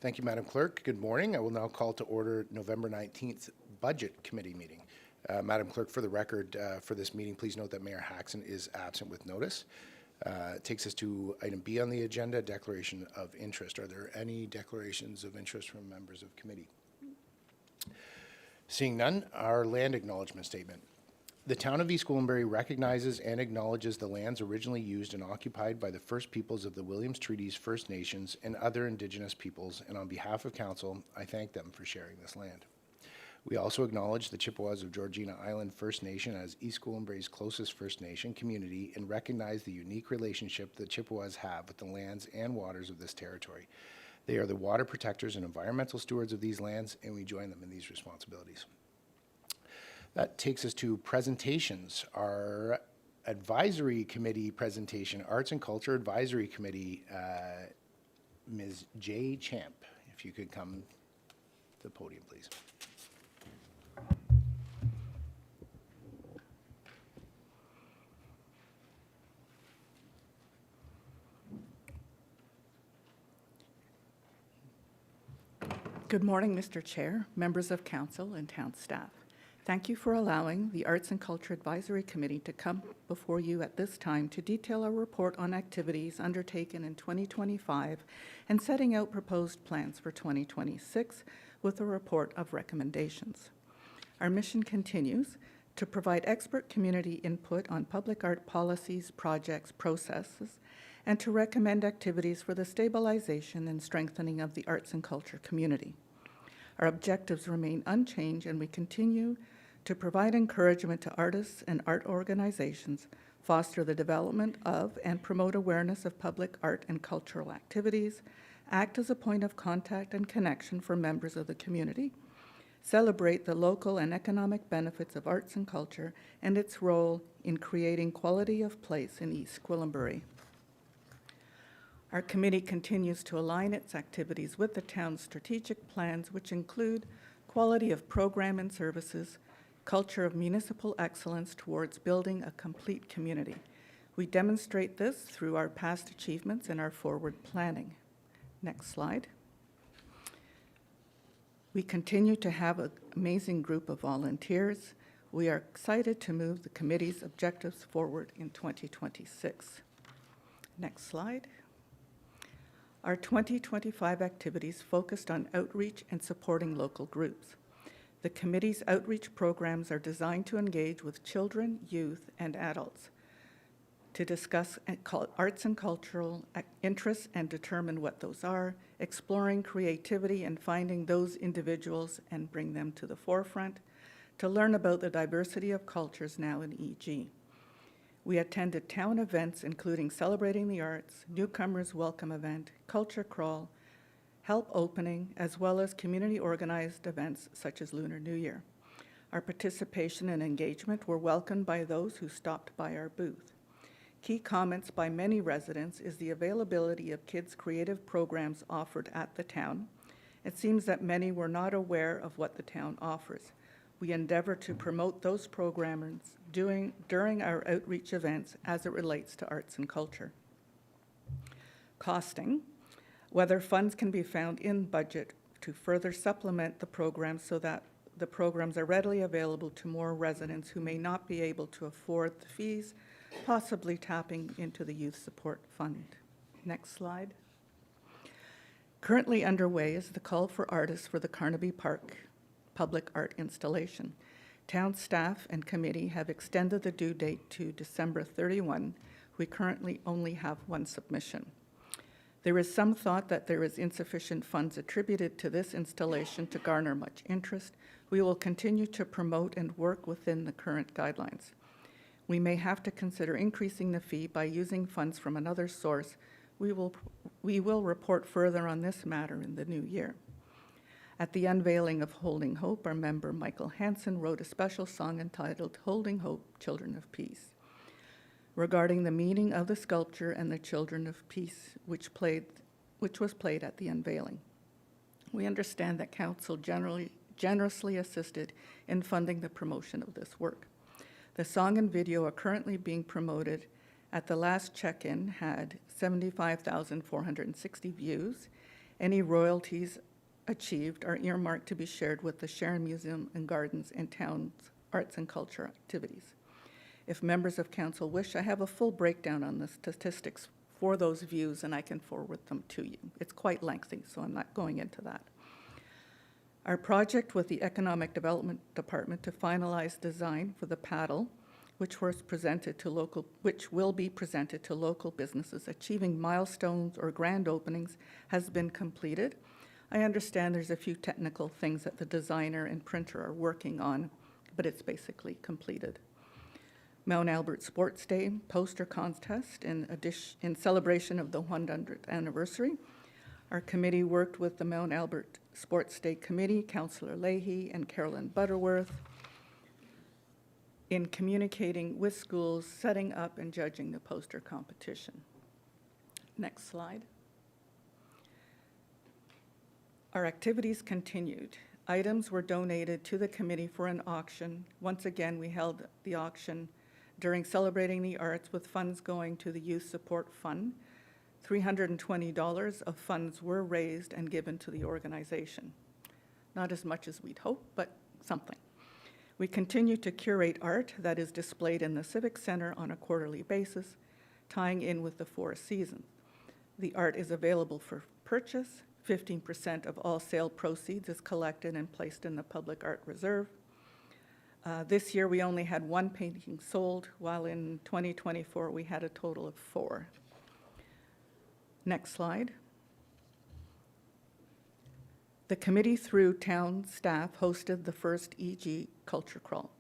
Thank you, Madam Clerk. Good morning. I will now call to order November 19th Budget Committee meeting. Madam Clerk, for the record, for this meeting, please note that Mayor Haxon is absent with notice. It takes us to item B on the agenda, declaration of interest. Are there any declarations of interest from members of committee? Seeing none, our land acknowledgement statement. The town of East Gwillimbury recognizes and acknowledges the lands originally used and occupied by the First Peoples of the Williams Treaties First Nations and other Indigenous peoples, and on behalf of Council, I thank them for sharing this land. We also acknowledge the Chippewas of Georgina Island First Nation as East Gwillimbury's closest First Nation community and recognize the unique relationship the Chippewas have with the lands and waters of this territory. They are the water protectors and environmental stewards of these lands, and we join them in these responsibilities. That takes us to presentations. Our advisory committee presentation, Arts and Culture Advisory Committee, Ms. J. Champ, if you could come to the podium, please. Good morning, Mr. Chair, members of Council, and town staff. Thank you for allowing the Arts and Culture Advisory Committee to come before you at this time to detail our report on activities undertaken in 2025 and setting out proposed plans for 2026 with a report of recommendations. Our mission continues to provide expert community input on public art policies, projects, processes, and to recommend activities for the stabilization and strengthening of the arts and culture community. Our objectives remain unchanged, and we continue to provide encouragement to artists and art organizations, foster the development of and promote awareness of public art and cultural activities, act as a point of contact and connection for members of the community, celebrate the local and economic benefits of arts and culture and its role in creating quality of place in East Gwillimbury. Our committee continues to align its activities with the town's strategic plans, which include quality of program and services, culture of municipal excellence towards building a complete community. We demonstrate this through our past achievements and our forward planning. Next slide. We continue to have an amazing group of volunteers. We are excited to move the committee's objectives forward in 2026. Next slide. Our 2025 activities focused on outreach and supporting local groups. The committee's outreach programs are designed to engage with children, youth, and adults to discuss arts and cultural interests and determine what those are, exploring creativity and finding those individuals and bring them to the forefront, to learn about the diversity of cultures now in EG. We attended town events including Celebrating the Arts, Newcomers Welcome Event, Culture Crawl, Help Opening, as well as community-organized events such as Lunar New Year. Our participation and engagement were welcomed by those who stopped by our booth. Key comments by many residents is the availability of kids' creative programs offered at the town. It seems that many were not aware of what the town offers. We endeavor to promote those programs during our outreach events as it relates to arts and culture. Costing, whether funds can be found in budget to further supplement the programs so that the programs are readily available to more residents who may not be able to afford the fees, possibly tapping into the Youth Support Fund. Next slide. Currently underway is the call for artists for the Carnaby Park public art installation. Town staff and committee have extended the due date to December 31. We currently only have one submission. There is some thought that there is insufficient funds attributed to this installation to garner much interest. We will continue to promote and work within the current guidelines. We may have to consider increasing the fee by using funds from another source. We will report further on this matter in the new year. At the unveiling of Holding Hope, our member Michael Hansen wrote a special song entitled Holding Hope, Children of Peace, regarding the meaning of the sculpture and the Children of Peace, which was played at the unveiling. We understand that Council generously assisted in funding the promotion of this work. The song and video are currently being promoted. At the last check-in had 75,460 views, Any royalties achieved are earmarked to be shared with the Sharon Museum and Gardens and town's arts and culture activities. If members of council wish, I have a full breakdown on the statistics for those views, and I can forward them to you. It's quite lengthy, so I'm not going into that. Our project with the Economic Development Department to finalize design for the paddle, which will be presented to local businesses achieving milestones or grand openings, has been completed. I understand there's a few technical things that the designer and printer are working on, but it's basically completed. Mount Albert Sports Day poster contest in celebration of the 100th anniversary. Our committee worked with the Mount Albert Sports Day Committee, Councillor Leahy and Carolyn Butterworth, in communicating with schools, setting up and judging the poster competition. Next slide. Our activities continued. Items were donated to the committee for an auction. Once again, we held the auction during Celebrating the Arts with funds going to the Youth Support Fund. $320 of funds were raised and given to the organization. Not as much as we'd hoped, but something. We continue to curate art that is displayed in the Civic Center on a quarterly basis, tying in with the 4 seasons. The art is available for purchase. 15% of all sale proceeds is collected and placed in the Public Art Reserve. This year we only had 1 painting sold, while in 2024 we had a total of 4. Next slide. The committee, through town staff, hosted the first EG Culture Crawl.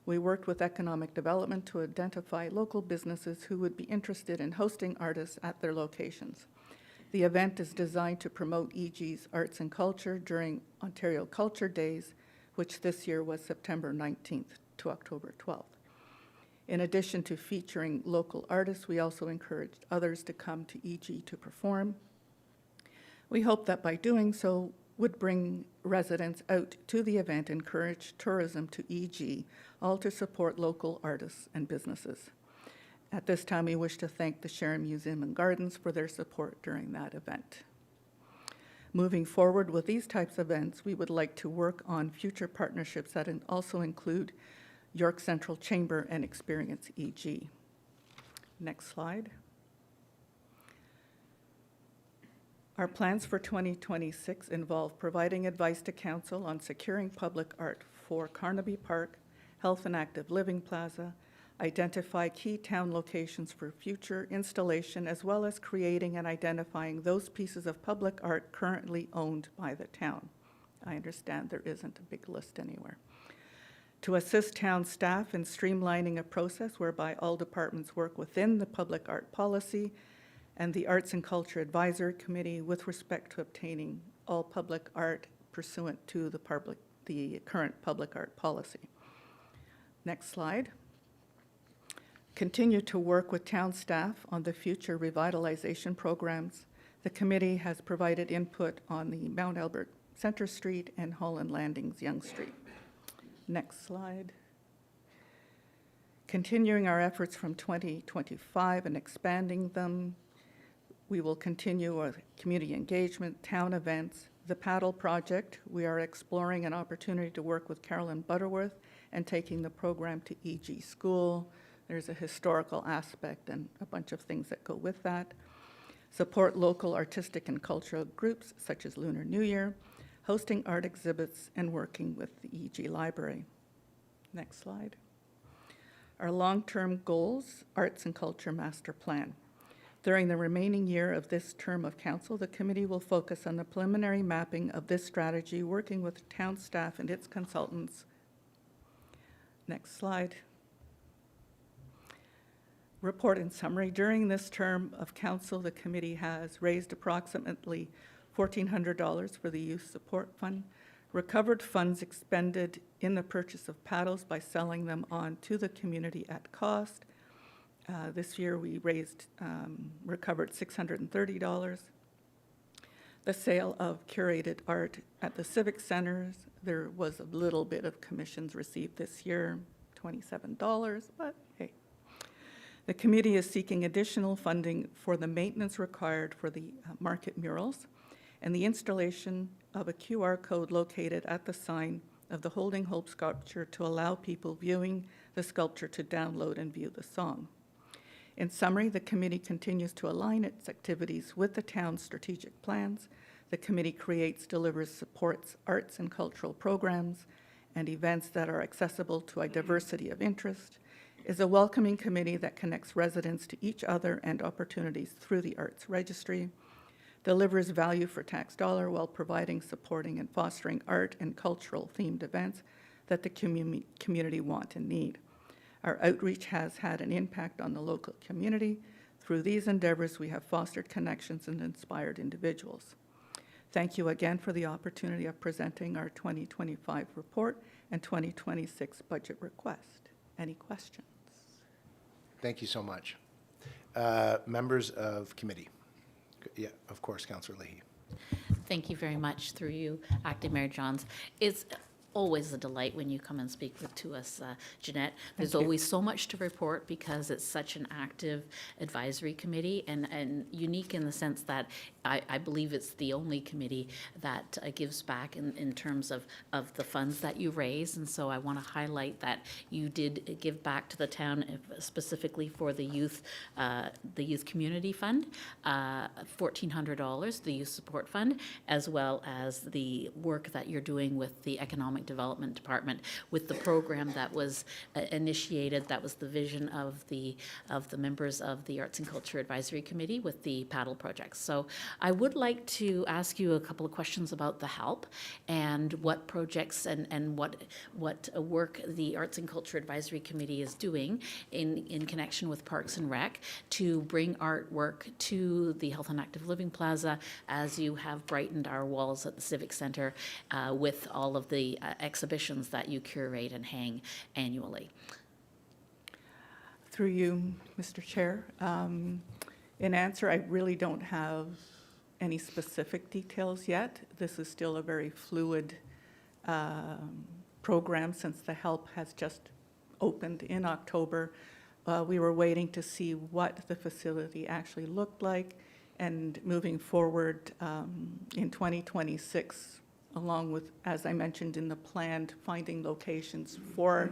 We worked with economic development to identify local businesses who would be interested in hosting artists at their locations. The event is designed to promote EG's arts and culture during Ontario Culture Days, which this year was September 19th to October 12th. In addition to featuring local artists, we also encouraged others to come to EG to perform. We hope that by doing so, would bring residents out to the event, encourage tourism to EG, all to support local artists and businesses. At this time, we wish to thank the Sharon Museum and Gardens for their support during that event. Moving forward with these types of events, we would like to work on future partnerships that also include York Central Chamber and Experience EG. Next slide. Our plans for 2026 involve providing advice to council on securing public art for Carnaby Park, Health and Active Living Plaza, identify key town locations for future installation, as well as creating and identifying those pieces of public art currently owned by the town. I understand there isn't a big list anywhere. To assist town staff in streamlining a process whereby all departments work within the public art policy and the Arts and Culture Advisory Committee with respect to obtaining all public art pursuant to the current public art policy. Next slide. Continue to work with town staff on the future revitalization programs. The committee has provided input on the Mount Albert Centre Street and Holland Landings Young Street. Next slide. Continuing our efforts from 2025 and expanding them, we will continue with community engagement, town events, the paddle project. We are exploring an opportunity to work with Carolyn Butterworth and taking the program to EG School. There's a historical aspect and a bunch of things that go with that. Support local artistic and cultural groups such as Lunar New Year, hosting art exhibits, and working with the EG Library. Next slide. Our long-term goals, Arts and Culture Master Plan. During the remaining year of this term of council, the committee will focus on the preliminary mapping of this strategy, working with town staff and its consultants. Next slide. Report in summary. During this term of council, the committee has raised approximately $1,400 for the Youth Support Fund, recovered funds expended in the purchase of paddles by selling them on to the community at cost. This year we recovered $630. The sale of curated art at the civic centers, there was a little bit of commissions received this year, $27, but hey. The committee is seeking additional funding for the maintenance required for the market murals and the installation of a QR code located at the sign of the Holding Hope sculpture to allow people viewing the sculpture to download and view the song. In summary, the committee continues to align its activities with the town's strategic plans. The committee creates, delivers, supports arts and cultural programs and events that are accessible to a diversity of interest, is a welcoming committee that connects residents to each other and opportunities through the Arts Registry, delivers value for tax dollar while providing, supporting, and fostering art and cultural themed events that the community want and need. Our outreach has had an impact on the local community. Through these endeavors, we have fostered connections and inspired individuals. Thank you again for the opportunity of presenting our 2025 report and 2026 budget request. Any questions? Thank you so much. Members of committee. Yeah, of course, Councillor Leahy. Thank you very much, through you, Acting Mayor Johns. It's always a delight when you come and speak to us, Jeanette. There's always so much to report because it's such an active advisory committee and unique in the sense that I believe it's the only committee that gives back in terms of the funds that you raise. And so I want to highlight that you did give back to the town specifically for the youth community fund, $1,400, the youth support fund, as well as the work that you're doing with the Economic Development Department with the program that was initiated. That was the vision of the members of the Arts and Culture Advisory Committee with the paddle projects. So I would like to ask you a couple of questions about the HELP and what projects and what work the Arts and Culture Advisory Committee is doing in connection with Parks and Rec to bring artwork to the Health and Active Living Plaza as you have brightened our walls at the Civic Center with all of the exhibitions that you curate and hang annually. Through you, Mr. Chair. In answer, I really don't have any specific details yet. This is still a very fluid program since the HELP has just opened in October. We were waiting to see what the facility actually looked like, and moving forward in 2026, along with, as I mentioned in the plan, finding locations for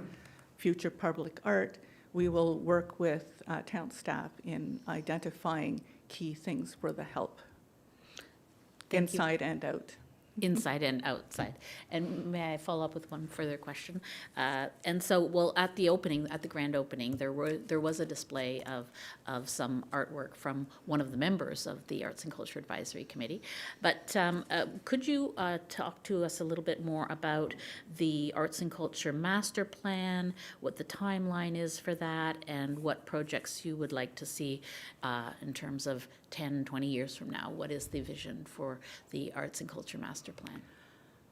future public art, we will work with town staff in identifying key things for the HELP, inside and out. Inside and outside. And may I follow up with one further question? And so, well, at the opening, at the grand opening, there was a display of some artwork from one of the members of the Arts and Culture Advisory Committee. But could you talk to us a little bit more about the Arts and Culture Master Plan, what the timeline is for that, and what projects you would like to see in terms of 10, 20 years from now? What is the vision for the Arts and Culture Master Plan?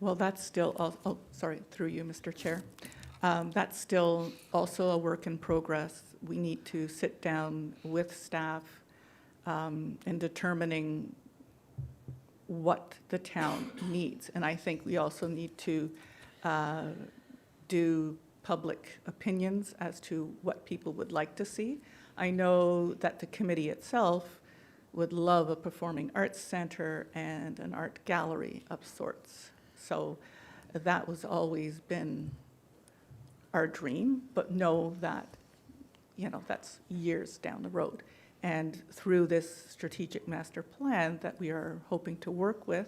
Well, that's still, sorry, through you, Mr. Chair. That's still also a work in progress. We need to sit down with staff in determining what the town needs. And I think we also need to do public opinions as to what people would like to see. I know that the committee itself would love a performing arts center and an art gallery of sorts. So that was always been our dream, but know that, that's years down the road. And through this strategic master plan that we are hoping to work with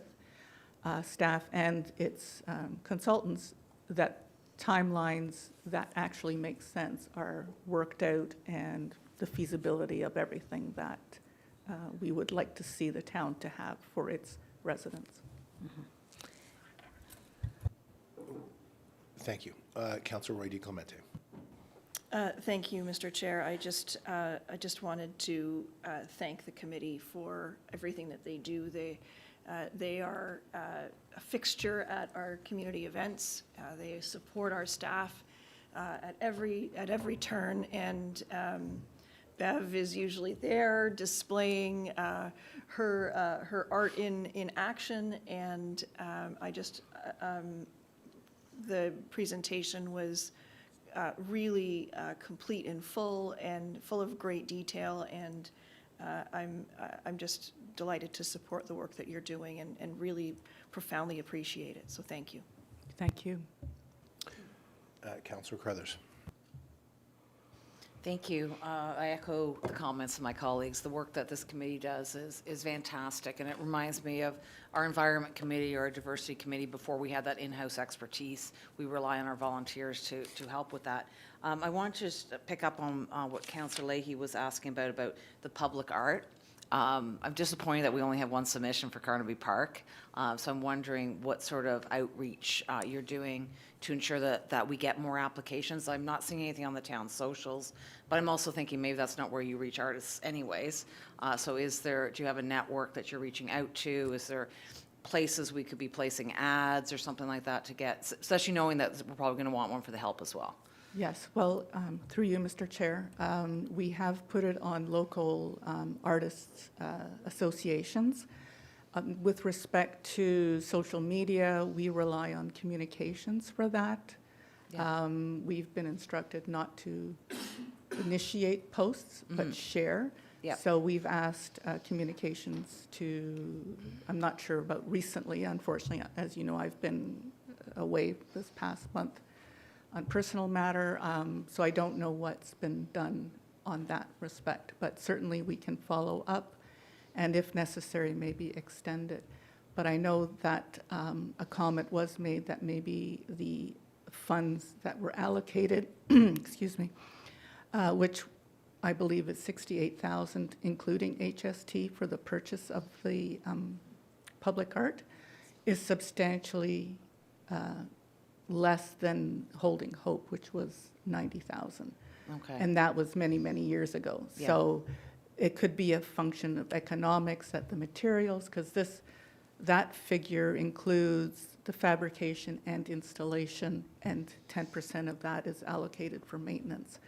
staff and its consultants, that timelines that actually make sense are worked out, and the feasibility of everything that we would like to see the town to have for its residents. Mm-hmm. Thank you. Councillor Roy DiClemente. Thank you, Mr. Chair. I just wanted to thank the committee for everything that they do. They are a fixture at our community events. They support our staff at every turn, and Bev is usually there displaying her art in action, and the presentation was really complete and full of great detail, and I'm just delighted to support the work that you're doing and really profoundly appreciate it. So thank you. Thank you. Councillor Crothers. Thank you. I echo the comments of my colleagues. The work that this committee does is fantastic, and it reminds me of our Environment Committee or our Diversity Committee before we had that in-house expertise. We rely on our volunteers to help with that. I want to just pick up on what Councillor Leahy was asking about the public art. I'm disappointed that we only have one submission for Carnaby Park, so I'm wondering what sort of outreach you're doing to ensure that we get more applications. I'm not seeing anything on the town socials, but I'm also thinking maybe that's not where you reach artists anyways. So do you have a network that you're reaching out to? Is there places we could be placing ads or something like that to get, especially knowing that we're probably going to want one for the help as well? Yes, well, through you, Mr. Chair, we have put it on local artists associations. With respect to social media, we rely on communications for that. Yeah. We've been instructed not to initiate posts, but share. Yep. So we've asked communications to, I'm not sure about recently, unfortunately, as you know, I've been away this past month on personal matter, so I don't know what's been done on that respect, but certainly we can follow up and if necessary, maybe extend it. But I know that a comment was made that maybe the funds that were allocated, excuse me, which I believe is $68,000, including HST for the purchase of the public art, is substantially less than Holding Hope, which was $90,000. Okay. And that was many, many years ago. Yeah. So it could be a function of economics at the materials, because that figure includes the fabrication and installation, and 10% of that is allocated for maintenance.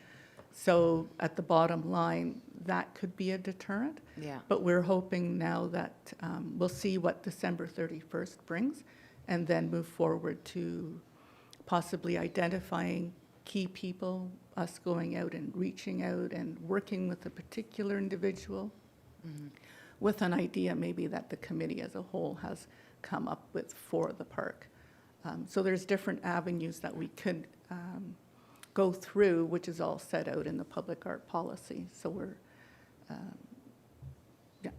So at the bottom line, that could be a deterrent. Yeah. But we're hoping now that we'll see what December 31st brings, and then move forward to possibly identifying key people, us going out and reaching out and working with a particular individual with an idea maybe that the committee as a whole has come up with for the park. So there's different avenues that we could go through, which is all set out in the public art policy. So we're, yeah.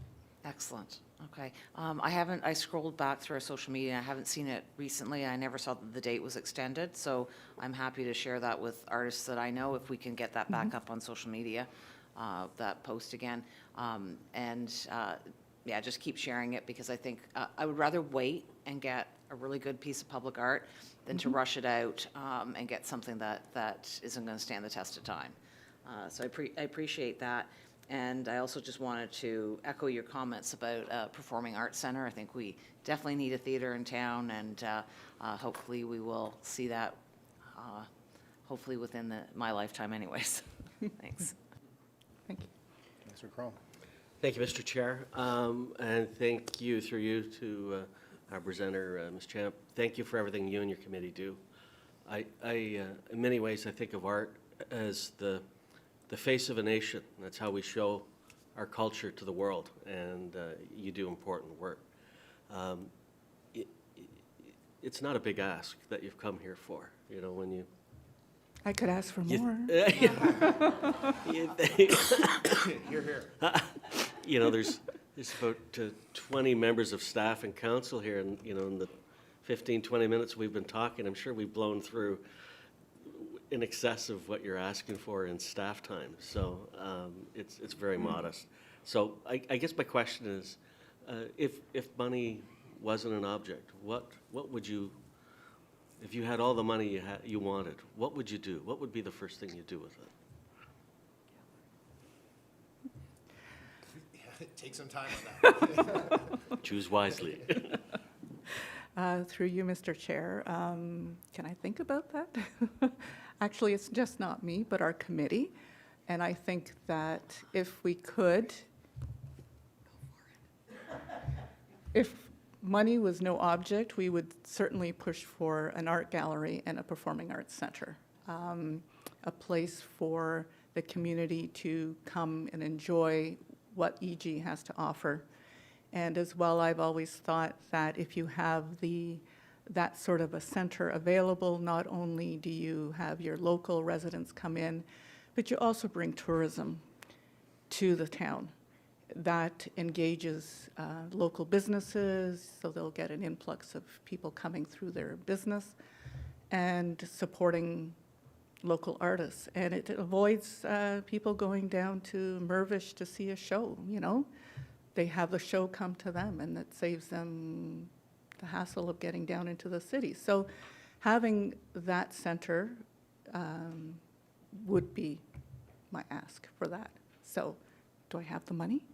Excellent. Okay. I scrolled back through our social media. I haven't seen it recently. I never saw that the date was extended, so I'm happy to share that with artists that I know if we can get that back up on social media, that post again. Yeah, just keep sharing it, because I think I would rather wait and get a really good piece of public art than to rush it out and get something that isn't going to stand the test of time. So I appreciate that. And I also just wanted to echo your comments about Performing Arts Center. I think we definitely need a theater in town, and hopefully we will see that hopefully within my lifetime anyways. Thanks. Thank you. Councillor Crone. Thank you, Mr. Chair, and thank you, through you, to our presenter, Ms. Champ. Thank you for everything you and your committee do. In many ways, I think of art as the face of a nation. That's how we show our culture to the world, and you do important work. It's not a big ask that you've come here for, you know, when you... I could ask for more. Here. You know, there's about 20 members of staff and council here, and, you know, in the 15, 20 minutes we've been talking, I'm sure we've blown through in excess of what you're asking for in staff time. So it's very modest. So I guess my question is, if money wasn't an object, what would you, if you had all the money you wanted, what would you do? What would be the first thing you'd do with it? Take some time on that. Choose wisely. Through you, Mr. Chair, can I think about that? Actually, it's just not me, but our committee. And I think that if we could, if money was no object, we would certainly push for an art gallery and a performing arts center, a place for the community to come and enjoy what EG has to offer. And as well, I've always thought that if you have that sort of a center available, not only do you have your local residents come in, but you also bring tourism to the town. That engages local businesses, so they'll get an influx of people coming through their business and supporting local artists. And it avoids people going down to Mirvish to see a show, you know? They have the show come to them, and it saves them the hassle of getting down into the city. So having that center would be my ask for that. So do I have the money?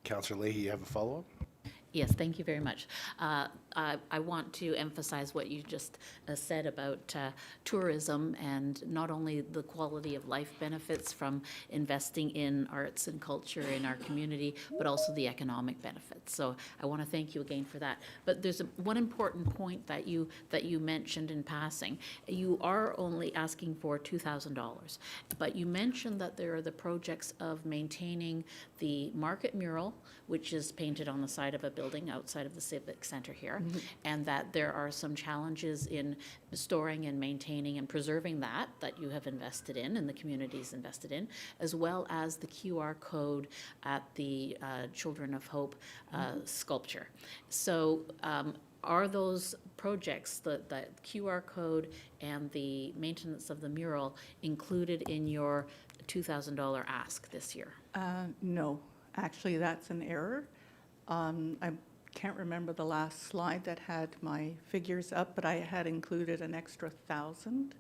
Councillor Leahy, you have a follow-up? Yes, thank you very much. I want to emphasize what you just said about tourism, and not only the quality of life benefits from investing in arts and culture in our community, but also the economic benefits. So I want to thank you again for that. But there's one important point that you mentioned in passing. You are only asking for $2,000, but you mentioned that there are the projects of maintaining the market mural, which is painted on the side of a building outside of the Civic Center here, and that there are some challenges in storing and maintaining and preserving that you have invested in and the community's invested in, as well as the QR code at the Children of Hope sculpture. So are those projects, the QR code and the maintenance of the mural, included in your $2,000 ask this year? No, actually, that's an error. I can't remember the last slide that had my figures up, but I had included an extra 1,000.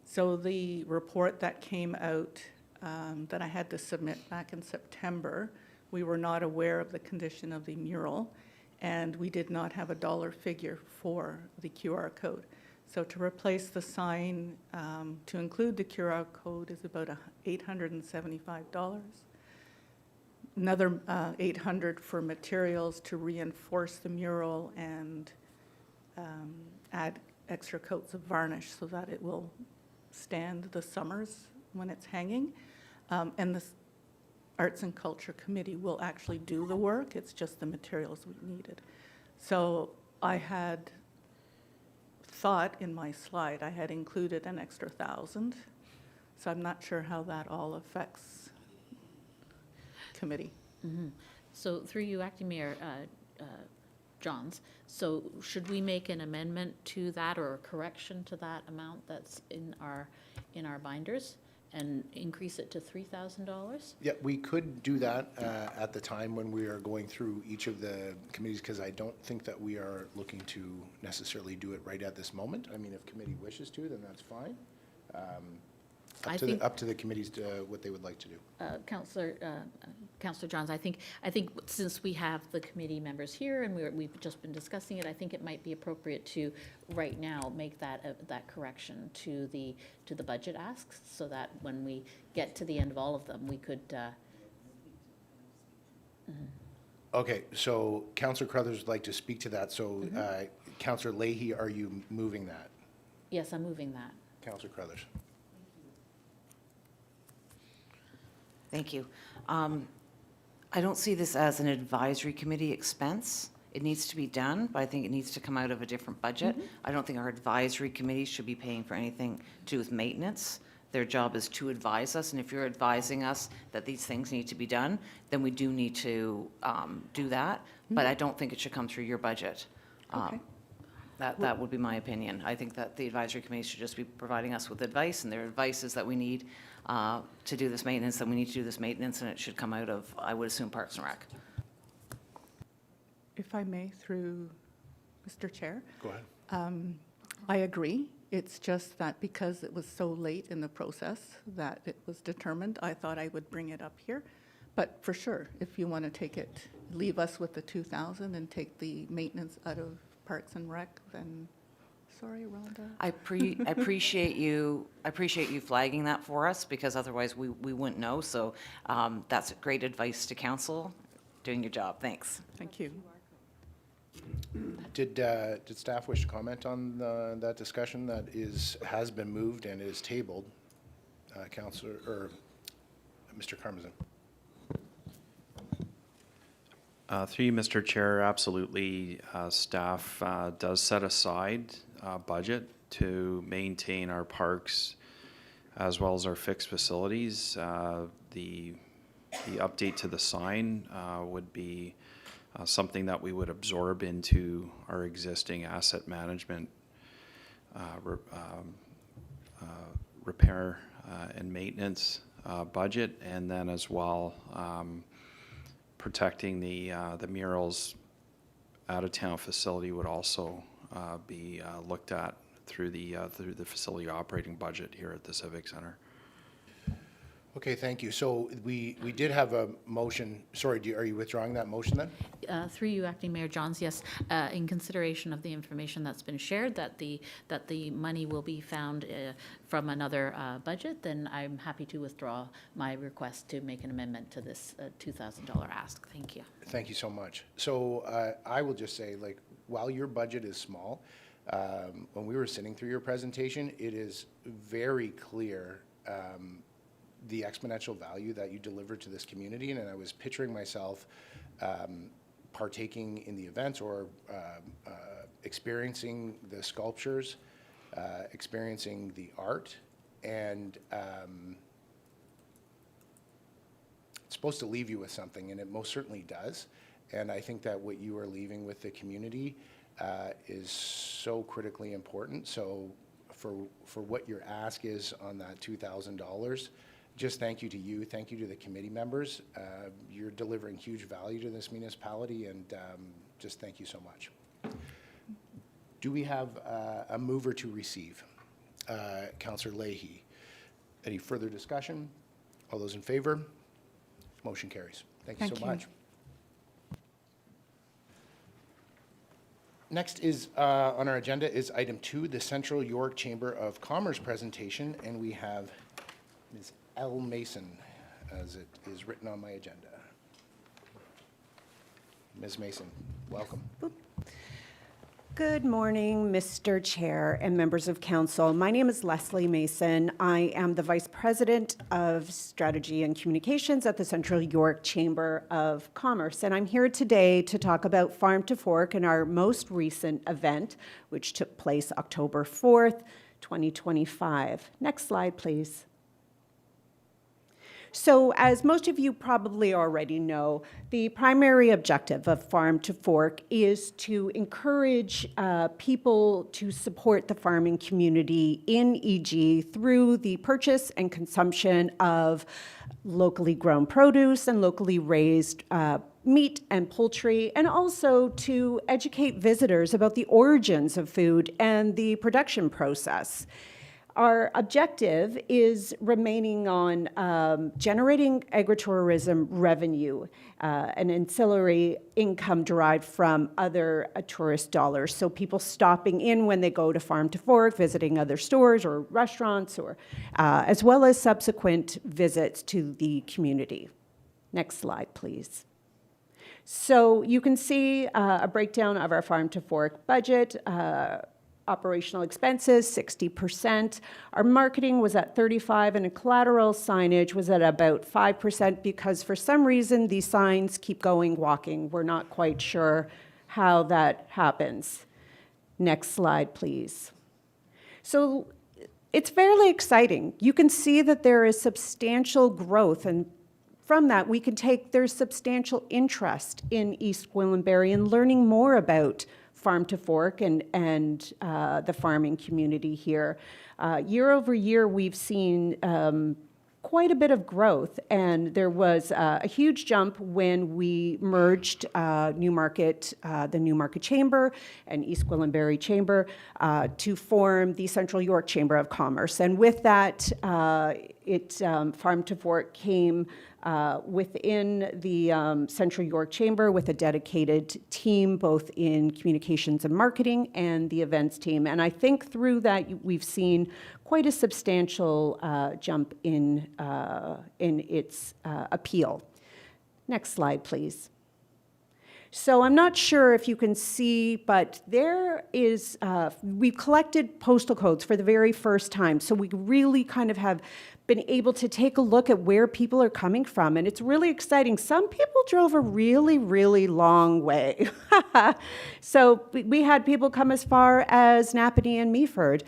So the report that came out that I had to submit back in September, we were not aware of the condition of the mural, and we did not have a dollar figure for the QR code. So to replace the sign, to include the QR code is about $875. Another $800 for materials to reinforce the mural and add extra coats of varnish so that it will stand the summers when it's hanging. And the Arts and Culture Committee will actually do the work. It's just the materials we needed. So I had thought in my slide I had included an extra 1,000. So I'm not sure how that all affects committee. Mm-hmm. So through you, Acting Mayor Johns, so should we make an amendment to that or a correction to that amount that's in our binders and increase it to $3,000? Yeah, we could do that at the time when we are going through each of the committees, because I don't think that we are looking to necessarily do it right at this moment. I mean, if committee wishes to, then that's fine. Up to the committees what they would like to do. Councillor Johns, I think since we have the committee members here and we've just been discussing it, I think it might be appropriate to right now make that correction to the budget asks, so that when we get to the end of all of them, we could. Okay, so Councillor Crothers would like to speak to that. So Councillor Leahy, are you moving that? Yes, I'm moving that. Councillor Crothers. Thank you. I don't see this as an advisory committee expense. It needs to be done, but I think it needs to come out of a different budget. I don't think our advisory committee should be paying for anything to do with maintenance. Their job is to advise us, and if you're advising us that these things need to be done, then we do need to do that, but I don't think it should come through your budget. Okay. That would be my opinion. I think that the advisory committee should just be providing us with advice, and their advice is that we need to do this maintenance, then we need to do this maintenance, and it should come out of, I would assume, Parks and Rec. If I may, through Mr. Chair. Go ahead. I agree. It's just that because it was so late in the process that it was determined, I thought I would bring it up here. But for sure, if you want to take it, leave us with the 2,000 and take the maintenance out of Parks and Rec, then, sorry, Rhonda. I appreciate you flagging that for us, because otherwise we wouldn't know. So that's great advice to council. Doing your job. Thanks. Thank you. Did staff wish to comment on that discussion that has been moved and is tabled Councillor, or Mr. Karmazin. Through you, Mr. Chair, absolutely. Staff does set aside budget to maintain our parks as well as our fixed facilities. The update to the sign would be something that we would absorb into our existing asset management repair and maintenance budget, and then as well protecting the murals out-of-town facility would also be looked at through the facility operating budget here at the Civic Center. Okay, thank you. So we did have a motion. Sorry, are you withdrawing that motion then? Through you, Acting Mayor Johns, yes, in consideration of the information that's been shared, that the money will be found from another budget, then I'm happy to withdraw my request to make an amendment to this $2,000 ask. Thank you. Thank you so much. So I will just say, like, while your budget is small, when we were sitting through your presentation, it is very clear the exponential value that you deliver to this community. And I was picturing myself partaking in the events or experiencing the sculptures, experiencing the art, and it's supposed to leave you with something, and it most certainly does. And I think that what you are leaving with the community is so critically important. So for what your ask is on that $2,000, just thank you to you, thank you to the committee members. You're delivering huge value to this municipality, and just thank you so much. Do we have a mover to receive? Councillor Leahy. Any further discussion? All those in favor? Motion carries. Thank you so much. Next is on our agenda is item 2, the Central York Chamber of Commerce presentation, and we have Ms. L. Mason, as it is written on my agenda. Ms. Mason, welcome. Good morning, Mr. Chair and members of council. My name is Leslie Mason. I am the Vice President of Strategy and Communications at the Central York Chamber of Commerce, and I'm here today to talk about Farm to Fork and our most recent event, which took place October 4th, 2025. Next slide, please. So, as most of you probably already know, the primary objective of Farm to Fork is to encourage people to support the farming community in EG through the purchase and consumption of locally grown produce and locally raised meat and poultry, and also to educate visitors about the origins of food and the production process. Our objective is remaining on generating agritourism revenue, an ancillary income derived from other tourist dollars. So people stopping in when they go to Farm to Fork, visiting other stores or restaurants, or as well as subsequent visits to the community. Next slide, please. So you can see a breakdown of our Farm to Fork budget. Operational expenses, 60%. Our marketing was at 35%, and collateral signage was at about 5% because for some reason these signs keep going walking. We're not quite sure how that happens. Next slide, please. So it's fairly exciting. You can see that there is substantial growth, and from that we can take there's substantial interest in East Gwillimbury and learning more about Farm to Fork and the farming community here. Year over year, we've seen quite a bit of growth, and there was a huge jump when we merged the Newmarket Chamber and East Gwillimbury Chamber to form the Central York Chamber of Commerce. And with that, Farm to Fork came within the Central York Chamber with a dedicated team, both in communications and marketing and the events team. And I think through that, we've seen quite a substantial jump in its appeal. Next slide, please. So I'm not sure if you can see, but there is, we've collected postal codes for the very first time. So we really kind of have been able to take a look at where people are coming from. And it's really exciting. Some people drove a really, really long way. So we had people come as far as Napanee and Meaford.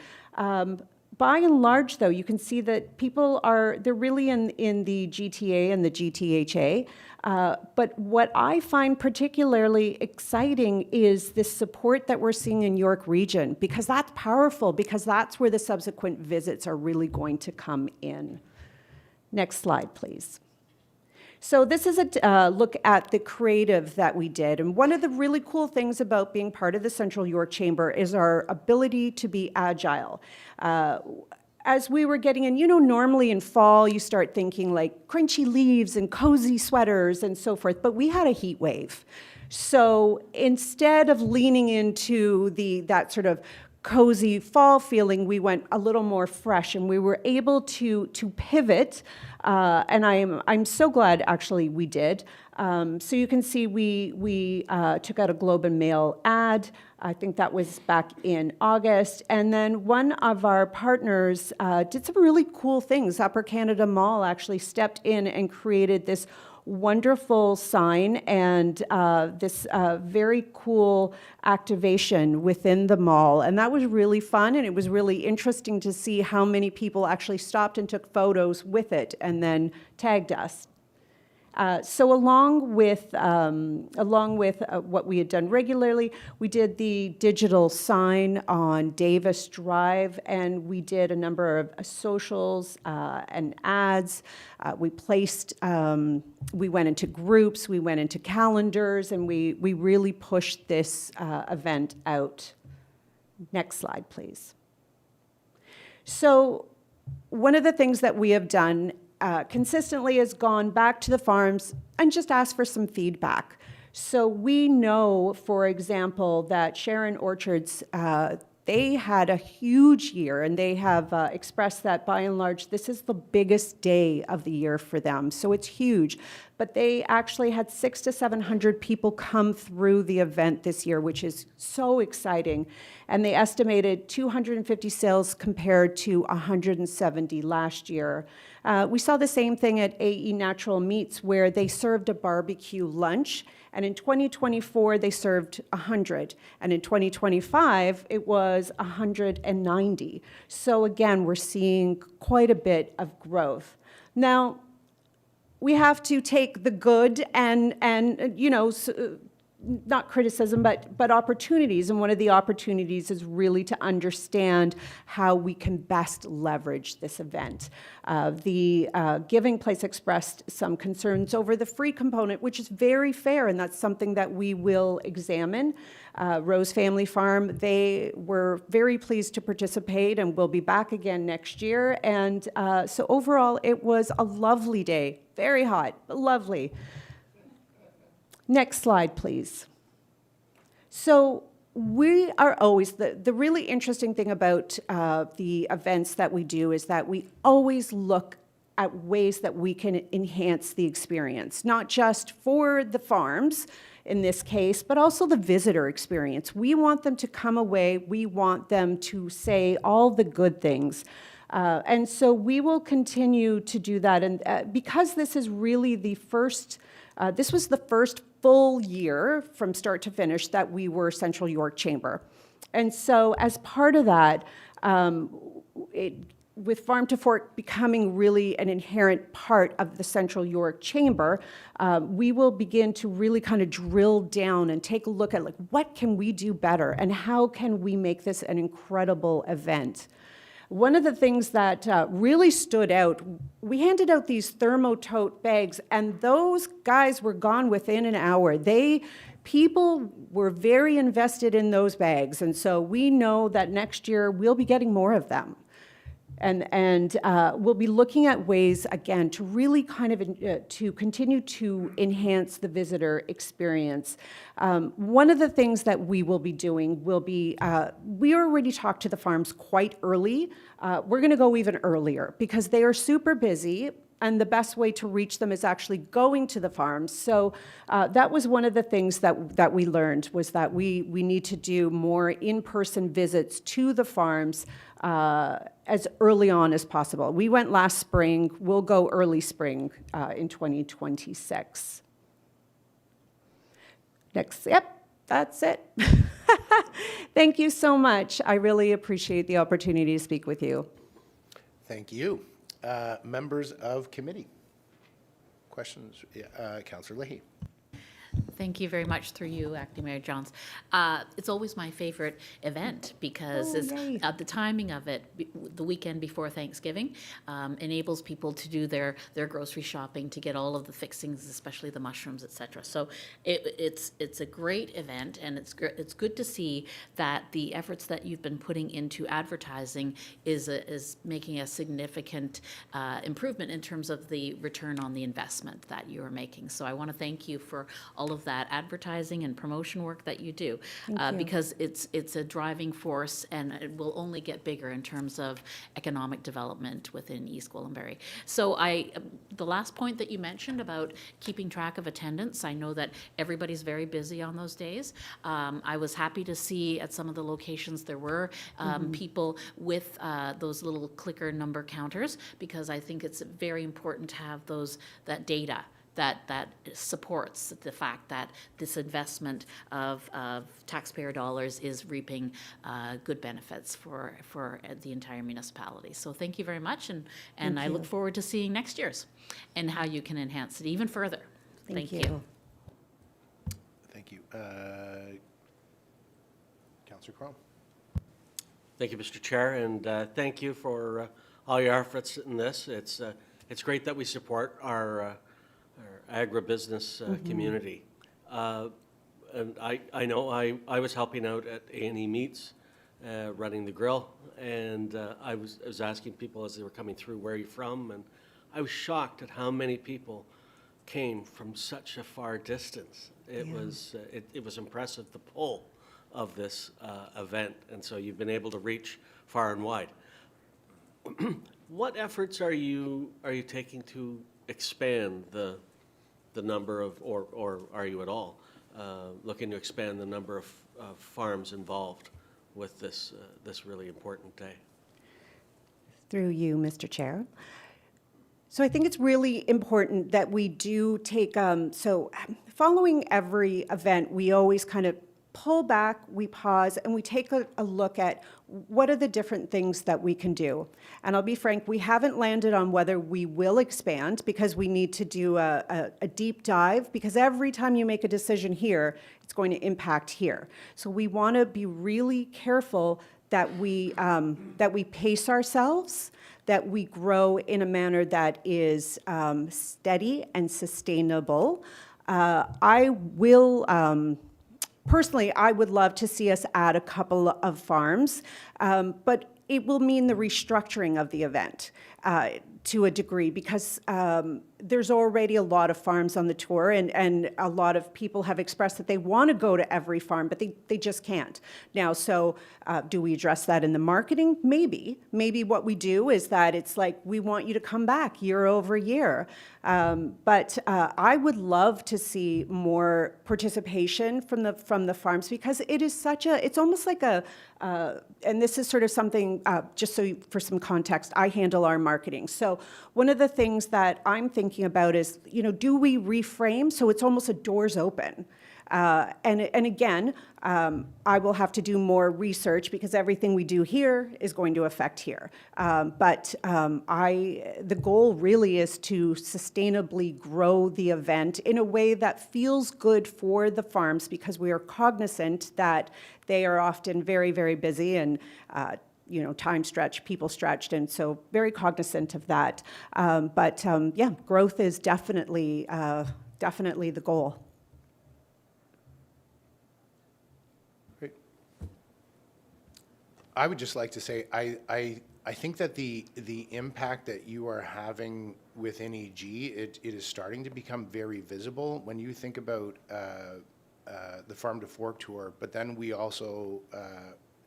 By and large, though, you can see that people they're really in the GTA and the GTHA. But what I find particularly exciting is this support that we're seeing in York Region, because that's powerful, because that's where the subsequent visits are really going to come in. Next slide, please. So this is a look at the creative that we did. And one of the really cool things about being part of the Central York Chamber is our ability to be agile. As we were getting in, normally in fall, you start thinking like crunchy leaves and cozy sweaters and so forth, but we had a heat wave. So instead of leaning into that sort of cozy fall feeling, we went a little more fresh, and we were able to pivot, and I'm so glad actually we did. So you can see we took out a Globe and Mail ad. I think that was back in August. And then one of our partners did some really cool things. Upper Canada Mall actually stepped in and created this wonderful sign and this very cool activation within the mall. And that was really fun, and it was really interesting to see how many people actually stopped and took photos with it and then tagged us. So along with what we had done regularly, we did the digital sign on Davis Drive, and we did a number of socials and ads. We went into groups, we went into calendars, and we really pushed this event out. Next slide, please. So one of the things that we have done consistently has gone back to the farms and just asked for some feedback. So we know, for example, that Sharon Orchards, they had a huge year, and they have expressed that by and large this is the biggest day of the year for them. So it's huge. But they actually had 600 to 700 people come through the event this year, which is so exciting. And they estimated 250 sales compared to 170 last year. We saw the same thing at AE Natural Meats, where they served a barbecue lunch, and in 2024 they served 100, and in 2025 it was 190. So again, we're seeing quite a bit of growth. Now, we have to take the good and not criticism, but opportunities. And one of the opportunities is really to understand how we can best leverage this event. The Giving Place expressed some concerns over the free component, which is very fair, and that's something that we will examine. Rose Family Farm, they were very pleased to participate and will be back again next year. And so overall, it was a lovely day. Very hot, but lovely. Next slide, please. So we are always, the really interesting thing about the events that we do is that we always look at ways that we can enhance the experience, not just for the farms in this case, but also the visitor experience. We want them to come away, we want them to say all the good things. And so we will continue to do that. And because this is really the first, this was the first full year from start to finish that we were Central York Chamber. And so as part of that, with Farm to Fork becoming really an inherent part of the Central York Chamber, we will begin to really kind of drill down and take a look at what can we do better and how can we make this an incredible event. One of the things that really stood out, we handed out these thermo-tote bags, and those guys were gone within an hour. People were very invested in those bags, and so we know that next year we'll be getting more of them. And we'll be looking at ways, again, to really kind of to continue to enhance the visitor experience. One of the things that we will be doing will be, we already talked to the farms quite early. We're going to go even earlier because they are super busy. and the best way to reach them is actually going to the farms. So that was one of the things that we learned, was that we need to do more in-person visits to the farms as early on as possible. We went last spring. We'll go early spring in 2026. Next, yep, that's it. Thank you so much. I really appreciate the opportunity to speak with you. Thank you. Members of committee. Questions? Councillor Leahy. Thank you very much, through you, Acting Mayor Johns. It's always my favorite event because yay. the timing of it, the weekend before Thanksgiving, enables people to do their grocery shopping, to get all of the fixings, especially the mushrooms, etc. So it's a great event, and it's good to see that the efforts that you've been putting into advertising is making a significant improvement in terms of the return on the investment that you are making. So I want to thank you for all of that advertising and promotion work that you do, because it's a driving force, and it will only get bigger in terms of economic development within East Gwillimbury. So the last point that you mentioned about keeping track of attendance, I know that everybody's very busy on those days. I was happy to see at some of the locations there were people with those little clicker number counters, because I think it's very important to have that data that supports the fact that this investment of taxpayer dollars is reaping good benefits for the entire municipality. So thank you very much, and I look forward to seeing next year's and how you can enhance it even further. Thank you. Thank you. Councillor Crom. Thank you, Mr. Chair, and thank you for all your efforts in this. It's great that we support our agribusiness community. And I know I was helping out at A&E Meats, running the grill, and I was asking people as they were coming through, where are you from? And I was shocked at how many people came from such a far distance. It was impressive, the pull of this event, and so you've been able to reach far and wide. What efforts are you taking to expand the number of, or are you at all looking to expand the number of farms involved with this really important day? Through you, Mr. Chair. So I think it's really important that we do take, so following every event, we always kind of pull back, we pause, and we take a look at what are the different things that we can do. And I'll be frank, we haven't landed on whether we will expand, because we need to do a deep dive, because every time you make a decision here, it's going to impact here. So we want to be really careful that we pace ourselves, that we grow in a manner that is steady and sustainable. Personally, I would love to see us add a couple of farms, but it will mean the restructuring of the event to a degree, because there's already a lot of farms on the tour, and a lot of people have expressed that they want to go to every farm, but they just can't. Now, so do we address that in the marketing? Maybe. Maybe what we do is that it's like, we want you to come back year over year. But I would love to see more participation from the farms, because it is it's almost like and this is sort of something, just for some context, I handle our marketing. So one of the things that I'm thinking about is, do we reframe so it's almost a doors open? And again, I will have to do more research, because everything we do here is going to affect here. But the goal really is to sustainably grow the event in a way that feels good for the farms, because we are cognizant that they are often very, very busy, and time stretched, people stretched, and so very cognizant of that. But yeah, growth is definitely the goal. Great. I would just like to say, I think that the impact that you are having within EG, it is starting to become very visible when you think about the Farm to Fork tour, but then we also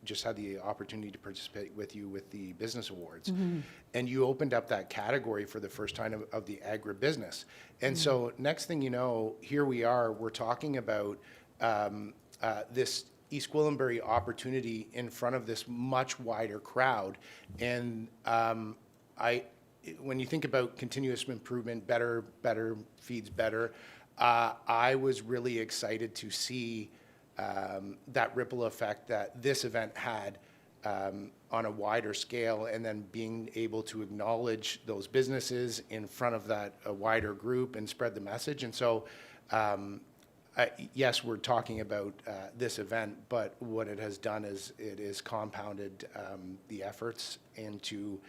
just had the opportunity to participate with you with the business awards. And you opened up that category for the first time of the agribusiness. And so next thing you know, here we are, we're talking about this East Gwillimbury opportunity in front of this much wider crowd. And when you think about continuous improvement, better feeds better, I was really excited to see that ripple effect that this event had on a wider scale, and then being able to acknowledge those businesses in front of that a wider group and spread the message. And so, yes, we're talking about this event, but what it has done is it has compounded the efforts into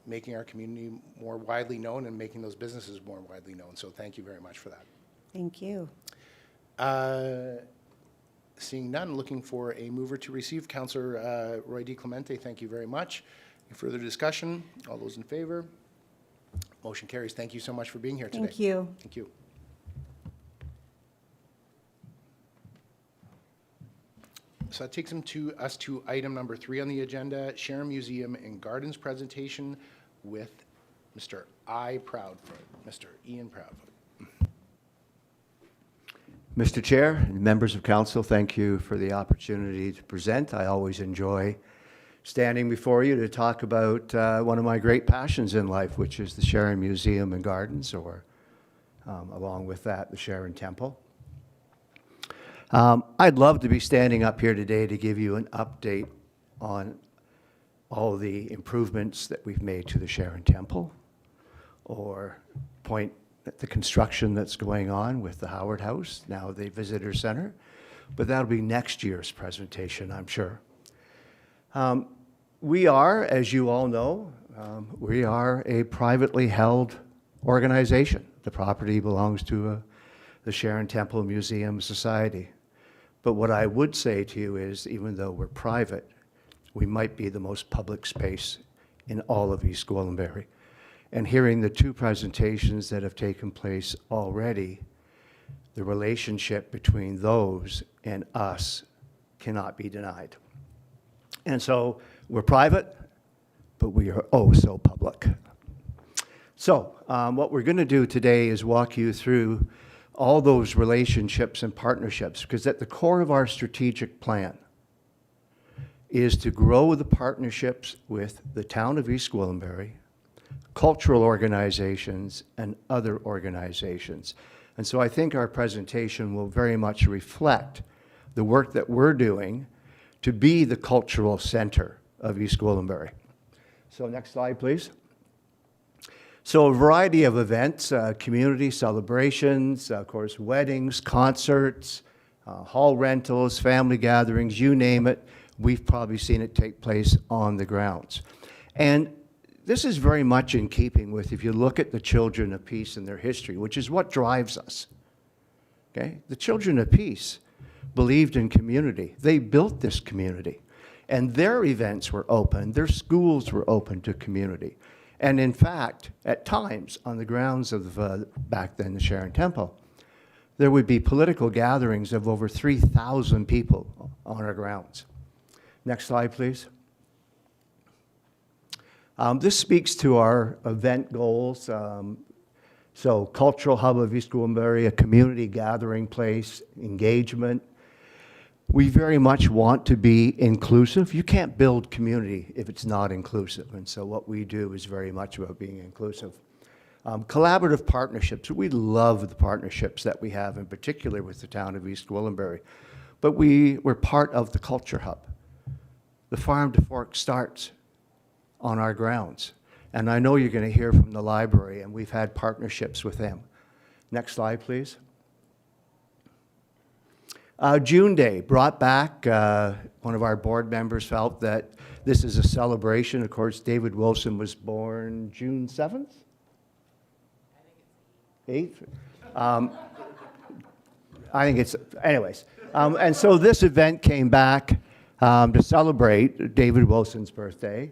making our community more widely known and making those businesses more widely known. So thank you very much for that. Thank you. Seeing none, looking for a mover to receive. Councillor Roy D. Clemente, thank you very much. Any further discussion? All those in favor? Motion carries. Thank you so much for being here today. Thank you. Thank you. So that takes us to item number 3 on the agenda, Sharon Museum and Gardens presentation with Mr. Proudfoot, Mr. Ian Proudfoot. Mr. Chair and members of council, thank you for the opportunity to present. I always enjoy standing before you to talk about one of my great passions in life, which is the Sharon Museum and Gardens, or along with that, the Sharon Temple. I'd love to be standing up here today to give you an update on all the improvements that we've made to the Sharon Temple, or point at the construction that's going on with the Howard House, now the Visitor Center, but that'll be next year's presentation, I'm sure. We are, as you all know, we are a privately held organization. The property belongs to the Sharon Temple Museum Society. But what I would say to you is, even though we're private, we might be the most public space in all of East Gwillimbury. And hearing the 2 presentations that have taken place already, the relationship between those and us cannot be denied. And so we're private, but we are oh so public. So what we're going to do today is walk you through all those relationships and partnerships, because at the core of our strategic plan is to grow the partnerships with the town of East Gwillimbury, cultural organizations, and other organizations. And so I think our presentation will very much reflect the work that we're doing to be the cultural center of East Gwillimbury. So next slide, please. So a variety of events, community celebrations, of course, weddings, concerts, hall rentals, family gatherings, you name it, we've probably seen it take place on the grounds. And this is very much in keeping with, if you look at the Children of Peace and their history, which is what drives us. Okay? The Children of Peace believed in community. They built this community. And their events were open, their schools were open to community. And in fact, at times, on the grounds of, back then, the Sharon Temple, there would be political gatherings of over 3,000 people on our grounds. Next slide, please. This speaks to our event goals. So cultural hub of East Gwillimbury, a community gathering place, engagement. We very much want to be inclusive. You can't build community if it's not inclusive. And so what we do is very much about being inclusive. Collaborative partnerships. We love the partnerships that we have, in particular with the town of East Gwillimbury. But we're part of the culture hub. The Farm to Fork starts on our grounds. And I know you're going to hear from the library, and we've had partnerships with them. Next slide, please. June Day brought back, one of our board members felt that this is a celebration. Of course, David Wilson was born June 7th? 8th? I think it's, anyways. And so this event came back to celebrate David Wilson's birthday.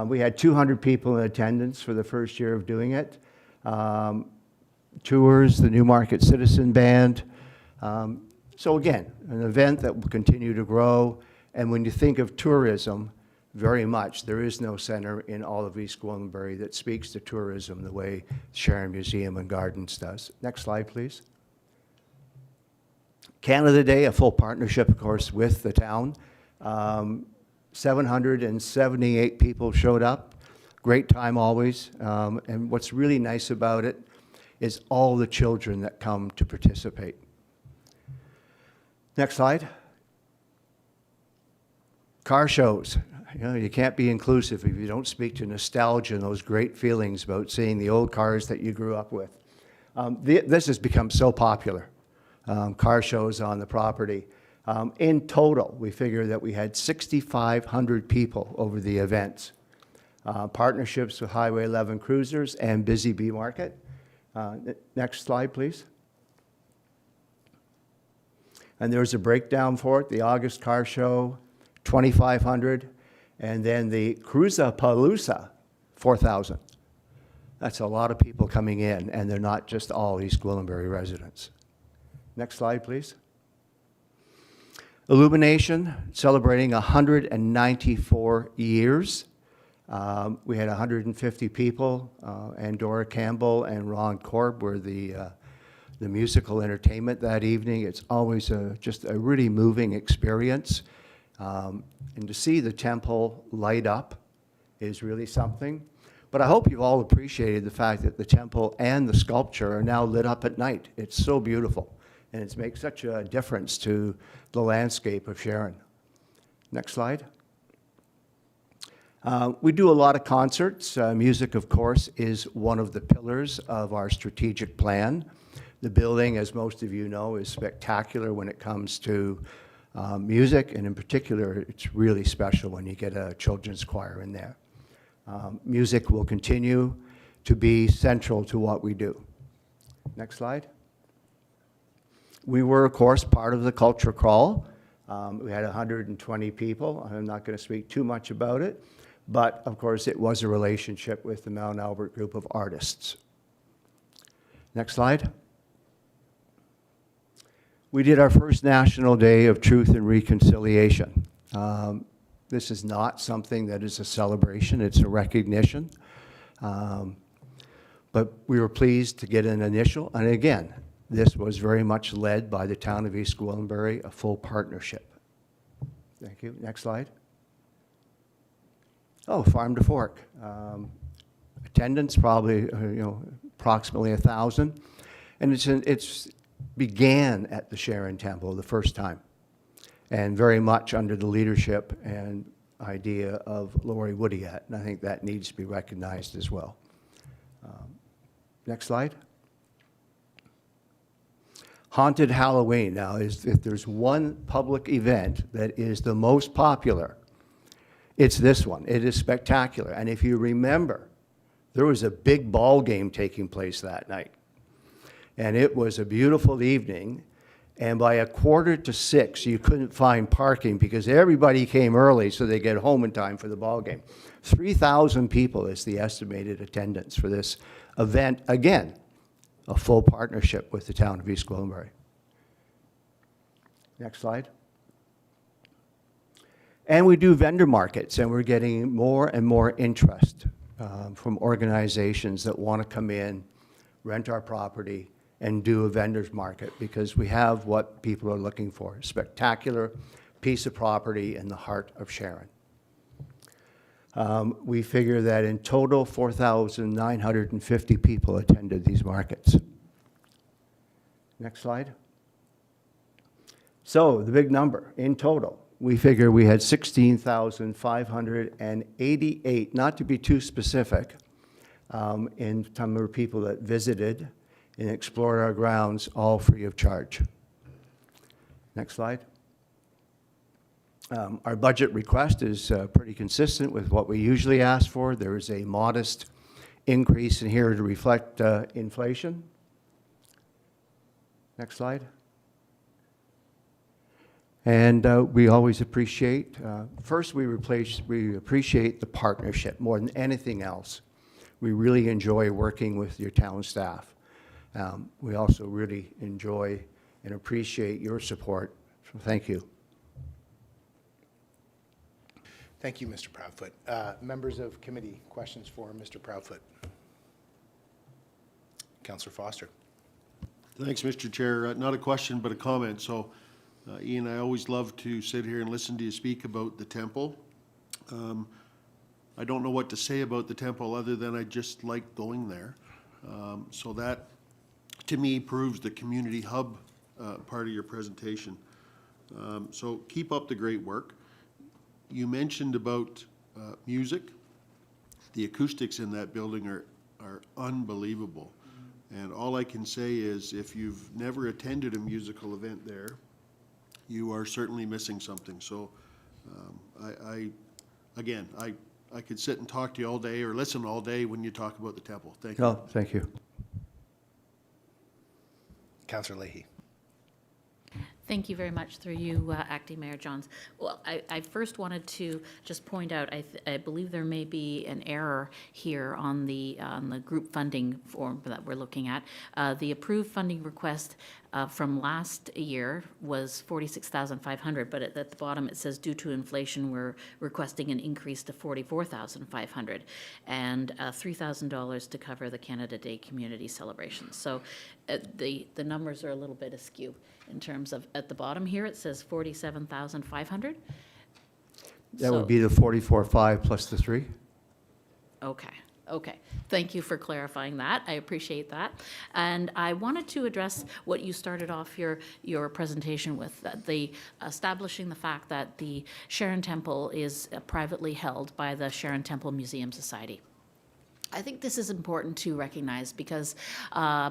We had 200 people in attendance for the first year of doing it. Tours, the Newmarket Citizen Band. So again, an event that will continue to grow And when you think of tourism, very much, there is no center in all of East Gwillimbury that speaks to tourism the way Sharon Museum and Gardens does. Next slide, please. Canada Day, a full partnership, of course, with the town. 778 people showed up. Great time always. And what's really nice about it is all the children that come to participate. Next slide. Car shows. You know, you can't be inclusive if you don't speak to nostalgia and those great feelings about seeing the old cars that you grew up with. This has become so popular, car shows on the property. In total, we figure that we had 6,500 people over the events. Partnerships with Highway 11 Cruisers and Busy Bee Market. Next slide, please. And there's a breakdown for it. The August car show, 2,500. And then the Cruisapalooza, 4,000. That's a lot of people coming in, and they're not just all East Gwillimbury residents. Next slide, please. Illumination, celebrating 194 years. We had 150 people, and Dora Campbell and Ron Korb were the musical entertainment that evening. It's always just a really moving experience. And to see the temple light up is really something. But I hope you've all appreciated the fact that the temple and the sculpture are now lit up at night. It's so beautiful, and it makes such a difference to the landscape of Sharon. Next slide. We do a lot of concerts. Music, of course, is one of the pillars of our strategic plan. The building, as most of you know, is spectacular when it comes to music, and in particular, it's really special when you get a children's choir in there. Music will continue to be central to what we do. Next slide. We were, of course, part of the Culture Crawl. We had 120 people. I'm not going to speak too much about it, but of course, it was a relationship with the Mount Albert group of artists. Next slide. We did our first National Day of Truth and Reconciliation. This is not something that is a celebration, it's a recognition. But we were pleased to get an initial, and again, this was very much led by the town of East Gwillimbury, a full partnership. Thank you. Next slide. Oh, Farm to Fork. Attendance probably, approximately 1,000. And it's began at the Sharon Temple the first time, and very much under the leadership and idea of Lori Woodiat, and I think that needs to be recognized as well. Next slide. Haunted Halloween. Now, if there's one public event that is the most popular, it's this one. It is spectacular, and if you remember, there was a big ball game taking place that night. And it was a beautiful evening, and by 5:45, you couldn't find parking because everybody came early so they get home in time for the ball game. 3,000 people is the estimated attendance for this event. Again, a full partnership with the town of East Gwillimbury. Next slide. And we do vendor markets, and we're getting more and more interest from organizations that want to come in, rent our property, and do a vendor's market, because we have what people are looking for, a spectacular piece of property in the heart of Sharon. We figure that in total, 4,950 people attended these markets. Next slide. So the big number, in total, we figure we had 16,588, not to be too specific, in number of people that visited and explored our grounds, all free of charge. Next slide. Our budget request is pretty consistent with what we usually ask for. There is a modest increase in here to reflect inflation. Next slide. And we always appreciate, first we appreciate the partnership more than anything else. We really enjoy working with your town staff. We also really enjoy and appreciate your support, so thank you. Thank you, Mr. Proudfoot. Members of committee, questions for Mr. Proudfoot? Councillor Foster. Thanks, Mr. Chair. Not a question, but a comment. So, Ian, I always love to sit here and listen to you speak about the temple. I don't know what to say about the temple other than I just like going there. So that, to me, proves the community hub part of your presentation. So keep up the great work. You mentioned about music. The acoustics in that building are unbelievable. And all I can say is if you've never attended a musical event there, you are certainly missing something. So again, I could sit and talk to you all day or listen all day when you talk about the temple. Thank you. Oh, thank you. Councillor Leahy. Thank you very much through you, Acting Mayor Johns. Well, I first wanted to just point out, I believe there may be an error here on the group funding form that we're looking at. The approved funding request from last year was $46,500, but at the bottom it says due to inflation, we're requesting an increase to $44,500 and $3,000 to cover the Canada Day community celebration. So the numbers are a little bit askew in terms of, at the bottom here, it says $47,500. That would be the 44.5 plus the 3? Okay. Thank you for clarifying that. I appreciate that. And I wanted to address what you started off your presentation with, the establishing the fact that the Sharon Temple is privately held by the Sharon Temple Museum Society. I think this is important to recognize because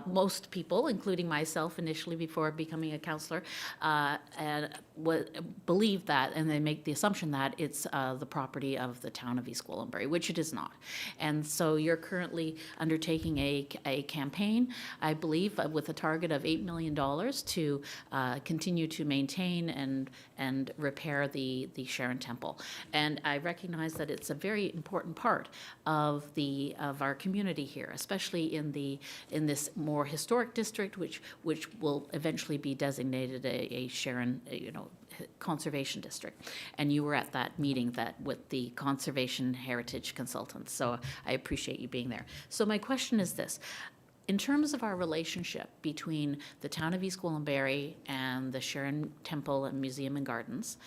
most people, including myself initially before becoming a councillor, believe that, and they make the assumption that it's the property of the town of East Gwillimbury, which it is not. And so you're currently undertaking a campaign, I believe, with a target of $8 million to continue to maintain and repair the Sharon Temple. And I recognize that it's a very important part of our community here, especially in this more historic district, which will eventually be designated a Sharon, conservation district. And you were at that meeting with the conservation heritage consultants. So I appreciate you being there. So my question is this. In terms of our relationship between the town of East Gwillimbury and the Sharon Temple and Museum and Gardens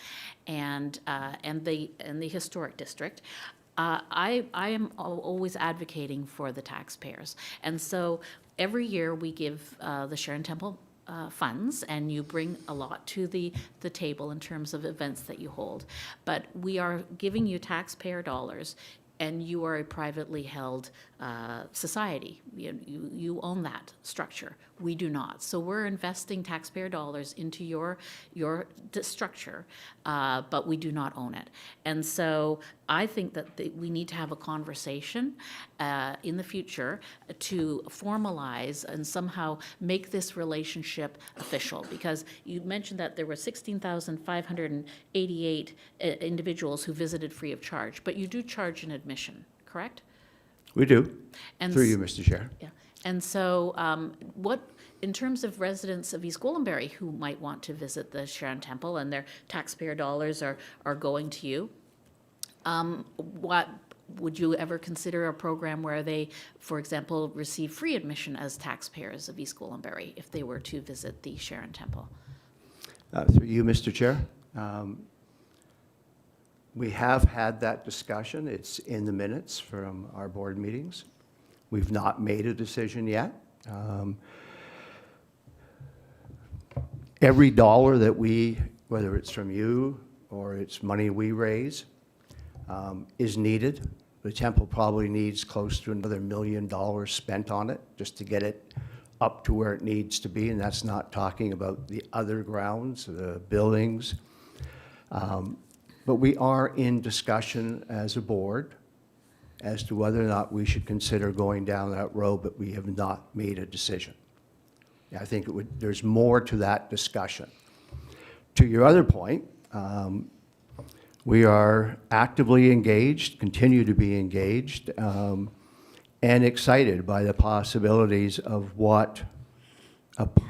and the historic district, I am always advocating for the taxpayers. And so every year we give the Sharon Temple funds, and you bring a lot to the table in terms of events that you hold. But we are giving you taxpayer dollars, and you are a privately held society. You own that structure. We do not. So we're investing taxpayer dollars into your structure, but we do not own it. And so I think that we need to have a conversation in the future to formalize and somehow make this relationship official. Because you mentioned that there were 16,588 individuals who visited free of charge, but you do charge an admission, correct? We do, And through you, Mr. Chair. Yeah. And so in terms of residents of East Gwillimbury who might want to visit the Sharon Temple and their taxpayer dollars are going to you, what would you ever consider a program where they, for example, receive free admission as taxpayers of East Gwillimbury if they were to visit the Sharon Temple? Through you, Mr. Chair. We have had that discussion. It's in the minutes from our board meetings. We've not made a decision yet. Every dollar that whether it's from you or it's money we raise, is needed. The temple probably needs close to another $1 million spent on it just to get it up to where it needs to be, and that's not talking about the other grounds, the buildings. But we are in discussion as a board as to whether or not we should consider going down that road, but we have not made a decision. I think there's more to that discussion. To your other point, we are actively engaged, continue to be engaged, and excited by the possibilities of what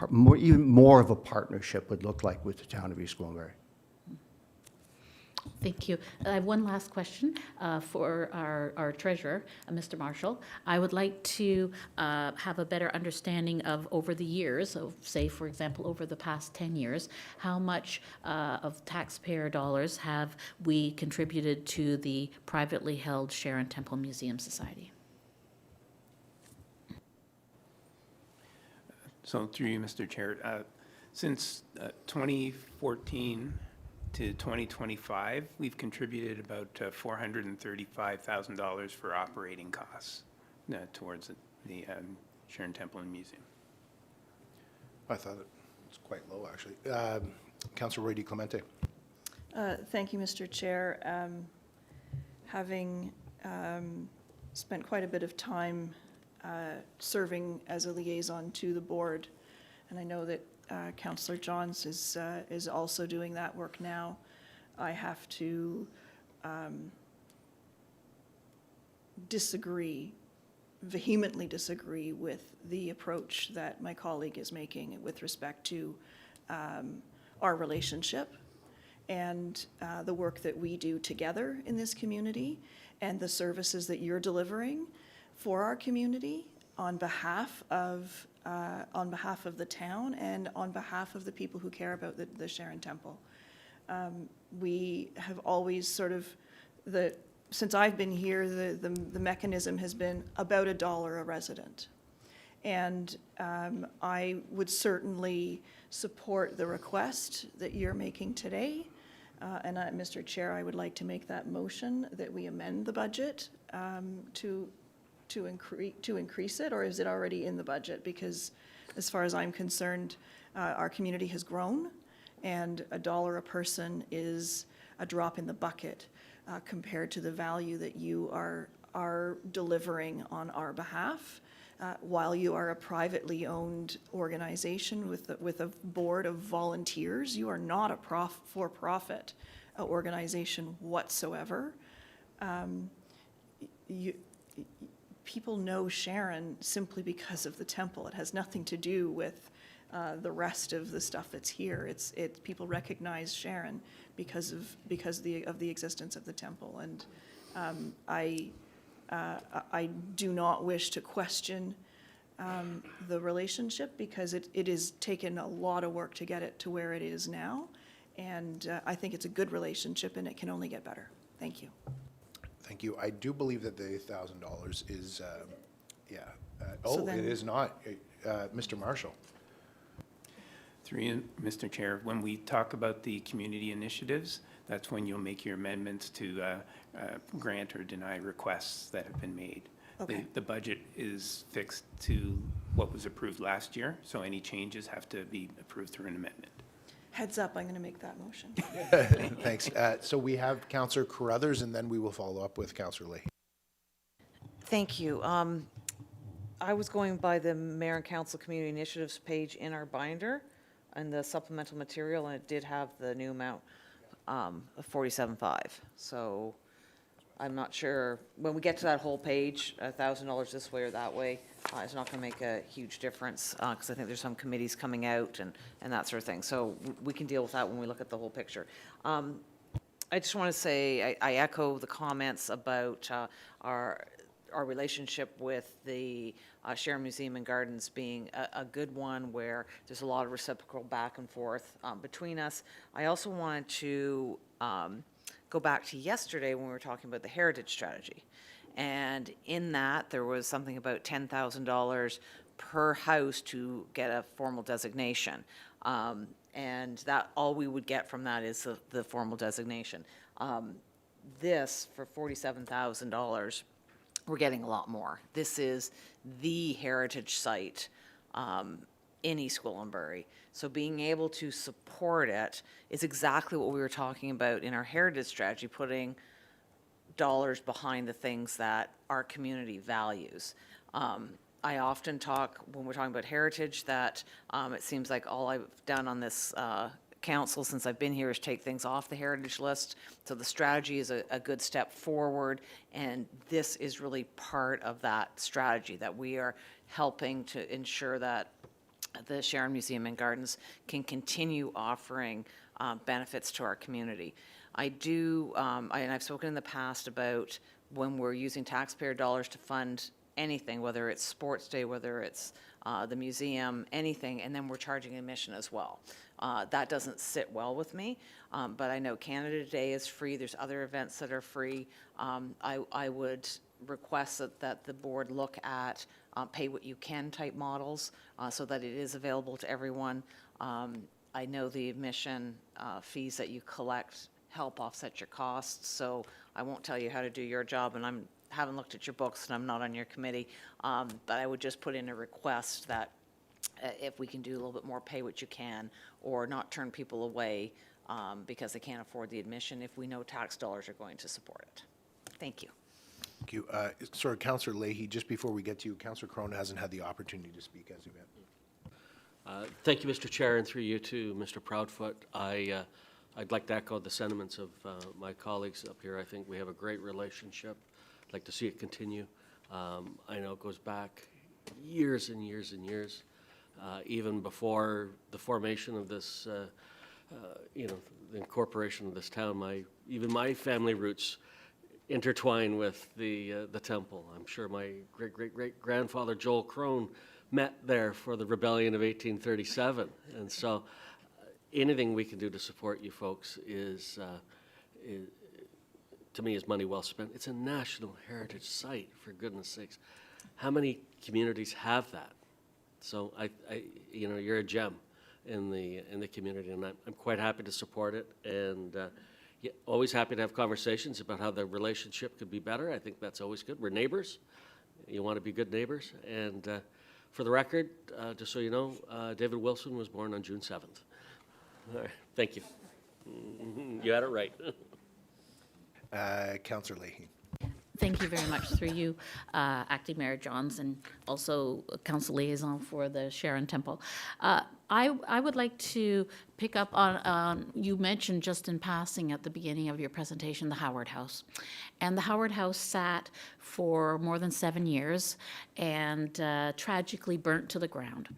even more of a partnership would look like with the town of East Gwillimbury. Thank you. I have one last question for our treasurer, Mr. Marshall. I would like to have a better understanding of, over the years, of, say, for example, over the past 10 years, how much of taxpayer dollars have we contributed to the privately held Sharon Temple Museum Society? So through you, Mr. Chair, since 2014 to 2025, we've contributed about $435,000 for operating costs towards the Sharon Temple and Museum. I thought it was quite low, actually. Councillor Roy DiClemente. Thank you, Mr. Chair. Having spent quite a bit of time serving as a liaison to the board, and I know that Councillor Johns is also doing that work now, I have to vehemently disagree with the approach that my colleague is making with respect to our relationship and the work that we do together in this community and the services that you're delivering for our community on behalf of the town and on behalf of the people who care about the Sharon Temple. We have always sort of, since I've been here, the mechanism has been about $1 a resident. And I would certainly support the request that you're making today. And Mr. Chair, I would like to make that motion that we amend the budget to increase it, or is it already in the budget? Because as far as I'm concerned, our community has grown, and $1 a person is a drop in the bucket compared to the value that you are delivering on our behalf. While you are a privately owned organization with a board of volunteers, you are not a for-profit organization whatsoever. People know Sharon simply because of the temple. It has nothing to do with the rest of the stuff that's here. It's people recognize Sharon because of the existence of the temple, and I do not wish to question the relationship because it has taken a lot of work to get it to where it is now, and I think it's a good relationship and it can only get better. Thank you. Thank you. I do believe that the $1,000 is, yeah. So then- it is not. Mr. Marshall. Through you, Mr. Chair, when we talk about the community initiatives, that's when you'll make your amendments to grant or deny requests that have been made. Okay. The budget is fixed to what was approved last year, so any changes have to be approved through an amendment. Heads up, I'm going to make that motion. Thanks. So we have Councillor Carruthers, and then we will follow up with Councillor Leahy. Thank you. I was going by the Mayor and Council Community Initiatives page in our binder and the supplemental material, and it did have the new amount of $47,500. So I'm not sure, when we get to that whole page, $1,000 this way or that way, it's not going to make a huge difference, because I think there's some committees coming out and that sort of thing. So we can deal with that when we look at the whole picture. I just want to say, I echo the comments about our relationship with the Sharon Museum and Gardens being a good one where there's a lot of reciprocal back and forth between us. I also wanted to go back to yesterday when we were talking about the heritage strategy. And in that, there was something about $10,000 per house to get a formal designation. And that, all we would get from that is the formal designation. This, for $47,000, we're getting a lot more. This is the heritage site in East Gwillimbury. So being able to support it is exactly what we were talking about in our heritage strategy, putting dollars behind the things that our community values. I often talk, when we're talking about heritage, that it seems like all I've done on this council since I've been here is take things off the heritage list. So the strategy is a good step forward, and this is really part of that strategy, that we are helping to ensure that the Sharon Museum and Gardens can continue offering benefits to our community. I do, and I've spoken in the past about when we're using taxpayer dollars to fund anything, whether it's sports day, whether it's the museum, anything, and then we're charging admission as well. That doesn't sit well with me, but I know Canada Day is free. There's other events that are free. I would request that the board look at pay what you can type models so that it is available to everyone. I know the admission fees that you collect help offset your costs, so I won't tell you how to do your job, and I haven't looked at your books and I'm not on your committee, but I would just put in a request that if we can do a little bit more pay what you can, or not turn people away because they can't afford the admission if we know tax dollars are going to support it. Thank you. Thank you. Sorry, Councillor Leahy, just before we get to you, Councillor Crone hasn't had the opportunity to speak as of yet. Thank you, Mr. Chair, and through you to Mr. Proudfoot. I'd like to echo the sentiments of my colleagues up here. I think we have a great relationship. I'd like to see it continue. I know it goes back years and years and years, even before the formation of this, the incorporation of this town. Even my family roots intertwine with the temple. I'm sure my great-great-great-grandfather Joel Crone met there for the rebellion of 1837, and so anything we can do to support you folks is to me, is money well spent. It's a national heritage site, for goodness sakes. How many communities have that? So you're a gem in the community, and I'm quite happy to support it. And always happy to have conversations about how the relationship could be better. I think that's always good. We're neighbors. You want to be good neighbors. And for the record, just so you know, David Wilson was born on June 7th. All right, thank you. You had it right. Councillor Leahy. Thank you very much, through you, Acting Mayor Johns, and also Council Liaison for the Sharon Temple. I would like to pick up on, you mentioned just in passing at the beginning of your presentation, the Howard House. And the Howard House sat for more than 7 years and tragically burnt to the ground.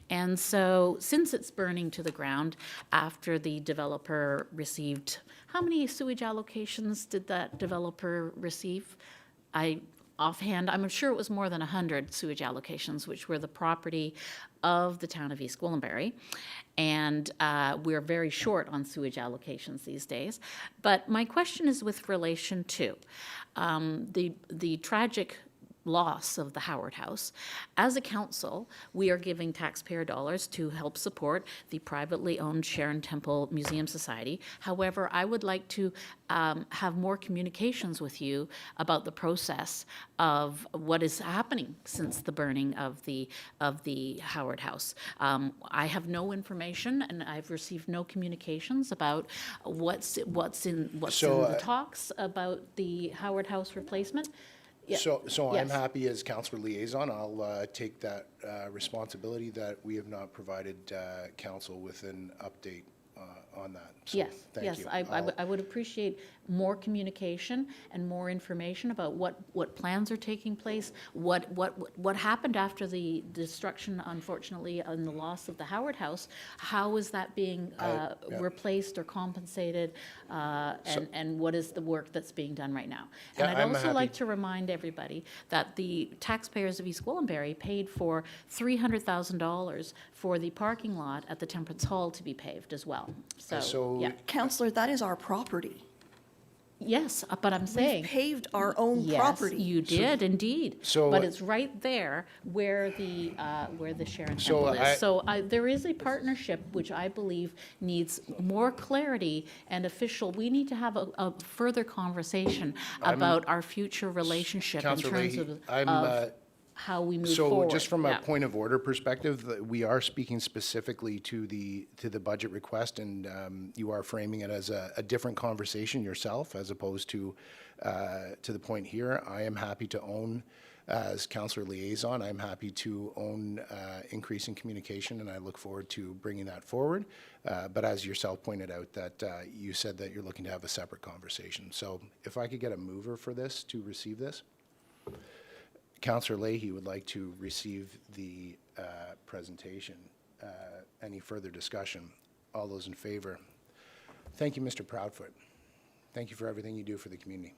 And so since it's burning to the ground, after the developer received, how many sewage allocations did that developer receive? Offhand, I'm sure it was more than 100 sewage allocations, which were the property of the town of East Gwillimbury. And we're very short on sewage allocations these days. But my question is with relation to the tragic loss of the Howard House. As a council, we are giving taxpayer dollars to help support the privately owned Sharon Temple Museum Society. However, I would like to have more communications with you about the process of what is happening since the burning of the Howard House. I have no information, and I've received no communications about what's in the talks about the Howard House replacement. Yeah. So I'm Yes. happy as councillor liaison. I'll take that responsibility that we have not provided council with an update on that. So Yes, thank yes, you. I would appreciate more communication and more information about what plans are taking place, what happened after the destruction, unfortunately, and the loss of the Howard House. How is that being replaced or compensated, and what is the work that's being done right now? And Yeah, I'd I'm also like happy- to remind everybody that the taxpayers of East Gwillimbury paid for $300,000 for the parking lot at the Temperance Hall to be paved as well. So- yeah. Counselor, that is our property. Yes, but I'm saying. We've paved our own property. Yes, you did indeed. So- But it's right there where the Sharon So Temple I- is. So there is a partnership which I believe needs more clarity and official. We need to have a further conversation about our future relationship in Councillor terms Leahy, of I'm, how we move So forward. just from a Yeah. point of order perspective, we are speaking specifically to the budget request, and you are framing it as a different conversation yourself as opposed to the point here. I am happy to own, as councillor liaison, I'm happy to own increase in communication, and I look forward to bringing that forward. But as yourself pointed out, that you said that you're looking to have a separate conversation. So if I could get a mover for this to receive this. Councillor Leahy would like to receive the presentation. Any further discussion? All those in favor? Thank you, Mr. Proudfoot. Thank you for everything you do for the community.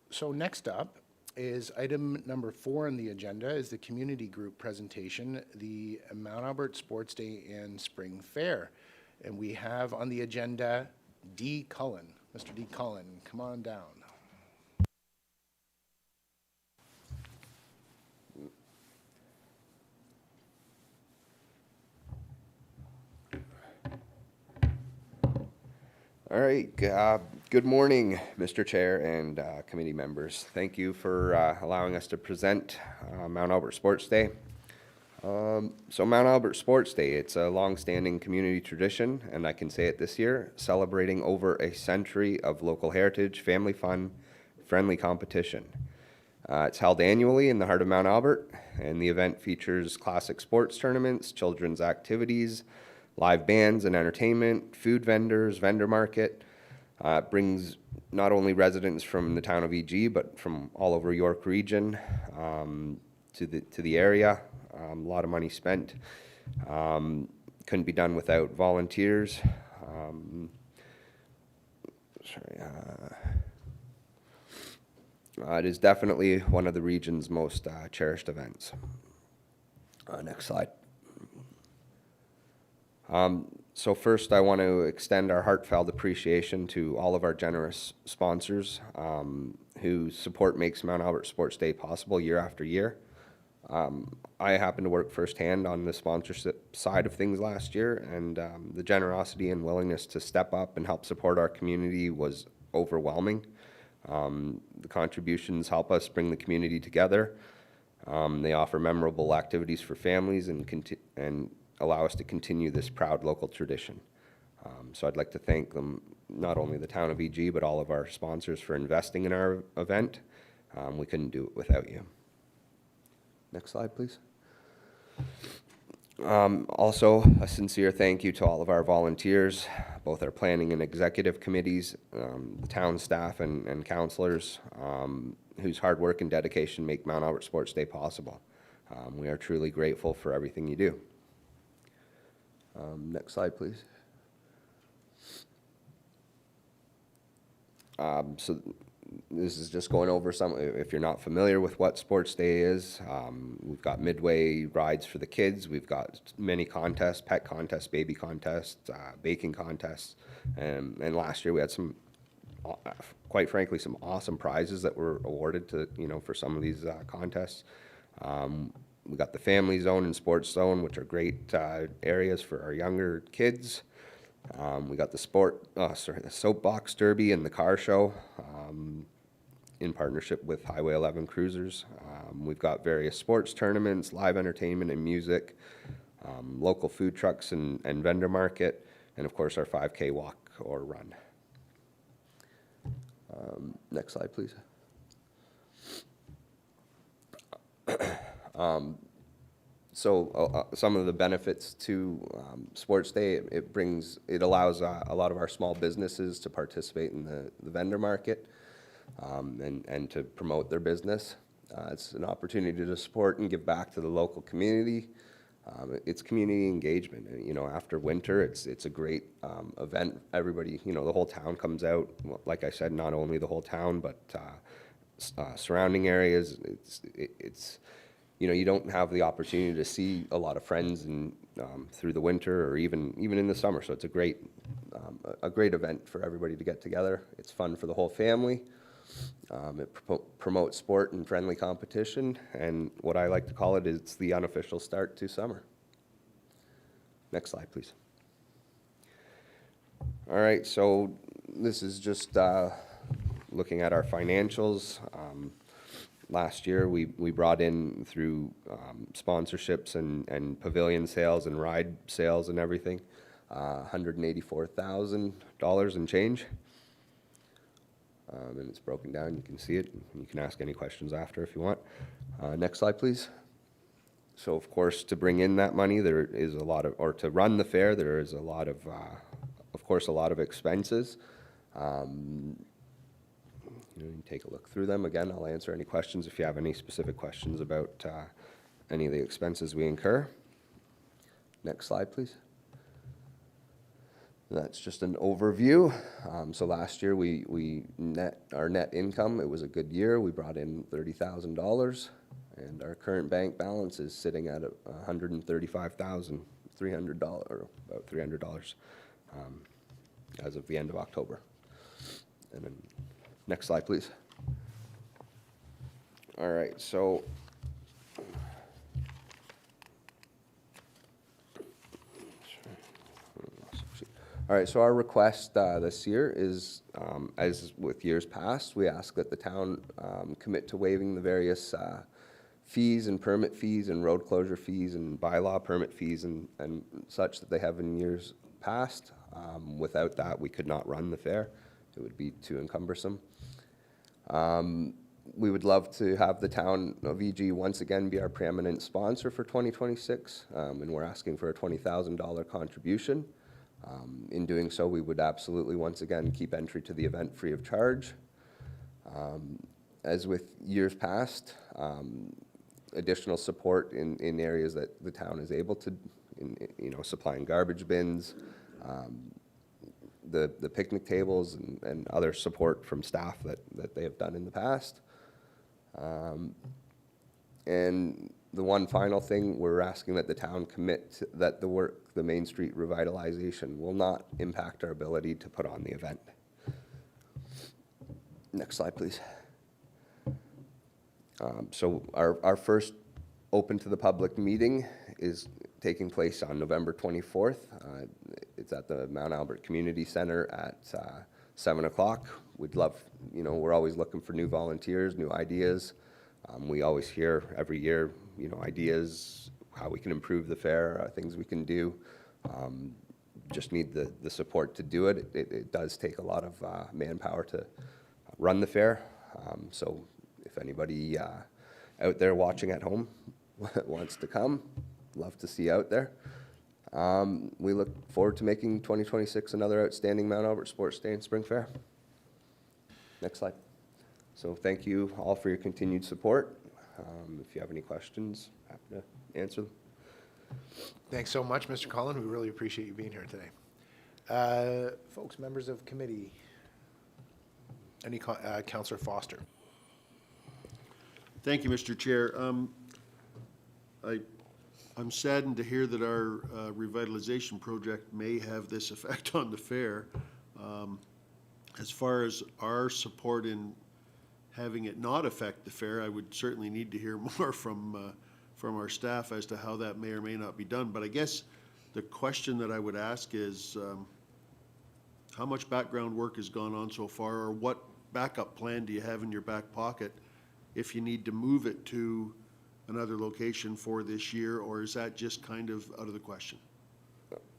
So next up is item number 4 on the agenda is the community group presentation, the Mount Albert Sports Day and Spring Fair. And we have on the agenda D. Cullen. Mr. D. Cullen, come on down. All right, good morning, Mr. Chair and committee members. Thank you for allowing us to present Mount Albert Sports Day. So Mount Albert Sports Day, it's a long-standing community tradition, and I can say it this year, celebrating over a century of local heritage, family fun, friendly competition. It's held annually in the heart of Mount Albert, and the event features classic sports tournaments, children's activities, live bands and entertainment, food vendors, vendor market. It brings not only residents from the town of EG, but from all over York region to the area. A lot of money spent. Couldn't be done without volunteers. It is definitely one of the region's most cherished events. Next slide. So first, I want to extend our heartfelt appreciation to all of our generous sponsors whose support makes Mount Albert Sports Day possible year after year. I happened to work firsthand on the sponsorship side of things last year, and the generosity and willingness to step up and help support our community was overwhelming. The contributions help us bring the community together. They offer memorable activities for families and allow us to continue this proud local tradition. So I'd like to thank them, not only the town of EG, but all of our sponsors for investing in our event. We couldn't do it without you. Next slide, please. Also, a sincere thank you to all of our volunteers, both our planning and executive committees, the town staff and councilors, whose hard work and dedication make Mount Albert Sports Day possible. We are truly grateful for everything you do. Next slide, please. So this is just going over some, if you're not familiar with what Sports Day is, we've got midway rides for the kids, we've got many contests, pet contests, baby contests, baking contests, and last year we had some, quite frankly, some awesome prizes that were awarded to, for some of these contests. We got the family zone and sports zone, which are great areas for our younger kids. We got the soapbox derby and the car show in partnership with Highway 11 Cruisers. We've got various sports tournaments, live entertainment and music, local food trucks and vendor market, and of course our 5K walk or run. Next slide, please. So some of the benefits to Sports Day, it allows a lot of our small businesses to participate in the vendor market and to promote their business. It's an opportunity to support and give back to the local community. It's community engagement. After winter, it's a great event. Everybody, the whole town comes out. Well, like I said, not only the whole town, but surrounding areas. It's you don't have the opportunity to see a lot of friends through the winter or even in the summer. So it's a great event for everybody to get together. It's fun for the whole family. It promotes sport and friendly competition, and what I like to call it is it's the unofficial start to summer. Next slide, please. All right, so this is just looking at our financials. Last year, we brought in through sponsorships and pavilion sales and ride sales and everything, $184,000 and change. And it's broken down. You can see it. You can ask any questions after if you want. Next slide, please. So, of course, to bring in that money, there is a lot of, or to run the fair, there is a lot of course, a lot of expenses. You can take a look through them. Again, I'll answer any questions if you have any specific questions about any of the expenses we incur. Next slide, please. That's just an overview. So last year, our net income, it was a good year. We brought in $30,000, and our current bank balance is sitting at $135,300, or about $300, as of the end of October. And then, next slide, please. All right, so our request this year is, as with years past, we ask that the town commit to waiving the various fees and permit fees and road closure fees and bylaw permit fees and such that they have in years past. Without that, we could not run the fair. It would be too encumbersome. We would love to have the town of EG once again be our preeminent sponsor for 2026, and we're asking for a $20,000 contribution. In doing so, we would absolutely once again keep entry to the event free of charge. As with years past, additional support in areas that the town is able to, supplying garbage bins, the picnic tables, and other support from staff that they have done in the past. And the one final thing, we're asking that the town commit that the Main Street revitalization will not impact our ability to put on the event. Next slide, please. So our first open to the public meeting is taking place on November 24th. It's at the Mount Albert Community Center at 7 o'clock. We'd love, we're always looking for new volunteers, new ideas. We always hear every year, ideas, how we can improve the fair, things we can do. Just need the support to do it. It does take a lot of manpower to run the fair. So if anybody out there watching at home wants to come, love to see you out there. We look forward to making 2026 another outstanding Mount Albert Sports Day and Spring Fair. Next slide. So thank you all for your continued support. If you have any questions, happy to answer them. Thanks so much, Mr. Collin. We really appreciate you being here today. Folks, members of committee, Councillor Foster. Thank you, Mr. Chair. I'm saddened to hear that our revitalization project may have this effect on the fair. As far as our support in having it not affect the fair, I would certainly need to hear more from our staff as to how that may or may not be done. But I guess the question that I would ask is, how much background work has gone on so far, or what backup plan do you have in your back pocket if you need to move it to another location for this year, or is that just kind of out of the question?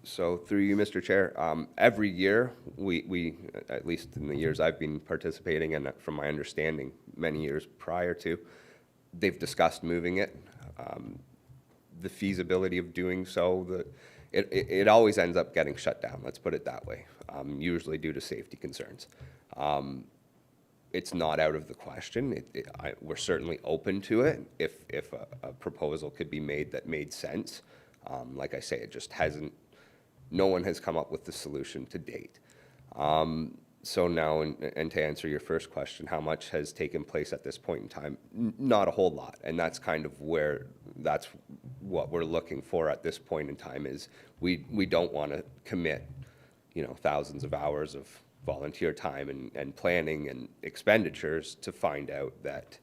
So through you, Mr. Chair, every year, we, at least in the years I've been participating, and from my understanding, many years prior to, they've discussed moving it. The feasibility of doing so, it always ends up getting shut down, let's put it that way, usually due to safety concerns. It's not out of the question. We're certainly open to it if a proposal could be made that made sense. Like I say, it just hasn't, no one has come up with the solution to date. So now, and to answer your first question, how much has taken place at this point in time? Not a whole lot, and that's kind of that's what we're looking for at this point in time is we don't want to commit, thousands of hours of volunteer time and planning and expenditures to find out that,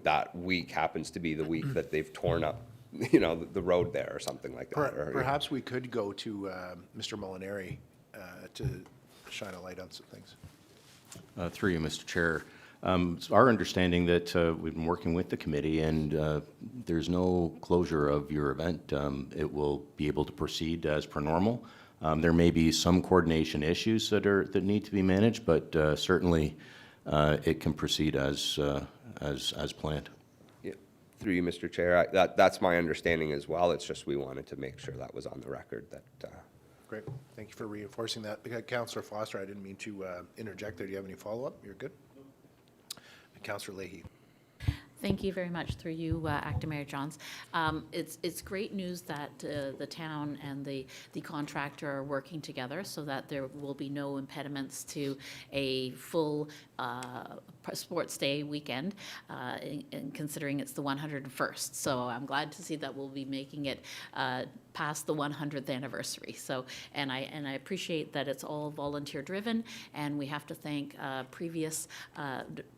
that week happens to be the week that they've torn up the road there or something like that. Perhaps we could go to Mr. Molinari to shine a light on some things. Through you, Mr. Chair. It's our understanding that we've been working with the committee, and there's no closure of your event. It will be able to proceed as per normal. There may be some coordination issues that need to be managed, but certainly it can proceed as planned. Through you, Mr. Chair, that's my understanding as well. It's just we wanted to make sure that was on the record. That Great. Thank you for reinforcing that. Councillor Foster, I didn't mean to interject there. Do you have any follow-up? You're good. Councillor Leahy. Thank you very much, through you, Acting Mayor Johns. It's great news that the town and the contractor are working together so that there will be no impediments to a full sports day weekend, in considering it's the 101st. So I'm glad to see that we'll be making it past the 100th anniversary. So, and I appreciate that it's all volunteer driven, and we have to thank previous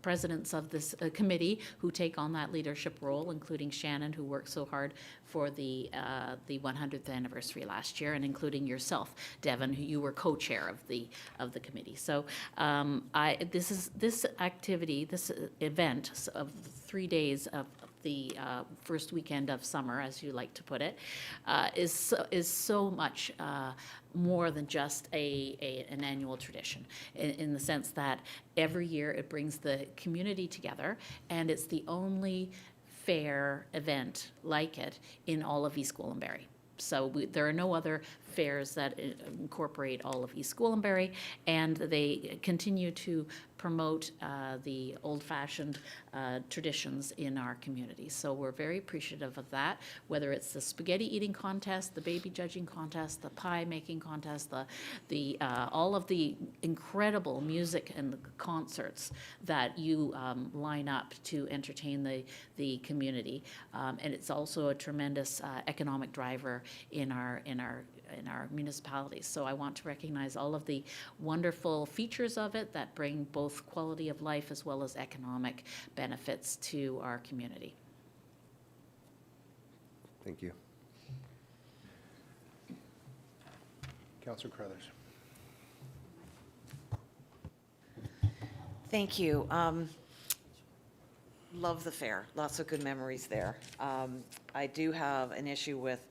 presidents of this committee who take on that leadership role, including Shannon, who worked so hard for the 100th anniversary last year, and including yourself, Devon, who you were co-chair of the committee. So this activity, this event of 3 days of the first weekend of summer, as you like to put it, is so much more than just an annual tradition, in the sense that every year it brings the community together, and it's the only fair event like it in all of East Gwillimbury. So there are no other fairs that incorporate all of East Gwillimbury, and they continue to promote the old-fashioned traditions in our community. So we're very appreciative of that, whether it's the spaghetti eating contest, the baby judging contest, the pie making contest, all of the incredible music and concerts that you line up to entertain the community. And it's also a tremendous economic driver in our municipalities. So I want to recognize all of the wonderful features of it that bring both quality of life as well as economic benefits to our community. Thank you. Councillor Crothers. Thank you. Love the fair. Lots of good memories there. I do have an issue with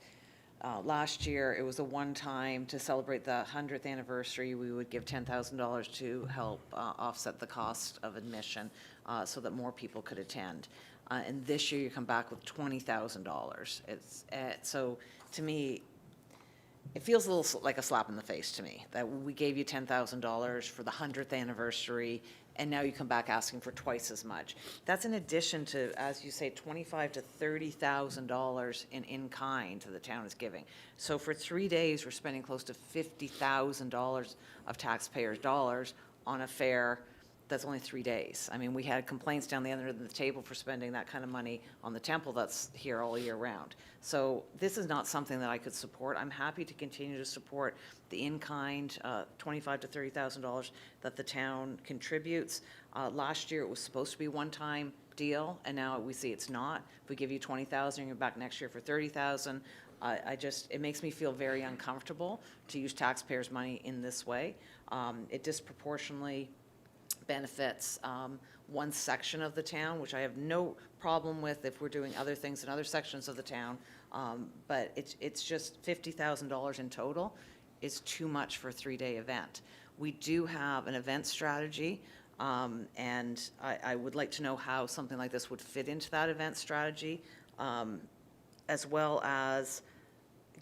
last year. It was a one-time to celebrate the 100th anniversary. We would give $10,000 to help offset the cost of admission so that more people could attend. And this year you come back with $20,000. So to me, it feels a little like a slap in the face to me that we gave you $10,000 for the 100th anniversary, and now you come back asking for twice as much. That's in addition to, as you say, $25,000 to $30,000 in kind that the town is giving. So for 3 days, we're spending close to $50,000 of taxpayers' dollars on a fair that's only 3 days. I mean, we had complaints down the other end of the table for spending that kind of money on the temple that's here all year round. So this is not something that I could support. I'm happy to continue to support the in-kind $25,000 to $30,000 that the town contributes. Last year it was supposed to be one-time deal, and now we see it's not. If we give you $20,000, you're back next year for $30,000. It makes me feel very uncomfortable to use taxpayers' money in this way. It disproportionately benefits one section of the town, which I have no problem with if we're doing other things in other sections of the town, but it's just $50,000 in total is too much for a 3-day event. We do have an event strategy, and I would like to know how something like this would fit into that event strategy, as well as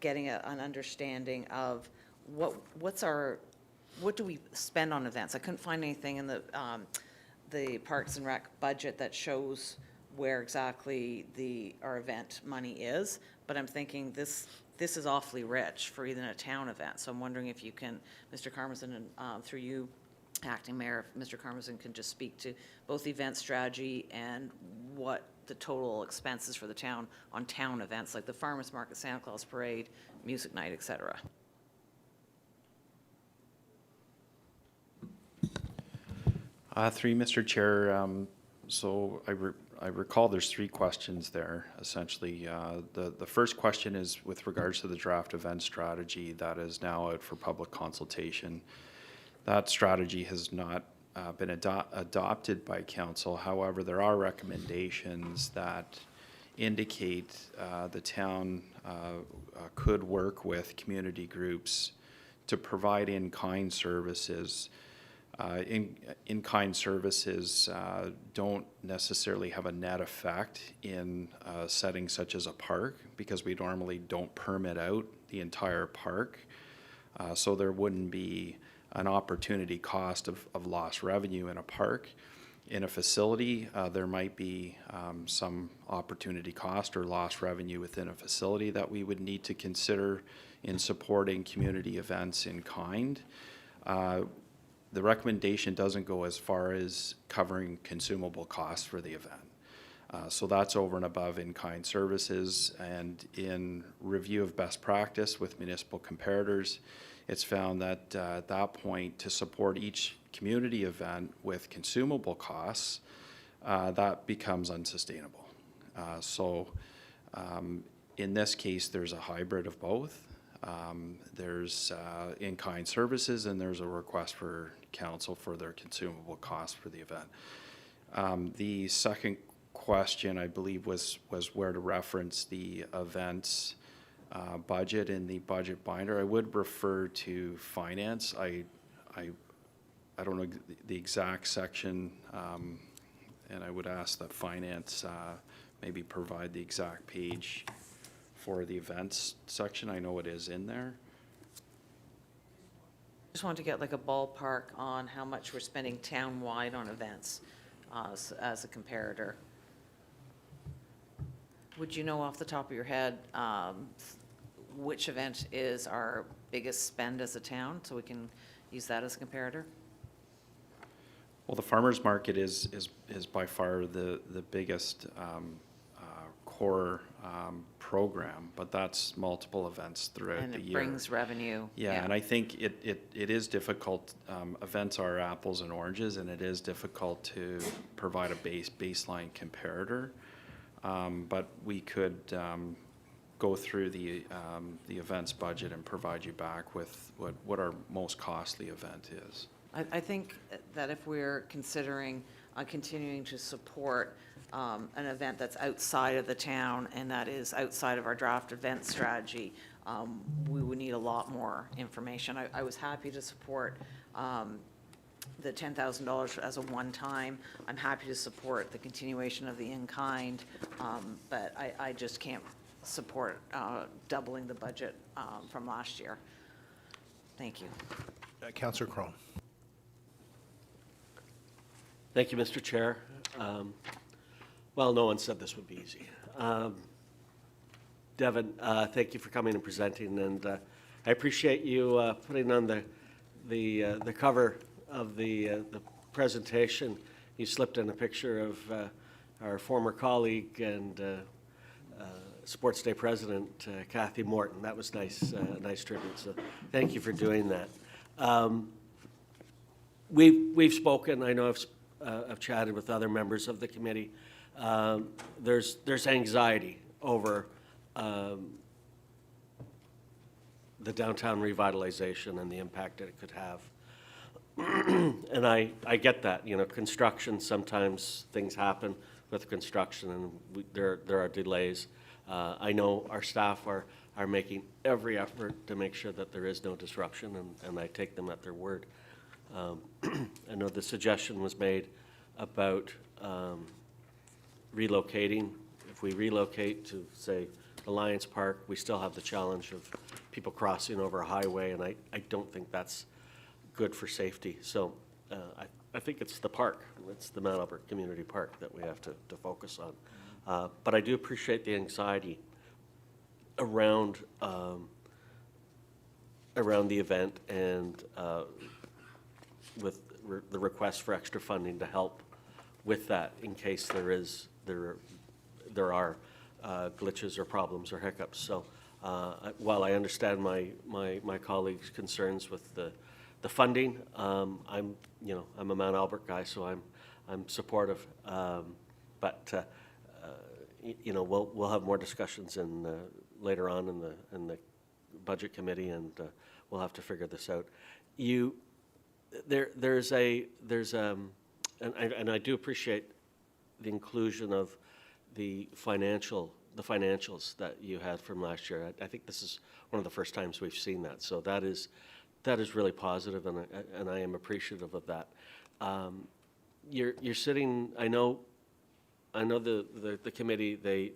getting an understanding of what do we spend on events? I couldn't find anything in the Parks and Rec budget that shows where exactly our event money is, but I'm thinking this is awfully rich for even a town event. So I'm wondering if you can, Mr. Karmazin, and through you, Acting Mayor, if Mr. Karmazin can just speak to both the event strategy and what the total expenses for the town on town events like the Farmers Market, Santa Claus Parade, Music Night, et cetera. Through you, Mr. Chair, so I recall there's 3 questions there, essentially. The first question is with regards to the draft event strategy that is now out for public consultation. That strategy has not been adopted by council. However, there are recommendations that indicate the town could work with community groups to provide in-kind services. In-kind services don't necessarily have a net effect in a setting such as a park, because we normally don't permit out the entire park. So there wouldn't be an opportunity cost of lost revenue in a park. In a facility, there might be some opportunity cost or lost revenue within a facility that we would need to consider in supporting community events in kind. The recommendation doesn't go as far as covering consumable costs for the event. So that's over and above in-kind services, and in review of best practice with municipal comparators, it's found that at that point, to support each community event with consumable costs, that becomes unsustainable. In this case, there's a hybrid of both. There's in-kind services, and there's a request for council for their consumable costs for the event. The second question, I believe, was where to reference the events budget in the budget binder. I would refer to finance. I don't know the exact section, and I would ask that finance maybe provide the exact page for the events section. I know it is in there. Just wanted to get like a ballpark on how much we're spending town-wide on events as a comparator. Would you know off the top of your head which event is our biggest spend as a town, so we can use that as a comparator? Well, the farmers market is by far the biggest core program, but that's multiple events throughout the year. And it brings revenue. Yeah, and I think it is difficult. Events are apples and oranges, and it is difficult to provide a baseline comparator. But we could go through the events budget and provide you back with what our most costly event is. I think that if we're considering continuing to support an event that's outside of the town and that is outside of our draft event strategy, we would need a lot more information. I was happy to support the $10,000 as a one-time. I'm happy to support the continuation of the in-kind, but I just can't support doubling the budget from last year. Thank you. Councillor Crone. Thank you, Mr. Chair. Well, no one said this would be easy. Devin, thank you for coming and presenting, and I appreciate you putting on the cover of the presentation. You slipped in a picture of our former colleague and Sports Day President, Kathy Morton. That was nice, nice tribute, so thank you for doing that. We've spoken, I know I've chatted with other members of the committee. There's anxiety over the downtown revitalization and the impact that it could have. And I get that, you know, construction, sometimes things happen with construction and there are delays. I know our staff are making every effort to make sure that there is no disruption, and I take them at their word. I know the suggestion was made about relocating. If we relocate to, say, Alliance Park, we still have the challenge of people crossing over a highway, and I don't think that's good for safety. So I think it's the park, it's the Mount Albert Community Park that we have to focus on. But I do appreciate the anxiety around the event and with the request for extra funding to help with that in case there are glitches or problems or hiccups. So while I understand my colleagues' concerns with the funding, I'm a Mount Albert guy, so I'm supportive. But we'll have more discussions later on in the budget committee, and we'll have to figure this out. And I do appreciate the inclusion of the financials that you had from last year. I think this is one of the first times we've seen that, so that is really positive, and I am appreciative of that. You're sitting. I know the committee. They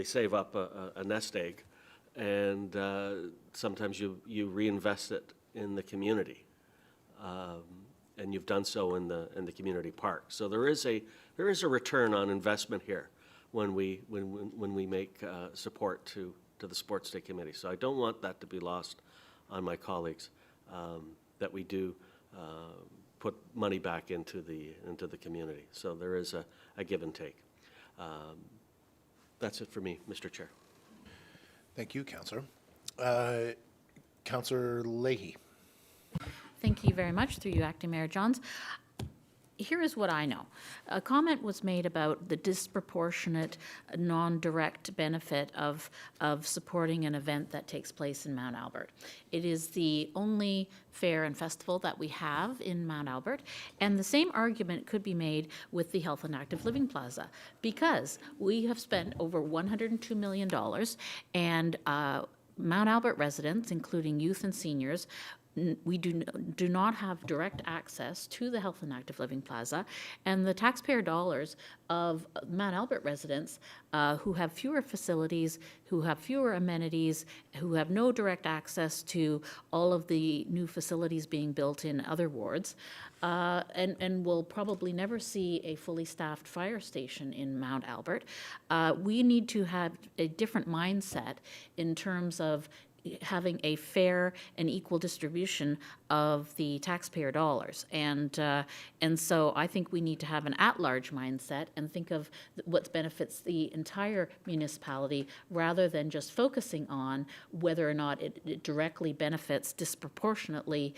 save up a nest egg, and sometimes you reinvest it in the community. and you've done so in the community park. So there is a return on investment here when we make support to the Sports Day Committee. So I don't want that to be lost on my colleagues, that we do put money back into the community. So there is a give and take. That's it for me, Mr. Chair. Thank you, Councillor. Councillor Leahy. Thank you very much, through you, Acting Mayor Johns. Here is what I know. A comment was made about the disproportionate, non-direct benefit of supporting an event that takes place in Mount Albert. It is the only fair and festival that we have in Mount Albert, and the same argument could be made with the Health and Active Living Plaza, because we have spent over $102 million, and Mount Albert residents, including youth and seniors, we do not have direct access to the Health and Active Living Plaza, and the taxpayer dollars of Mount Albert residents who have fewer facilities, who have fewer amenities, who have no direct access to all of the new facilities being built in other wards, and will probably never see a fully staffed fire station in Mount Albert. We need to have a different mindset in terms of having a fair and equal distribution of the taxpayer dollars. And so I think we need to have an at-large mindset and think of what benefits the entire municipality, rather than just focusing on whether or not it directly benefits disproportionately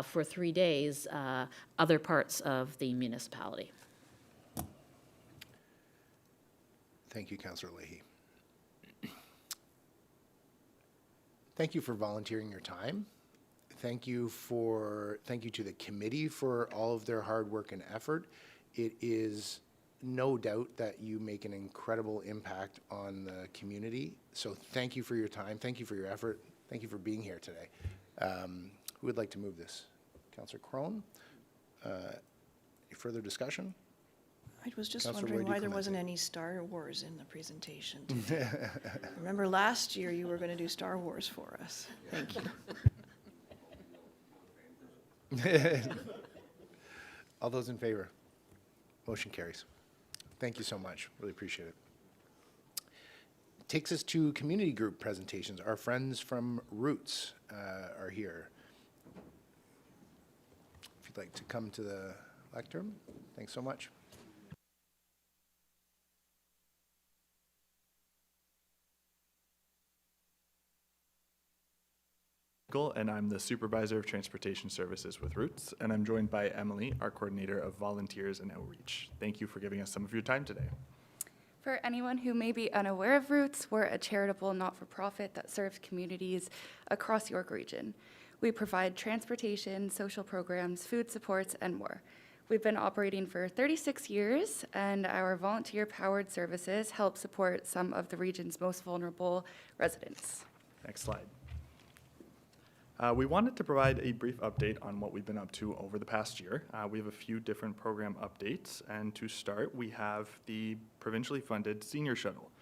for 3 days other parts of the municipality. Thank you, Councillor Leahy. Thank you for volunteering your time. Thank you to the committee for all of their hard work and effort. It is no doubt that you make an incredible impact on the community. So thank you for your time. Thank you for your effort. Thank you for being here today. Who would like to move this? Councillor Crone? Any further discussion? I was just Councillor wondering Roy why there wasn't DiClemente. any Star Wars in the presentation today. Remember last year you were going to do Star Wars for us. Thank you. All those in favor? Motion carries. Thank you so much. Really appreciate it. Takes us to community group presentations. Our friends from Roots are here. If you'd like to come to the lectern, thanks so much. And I'm the Supervisor of Transportation Services with Roots, and I'm joined by Emily, our Coordinator of Volunteers and Outreach. Thank you for giving us some of your time today. For anyone who may be unaware of Roots, we're a charitable not-for-profit that serves communities across York Region. We provide transportation, social programs, food supports, and more. We've been operating for 36 years, and our volunteer-powered services help support some of the region's most vulnerable residents. Next slide. We wanted to provide a brief update on what we've been up to over the past year. We have a few different program updates, and to start, we have the provincially funded Senior Shuttle.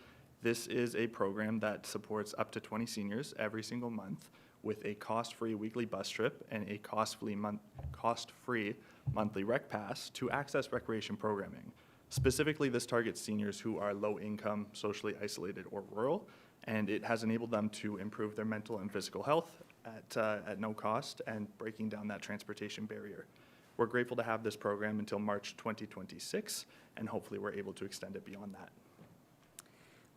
This is a program that supports up to 20 seniors every single month with a cost-free weekly bus trip and a cost-free monthly rec pass to access recreation programming. Specifically, this targets seniors who are low income, socially isolated, or rural, and it has enabled them to improve their mental and physical health at no cost and breaking down that transportation barrier. We're grateful to have this program until March 2026, and hopefully we're able to extend it beyond that.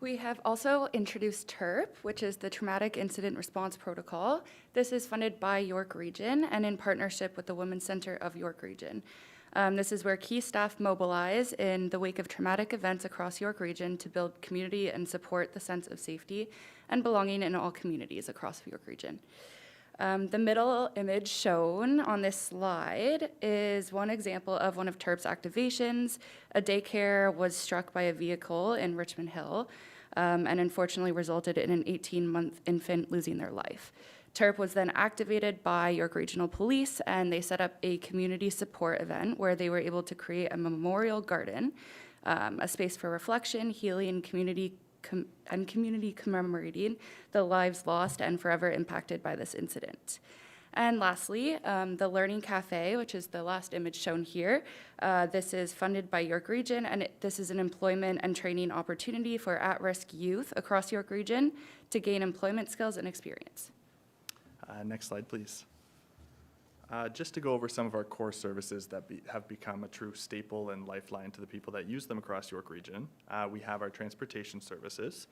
We have also introduced TERP, which is the Traumatic Incident Response Protocol. This is funded by York Region and in partnership with the Women's Centre of York Region. This is where key staff mobilize in the wake of traumatic events across York Region to build community and support the sense of safety and belonging in all communities across York Region. The middle image shown on this slide is one example of one of TERP's activations. A daycare was struck by a vehicle in Richmond Hill and unfortunately resulted in an 18-month infant losing their life. TERP was then activated by York Regional Police, and they set up a community support event where they were able to create a memorial garden, a space for reflection, healing, community commemorating the lives lost and forever impacted by this incident. And lastly, the Learning Cafe, which is the last image shown here. This is funded by York Region, and this is an employment and training opportunity for at-risk youth across York Region to gain employment skills and experience. Next slide, please. Just to go over some of our core services that have become a true staple and lifeline to the people that use them across York Region. We have our transportation services.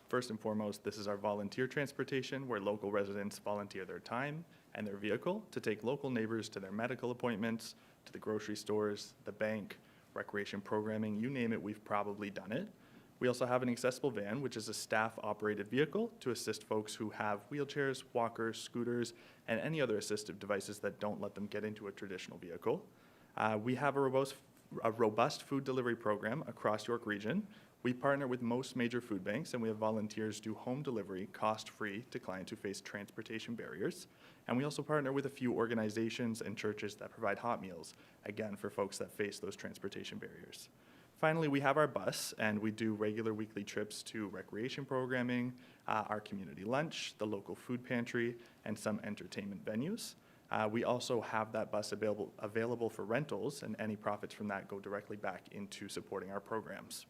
First and foremost, this is our volunteer transportation, where local residents volunteer their time and their vehicle to take local neighbors to their medical appointments, to the grocery stores, the bank, recreation programming, you name it, we've probably done it. We also have an accessible van, which is a staff-operated vehicle to assist folks who have wheelchairs, walkers, scooters, and any other assistive devices that don't let them get into a traditional vehicle. We have a robust food delivery program across York Region. We partner with most major food banks, and we have volunteers do home delivery cost-free to clients who face transportation barriers. And we also partner with a few organizations and churches that provide hot meals, again, for folks that face those transportation barriers. Finally, we have our bus, and we do regular weekly trips to recreation programming, our community lunch, the local food pantry, and some entertainment venues. We also have that bus available for rentals, and any profits from that go directly back into supporting our programs.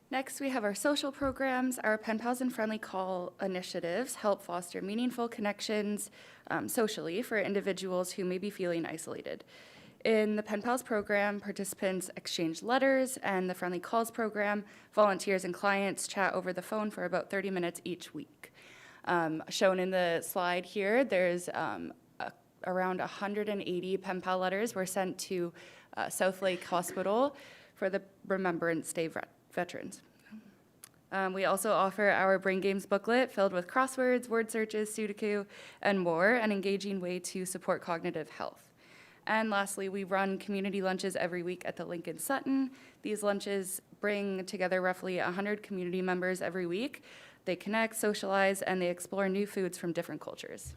Next, we have our social programs. Our Pen Pals and Friendly Call initiatives help foster meaningful connections socially for individuals who may be feeling isolated. In the Pen Pals program, participants exchange letters, and the Friendly Calls program, volunteers and clients chat over the phone for about 30 minutes each week. Shown in the slide here, there's around 180 Pen Pal letters were sent to South Lake Hospital for the Remembrance Day veterans. We also offer our Brain Games booklet filled with crosswords, word searches, Sudoku, and more, an engaging way to support cognitive health. And lastly, we run community lunches every week at the Lincoln Sutton. These lunches bring together roughly 100 community members every week. They connect, socialize, and they explore new foods from different cultures.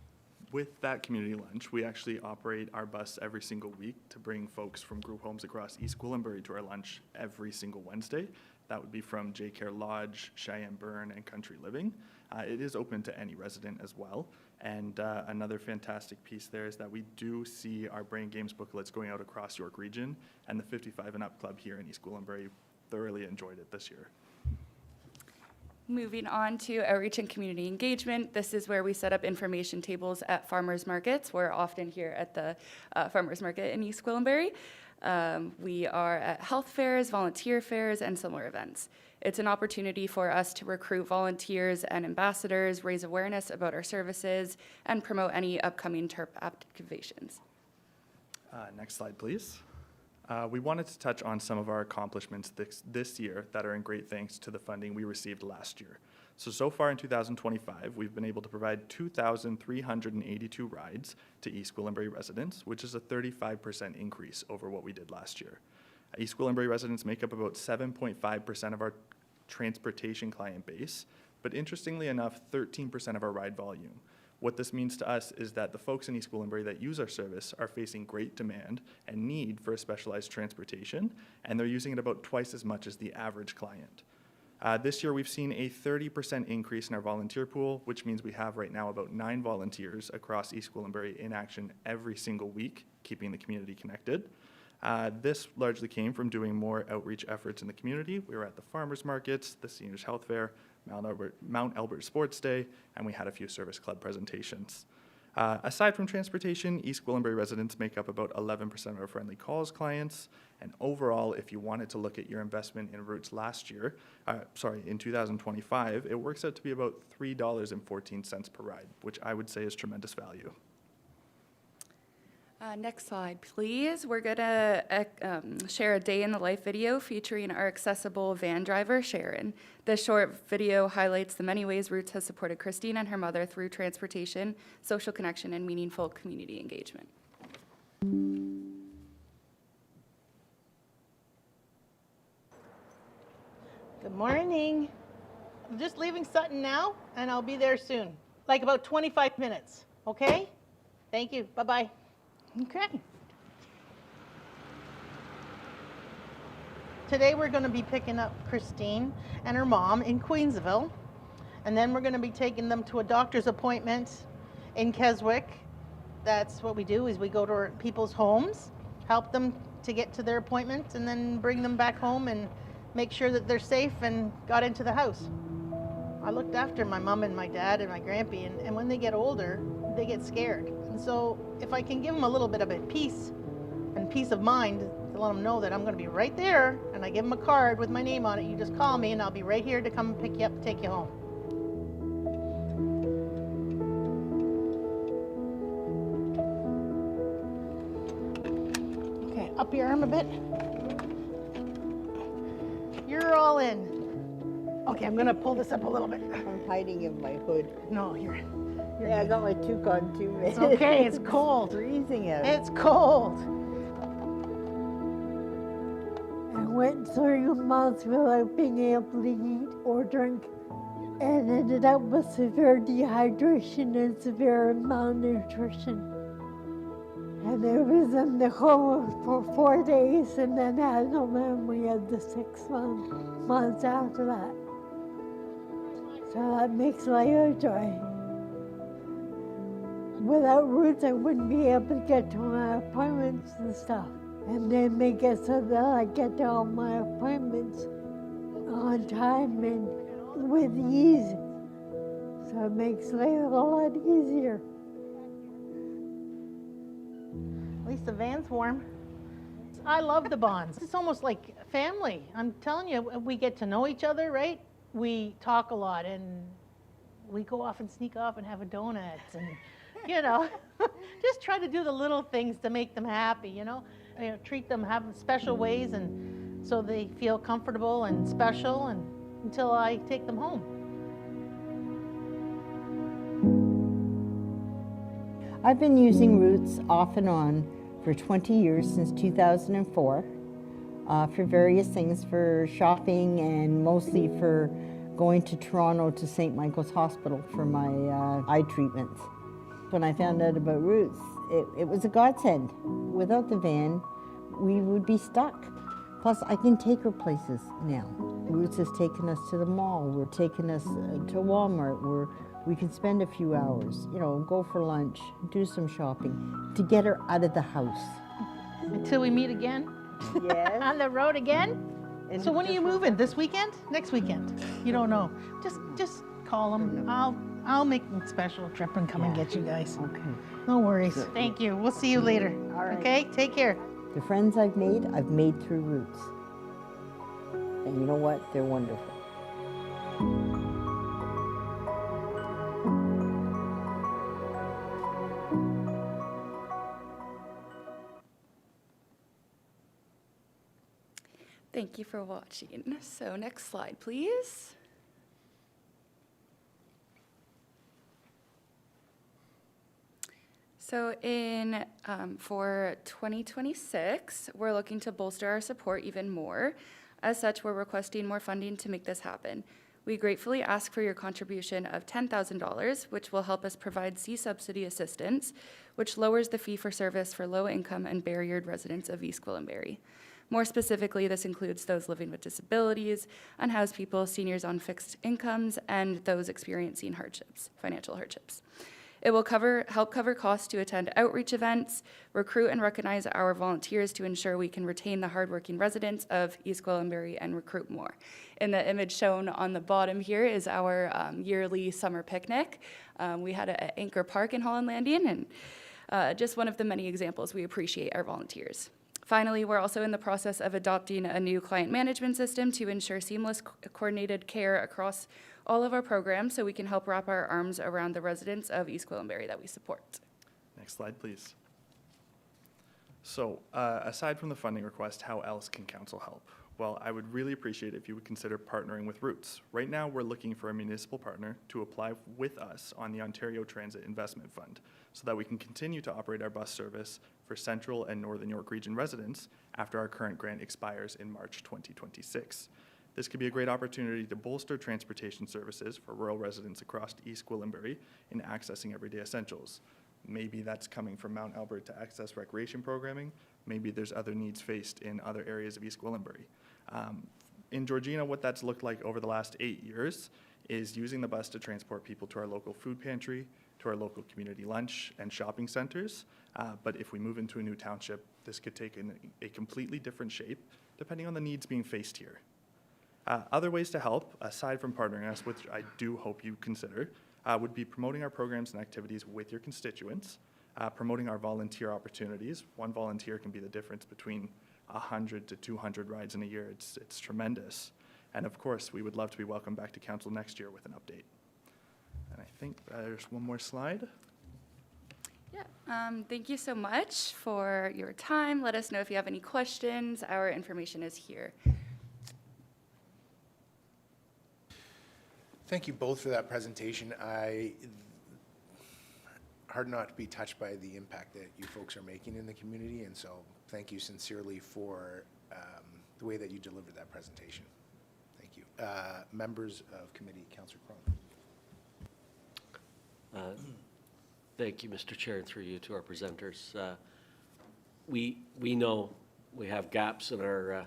With that community lunch, we actually operate our bus every single week to bring folks from group homes across East Gwillimbury to our lunch every single Wednesday. That would be from J Care Lodge, Cheyenne Burn, and Country Living. It is open to any resident as well. And another fantastic piece there is that we do see our Brain Games booklets going out across York Region, and the 55 and Up Club here in East Gwillimbury thoroughly enjoyed it this year. Moving on to outreach and community engagement. This is where we set up information tables at farmers markets. We're often here at the farmers market in East Gwillimbury. We are at health fairs, volunteer fairs, and similar events. It's an opportunity for us to recruit volunteers and ambassadors, raise awareness about our services, and promote any upcoming TERP activations. Next slide, please. We wanted to touch on some of our accomplishments this year that are in great thanks to the funding we received last year. So far in 2025, we've been able to provide 2,382 rides to East Gwillimbury residents, which is a 35% increase over what we did last year. East Gwillimbury residents make up about 7.5% of our transportation client base, but interestingly enough, 13% of our ride volume. What this means to us is that the folks in East Gwillimbury that use our service are facing great demand and need for a specialized transportation, and they're using it about twice as much as the average client. This year, we've seen a 30% increase in our volunteer pool, which means we have right now about 9 volunteers across East Gwillimbury in action every single week, keeping the community connected. This largely came from doing more outreach efforts in the community. We were at the farmers markets, the seniors health fair, Mount Albert Sports Day, and we had a few service club presentations. Aside from transportation, East Gwillimbury residents make up about 11% of our Friendly Calls clients. And overall, if you wanted to look at your investment in routes last year, in 2025, it works out to be about $3.14 per ride, which I would say is tremendous value. Next slide, please. We're going to share a day in the life video featuring our accessible van driver, Sharon. This short video highlights the many ways Roots has supported Christine and her mother through transportation, social connection, and meaningful community engagement. Good morning. I'm just leaving Sutton now, and I'll be there soon, like about 25 minutes, okay? Thank you. Bye-bye. Okay. Today we're going to be picking up Christine and her mom in Queensville, and then we're going to be taking them to a doctor's appointment in Keswick, that's what we do, is we go to people's homes, help them to get to their appointments, and then bring them back home and make sure that they're safe and got into the house. I looked after my mom and my dad and my grandpa, and when they get older, they get scared. And so if I can give them a little bit of a peace and peace of mind to let them know that I'm going to be right there, and I give them a card with my name on it, you just call me and I'll be right here to come pick you up and take you home. Okay, up your arm a bit. You're all in. Okay, I'm gonna pull this up a little bit. I'm hiding in my hood. No, you're Yeah, I got my toque on too, man. It's okay, it's cold. Freezing out. It's cold. I went 3 months without being able to eat or drink and ended up with severe dehydration and severe malnutrition. And I was in the coma for 4 days and then had no memory of the 6 months after that. So that makes life a joy. Without Roots, I wouldn't be able to get to my appointments and stuff. And they make it so that I get to all my appointments on time and with ease. So it makes life a lot easier. At least the van's warm. I love the bonds. It's almost like family. I'm telling you, we get to know each other, right? We talk a lot and we go off and sneak off and have a donuts and, you know, just try to do the little things to make them happy, you know, treat them, have special ways, and so they feel comfortable and special, and until I take them home. I've been using Roots off and on for 20 years, since 2004, for various things, for shopping and mostly for going to Toronto to St. Michael's Hospital for my eye treatments. When I found out about Roots, it was a godsend. Without the van, we would be stuck. Plus, I can take her places now. Roots has taken us to the mall. We're taking us to Walmart, where we can spend a few hours, you know, go for lunch, do some shopping, to get her out of the house. Until we meet again? Yes. On the road again? And So when are you moving? This weekend? Next weekend? You don't know. Just call them. I'll make a special trip and come and get you guys. Okay. No worries. Thank you. We'll see you later. All right. Okay? Take care. The friends I've made through Roots. And you know what? They're wonderful. Thank you for watching. So next slide, please. So for 2026, we're looking to bolster our support even more. As such, we're requesting more funding to make this happen. We gratefully ask for your contribution of $10,000, which will help us provide C-subsidy assistance, which lowers the fee for service for low-income and barriered residents of East Gwillimbury. More specifically, this includes those living with disabilities, unhoused people, seniors on fixed incomes, and those experiencing hardships, financial hardships. It will help cover costs to attend outreach events, recruit and recognize our volunteers to ensure we can retain the hardworking residents of East Gwillimbury and recruit more. In the image shown on the bottom here is our yearly summer picnic. We had it at Anchor Park in Holland Landing, and just one of the many examples. We appreciate our volunteers. Finally, we're also in the process of adopting a new client management system to ensure seamless coordinated care across all of our programs, so we can help wrap our arms around the residents of East Gwillimbury that we support. Next slide, please. So, aside from the funding request, how else can council help? Well, I would really appreciate if you would consider partnering with Roots. Right now, we're looking for a municipal partner to apply with us on the Ontario Transit Investment Fund, so that we can continue to operate our bus service for Central and Northern York Region residents after our current grant expires in March 2026. This could be a great opportunity to bolster transportation services for rural residents across East Gwillimbury in accessing everyday essentials. Maybe that's coming from Mount Albert to access recreation programming. Maybe there's other needs faced in other areas of East Gwillimbury. In Georgina, what that's looked like over the last 8 years is using the bus to transport people to our local food pantry, to our local community lunch and shopping centers. But if we move into a new township, this could take a completely different shape depending on the needs being faced here. Other ways to help, aside from partnering us, which I do hope you consider, would be promoting our programs and activities with your constituents, promoting our volunteer opportunities. One volunteer can be the difference between 100 to 200 rides in a year. It's tremendous. And of course, we would love to be welcomed back to council next year with an update. And I think there's one more slide. Yeah, thank you so much for your time. Let us know if you have any questions. Our information is here. Thank you both for that presentation. Hard not to be touched by the impact that you folks are making in the community, and so thank you sincerely for the way that you delivered that presentation. Thank you. Members of committee, Councillor Cron. Thank you, Mr. Chair, and through you to our presenters. We know we have gaps in our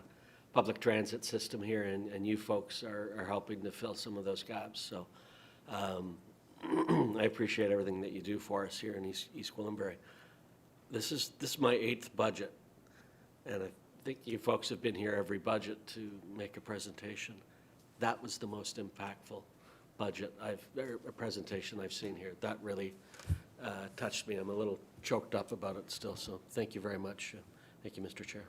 public transit system here, and you folks are helping to fill some of those gaps. So I appreciate everything that you do for us here in East Gwillimbury. This is my 8th budget, and I think you folks have been here every budget to make a presentation. That was the most impactful budget presentation I've seen here. That really touched me. I'm a little choked up about it still, so thank you very much. Thank you, Mr. Chair.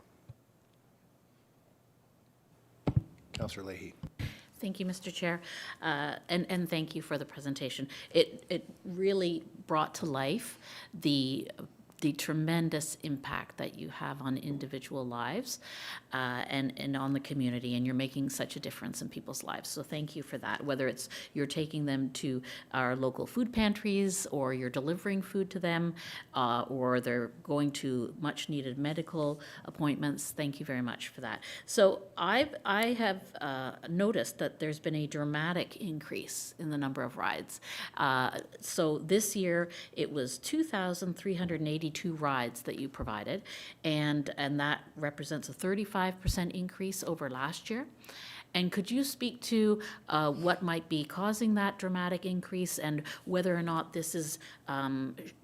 Councillor Leahy. Thank you, Mr. Chair, and thank you for the presentation. It really brought to life the tremendous impact that you have on individual lives and on the community, and you're making such a difference in people's lives. So thank you for that, whether it's you're taking them to our local food pantries, or you're delivering food to them, or they're going to much needed medical appointments. Thank you very much for that. So I have noticed that there's been a dramatic increase in the number of rides. So this year it was 2,382 rides that you provided, and that represents a 35% increase over last year. And could you speak to what might be causing that dramatic increase, and whether or not this is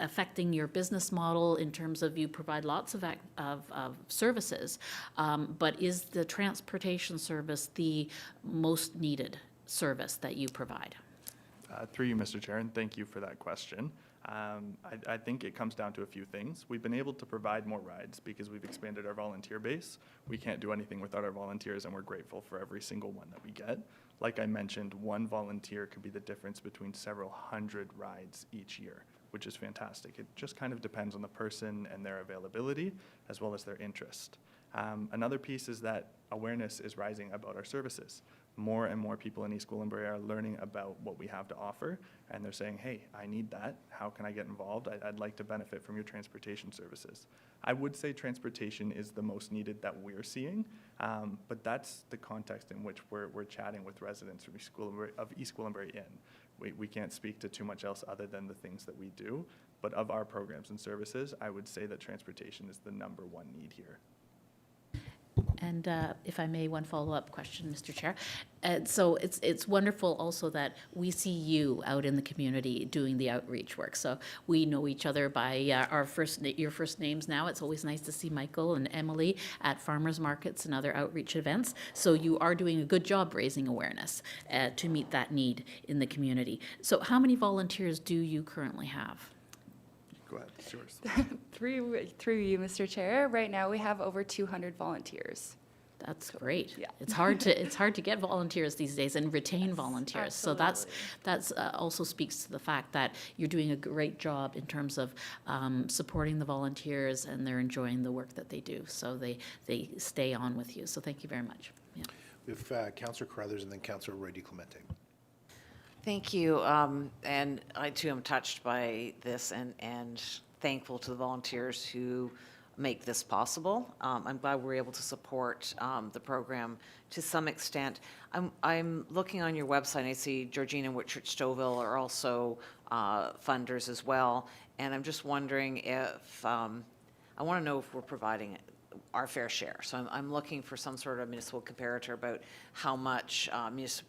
affecting your business model in terms of you provide lots of services, but is the transportation service the most needed service that you provide? Through you, Mr. Chair, and thank you for that question. I think it comes down to a few things. We've been able to provide more rides because we've expanded our volunteer base. We can't do anything without our volunteers, and we're grateful for every single one that we get. Like I mentioned, one volunteer could be the difference between several hundred rides each year, which is fantastic. It just kind of depends on the person and their availability, as well as their interest. Another piece is that awareness is rising about our services. More and more people in East Gwillimbury are learning about what we have to offer, and they're saying, hey, I need that. How can I get involved? I'd like to benefit from your transportation services. I would say transportation is the most needed that we're seeing, but that's the context in which we're chatting with residents from East Gwillimbury Inn. We can't speak to too much else other than the things that we do, but of our programs and services, I would say that transportation is the #1 need here. And if I may, one follow-up question, Mr. Chair. So it's wonderful also that we see you out in the community doing the outreach work. So we know each other by your first names now. It's always nice to see Michael and Emily at farmers markets and other outreach events. So you are doing a good job raising awareness to meet that need in the community. So how many volunteers do you currently have? Go ahead, it's yours. Through you, Mr. Chair, right now we have over 200 volunteers. That's great. Yeah. It's hard to get volunteers these days and retain volunteers. Absolutely. So that's also speaks to the fact that you're doing a great job in terms of supporting the volunteers, and they're enjoying the work that they do. So they stay on with you. So thank you very much. Yeah. We have Councillor Carruthers and then Councillor Roy DeClemente. Thank you, and I too am touched by this and thankful to the volunteers who make this possible. I'm glad we're able to support the program to some extent. I'm looking on your website, and I see Georgina and Whitchurch Stouffville are also funders as well, and I'm just wondering if, I want to know if we're providing our fair share. So I'm looking for some sort of municipal comparator about how much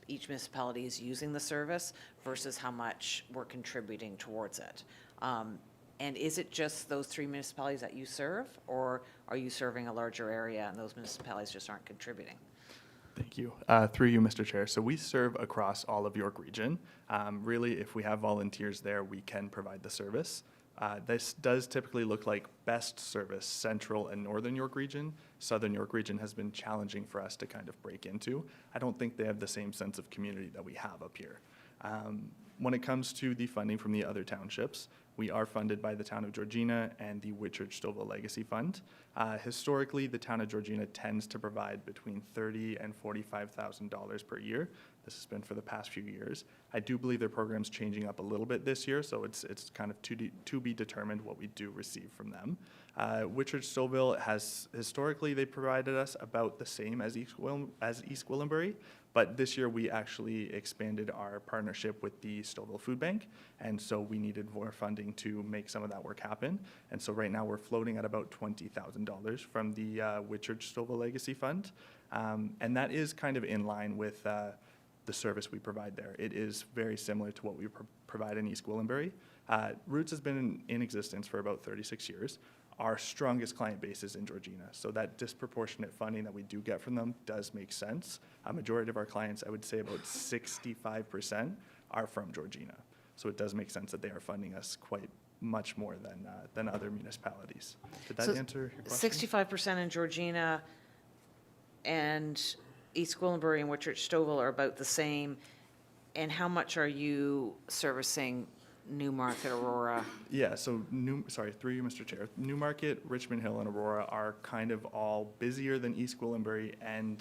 each municipality is using the service versus how much we're contributing towards it. And is it just those 3 municipalities that you serve, or are you serving a larger area and those municipalities just aren't contributing? Thank you. Through you, Mr. Chair. So we serve across all of York Region. Really, if we have volunteers there, we can provide the service. This does typically look like best service, Central and Northern York Region. Southern York Region has been challenging for us to kind of break into. I don't think they have the same sense of community that we have up here. When it comes to the funding from the other townships, we are funded by the town of Georgina and the Whitchurch-Stouffville Legacy Fund. Historically, the town of Georgina tends to provide between $30,000 and $45,000 per year. This has been for the past few years. I do believe their program's changing up a little bit this year, so it's kind of to be determined what we do receive from them. Whitchurch-Stouffville has, historically, they provided us about the same as East Gwillimbury, but this year we actually expanded our partnership with the Stouffville Food Bank, and so we needed more funding to make some of that work happen. And so right now we're floating at about $20,000 from the Whitchurch-Stouffville Legacy Fund, and that is kind of in line with the service we provide there. It is very similar to what we provide in East Gwillimbury. Roots has been in existence for about 36 years. Our strongest client base is in Georgina, so that disproportionate funding that we do get from them does make sense. A majority of our clients, I would say about 65%, are from Georgina. So it does make sense that they are funding us quite much more than other municipalities. Did that answer your question? 65% in Georgina and East Gwillimbury and Whitchurch-Stouffville are about the same. And how much are you servicing Newmarket, Aurora? Yeah, so through you, Mr. Chair. Newmarket, Richmond Hill, and Aurora are kind of all busier than East Gwillimbury and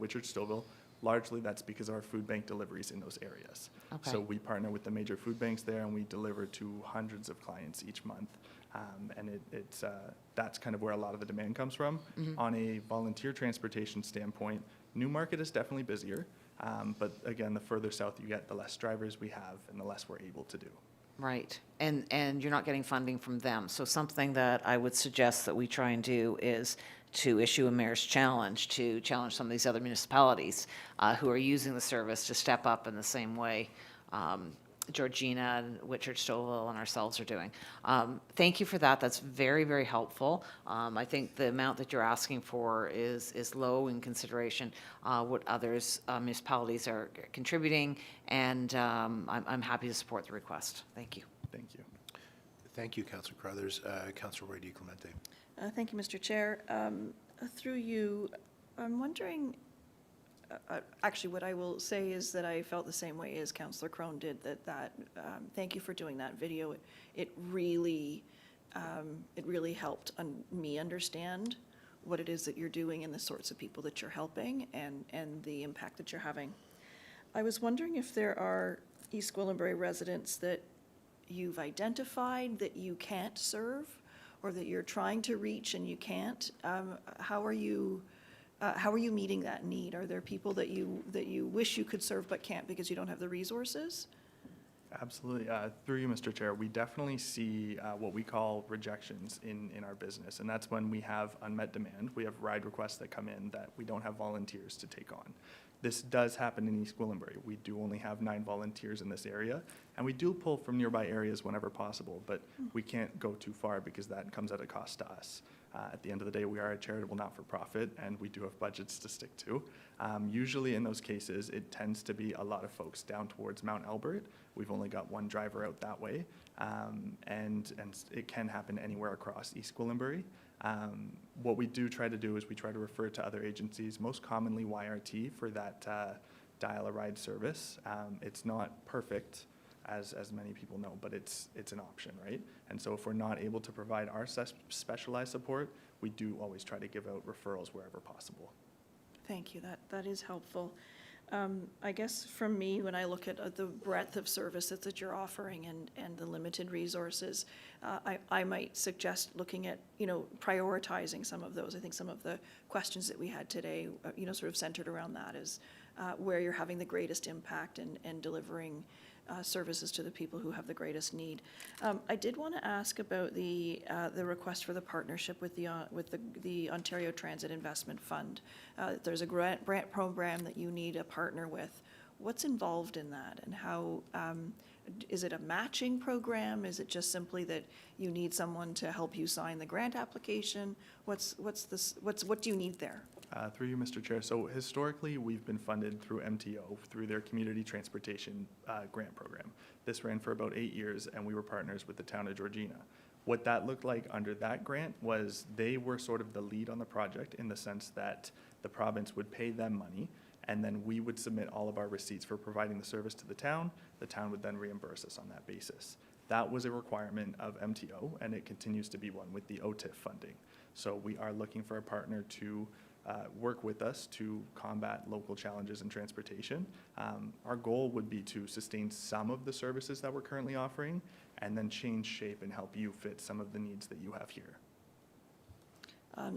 Whitchurch-Stouffville. Largely, that's because of our food bank deliveries in those areas. Okay. So we partner with the major food banks there, and we deliver to hundreds of clients each month. And that's kind of where a lot of the demand comes from. Mm-hmm. On a volunteer transportation standpoint, Newmarket is definitely busier. But again, the further south you get, the less drivers we have and the less we're able to do. Right, and you're not getting funding from them. So something that I would suggest that we try and do is to issue a mayor's challenge, to challenge some of these other municipalities who are using the service to step up in the same way Georgina and Whitchurch-Stouffville and ourselves are doing. Thank you for that. That's very, very helpful. I think the amount that you're asking for is low in consideration what others municipalities are contributing, and I'm happy to support the request. Thank you. Thank you. Thank you, Councillor Carruthers. Councillor Roy DiClemente. Thank you, Mr. Chair. Through you, I'm wondering, actually, what I will say is that I felt the same way as Councillor Crone did, thank you for doing that video. It really helped me understand what it is that you're doing and the sorts of people that you're helping and the impact that you're having. I was wondering if there are East Gwillimbury residents that you've identified that you can't serve or that you're trying to reach and you can't. How are you meeting that need? Are there people that you wish you could serve but can't because you don't have the resources? Absolutely. Through you, Mr. Chair, we definitely see what we call rejections in our business, and that's when we have unmet demand. We have ride requests that come in that we don't have volunteers to take on. This does happen in East Gwillimbury. We do only have 9 volunteers in this area, and we do pull from nearby areas whenever possible, but we can't go too far because that comes at a cost to us. At the end of the day, we are a charitable not-for-profit, and we do have budgets to stick to. Usually in those cases, it tends to be a lot of folks down towards Mount Albert. We've only got 1 driver out that way, and it can happen anywhere across East Gwillimbury. What we do try to do is we try to refer to other agencies, most commonly YRT, for that dial-a-ride service. It's not perfect, as many people know, but it's an option, right? And so if we're not able to provide our specialized support, we do always try to give out referrals wherever possible. Thank you. That is helpful. I guess from me, when I look at the breadth of services that you're offering and the limited resources, I might suggest looking at, prioritizing some of those. I think some of the questions that we had today, sort of centered around that is where you're having the greatest impact and delivering services to the people who have the greatest need. I did want to ask about the request for the partnership with the Ontario Transit Investment Fund. There's a grant program that you need a partner with. What's involved in that, and how, is it a matching program? Is it just simply that you need someone to help you sign the grant application? What do you need there? Through you, Mr. Chair. So historically, we've been funded through MTO, through their community transportation grant program. This ran for about 8 years, and we were partners with the town of Georgina. What that looked like under that grant was they were sort of the lead on the project, in the sense that the province would pay them money, and then we would submit all of our receipts for providing the service to the town. The town would then reimburse us on that basis. That was a requirement of MTO, and it continues to be one with the OTIF funding. So we are looking for a partner to work with us to combat local challenges in transportation. Our goal would be to sustain some of the services that we're currently offering, and then change shape and help you fit some of the needs that you have here.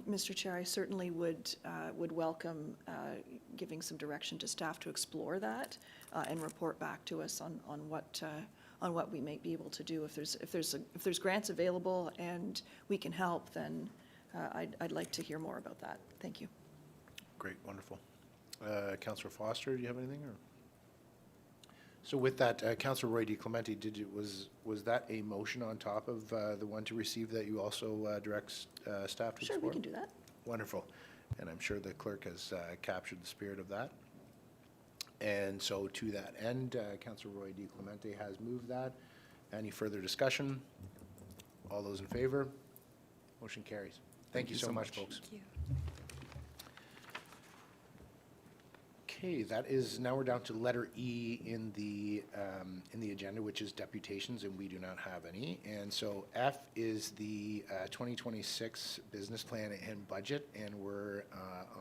Mr. Chair, I certainly would welcome giving some direction to staff to explore that and report back to us on what we may be able to do. If there's grants available and we can help, then I'd like to hear more about that. Thank you. Great, wonderful. Councillor Foster, do you have anything? Or? So with that, Councillor Roy DeClemente, was that a motion on top of the one to receive that you also direct staff to explore? Sure, we can do that. Wonderful. And I'm sure the clerk has captured the spirit of that. And so to that end, Councillor Roy DeClemente has moved that. Any further discussion? All those in favor? Motion carries. Thank you so much, folks. Thank you. Okay, that is, now we're down to letter E in the agenda, which is deputations, and we do not have any. And so F is the 2026 business plan and budget, and we're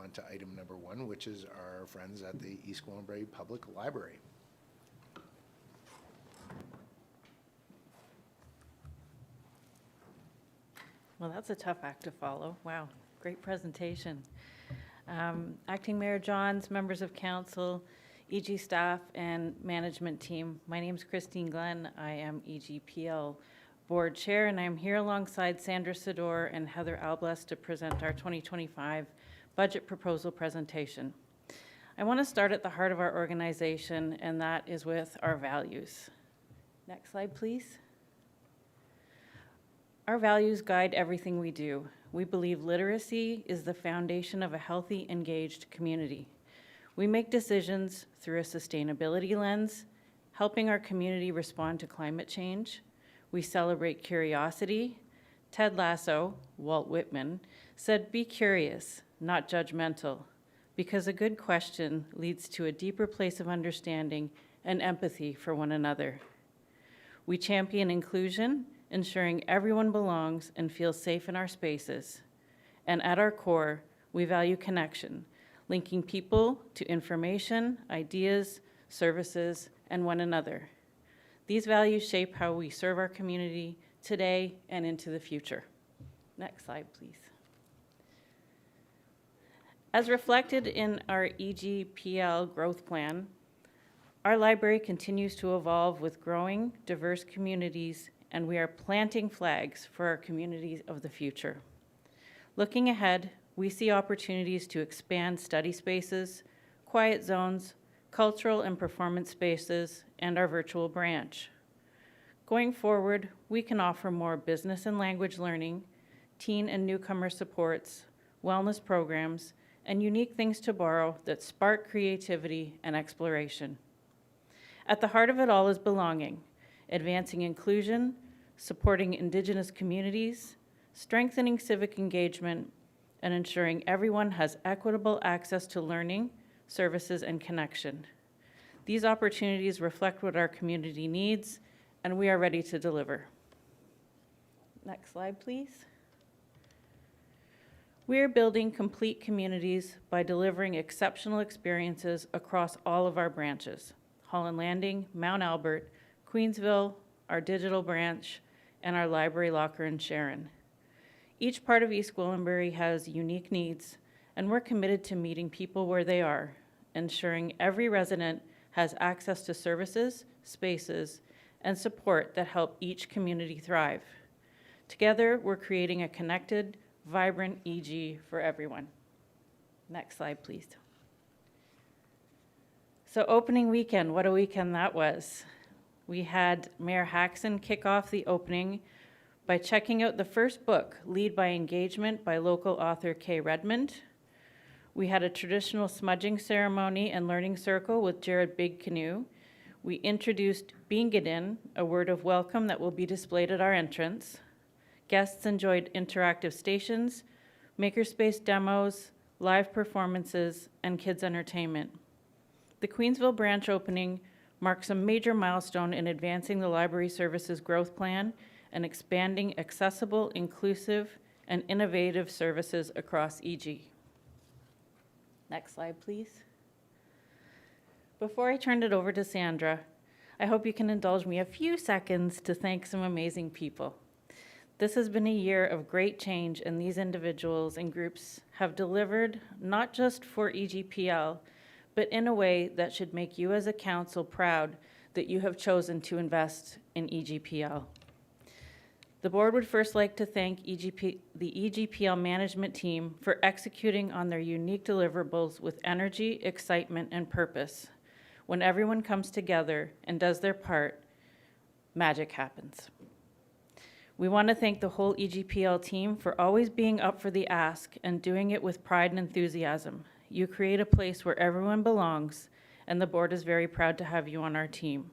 on to item number 1, which is our friends at the East Gwillimbury Public Library. Well, that's a tough act to follow. Wow, great presentation. Acting Mayor Johns, members of council, EG staff, and management team. My name is Christine Glenn. I am EGPL board chair, and I'm here alongside Sandra Sador and Heather Albles to present our 2025 budget proposal presentation. I want to start at the heart of our organization, and that is with our values. Next slide, please. Our values guide everything we do. We believe literacy is the foundation of a healthy, engaged community. We make decisions through a sustainability lens, helping our community respond to climate change. We celebrate curiosity. Ted Lasso, Walt Whitman, said, "Be curious, not judgmental, because a good question leads to a deeper place of understanding and empathy for one another." We champion inclusion, ensuring everyone belongs and feels safe in our spaces. And at our core, we value connection, linking people to information, ideas, services, and one another. These values shape how we serve our community today and into the future. Next slide, please. As reflected in our EGPL growth plan, our library continues to evolve with growing, diverse communities, and we are planting flags for our communities of the future. Looking ahead, we see opportunities to expand study spaces, quiet zones, cultural and performance spaces, and our virtual branch. Going forward, we can offer more business and language learning, teen and newcomer supports, wellness programs, and unique things to borrow that spark creativity and exploration. At the heart of it all is belonging, advancing inclusion, supporting Indigenous communities, strengthening civic engagement, and ensuring everyone has equitable access to learning, services, and connection. These opportunities reflect what our community needs, and we are ready to deliver. Next slide, please. We are building complete communities by delivering exceptional experiences across all of our branches: Holland Landing, Mount Albert, Queensville, our digital branch, and our library locker in Sharon. Each part of East Gwillimbury has unique needs, and we're committed to meeting people where they are, ensuring every resident has access to services, spaces, and support that help each community thrive. Together, we're creating a connected, vibrant EG for everyone. Next slide, please. So opening weekend, what a weekend that was. We had Mayor Haxon kick off the opening by checking out the first book, Lead by Engagement by local author Kay Redmond. We had a traditional smudging ceremony and learning circle with Jared Big Canoe. We introduced Bingadin, a word of welcome that will be displayed at our entrance. Guests enjoyed interactive stations, makerspace demos, live performances, and kids entertainment. The Queensville branch opening marks a major milestone in advancing the library services growth plan and expanding accessible, inclusive, and innovative services across EG. Next slide, please. Before I turn it over to Sandra, I hope you can indulge me a few seconds to thank some amazing people. This has been a year of great change, and these individuals and groups have delivered not just for EGPL, but in a way that should make you as a council proud that you have chosen to invest in EGPL. The board would first like to thank the EGPL management team for executing on their unique deliverables with energy, excitement, and purpose. When everyone comes together and does their part, magic happens. We want to thank the whole EGPL team for always being up for the ask and doing it with pride and enthusiasm. You create a place where everyone belongs, and the board is very proud to have you on our team.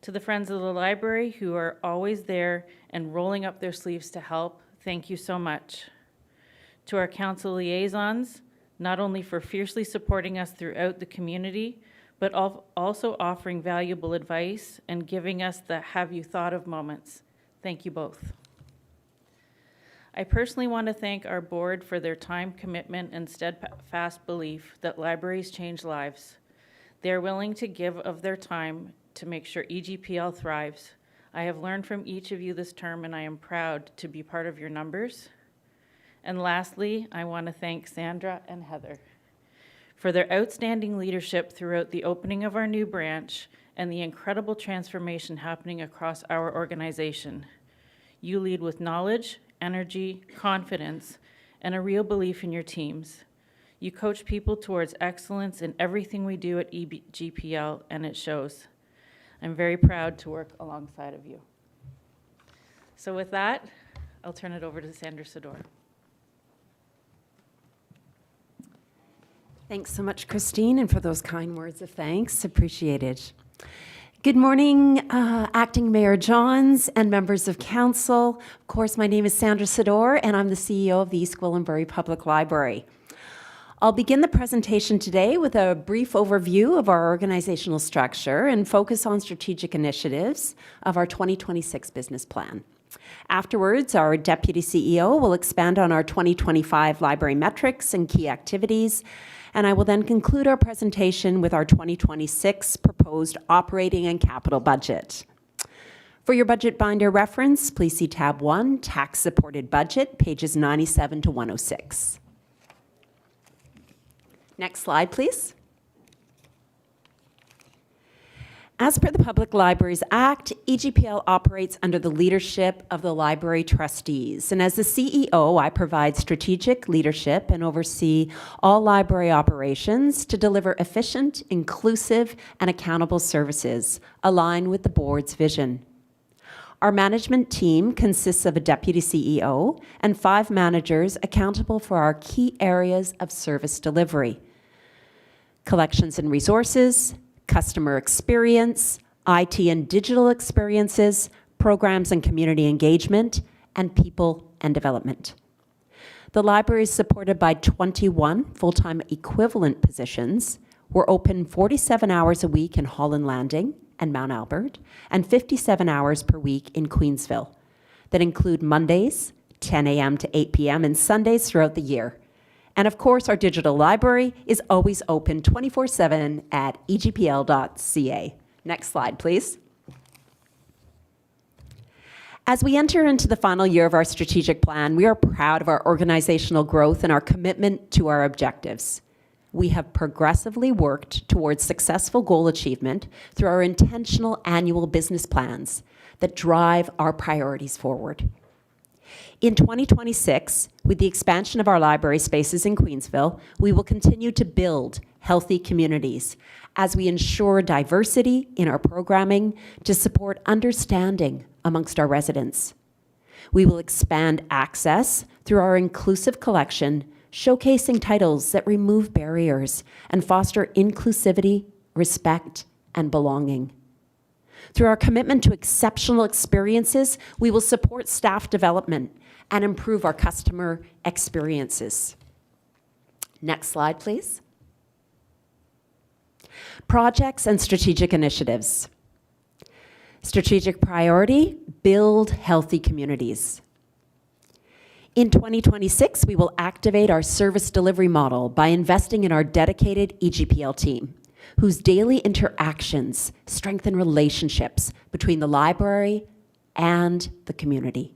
To the friends of the library who are always there and rolling up their sleeves to help, thank you so much. To our council liaisons, not only for fiercely supporting us throughout the community, but also offering valuable advice and giving us the have you thought of moments. Thank you both. I personally want to thank our board for their time, commitment, and steadfast belief that libraries change lives. They're willing to give of their time to make sure EGPL thrives. I have learned from each of you this term, and I am proud to be part of your numbers. And lastly, I want to thank Sandra and Heather for their outstanding leadership throughout the opening of our new branch and the incredible transformation happening across our organization. You lead with knowledge, energy, confidence, and a real belief in your teams. You coach people towards excellence in everything we do at EGPL, and it shows. I'm very proud to work alongside of you. So with that, I'll turn it over to Sandra Sador. Thanks so much, Christine, and for those kind words of thanks. Appreciated. Good morning, Acting Mayor Johns and members of council. Of course, my name is Sandra Sador, and I'm the CEO of the East Gwillimbury Public Library. I'll begin the presentation today with a brief overview of our organizational structure and focus on strategic initiatives of our 2026 business plan. Afterwards, our Deputy CEO will expand on our 2025 library metrics and key activities, and I will then conclude our presentation with our 2026 proposed operating and capital budget. For your budget binder reference, please see tab 1, Tax Supported Budget, pages 97 to 106. Next slide, please. As per the Public Libraries Act, EGPL operates under the leadership of the library trustees. And as the CEO, I provide strategic leadership and oversee all library operations to deliver efficient, inclusive, and accountable services aligned with the board's vision. Our management team consists of a deputy CEO and 5 managers accountable for our key areas of service delivery: collections and resources, customer experience, IT and digital experiences, programs and community engagement, and people and development. The library is supported by 21 full-time equivalent positions. We're open 47 hours a week in Holland Landing and Mount Albert, and 57 hours per week in Queensville, that include Mondays, 10 a.m. to 8 p.m., and Sundays throughout the year. And of course, our digital library is always open 24/7 at egpl.ca. Next slide, please. As we enter into the final year of our strategic plan, we are proud of our organizational growth and our commitment to our objectives. we have progressively worked towards successful goal achievement through our intentional annual business plans that drive our priorities forward. In 2026, with the expansion of our library spaces in Queensville, we will continue to build healthy communities as we ensure diversity in our programming to support understanding amongst our residents. We will expand access through our inclusive collection, showcasing titles that remove barriers and foster inclusivity, respect, and belonging. Through our commitment to exceptional experiences, we will support staff development and improve our customer experiences. Next slide, please. Projects and strategic initiatives. Strategic priority, build healthy communities. In 2026, we will activate our service delivery model by investing in our dedicated EGPL team, whose daily interactions strengthen relationships between the library and the community.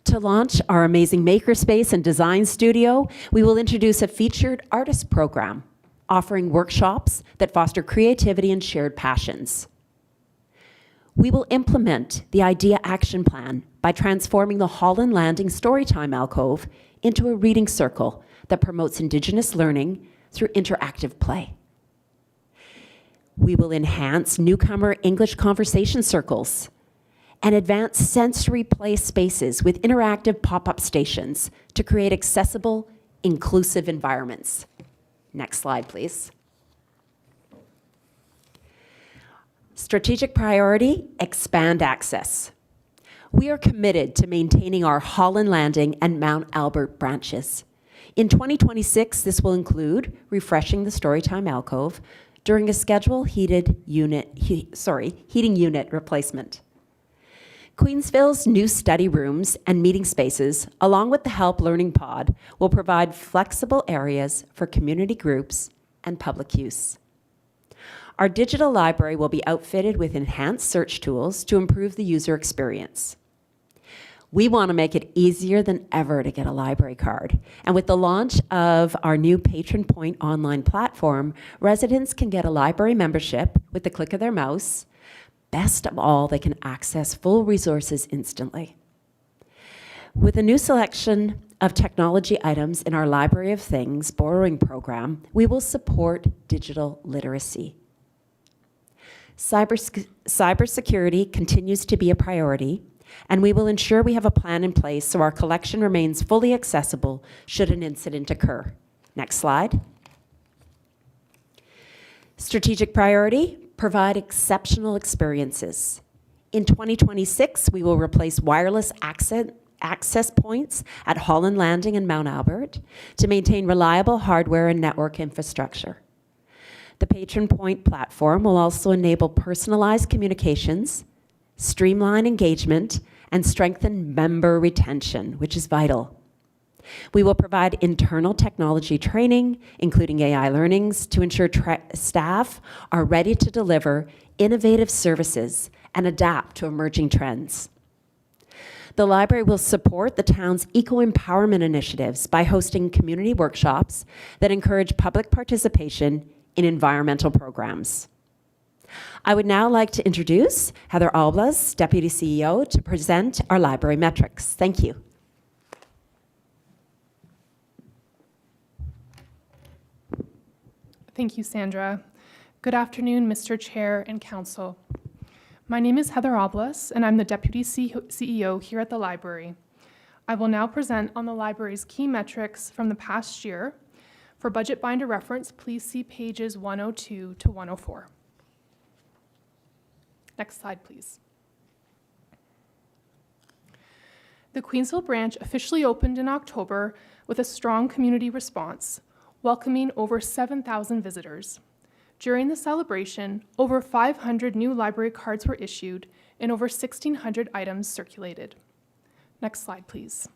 To launch our amazing makerspace and design studio, we will introduce a featured artist program, offering workshops that foster creativity and shared passions. We will implement the IDEA Action Plan by transforming the Holland Landing Storytime Alcove into a reading circle that promotes Indigenous learning through interactive play. We will enhance newcomer English conversation circles and advance sensory play spaces with interactive pop-up stations to create accessible, inclusive environments. Next slide, please. Strategic priority, expand access. We are committed to maintaining our Holland Landing and Mount Albert branches. In 2026, this will include refreshing the Storytime Alcove during a scheduled heating unit replacement. Queensville's new study rooms and meeting spaces, along with the Help Learning Pod, will provide flexible areas for community groups and public use. Our digital library will be outfitted with enhanced search tools to improve the user experience. We want to make it easier than ever to get a library card. And with the launch of our new Patron Point online platform, residents can get a library membership with the click of their mouse. Best of all, they can access full resources instantly. With a new selection of technology items in our Library of Things borrowing program, we will support digital literacy. Cybersecurity continues to be a priority, and we will ensure we have a plan in place so our collection remains fully accessible should an incident occur. Next slide. Strategic priority, provide exceptional experiences. In 2026, we will replace wireless access points at Holland Landing and Mount Albert to maintain reliable hardware and network infrastructure. The Patron Point platform will also enable personalized communications, streamline engagement, and strengthen member retention, which is vital. We will provide internal technology training, including AI learnings, to ensure staff are ready to deliver innovative services and adapt to emerging trends. The library will support the town's eco-empowerment initiatives by hosting community workshops that encourage public participation in environmental programs. I would now like to introduce Heather Alblas, Deputy CEO, to present our library metrics. Thank you. Thank you, Sandra. Good afternoon, Mr. Chair and Council. My name is Heather Oblas, and I'm the Deputy CEO here at the library. I will now present on the library's key metrics from the past year. For budget binder reference, please see pages 102 to 104. Next slide, please. The Queensville branch officially opened in October with a strong community response, welcoming over 7,000 visitors. During the celebration, over 500 new library cards were issued and over 1,600 items circulated. Next slide, please.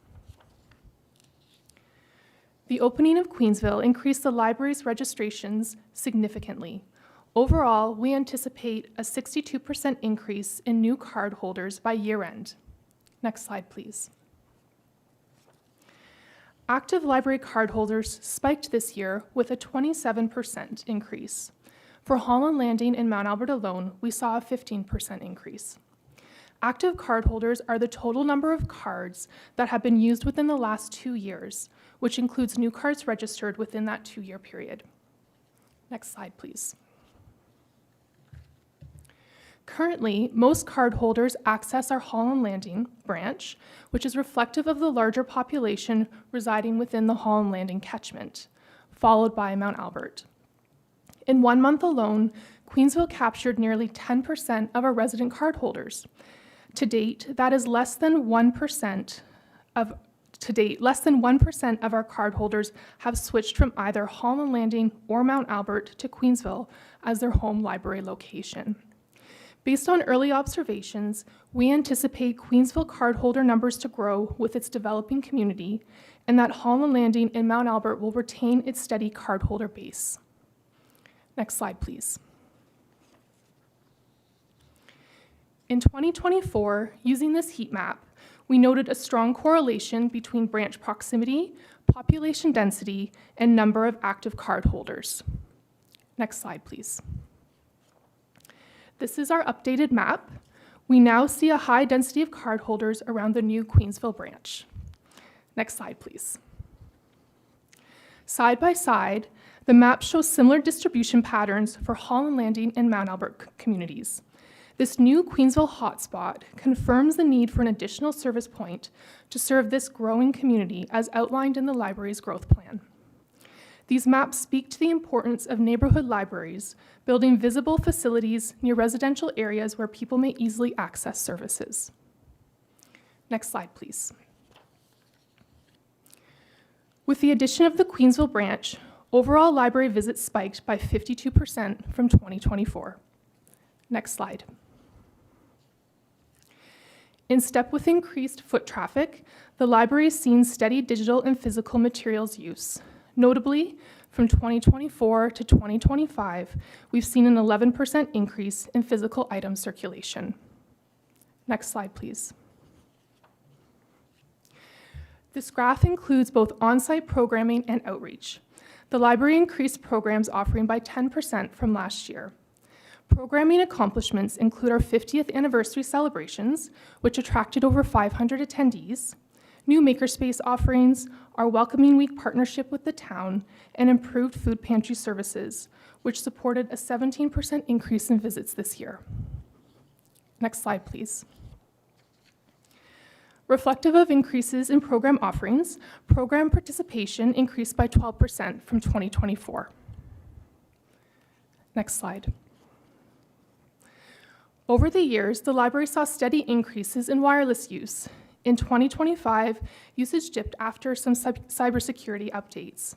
The opening of Queensville increased the library's registrations significantly. Overall, we anticipate a 62% increase in new card holders by year end. Next slide, please. Active library cardholders spiked this year with a 27% increase. For Holland Landing and Mount Albert alone, we saw a 15% increase. Active cardholders are the total number of cards that have been used within the last 2 years, which includes new cards registered within that 2-year period. Next slide, please. Currently, most cardholders access our Holland Landing branch, which is reflective of the larger population residing within the Holland Landing catchment, followed by Mount Albert. In 1 month alone, Queensville captured nearly 10% of our resident cardholders. To date, that is less than 1% of our cardholders have switched from either Holland Landing or Mount Albert to Queensville as their home library location. Based on early observations, we anticipate Queensville cardholder numbers to grow with its developing community, and that Holland Landing and Mount Albert will retain its steady cardholder base. Next slide, please. In 2024, using this heat map, we noted a strong correlation between branch proximity, population density, and number of active cardholders. Next slide, please. This is our updated map. We now see a high density of cardholders around the new Queensville branch. Next slide, please. Side by side, the map shows similar distribution patterns for Holland Landing and Mount Albert communities. This new Queensville hotspot confirms the need for an additional service point to serve this growing community as outlined in the library's growth plan. These maps speak to the importance of neighborhood libraries, building visible facilities near residential areas where people may easily access services. Next slide, please. With the addition of the Queensville branch, overall library visits spiked by 52% from 2024. Next slide. In step with increased foot traffic, the library has seen steady digital and physical materials use. Notably, from 2024 to 2025, we've seen an 11% increase in physical item circulation. Next slide, please. This graph includes both on-site programming and outreach. The library increased programs offering by 10% from last year. Programming accomplishments include our 50th anniversary celebrations, which attracted over 500 attendees, new makerspace offerings, our Welcoming Week partnership with the town, and improved food pantry services, which supported a 17% increase in visits this year. Next slide, please. Reflective of increases in program offerings, program participation increased by 12% from 2024. Next slide. Over the years, the library saw steady increases in wireless use. In 2025, usage dipped after some cybersecurity updates.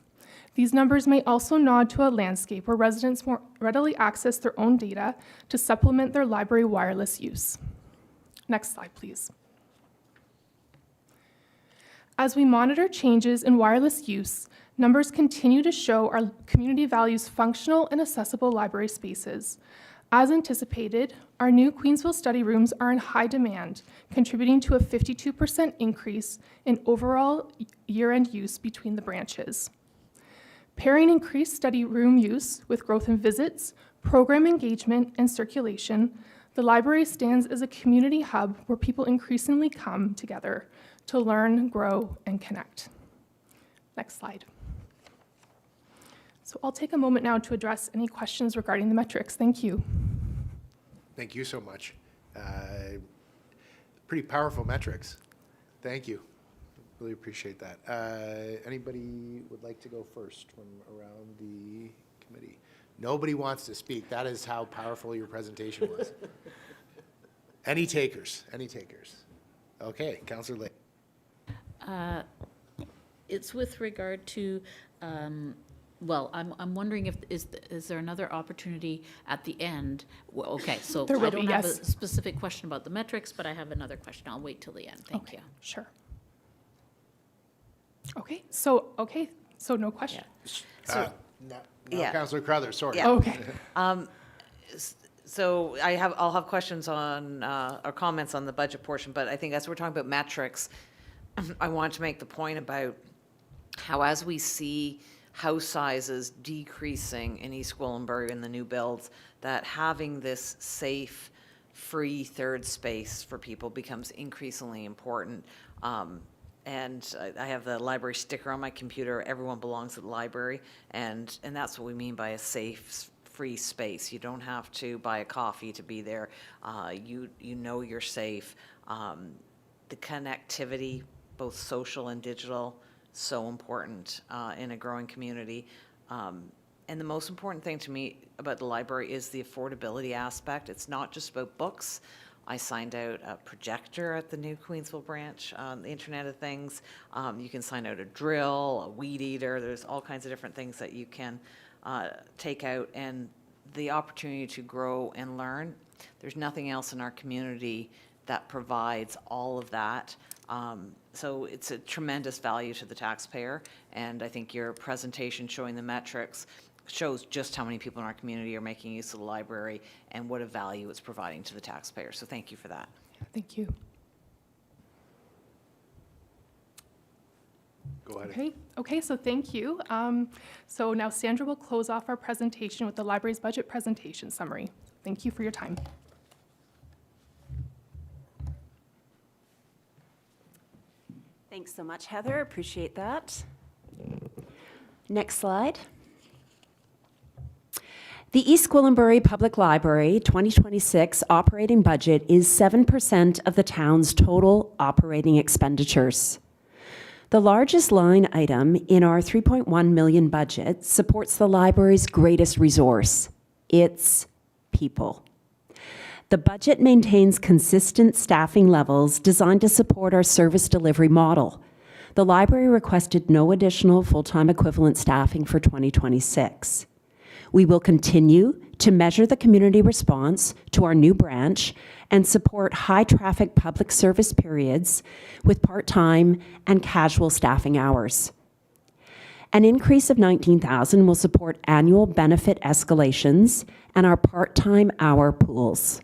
These numbers may also nod to a landscape where residents more readily access their own data to supplement their library wireless use. Next slide, please. As we monitor changes in wireless use, numbers continue to show our community values functional and accessible library spaces. As anticipated, our new Queensville study rooms are in high demand, contributing to a 52% increase in overall year-end use between the branches. Pairing increased study room use with growth in visits, program engagement, and circulation, the library stands as a community hub where people increasingly come together to learn, grow, and connect. Next slide. So I'll take a moment now to address any questions regarding the metrics. Thank you. Thank you so much. Pretty powerful metrics. Thank you. Really appreciate that. Anybody would like to go first from around the committee? Nobody wants to speak. That is how powerful your presentation was. Any takers? Any takers? Okay, Councillor Lake. It's with regard to, well, I'm wondering if, is there another opportunity at the end? Well, okay, so There will I don't be, have yes. a specific question about the metrics, but I have another question. I'll wait till the end. Thank you. Sure. Okay, so no question. Yeah. Councillor Crowther, sorry. Yeah. Okay. So I'll have questions on, or comments on the budget portion, but I think as we're talking about metrics, I want to make the point about how as we see house sizes decreasing in East Gwillimbury in the new builds, that having this safe, free third space for people becomes increasingly important. And I have the library sticker on my computer, everyone belongs at the library, and that's what we mean by a safe, free space. You don't have to buy a coffee to be there. You know you're safe. The connectivity, both social and digital, so important in a growing community. And the most important thing to me about the library is the affordability aspect. It's not just about books. I signed out a projector at the new Queensville branch, the Internet of Things. You can sign out a drill, a weed eater. There's all kinds of different things that you can take out, and the opportunity to grow and learn. There's nothing else in our community that provides all of that. So it's a tremendous value to the taxpayer, and I think your presentation showing the metrics shows just how many people in our community are making use of the library and what a value it's providing to the taxpayer. So thank you for that. Thank you. Go ahead. Okay, so thank you. So now Sandra will close off our presentation with the library's budget presentation summary. Thank you for your time. Thanks so much, Heather. Appreciate that. Next slide. The East Gwillimbury Public Library 2026 operating budget is 7% of the town's total operating expenditures. The largest line item in our $3.1 million budget supports the library's greatest resource, its people. The budget maintains consistent staffing levels designed to support our service delivery model. The library requested no additional full-time equivalent staffing for 2026. We will continue to measure the community response to our new branch and support high-traffic public service periods with part-time and casual staffing hours. An increase of $19,000 will support annual benefit escalations and our part-time hour pools.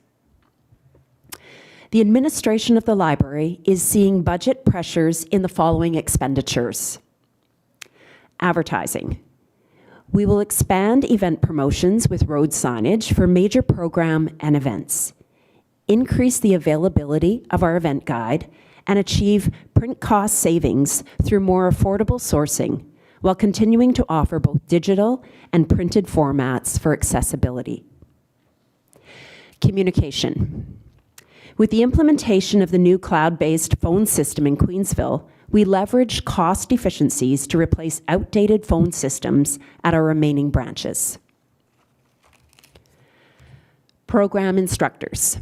The administration of the library is seeing budget pressures in the following expenditures. Advertising. We will expand event promotions with road signage for major program and events, increase the availability of our event guide, and achieve print cost savings through more affordable sourcing, while continuing to offer both digital and printed formats for accessibility. Communication. With the implementation of the new cloud-based phone system in Queensville, we leveraged cost efficiencies to replace outdated phone systems at our remaining branches. Program instructors.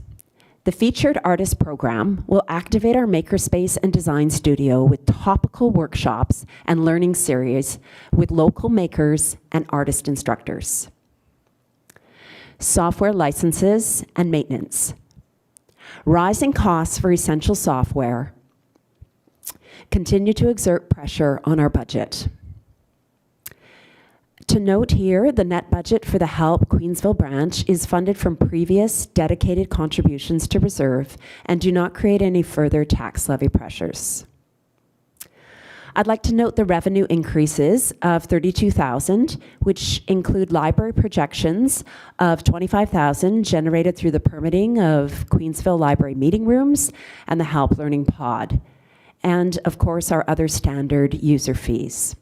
The Featured Artist Program will activate our makerspace and design studio with topical workshops and learning series with local makers and artist instructors. Software licenses and maintenance. Rising costs for essential software continue to exert pressure on our budget. To note here, the net budget for the HELP Queensville branch is funded from previous dedicated contributions to reserve and do not create any further tax levy pressures. I'd like to note the revenue increases of $32,000, which include library projections of $25,000 generated through the permitting of Queensville Library meeting rooms and the HELP Learning Pod, and of course our other standard user fees.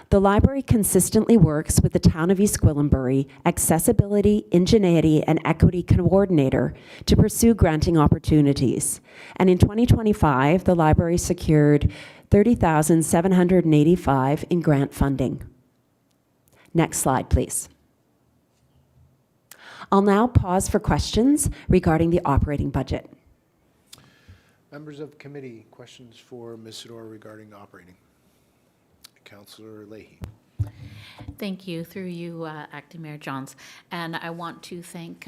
The library consistently works with the Town of East Gwillimbury Accessibility, Ingenuity, and Equity Coordinator to pursue granting opportunities. And in 2025, the library secured $30,785 in grant funding. Next slide, please. I'll now pause for questions regarding the operating budget. Members of committee, questions for Ms. Sador regarding operating? Councillor Leahy. Thank you, through you, Acting Mayor Johns. And I want to thank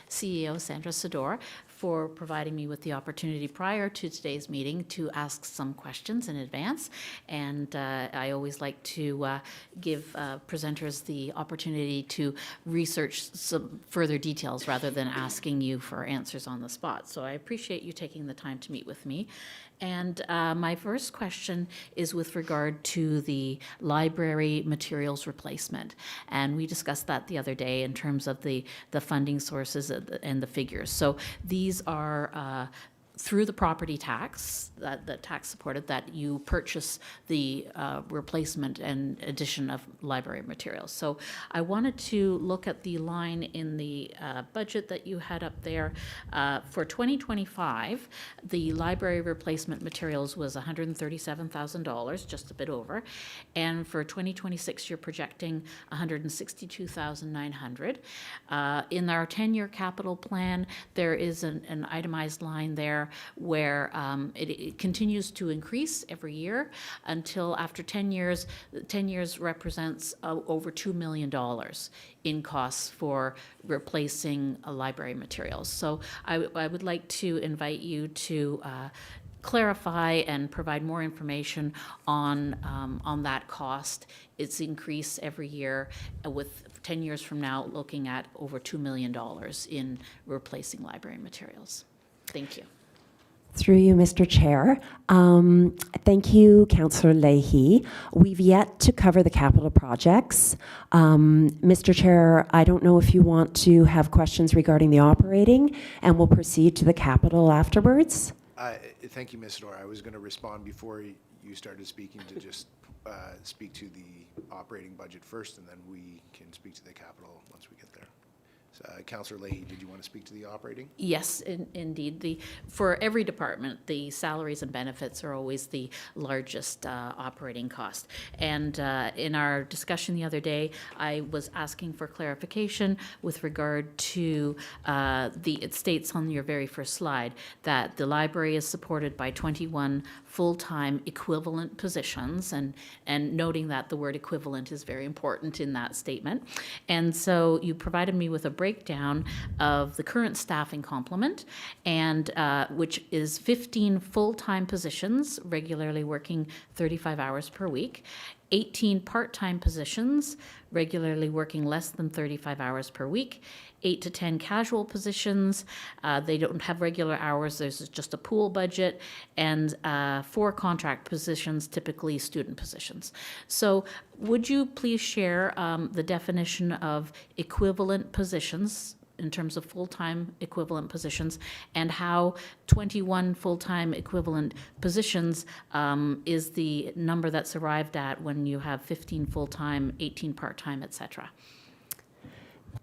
CEO Sandra Sador for providing me with the opportunity prior to today's meeting to ask some questions in advance. And I always like to give presenters the opportunity to research some further details rather than asking you for answers on the spot. So I appreciate you taking the time to meet with me. And my first question is with regard to the library materials replacement. And we discussed that the other day in terms of the funding sources and the figures. So these are through the property tax, the tax supported, that you purchase the replacement and addition of library materials. So I wanted to look at the line in the budget that you had up there. For 2025, the library replacement materials was $137,000, just a bit over. And for 2026, you're projecting $162,900. In our 10-year capital plan, there is an itemized line there where it continues to increase every year until after 10 years. 10 years represents over $2 million in costs for replacing library materials. So I would like to invite you to clarify and provide more information on that cost. It's increased every year, with 10 years from now looking at over $2 million in replacing library materials. Thank you. Through you, Mr. Chair. Thank you, Councillor Leahy. We've yet to cover the capital projects. Mr. Chair, I don't know if you want to have questions regarding the operating, and we'll proceed to the capital afterwards. Thank you, Ms. Dora. I was going to respond before you started speaking to just speak to the operating budget first, and then we can speak to the capital once we get there. Councillor Leahy, did you want to speak to the operating? Yes, indeed. For every department, the salaries and benefits are always the largest operating cost. And in our discussion the other day, I was asking for clarification with regard to it states on your very first slide that the library is supported by 21 full-time equivalent positions, and noting that the word equivalent is very important in that statement. And so you provided me with a breakdown of the current staffing complement, and which is 15 full-time positions regularly working 35 hours per week, 18 part-time positions regularly working less than 35 hours per week, 8 to 10 casual positions. They don't have regular hours. There's just a pool budget, and 4 contract positions, typically student positions. So would you please share the definition of equivalent positions in terms of full-time equivalent positions, and how 21 full-time equivalent positions is the number that's arrived at when you have 15 full-time, 18 part-time, et cetera?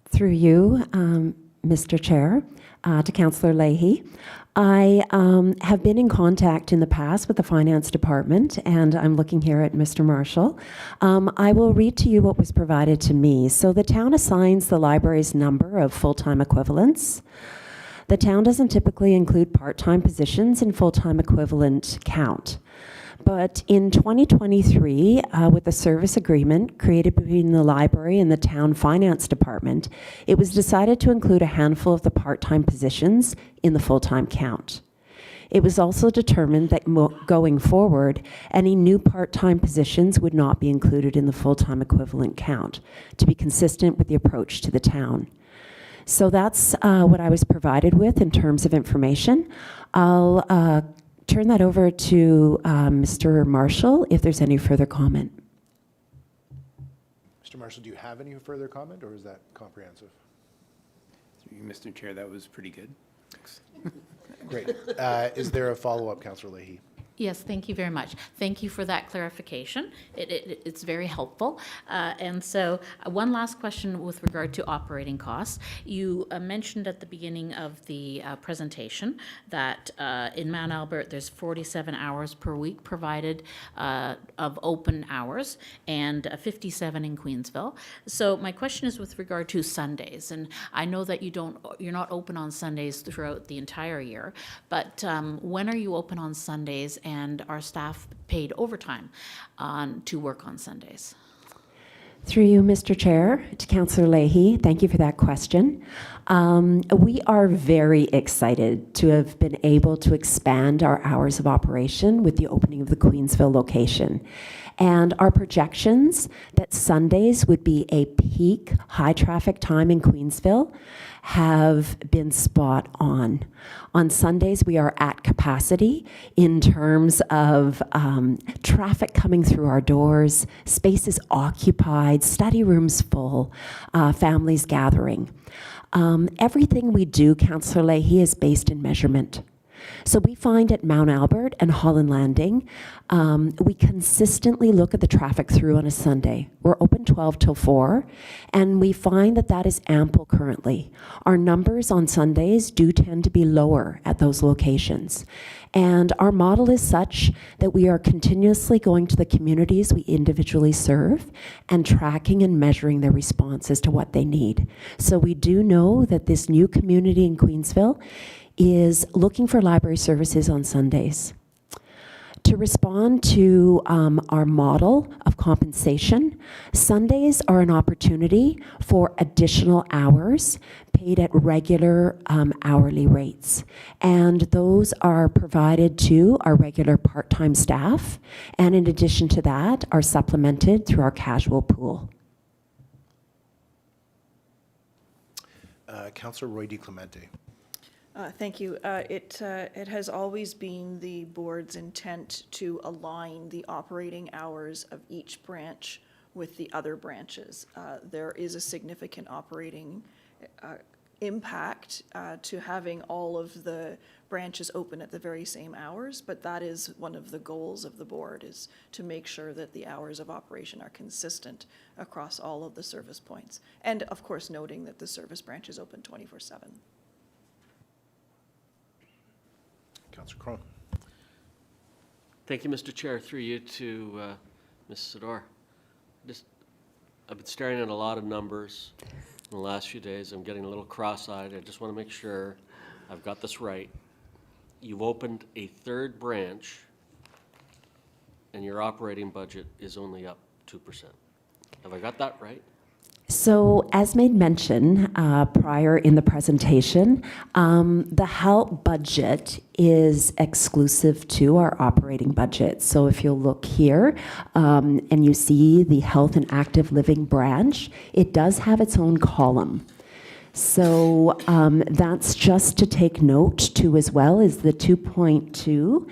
Through you, Mr. Chair, to Councillor Leahy. I have been in contact in the past with the Finance Department, and I'm looking here at Mr. Marshall. I will read to you what was provided to me. So the town assigns the library's number of full-time equivalents. The town doesn't typically include part-time positions in full-time equivalent count. But in 2023, with a service agreement created between the library and the town finance department, it was decided to include a handful of the part-time positions in the full-time count. It was also determined that going forward, any new part-time positions would not be included in the full-time equivalent count, to be consistent with the approach to the town. So that's what I was provided with in terms of information. I'll turn that over to Mr. Marshall if there's any further comment. Mr. Marshall, do you have any further comment, or is that comprehensive? Mr. Chair, that was pretty good. Thanks. Great. Is there a follow-up, Councillor Leahy? Yes, thank you very much. Thank you for that clarification. It's very helpful. And so one last question with regard to operating costs. You mentioned at the beginning of the presentation that in Mount Albert there's 47 hours per week provided of open hours, and 57 in Queensville. So my question is with regard to Sundays, and I know that you're not open on Sundays throughout the entire year, but when are you open on Sundays, and are staff paid overtime to work on Sundays? Through you, Mr. Chair, to Councillor Leahy, thank you for that question. We are very excited to have been able to expand our hours of operation with the opening of the Queensville location. And our projections that Sundays would be a peak high traffic time in Queensville have been spot on. On Sundays, we are at capacity in terms of traffic coming through our doors, spaces occupied, study rooms full, families gathering. Everything we do, Councillor Leahy, is based in measurement. So we find at Mount Albert and Holland Landing, we consistently look at the traffic through on a Sunday. We're open 12 till 4, and we find that that is ample currently. Our numbers on Sundays do tend to be lower at those locations. And our model is such that we are continuously going to the communities we individually serve and tracking and measuring their response as to what they need. So we do know that this new community in Queensville is looking for library services on Sundays. To respond to our model of compensation, Sundays are an opportunity for additional hours paid at regular hourly rates. And those are provided to our regular part-time staff, and in addition to that, are supplemented through our casual pool. Councillor Roy DiClemente. Thank you. It has always been the board's intent to align the operating hours of each branch with the other branches. There is a significant operating impact to having all of the branches open at the very same hours, but that is one of the goals of the board, is to make sure that the hours of operation are consistent across all of the service points. And of course, noting that the service branch is open 24/7. Councillor Crone. Thank you, Mr. Chair. Through you to Ms. Sador. I've been staring at a lot of numbers in the last few days. I'm getting a little cross-eyed. I just want to make sure I've got this right. You've opened a third branch, and your operating budget is only up 2%. Have I got that right? So, as made mention prior in the presentation, the HELP budget is exclusive to our operating budget. So if you'll look here and you see the Health and Active Living branch, it does have its own column. So that's just to take note to as well, is the 2.2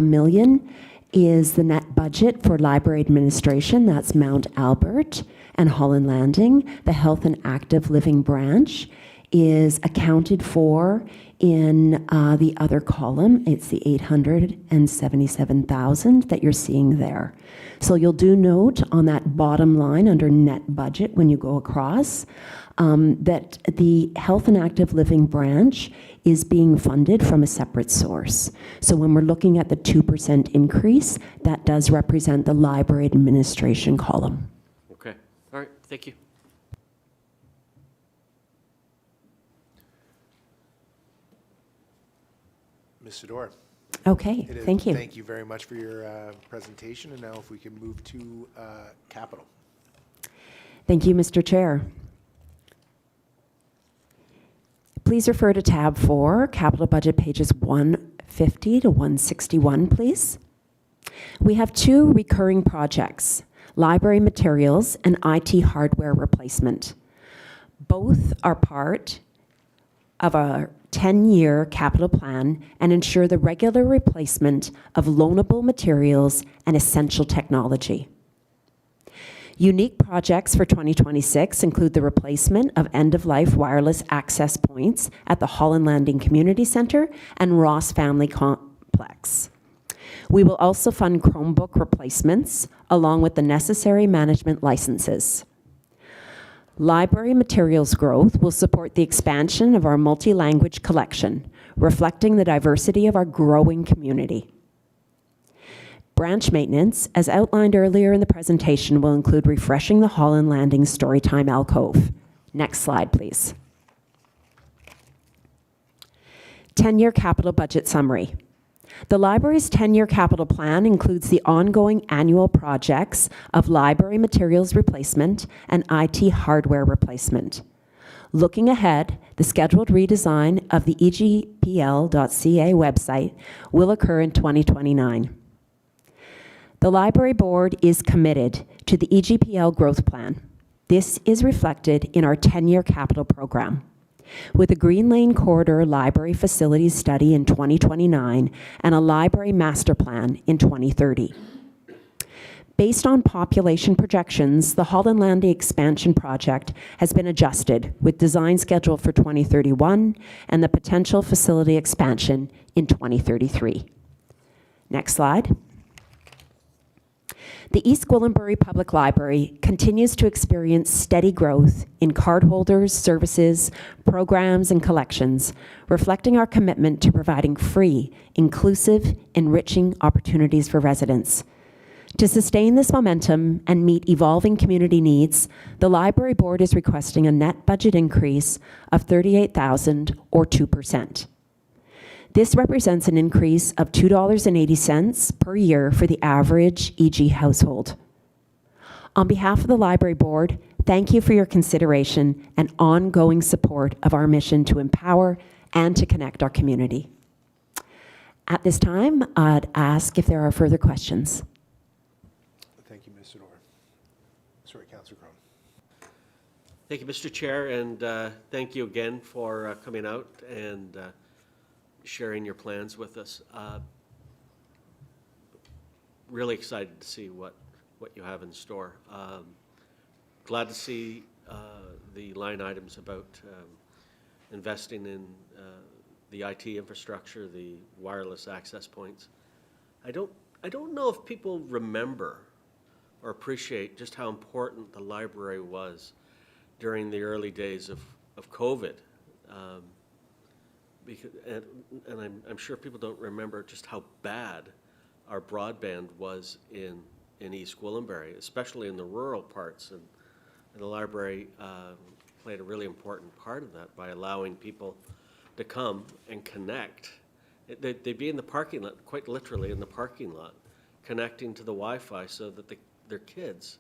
million is the net budget for library administration. That's Mount Albert and Holland Landing. The Health and Active Living branch is accounted for in the other column. It's the 877,000 that you're seeing there. So you'll do note on that bottom line under net budget when you go across that the Health and Active Living branch is being funded from a separate source. So when we're looking at the 2% increase, that does represent the library administration column. Okay. All right. Thank you. Ms. Sador. Okay, thank you. Thank you very much for your presentation. And now if we can move to capital. Thank you, Mr. Chair. Please refer to tab 4, capital budget pages 150 to 161, please. We have two recurring projects, library materials and IT hardware replacement. Both are part of our 10-year capital plan and ensure the regular replacement of loanable materials and essential technology. Unique projects for 2026 include the replacement of end-of-life wireless access points at the Holland Landing Community Centre and Ross Family Complex. We will also fund Chromebook replacements along with the necessary management licenses. Library materials growth will support the expansion of our multi-language collection, reflecting the diversity of our growing community. Branch maintenance, as outlined earlier in the presentation, will include refreshing the Holland Landing Storytime alcove. Next slide, please. 10-year capital budget summary. The library's 10-year capital plan includes the ongoing annual projects of library materials replacement and IT hardware replacement. Looking ahead, the scheduled redesign of the egpl.ca website will occur in 2029. The Library Board is committed to the EGPL growth plan. This is reflected in our 10-year capital program. with a Green Lane Corridor Library Facilities Study in 2029 and a Library Master Plan in 2030. Based on population projections, the Holland Landing Expansion Project has been adjusted with design scheduled for 2031 and the potential facility expansion in 2033. Next slide. The East Gwillimbury Public Library continues to experience steady growth in cardholders, services, programs, and collections, reflecting our commitment to providing free, inclusive, enriching opportunities for residents. To sustain this momentum and meet evolving community needs, the Library Board is requesting a net budget increase of $38,000 or 2%. This represents an increase of $2.80 per year for the average EG household. On behalf of the Library Board, thank you for your consideration and ongoing support of our mission to empower and to connect our community. At this time, I'd ask if there are further questions. Thank you, Ms. Sador. Sorry, Councillor Crone. Thank you, Mr. Chair, and thank you again for coming out and sharing your plans with us. Really excited to see what you have in store. Glad to see the line items about investing in the IT infrastructure, the wireless access points. I don't know if people remember or appreciate just how important the library was during the early days of COVID. Because, and I'm sure people don't remember just how bad our broadband was in East Gwillimbury, especially in the rural parts, and the library played a really important part of that by allowing people to come and connect. They'd be in the parking lot, quite literally in the parking lot, connecting to the Wi-Fi so that their kids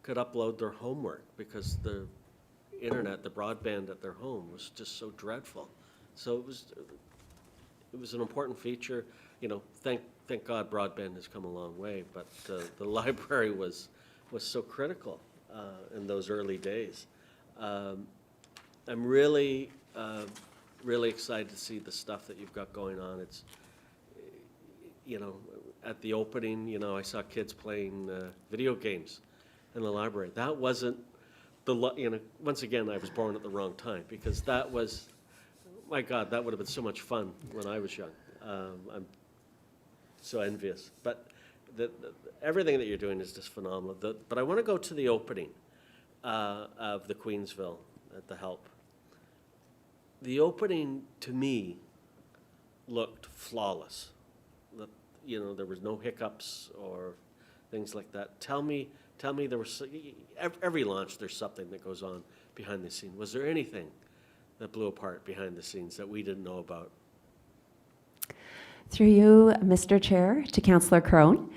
could upload their homework, because the internet, the broadband at their home was just so dreadful. So it was an important feature. You know, thank God broadband has come a long way, but the library was so critical in those early days. I'm really excited to see the stuff that you've got going on. It's, you know, at the opening, you know, I saw kids playing video games in the library. That wasn't you know, once again, I was born at the wrong time, because that was, my God, that would have been so much fun when I was young. I'm so envious. But everything that you're doing is just phenomenal. But I want to go to the opening of the Queensville at the Help. The opening, to me, looked flawless. You know, there was no hiccups or things like that. Tell me there was, every launch there's something that goes on behind the scenes. Was there anything that blew apart behind the scenes that we didn't know about? Through you, Mr. Chair, to Councillor Crone.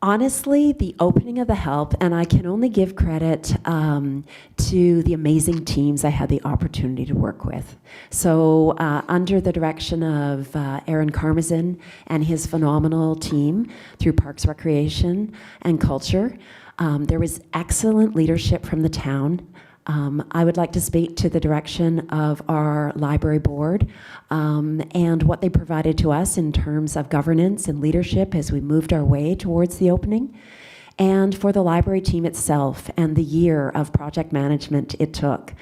Honestly, the opening of the Help, and I can only give credit to the amazing teams I had the opportunity to work with. So under the direction of Aaron Karmazin and his phenomenal team through Parks, Recreation, and Culture, there was excellent leadership from the town. I would like to speak to the direction of our library board and what they provided to us in terms of governance and leadership as we moved our way towards the opening, and for the library team itself and the year of project management it took.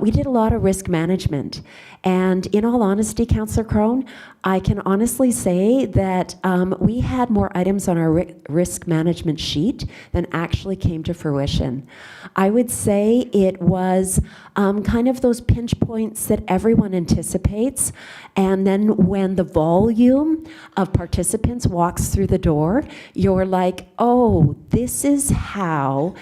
We did a lot of risk management, and in all honesty, Councillor Crone, I can honestly say that we had more items on our risk management sheet than actually came to fruition. I would say it was kind of those pinch points that everyone anticipates, and then when the volume of participants walks through the door, you're like, oh, this is how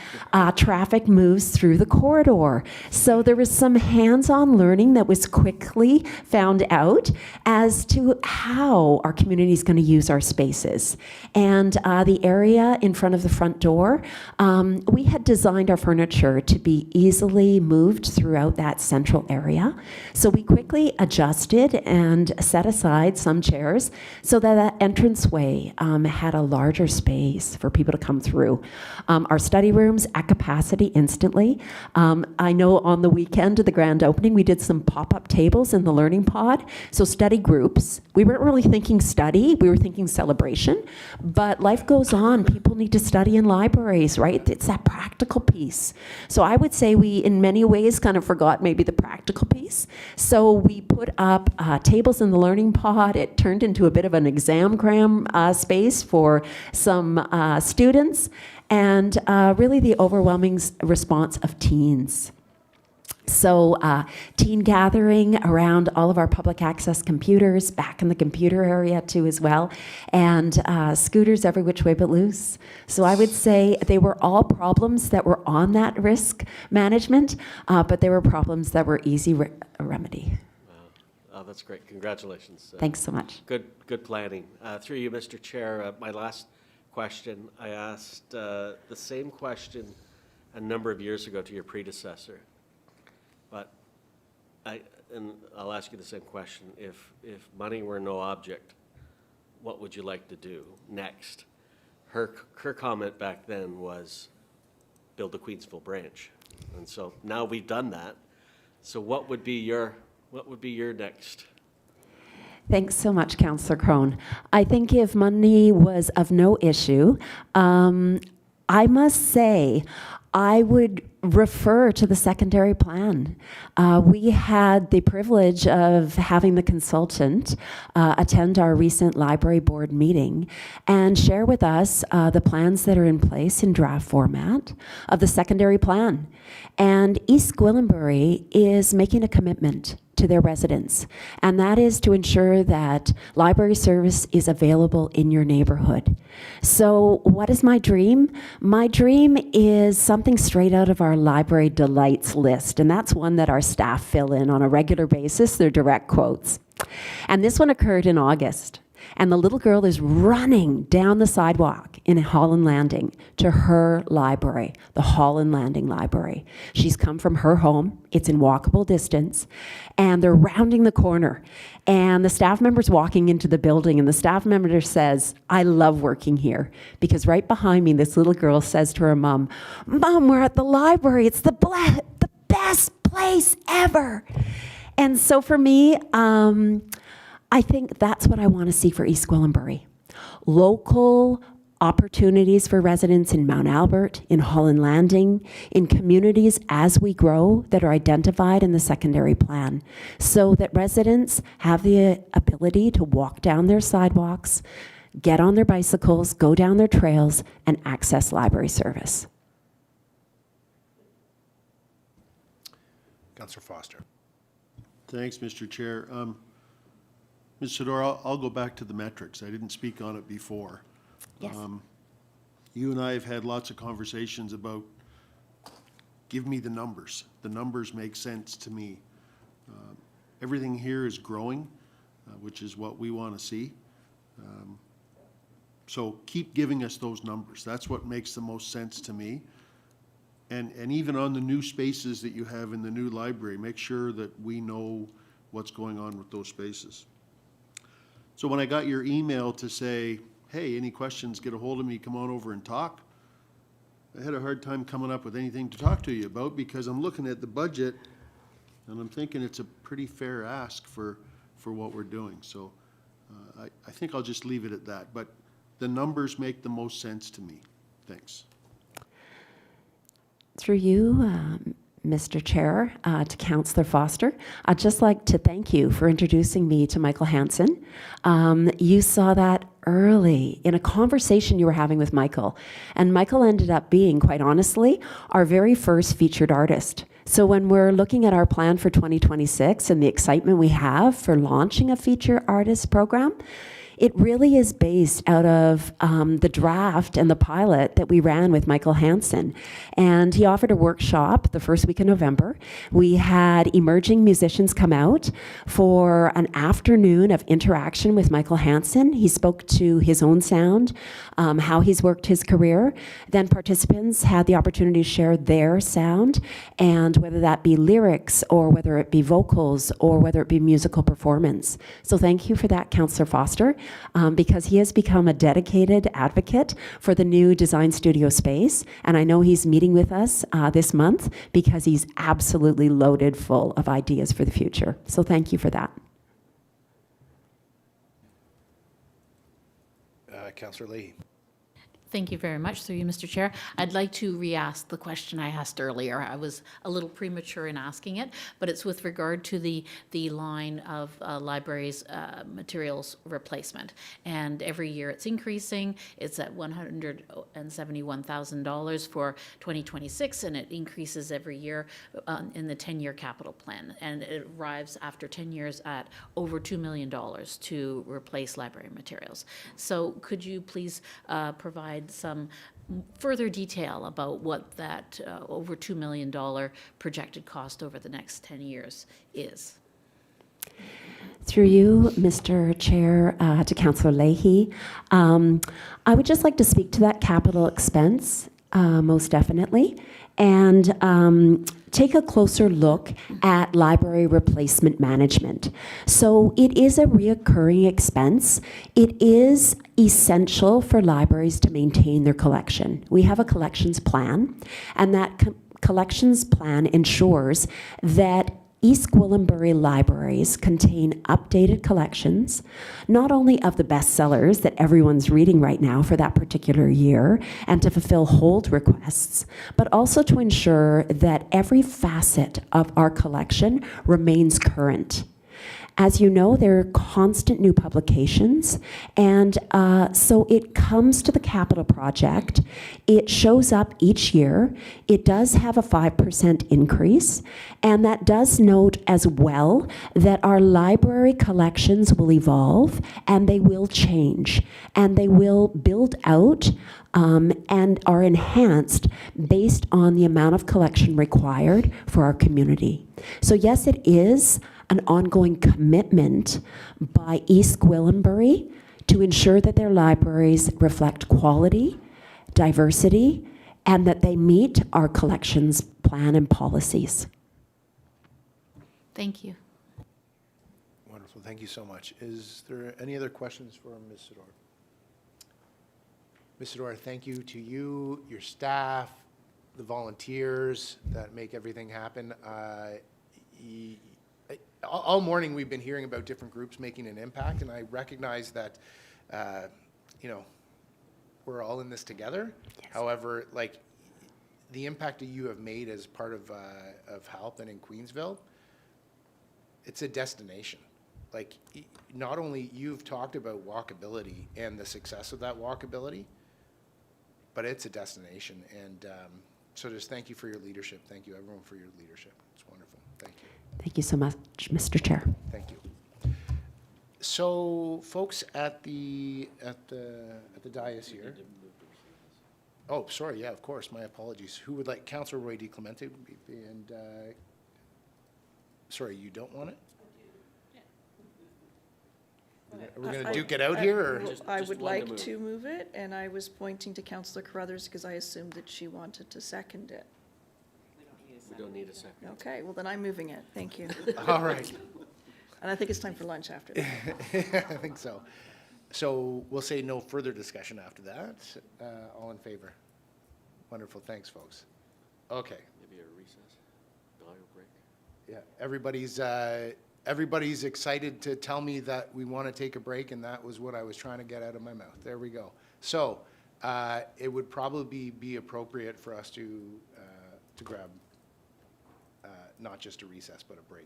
traffic moves through the corridor. So there was some hands-on learning that was quickly found out as to how our community is going to use our spaces. And the area in front of the front door, we had designed our furniture to be easily moved throughout that central area. So we quickly adjusted and set aside some chairs so that that entranceway had a larger space for people to come through through. Our study rooms at capacity instantly. I know on the weekend of the grand opening, we did some pop-up tables in the learning pod. So study groups. We weren't really thinking study, we were thinking celebration. But life goes on. People need to study in libraries, right? It's that practical piece. So I would say we, in many ways, kind of forgot maybe the practical piece. So we put up tables in the learning pod. It turned into a bit of an exam-gram space for some students, and really the overwhelming response of teens. So teen gathering around all of our public access computers, back in the computer area too as well, and scooters every which way but loose. So I would say they were all problems that were on that risk management, but they were problems that were easy remedy. Oh, that's great. Congratulations. Thanks so much. Good planning. Through you, Mr. Chair, my last question, I asked the same question a number of years ago to your predecessor. But I'll ask you the same question. If money were no object, what would you like to do next? Her comment back then was build the Queensville branch. And so now we've done that. So what would be your next? Thanks so much, Councillor Crone. I think if money was of no issue, I must say I would refer to the secondary plan. We had the privilege of having the consultant attend our recent library board meeting and share with us the plans that are in place in draft format of the secondary plan. And East Gwillimbury is making a commitment to their residents, and that is to ensure that library service is available in your neighborhood. So what is my dream? My dream is something straight out of our Library Delights list, and that's one that our staff fill in on a regular basis. They're direct quotes. And this one occurred in August. And the little girl is running down the sidewalk in Holland Landing to her library, the Holland Landing Library. She's come from her home. It's in walkable distance. And they're rounding the corner. And the staff member's walking into the building, and the staff member says, I love working here. Because right behind me, this little girl says to her mom, Mom, we're at the library. It's the best place ever. And so for me, I think that's what I want to see for East Gwillimbury. Local opportunities for residents in Mount Albert, in Holland Landing, in communities as we grow that are identified in the secondary plan, so that residents have the ability to walk down their sidewalks, get on their bicycles, go down their trails, and access library service. Councillor Foster. Thanks, Mr. Chair. Ms. Sador, I'll go back to the metrics. I didn't speak on it before. Yes. You and I have had lots of conversations about, give me the numbers. The numbers make sense to me. Everything here is growing, which is what we want to see. So keep giving us those numbers. That's what makes the most sense to me. And even on the new spaces that you have in the new library, make sure that we know what's going on with those spaces. So when I got your email to say, hey, any questions, get a hold of me, come on over and talk, I had a hard time coming up with anything to talk to you about, because I'm looking at the budget and I'm thinking it's a pretty fair ask for what we're doing. So I think I'll just leave it at that. But the numbers make the most sense to me. Thanks. Through you, Mr. Chair, to Councillor Foster, I'd just like to thank you for introducing me to Michael Hansen. You saw that early in a conversation you were having with Michael. And Michael ended up being, quite honestly, our very first featured artist. So when we're looking at our plan for 2026 and the excitement we have for launching a feature artist program, it really is based out of the draft and the pilot that we ran with Michael Hansen. And he offered a workshop the first week of November. We had emerging musicians come out for an afternoon of interaction with Michael Hansen. He spoke to his own sound, how he's worked his career. Then participants had the opportunity to share their sound, and whether that be lyrics or whether it be vocals or whether it be musical performance. So thank you for that, Councillor Foster. because he has become a dedicated advocate for the new design studio space. And I know he's meeting with us this month because he's absolutely loaded full of ideas for the future. So thank you for that. Councillor Leahy. Thank you very much, through you, Mr. Chair. I'd like to re-ask the question I asked earlier. I was a little premature in asking it, but it's with regard to the line of libraries materials replacement. And every year it's increasing. It's at $171,000 for 2026, and it increases every year in the 10-year capital plan. And it arrives after 10 years at over $2 million to replace library materials. So could you please provide some further detail about what that over $2 million projected cost over the next 10 years is? Through you, Mr. Chair, to Councillor Leahy, I would just like to speak to that capital expense, most definitely, and take a closer look at library replacement management. So it is a reoccurring expense. It is essential for libraries to maintain their collection. We have a collections plan, and that collections plan ensures that East Gwillimbury libraries contain updated collections, not only of the bestsellers that everyone's reading right now for that particular year and to fulfill hold requests, but also to ensure that every facet of our collection remains current. As you know, there are constant new publications, and so it comes to the capital project. It shows up each year. It does have a 5% increase, and that does note as well that our library collections will evolve, and they will change, and they will build out and are enhanced based on the amount of collection required for our community. So yes, it is an ongoing commitment by East Gwillimbury to ensure that their libraries reflect quality, diversity, and that they meet our collections plan and policies. Thank you. Wonderful. Thank you so much. Is there any other questions for Ms. Sador? Ms. Sador, thank you to you, your staff, the volunteers that make everything happen. All morning we've been hearing about different groups making an impact, and I recognize that, you know, we're all in this together. Yes. However, like, the impact that you have made as part of Halpin in Queensville, it's a destination. Like, not only you've talked about walkability and the success of that walkability, but it's a destination. And so just thank you for your leadership. Thank you, everyone, for your leadership. It's wonderful. Thank you. Thank you so much, Mr. Chair. Thank you. So, folks at the dais here. Oh, sorry. Yeah, of course. My apologies. Who would like Councillor Roy D. Clemente? And sorry, you don't want it? We're going to duke it out here, or I would like to move it, and I was pointing to Councillor Carruthers because I assumed that she wanted to second it. We don't need a second. Okay, well then I'm moving it. Thank you. All right. And I think it's time for lunch after that. I think so. So we'll say no further discussion after that. All in favor? Wonderful. Thanks, folks. Okay. Maybe a recess, dial break. Yeah, everybody's excited to tell me that we want to take a break, and that was what I was trying to get out of my mouth. There we go. So it would probably be appropriate for us to grab not just a recess, but a break.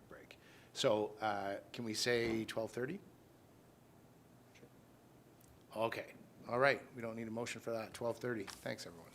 So can we say 12:30? Okay. All right. We don't need a motion for that. 12:30. Thanks, everyone.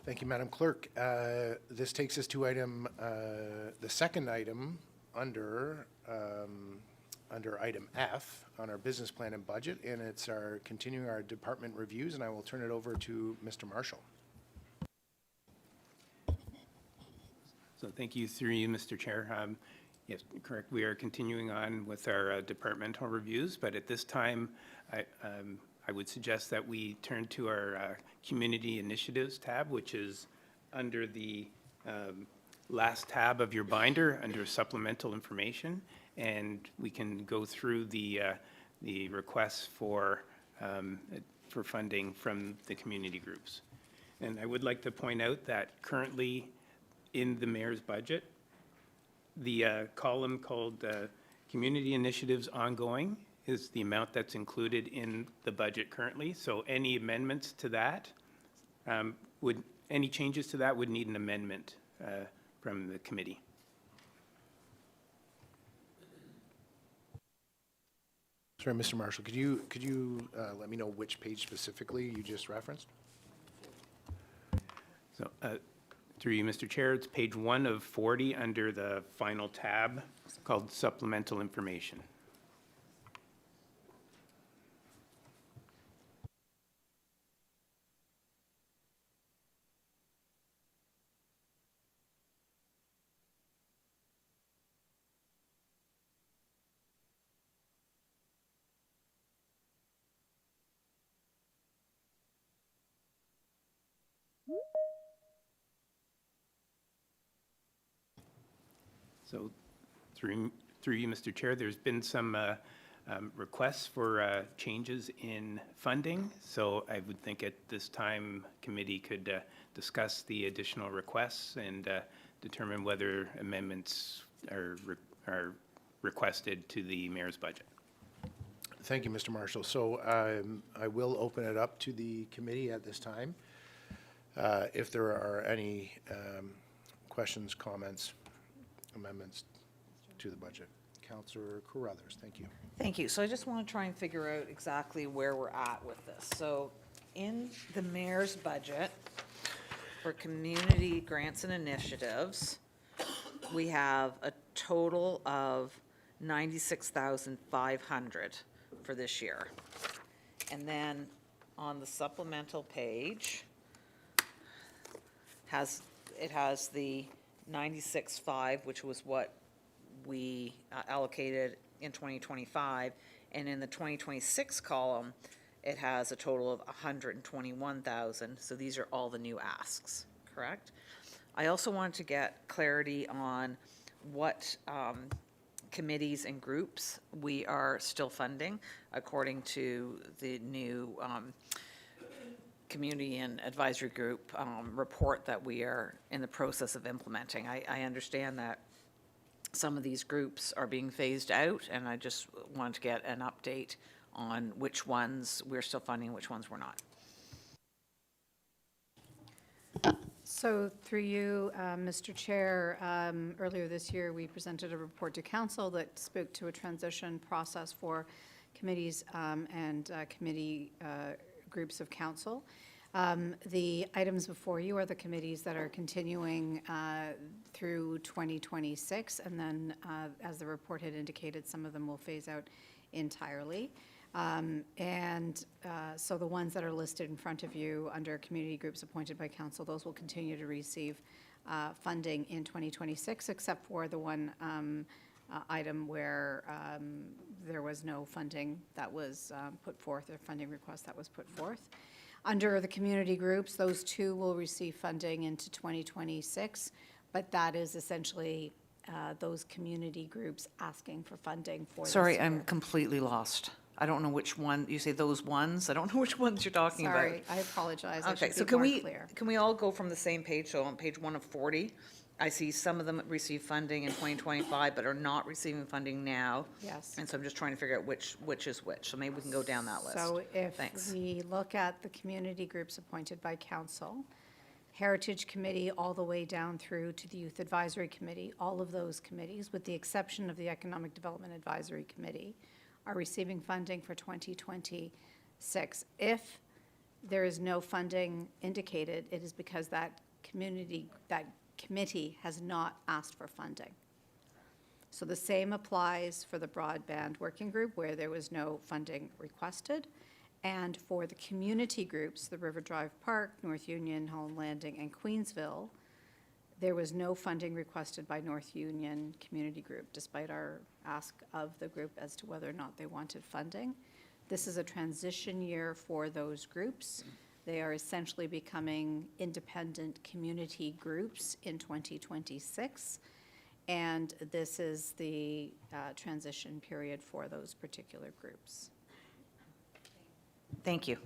Thank you, Madam Clerk. This takes us to the second item under item F on our business plan and budget, and it's continuing our department reviews, and I will turn it over to Mr. Marshall. So thank you through you, Mr. Chair. Yes, correct. We are continuing on with our departmental reviews, but at this time, I would suggest that we turn to our Community Initiatives tab, which is under the last tab of your binder under supplemental information, and we can go through the requests for funding from the community groups. And I would like to point out that currently in the mayor's budget, the column called Community Initiatives Ongoing is the amount that's included in the budget currently. So any amendments to that any changes to that would need an amendment from the committee. Sorry, Mr. Marshall, could you let me know which page specifically you just referenced? So through you, Mr. Chair, it's page 1 of 40 under the final tab called Supplemental Information. So through you, Mr. Chair, there's been some requests for changes in funding. So I would think at this time, committee could discuss the additional requests and determine whether amendments are requested to the mayor's budget. Thank you, Mr. Marshall. So I will open it up to the committee at this time. If there are any questions, comments, amendments to the budget. Councillor Carruthers, thank you. Thank you. So I just want to try and figure out exactly where we're at with this. So in the mayor's budget for community grants and initiatives, we have a total of $96,500 for this year. And then on the supplemental page, it has the 96.5, which was what we allocated in 2025, and in the 2026 column, it has a total of 121,000. So these are all the new asks, correct? I also wanted to get clarity on what committees and groups we are still funding according to the new community and advisory group report that we are in the process of implementing. I understand that some of these groups are being phased out, and I just want to get an update on which ones we're still funding, which ones we're not. So through you, Mr. Chair, earlier this year, we presented a report to council that spoke to a transition process for committees and committee groups of council. The items before you are the committees that are continuing through 2026, and then as the report had indicated, some of them will phase out entirely. So the ones that are listed in front of you under community groups appointed by council, those will continue to receive funding in 2026, except for the one item where there was no funding that was put forth, or funding request that was put forth. Under the community groups, those two will receive funding into 2026, but that is essentially those community groups asking for funding for this Sorry, year. I'm completely lost. I don't know which one, you say those ones? I don't know which ones you're talking about. Sorry, I apologize. I Okay, should so be can more we, clear. can we all go from the same page? So on page 1 of 40, I see some of them receive funding in 2025, but are not receiving funding now. Yes. And so I'm just trying to figure out which is which. So maybe we can go down that list. So if Thanks. we look at the community groups appointed by council, Heritage Committee all the way down through to the Youth Advisory Committee, all of those committees, with the exception of the Economic Development Advisory Committee, are receiving funding for 2026. If there is no funding indicated, it is because that committee has not asked for funding. So the same applies for the broadband working group, where there was no funding requested. And for the community groups, the River Drive Park, North Union, Holland Landing, and Queensville, there was no funding requested by North Union Community Group, despite our ask of the group as to whether or not they wanted funding. This is a transition year for those groups. They are essentially becoming independent community groups in 2026. And this is the transition period for those particular groups. Thank you.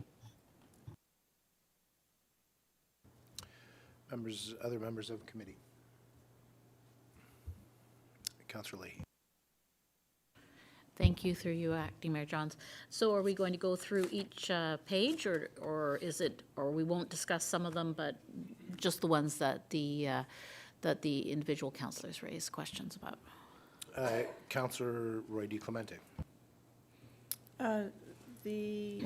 Other members of the committee. Councillor Leahy. Thank you, through you, Acting Mayor Johns. So are we going to go through each page, or is it, or we won't discuss some of them, but just the ones that the individual councillors raise questions about? Councillor Roy DiClemente. The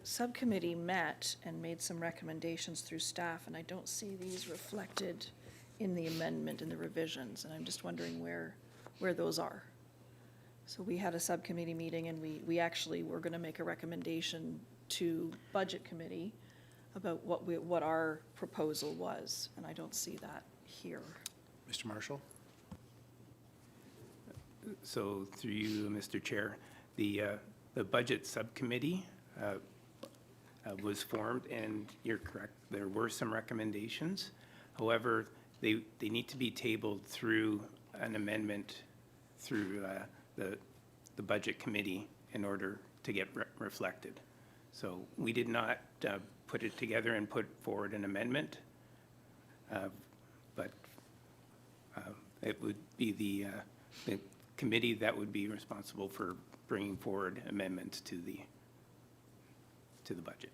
subcommittee met and made some recommendations through staff, and I don't see these reflected in the amendment and the revisions, and I'm just wondering where those are. So we had a subcommittee meeting, and we actually were going to make a recommendation to Budget Committee about what our proposal was, and I don't see that here. Mr. Marshall. So through you, Mr. Chair, the Budget Subcommittee was formed, and you're correct, there were some recommendations. However, they need to be tabled through an amendment through the Budget Committee in order to get reflected. So we did not put it together and put forward an amendment, but it would be the committee that would be responsible for bringing forward amendments to the budget.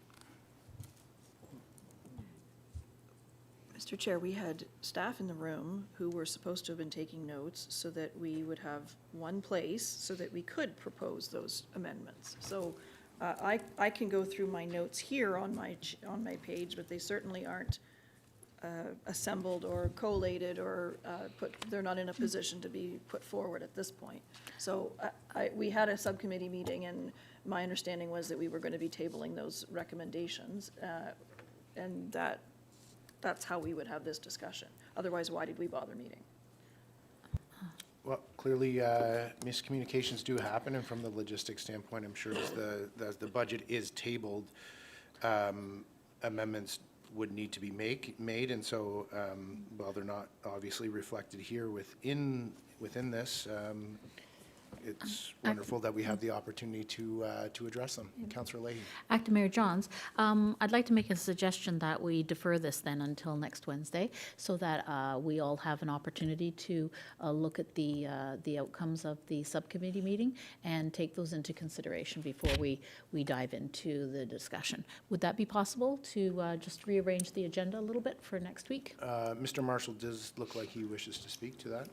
Mr. Chair, we had staff in the room who were supposed to have been taking notes so that we would have one place so that we could propose those amendments. So I can go through my notes here on my page, but they certainly aren't assembled or collated or they're not in a position to be put forward at this point. So we had a subcommittee meeting, and my understanding was that we were going to be tabling those recommendations, and that's how we would have this discussion. Otherwise, why did we bother meeting? Well, clearly, miscommunications do happen, and from the logistics standpoint, I'm sure as the budget is tabled, amendments would need to be made, and so while they're not obviously reflected here within this, it's wonderful that we have the opportunity to address them. Councillor Leahy. Acting Mayor Johns, I'd like to make a suggestion that we defer this then until next Wednesday, so that we all have an opportunity to look at the outcomes of the subcommittee meeting and take those into consideration before we dive into the discussion. Would that be possible to just rearrange the agenda a little bit for next week? Mr. Marshall does look like he wishes to speak to that.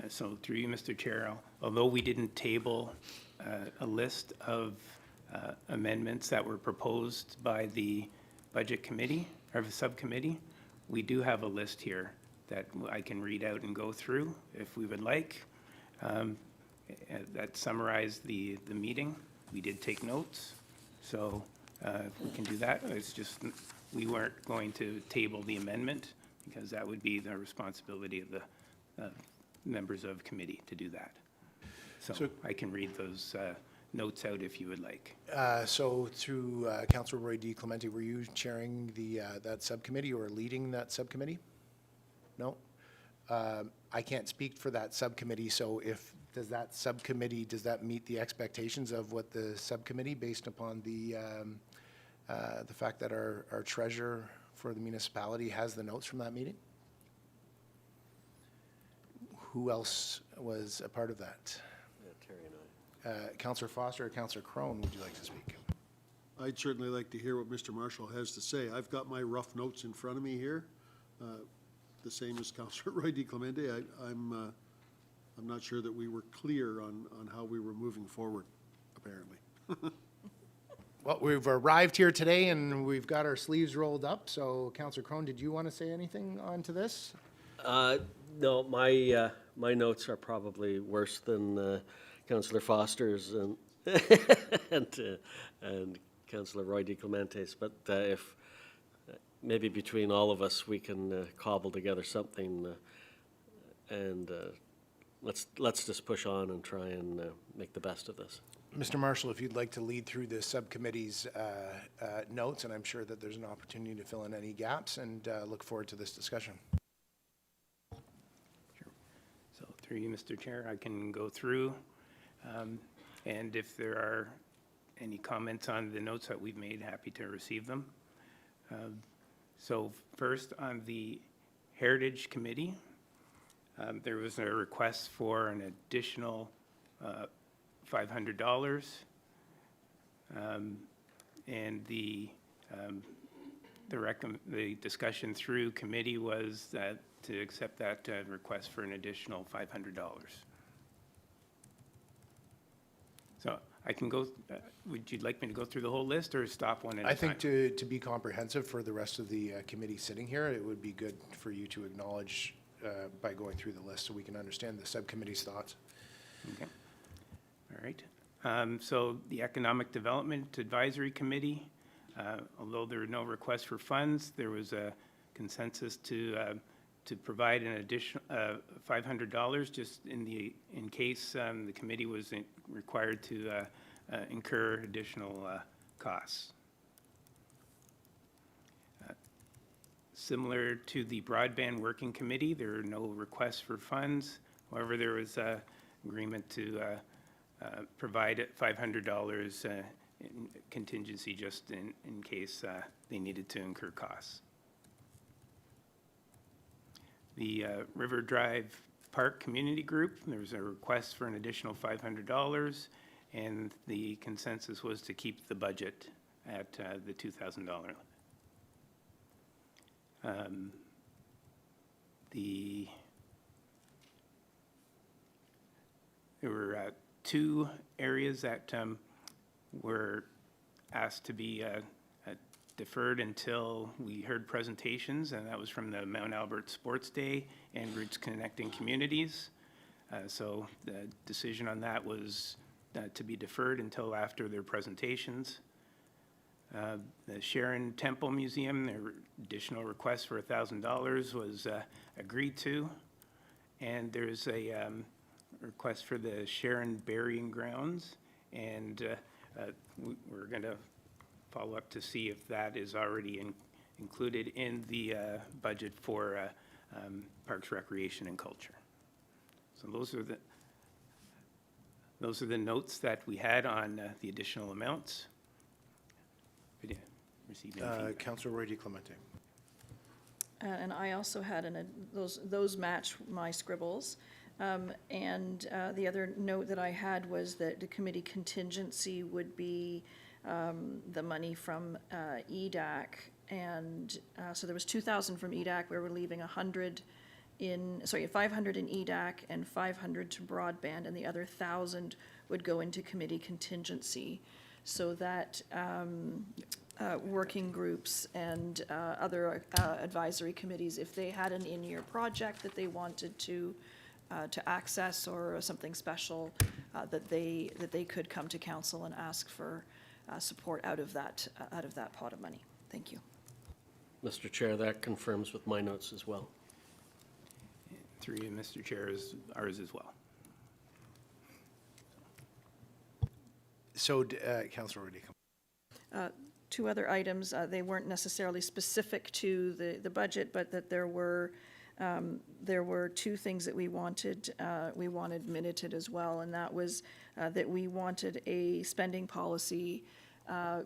So through you, Mr. Chair, although we didn't table a list of amendments that were proposed by the Budget Committee, or the Subcommittee, we do have a list here that I can read out and go through if we would like. That summarized the meeting. We did take notes, so we can do that. It's just, we weren't going to table the amendment because that would be the responsibility of the members of committee to do that. So I can read those notes out if you would like. So through Councillor Roy DiClemente, were you chairing that subcommittee or leading that subcommittee? No? I can't speak for that subcommittee, so does that meet the expectations of what the subcommittee, based upon the fact that our treasurer for the municipality has the notes from that meeting? Who else was a part of that? Terry and I. Councillor Foster or Councillor Crone, would you like to speak? I'd certainly like to hear what Mr. Marshall has to say. I've got my rough notes in front of me here, the same as Councillor Roy DiClemente. I'm not sure that we were clear on how we were moving forward, apparently. Well, we've arrived here today and we've got our sleeves rolled up. So, Councillor Crone, did you want to say anything onto this? No, my notes are probably worse than Councillor Foster's and and Councillor Roy DiClemente's. But if maybe between all of us we can cobble together something, and let's just push on and try and make the best of this. Mr. Marshall, if you'd like to lead through the subcommittee's notes, and I'm sure that there's an opportunity to fill in any gaps, and look forward to this discussion. So through you, Mr. Chair, I can go through, and if there are any comments on the notes that we've made, happy to receive them. So first, on the Heritage Committee, there was a request for an additional $500, and the discussion through committee was that to accept that request for an additional $500. So I can go, would you like me to go through the whole list or stop one at a time? I think to be comprehensive for the rest of the committee sitting here, it would be good for you to acknowledge by going through the list so we can understand the subcommittee's thoughts. Okay. All right. So the Economic Development Advisory Committee, although there were no requests for funds, there was a consensus to provide an additional $500 just in case the committee was required to incur additional costs. Similar to the Broadband Working Committee, there are no requests for funds. However, there was agreement to provide $500 in contingency just in case they needed to incur costs. The River Drive Park Community Group, there was a request for an additional $500, and the consensus was to keep the budget at the $2,000 limit. There were two areas that were asked to be deferred until we heard presentations, and that was from the Mount Albert Sports Day and Roots Connecting Communities. So the decision on that was to be deferred until after their presentations. The Sharon Temple Museum, their additional request for $1,000 was agreed to. And there's a request for the Sharon Burying Grounds, and we're going to follow up to see if that is already included in the budget for Parks, Recreation, and Culture. So those are the notes that we had on the additional amounts. Councillor Roy DiClemente. And I also had those match my scribbles. And the other note that I had was that the committee contingency would be the money from EDAC. And so there was 2,000 from EDAC. We were leaving 500 in EDAC and 500 to broadband, and the other 1,000 would go into committee contingency, so that working groups and other advisory committees, if they had an in-year project that they wanted to access or something special, that they could come to council and ask for support out of that pot of money. Thank you. Mr. Chair, that confirms with my notes as well. Through you, Mr. Chair, is ours as well. So, Councillor Roy DiClemente. Two other items, they weren't necessarily specific to the budget, but that there were two things that we wanted minuted as well, and that was that we wanted a spending policy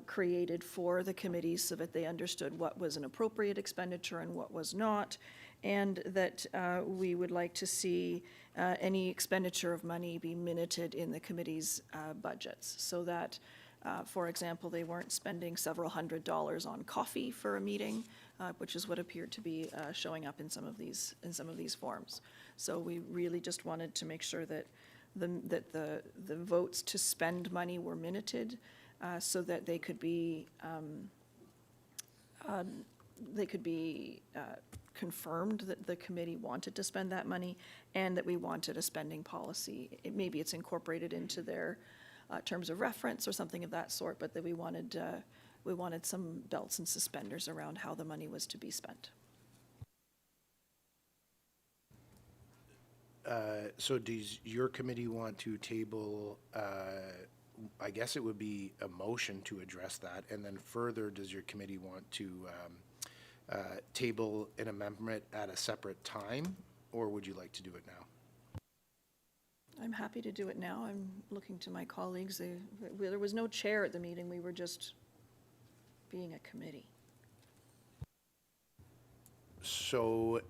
created for the committees so that they understood what was an appropriate expenditure and what was not, and that we would like to see any expenditure of money be minuted in the committee's budgets, so that for example, they weren't spending several $100s on coffee for a meeting, which is what appeared to be showing up in some of these forms. So we really just wanted to make sure that the votes to spend money were minuted, so that they could be confirmed that the committee wanted to spend that money and that we wanted a spending policy. Maybe it's incorporated into their terms of reference or something of that sort, but that we wanted some belts and suspenders around how the money was to be spent. So does your committee want to table, I guess it would be a motion to address that, and then further, does your committee want to table an amendment at a separate time, or would you like to do it now? I'm happy to do it now. I'm looking to my colleagues. There was no chair at the meeting. We were just being a committee. So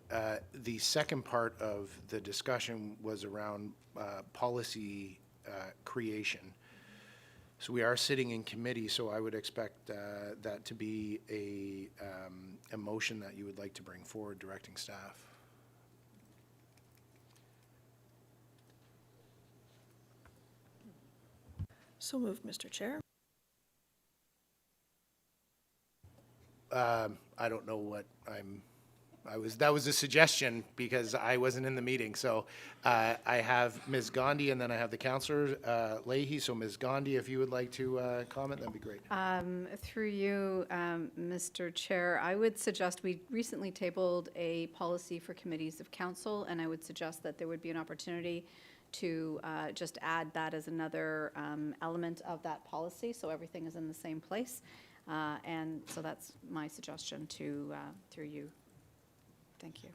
the second part of the discussion was around policy creation. So we are sitting in committee, so I would expect that to be a motion that you would like to bring forward directing staff. So moved, Mr. Chair. I don't know what that was a suggestion because I wasn't in the meeting. So I have Ms. Gandhi and then I have the Councillor Leahy. So Ms. Gandhi, if you would like to comment, that'd be great. Through you, Mr. Chair, I would suggest we recently tabled a policy for committees of council, and I would suggest that there would be an opportunity to just add that as another element of that policy, so everything is in the same place. And so that's my suggestion to through you. Thank you.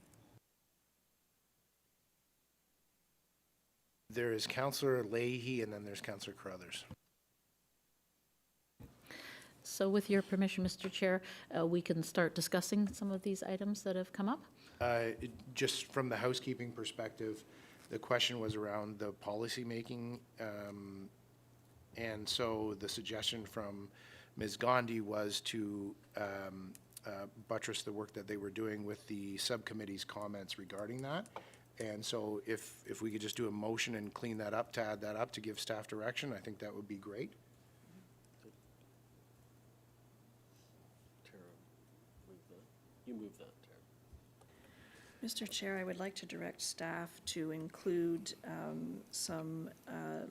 There is Councillor Leahy and then there's Councillor Carruthers. So with your permission, Mr. Chair, we can start discussing some of these items that have come up. Just from the housekeeping perspective, the question was around the policy making. And so the suggestion from Ms. Gandhi was to buttress the work that they were doing with the subcommittee's comments regarding that. And so if we could just do a motion and clean that up, to add that up, to give staff direction, I think that would be great. You move that, Tara. Mr. Chair, I would like to direct staff to include some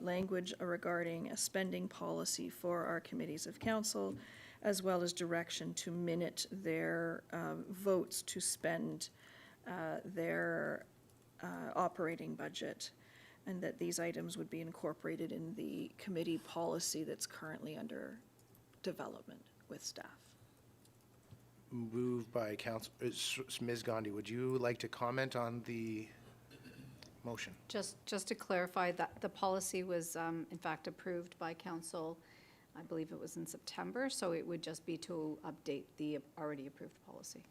language regarding a spending policy for our committees of council, as well as direction to minute their votes to spend their operating budget, and that these items would be incorporated in the committee policy that's currently under development with staff. Moved by Ms. Gandhi. Would you like to comment on the motion? Just to clarify, that the policy was in fact approved by council, I believe it was in September, so it would just be to update the already approved policy.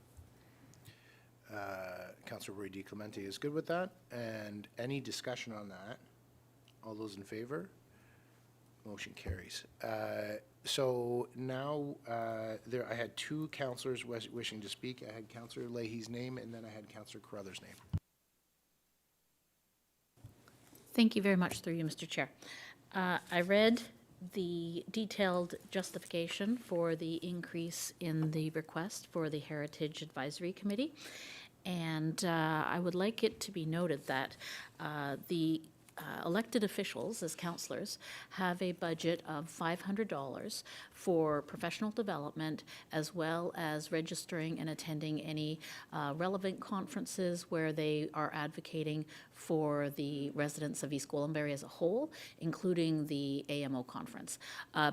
Councillor Roy DiClemente is good with that. And any discussion on that? All those in favor? Motion carries. So now I had two councillors wishing to speak. I had Councillor Leahy's name and then I had Councillor Carruthers' name. Thank you very much, through you, Mr. Chair. I read the detailed justification for the increase in the request for the Heritage Advisory Committee, and I would like it to be noted that the elected officials, as councillors, have a budget of $500 for professional development, as well as registering and attending any relevant conferences where they are advocating for the residents of East Gwillimbury as a whole, including the AMO conference.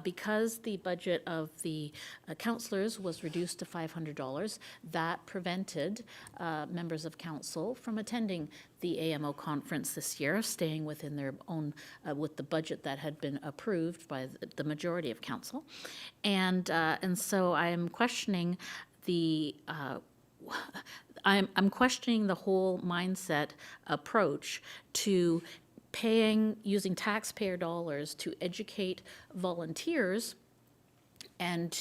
Because the budget of the councillors was reduced to $500, that prevented members of council from attending the AMO conference this year, staying within their own, with the budget that had been approved by the majority of council. And so I am questioning the I'm questioning the whole mindset approach to using taxpayer dollars to educate volunteers and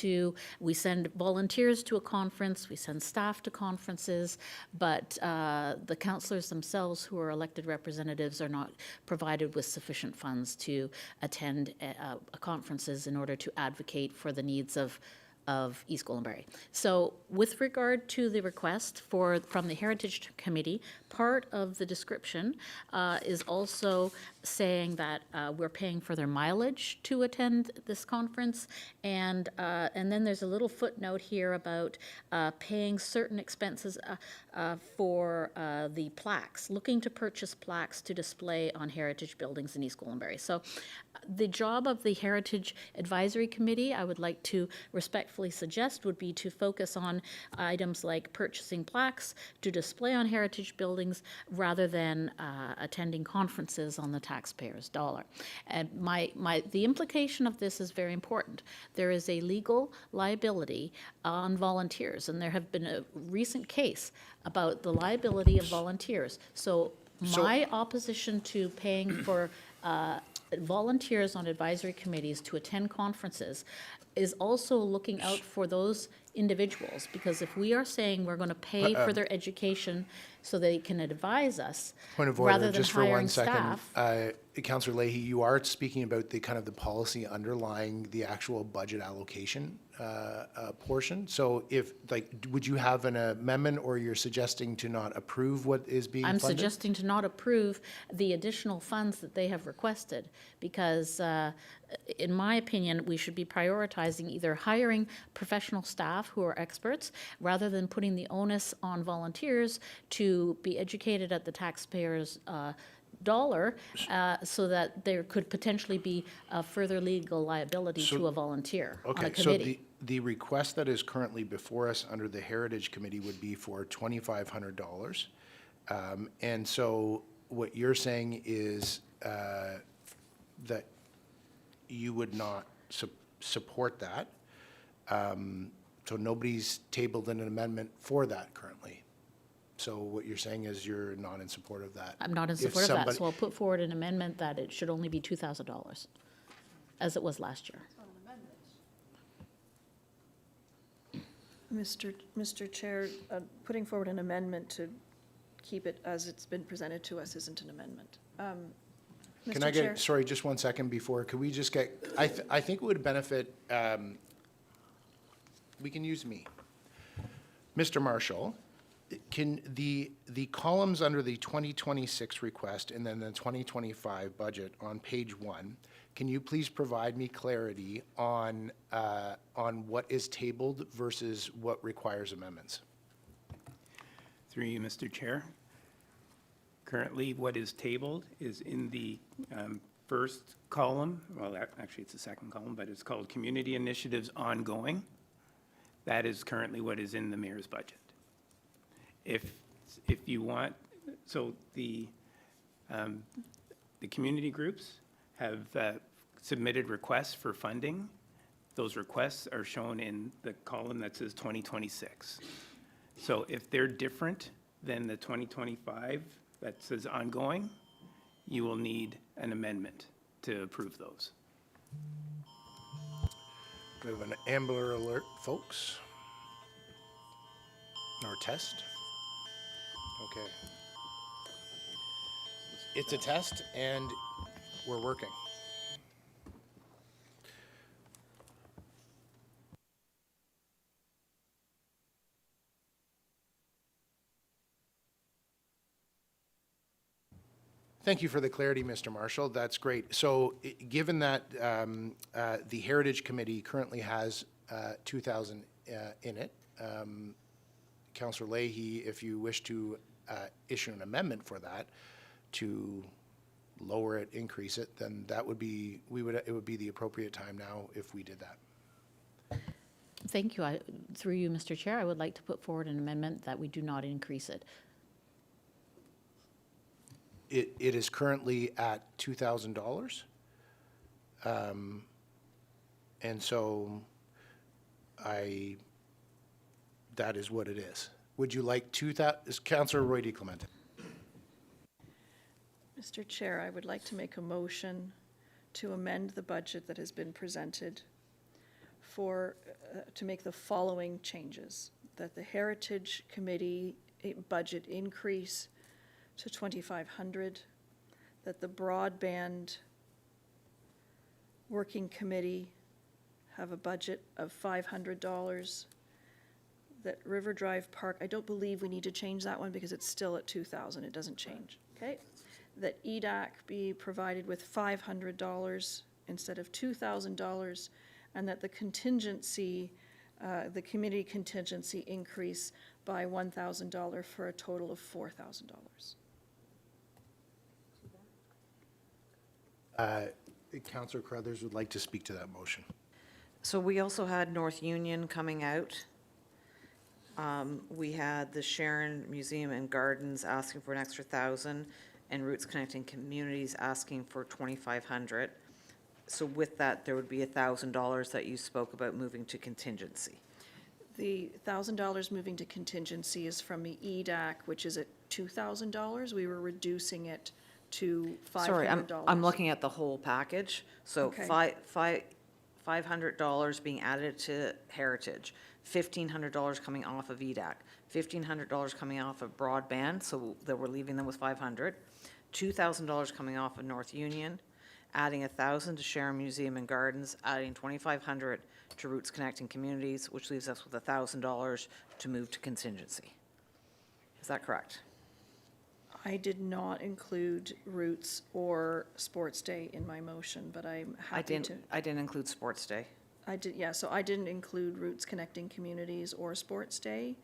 we send volunteers to a conference, we send staff to conferences, but the councillors themselves who are elected representatives are not provided with sufficient funds to attend conferences in order to advocate for the needs of East Gwillimbury. So with regard to the request from the Heritage Committee, part of the description is also saying that we're paying for their mileage to attend this conference, and then there's a little footnote here about paying certain expenses for the plaques, looking to purchase plaques to display on heritage buildings in East Gwillimbury. So the job of the Heritage Advisory Committee, I would like to respectfully suggest, would be to focus on items like purchasing plaques to display on heritage buildings rather than attending conferences on the taxpayer's dollar. And the implication of this is very important. There is a legal liability on volunteers, and there have been a recent case about the liability of volunteers. So my opposition to paying for volunteers on advisory committees to attend conferences is also looking out for those individuals, because if we are saying we're going to pay for their education so they can advise us Point of rather order, than just for hiring one second. staff. Councillor Leahy, you are speaking about the kind of the policy underlying the actual budget allocation portion. So if, like, would you have an amendment, or you're suggesting to not approve what is being I'm funded? suggesting to not approve the additional funds that they have requested, because in my opinion, we should be prioritizing either hiring professional staff who are experts rather than putting the onus on volunteers to be educated at the taxpayer's dollar, so that there could potentially be a further legal liability to a volunteer on a Okay, so committee. the request that is currently before us under the Heritage Committee would be for $2,500. And so what you're saying is that you would not support that. So nobody's tabled an amendment for that currently. So what you're saying is you're not in support of that. I'm not in If support of that, somebody- so I'll put forward an amendment that it should only be $2,000, as it was last year. Mr. Chair, putting forward an amendment to keep it as it's been presented to us isn't an amendment. Can Mr. I Chair? get, sorry, just 1 second before, could we just get, I think it would benefit, we can use me. Mr. Marshall, can the columns under the 2026 request and then the 2025 budget on page 1, can you please provide me clarity on what is tabled versus what requires amendments? Through you, Mr. Chair. Currently, what is tabled is in the first column, well, actually, it's the second column, but it's called Community Initiatives Ongoing. That is currently what is in the mayor's budget. If you want, so the community groups have submitted requests for funding. Those requests are shown in the column that says 2026. So if they're different than the 2025 that says ongoing, you will need an amendment to approve those. We have an Amber Alert, folks. Or test. Okay. It's a test, and we're working. Thank you for the clarity, Mr. Marshall. That's great. So given that the Heritage Committee currently has 2,000 in it, Councillor Leahy, if you wish to issue an amendment for that to lower it, increase it, then that would be, it would be the appropriate time now if we did that. Thank you. Through you, Mr. Chair, I would like to put forward an amendment that we do not increase it. It is currently at $2,000. And so that is what it is. Would you like 2,000, Councillor Roy D. Clemente. Mr. Chair, I would like to make a motion to amend the budget that has been presented to make the following changes. That the Heritage Committee budget increase to $2,500, that the Broadband Working Committee have a budget of $500, that River Drive Park, I don't believe we need to change that one because it's still at 2,000, it doesn't change, okay? That EDAC be provided with $500 instead of $2,000, and that the contingency, the community contingency increase by $1,000 for a total of $4,000. Councillor Carruthers would like to speak to that motion. So we also had North Union coming out. We had the Sharon Museum and Gardens asking for an extra 1,000, and Roots Connecting Communities asking for 2,500. So with that, there would be $1,000 that you spoke about moving to contingency. The $1,000 moving to contingency is from the EDAC, which is at $2,000. We were reducing it to $500. Sorry, I'm looking at the whole package. So Okay. $500 being added to Heritage, $1,500 coming off of EDAC, $1,500 coming off of Broadband, so that we're leaving them with 500, $2,000 coming off of North Union, adding 1,000 to Sharon Museum and Gardens, adding 2,500 to Roots Connecting Communities, which leaves us with $1,000 to move to contingency. Is that correct? I did not include Roots or Sports Day in my motion, but I'm happy to. I didn't include Sports Day. I did, yeah, so I didn't include Roots Connecting Communities or Sports Day,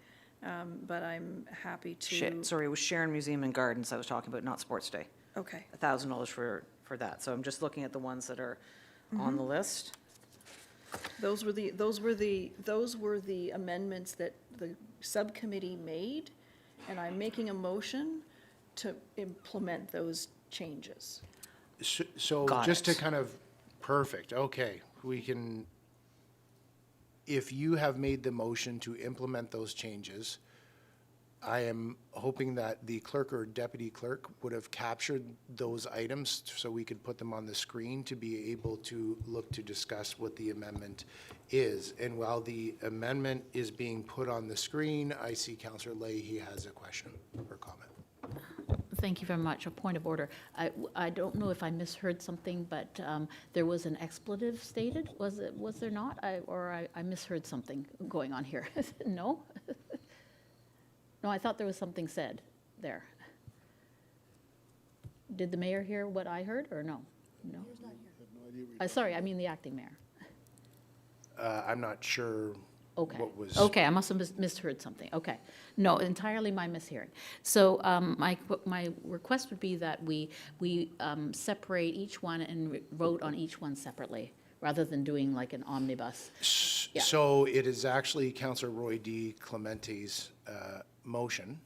but I'm happy to. Sorry, it was Sharon Museum and Gardens I was talking about, not Sports Day. Okay. $1,000 for that. So I'm just looking at the ones that are on the list. Those were the amendments that the subcommittee made, and I'm making a motion to implement those changes. So Got just it. to kind of, perfect, okay, we can, if you have made the motion to implement those changes, I am hoping that the clerk or deputy clerk would have captured those items so we could put them on the screen to be able to look to discuss what the amendment is. And while the amendment is being put on the screen, I see Councillor Leahy has a question or comment. Thank you very much. A point of order. I don't know if I misheard something, but there was an expletive stated. Was there not? I misheard something going on here. No? No, I thought there was something said there. Did the mayor hear what I heard or no? No? Sorry, I mean the acting mayor. I'm not sure Okay. what was. Okay, I must have misheard something. Okay. No, entirely my mishearing. So my request would be that we separate each one and vote on each one separately, rather than doing like an omnibus. Yeah. So it is actually Councillor Roy D. Clemente's motion.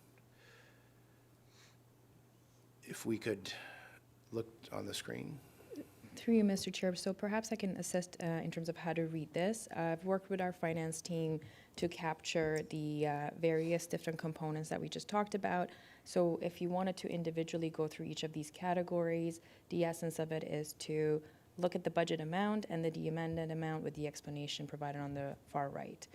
If we could look on the screen. Through you, Mr. Chair, so perhaps I can assist in terms of how to read this. I've worked with our finance team to capture the various different components that we just talked about. So if you wanted to individually go through each of these categories, the essence of it is to look at the budget amount and the amended amount with the explanation provided on the far right.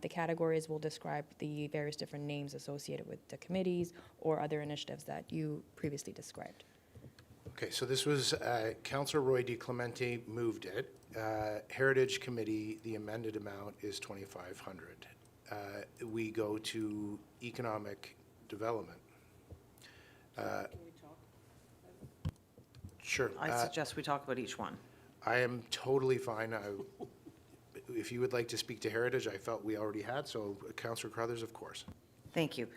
The categories will describe the various different names associated with the committees or other initiatives that you previously described. Okay, so this was Councillor Roy D. Clemente moved it. Heritage Committee, the amended amount is 2,500. We go to Economic Development. Sure. I suggest we talk about each one. I am totally fine. If you would like to speak to Heritage, I felt we already had, so Councillor Carruthers, of course. Thank you.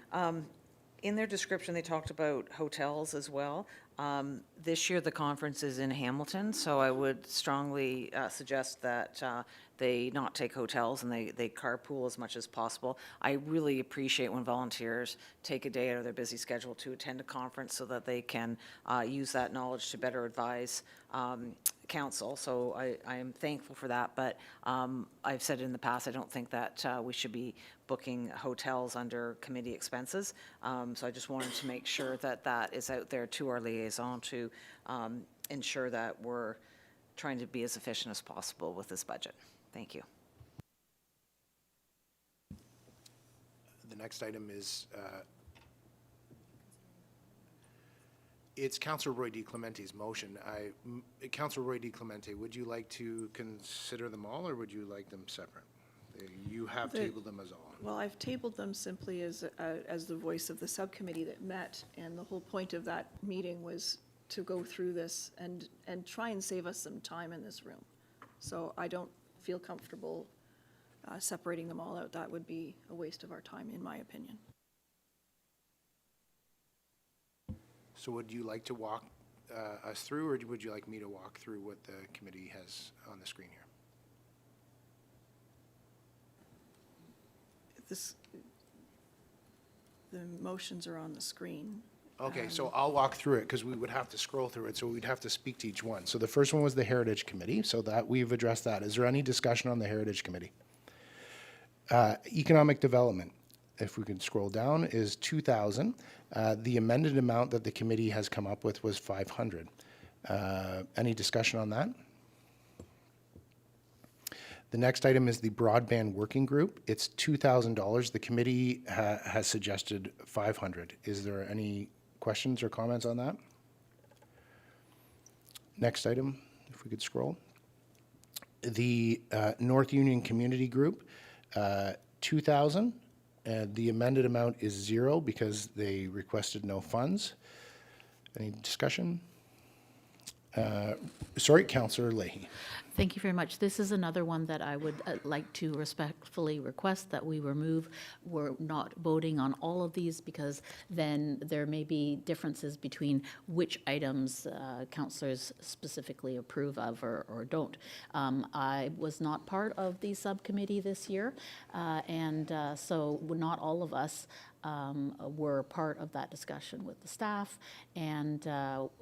In their description, they talked about hotels as well. This year, the conference is in Hamilton, so I would strongly suggest that they not take hotels and they carpool as much as possible. I really appreciate when volunteers take a day out of their busy schedule to attend a conference so that they can use that knowledge to better advise council, so I am thankful for that, but I've said in the past, I don't think that we should be booking hotels under committee expenses, so I just wanted to make sure that that is out there to our liaison to ensure that we're trying to be as efficient as possible with this budget. Thank you. The next item is, it's Councillor Roy D. Clemente's motion. Councillor Roy D. Clemente, would you like to consider them all, or would you like them separate? You have tabled them as all. Well, I've tabled them simply as the voice of the subcommittee that met, and the whole point of that meeting was to go through this and try and save us some time in this room. So I don't feel comfortable separating them all out. That would be a waste of our time, in my opinion. So would you like to walk us through, or would you like me to walk through what the committee has on the screen here? The motions are on the screen. Okay, so I'll walk through it, because we would have to scroll through it, so we'd have to speak to each one. So the first one was the Heritage Committee, so that we've addressed that. Is there any discussion on the Heritage Committee? Economic Development, if we could scroll down, is 2,000. The amended amount that the committee has come up with was 500. Any discussion on that? The next item is the Broadband Working Group. It's $2,000. The committee has suggested 500. Is there any questions or comments on that? Next item, if we could scroll. The North Union Community Group, 2,000. The amended amount is 0 because they requested no funds. Any discussion? Sorry, Councillor Leahy. Thank you very much. This is another one that I would like to respectfully request that we remove. We're not voting on all of these because then there may be differences between which items councillors specifically approve of or don't. I was not part of the subcommittee this year, and so not all of us were part of that discussion with the staff. And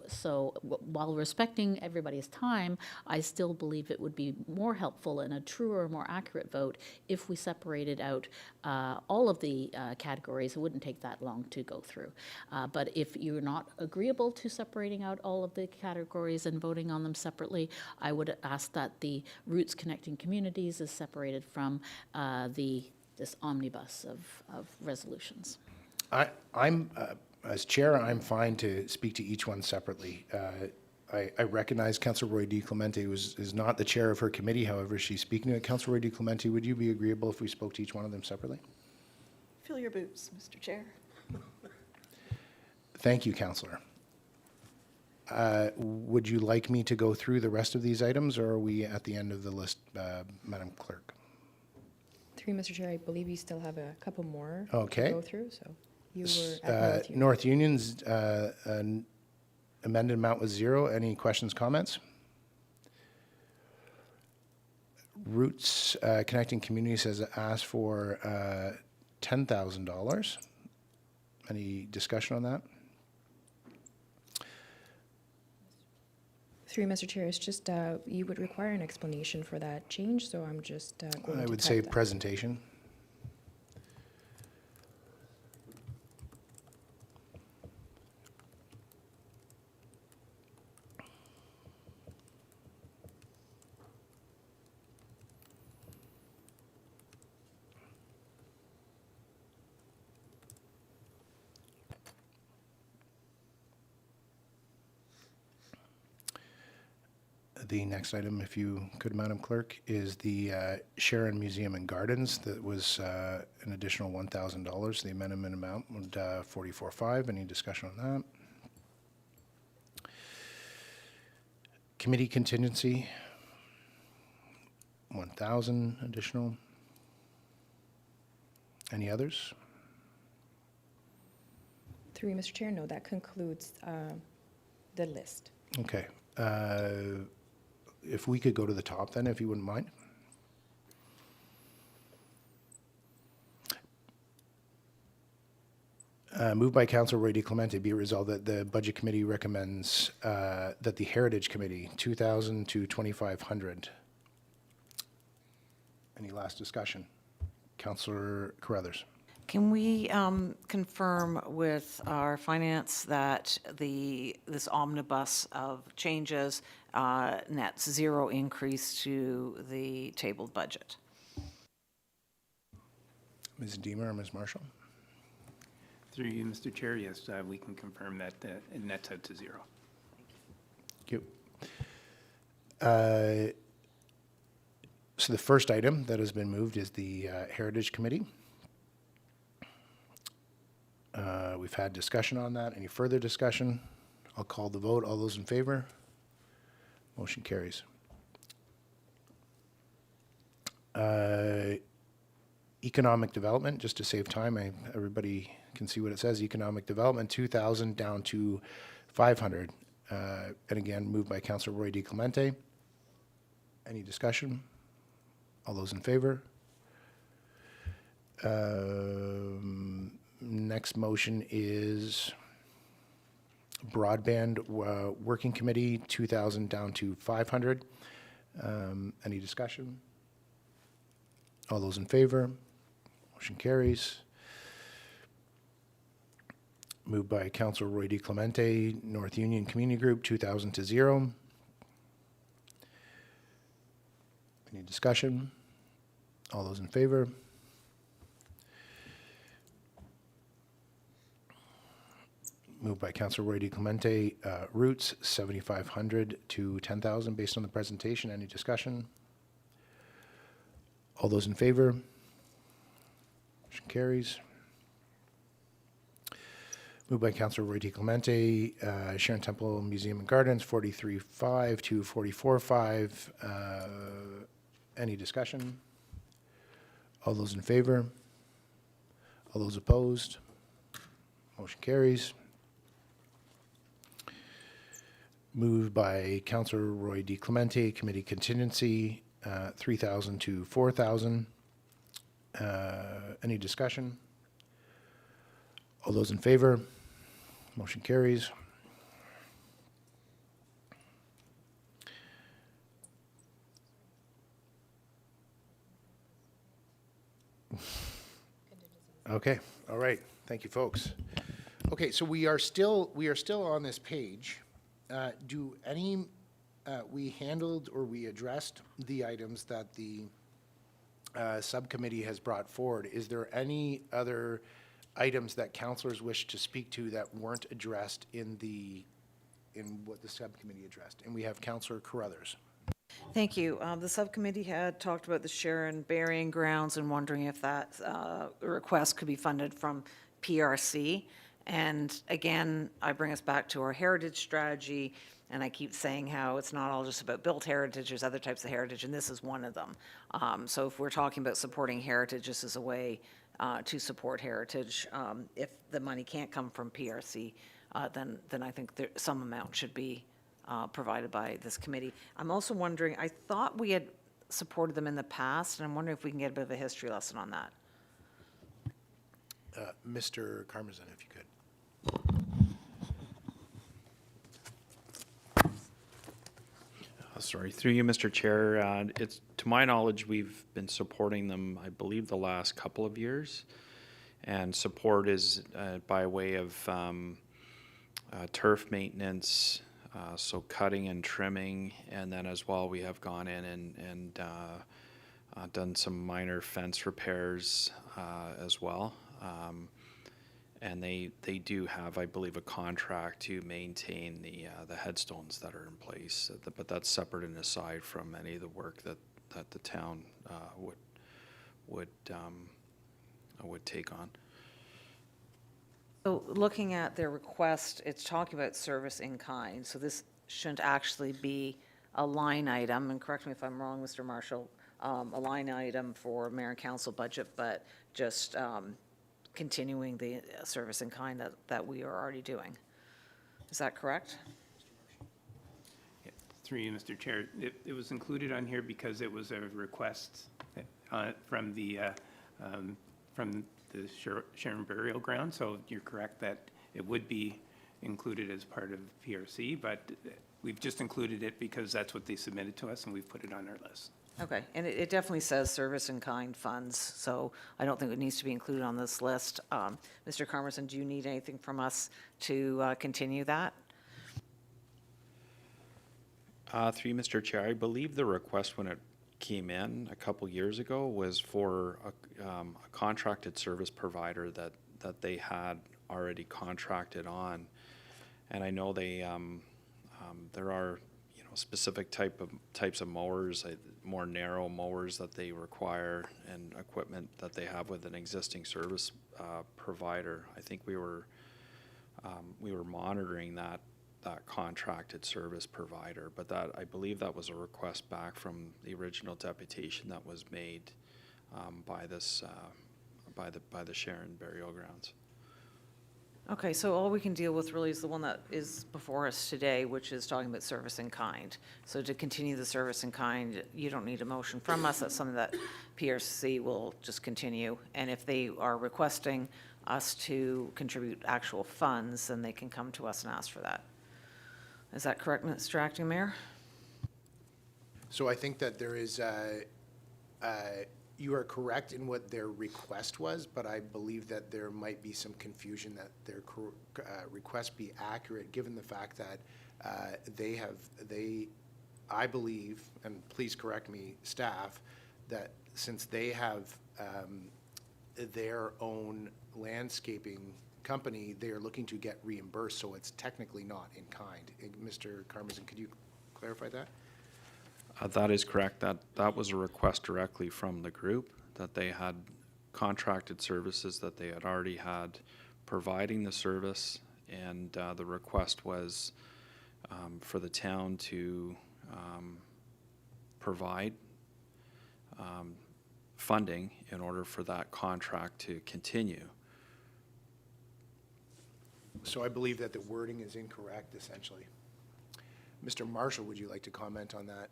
so while respecting everybody's time, I still believe it would be more helpful and a truer, more accurate vote if we separated out all of the categories. It wouldn't take that long to go through. But if you're not agreeable to separating out all of the categories and voting on them separately, I would ask that the Roots Connecting Communities is separated from this omnibus of resolutions. I'm as chair, I'm fine to speak to each one separately. I recognize Councillor Roy D. Clemente is not the chair of her committee, however, she's speaking to it. Councillor Roy D. Clemente, would you be agreeable if we spoke to each one of them separately? Fill your boots, Mr. Chair. Thank you, Councillor. Would you like me to go through the rest of these items, or are we at the end of the list, Madam Clerk? Through Mr. Chair, I believe you still have a couple more Okay. to go through, so you were at North Union's amended amount was 0. Any questions, comments? Roots Connecting Communities has asked for $10,000. Any discussion on that? Through Mr. Chair, it's just you would require an explanation for that change, so I'm just going I to would type say that. presentation. The next item, if you could, Madam Clerk, is the Sharon Museum and Gardens. That was an additional $1,000. The amendment amount was $44,500. Any discussion on that? Committee contingency, $1,000 additional. Any others? Through Mr. Chair, no, that concludes the list. Okay. If we could go to the top then, if you wouldn't mind. Moved by Councillor Roy D. Clemente, be it resolved that the Budget Committee recommends that the Heritage Committee, 2,000 to 2,500. Any last discussion? Councillor Carruthers. Can we confirm with our finance that this omnibus of changes nets 0 increase to the tabled budget? Ms. Deemer or Ms. Marshall? Through you, Mr. Chair, yes, we can confirm that it nets out to zero. Thank you. So the first item that has been moved is the Heritage Committee. We've had discussion on that. Any further discussion? I'll call the vote. All those in favor? Motion carries. Economic Development, just to save time, everybody can see what it says. Economic Development, 2,000 down to 500. And again, moved by Councillor Roy DiClemente. Any discussion? All those in favor? Next motion is Broadband Working Committee, 2,000 down to 500. Any discussion? All those in favor? Motion carries. Moved by Councillor Roy DiClemente, North Union Community Group, 2,000 to 0. Any discussion? All those in favor? Moved by Councillor Roy DiClemente, Roots, 7,500 to 10,000 based on the presentation. Any discussion? All those in favor? Motion carries. Moved by Councillor Roy DiClemente, Sharon Temple Museum and Gardens, 43.5 to 44.5. Any discussion? All those in favor? All those opposed? Motion carries. Moved by Councillor Roy DiClemente, Committee Contingency, 3,000 to 4,000. Any discussion? All those in favor? Motion carries. Okay, all right. Thank you, folks. Okay, so we are still on this page. Do any, we handled or we addressed the items that the subcommittee has brought forward. Is there any other items that councillors wish to speak to that weren't addressed in what the subcommittee addressed? And we have Councillor Carruthers. Thank you. The subcommittee had talked about the Sharon burying grounds and wondering if that request could be funded from PRC. And again, I bring us back to our heritage strategy, and I keep saying how it's not all just about built heritage, there's other types of heritage, and this is one of them. So if we're talking about supporting heritage, this is a way to support heritage. If the money can't come from PRC, then I think some amount should be provided by this committee. I'm also wondering, I thought we had supported them in the past, and I'm wondering if we can get a bit of a history lesson on that. Mr. Karmazin, if you could. Sorry, through you, Mr. Chair. It's, to my knowledge, we've been supporting them, I believe, the last couple of years. And support is by way of turf maintenance, so cutting and trimming, and then as well we have gone in and done some minor fence repairs as well. And they do have, I believe, a contract to maintain the headstones that are in place, but that's separate and aside from any of the work that the town would take on. So looking at their request, it's talking about service in kind. So this shouldn't actually be a line item, and correct me if I'm wrong, Mr. Marshall, a line item for mayor and council budget, but just continuing the service in kind that we are already doing. Is that correct? Yeah, through you, Mr. Chair. It was included on here because it was a request from the Sharon burial ground. So you're correct that it would be included as part of PRC, but we've just included it because that's what they submitted to us and we've put it on our list. Okay, and it definitely says service in kind funds, so I don't think it needs to be included on this list. Mr. Karmazin, do you need anything from us to continue that? Through you, Mr. Chair, I believe the request when it came in a couple years ago was for a contracted service provider that they had already contracted on. And I know they, there are, specific types of mowers, more narrow mowers that they require and equipment that they have with an existing service provider. I think we were monitoring that contracted service provider, but I believe that was a request back from the original deputation that was made by the Sharon burial grounds. Okay, so all we can deal with really is the one that is before us today, which is talking about service in kind. So to continue the service in kind, you don't need a motion from us. That's something that PRC will just continue. And if they are requesting us to contribute actual funds, then they can come to us and ask for that. Is that correct, Mr. Acting Mayor? So I think that there is, you are correct in what their request was, but I believe that there might be some confusion that their request be accurate, given the fact that I believe, and please correct me, staff, that since they have their own landscaping company, they are looking to get reimbursed, so it's technically not in kind. Mr. Karmazin, could you clarify that? That is correct. That was a request directly from the group, that they had contracted services that they had already had providing the service, and the request was for the town to provide funding in order for that contract to continue. So I believe that the wording is incorrect, essentially. Mr. Marshall, would you like to comment on that?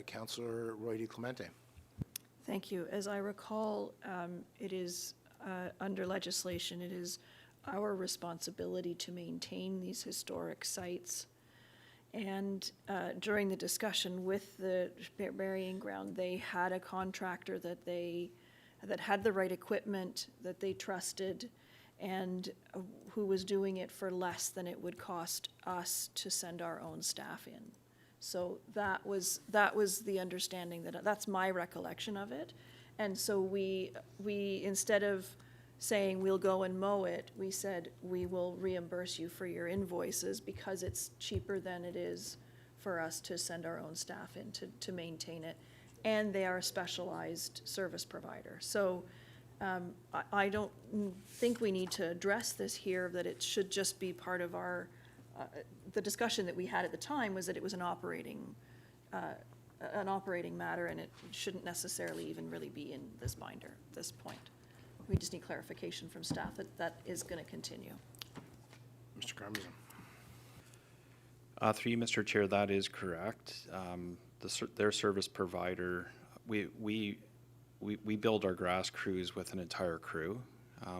Councillor Roy DiClemente. Thank you. As I recall, it is under legislation, it is our responsibility to maintain these historic sites. And during the discussion with the burying ground, they had a contractor that had the right equipment, that they trusted, and who was doing it for less than it would cost us to send our own staff in. So that was the understanding, that's my recollection of it. And so we instead of saying we'll go and mow it, we said we will reimburse you for your invoices because it's cheaper than it is for us to send our own staff in to maintain it. And they are a specialized service provider. So I don't think we need to address this here, that it should just be part of our, the discussion that we had at the time was that it was an operating matter, and it shouldn't necessarily even really be in this binder at this point. We just need clarification from staff that that is going to continue. Mr. Karmazin. Through you, Mr. Chair, that is correct. Their service provider, we build our grass crews with an entire crew,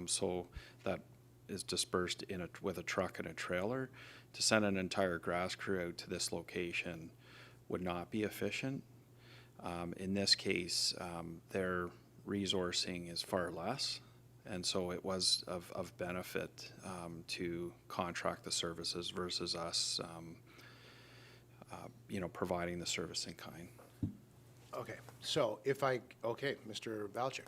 so that is dispersed with a truck and a trailer. To send an entire grass crew out to this location would not be efficient. In this case, their resourcing is far less, and so it was of benefit to contract the services versus us, providing the service in kind. Okay, so okay, Mr. Valchik.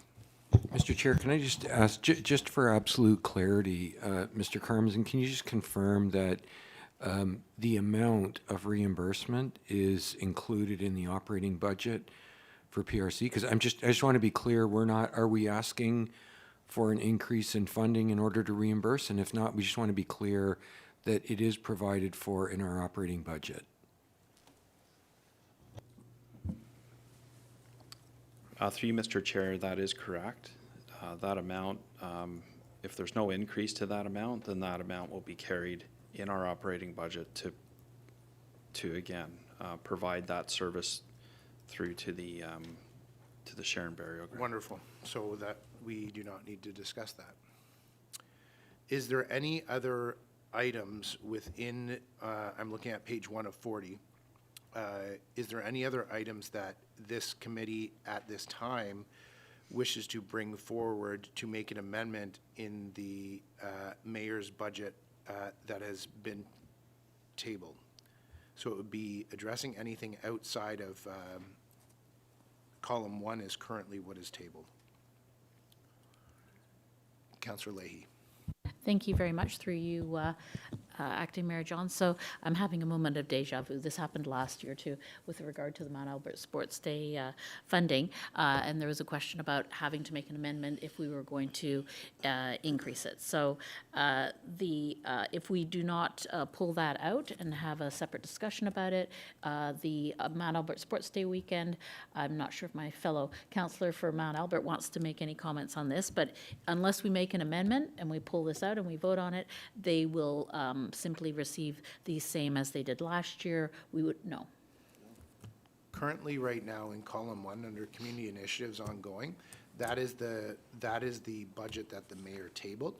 Mr. Chair, can I just ask, just for absolute clarity, Mr. Karmazin, can you just confirm that the amount of reimbursement is included in the operating budget for PRC? Because I just want to be clear, are we asking for an increase in funding in order to reimburse? And if not, we just want to be clear that it is provided for in our operating budget. Through you, Mr. Chair, that is correct. That amount, if there's no increase to that amount, then that amount will be carried in our operating budget to again, provide that service through to the Sharon burial ground. Wonderful. So that we do not need to discuss that. Is there any other items within, I'm looking at page 1 of 40, is there any other items that this committee at this time wishes to bring forward to make an amendment in the mayor's budget that has been tabled? So it would be addressing anything outside of column 1 is currently what is tabled. Councillor Leahy. Thank you very much, through you, Acting Mayor John. So I'm having a moment of deja vu. This happened last year too, with regard to the Mount Albert Sports Day funding, and there was a question about having to make an amendment if we were going to increase it. So if we do not pull that out and have a separate discussion about it, the Mount Albert Sports Day weekend, I'm not sure if my fellow councillor for Mount Albert wants to make any comments on this, but unless we make an amendment and we pull this out and we vote on it, they will simply receive the same as they did last year. We would, no. Currently, right now, in column 1, under community initiatives ongoing, that is the budget that the mayor tabled.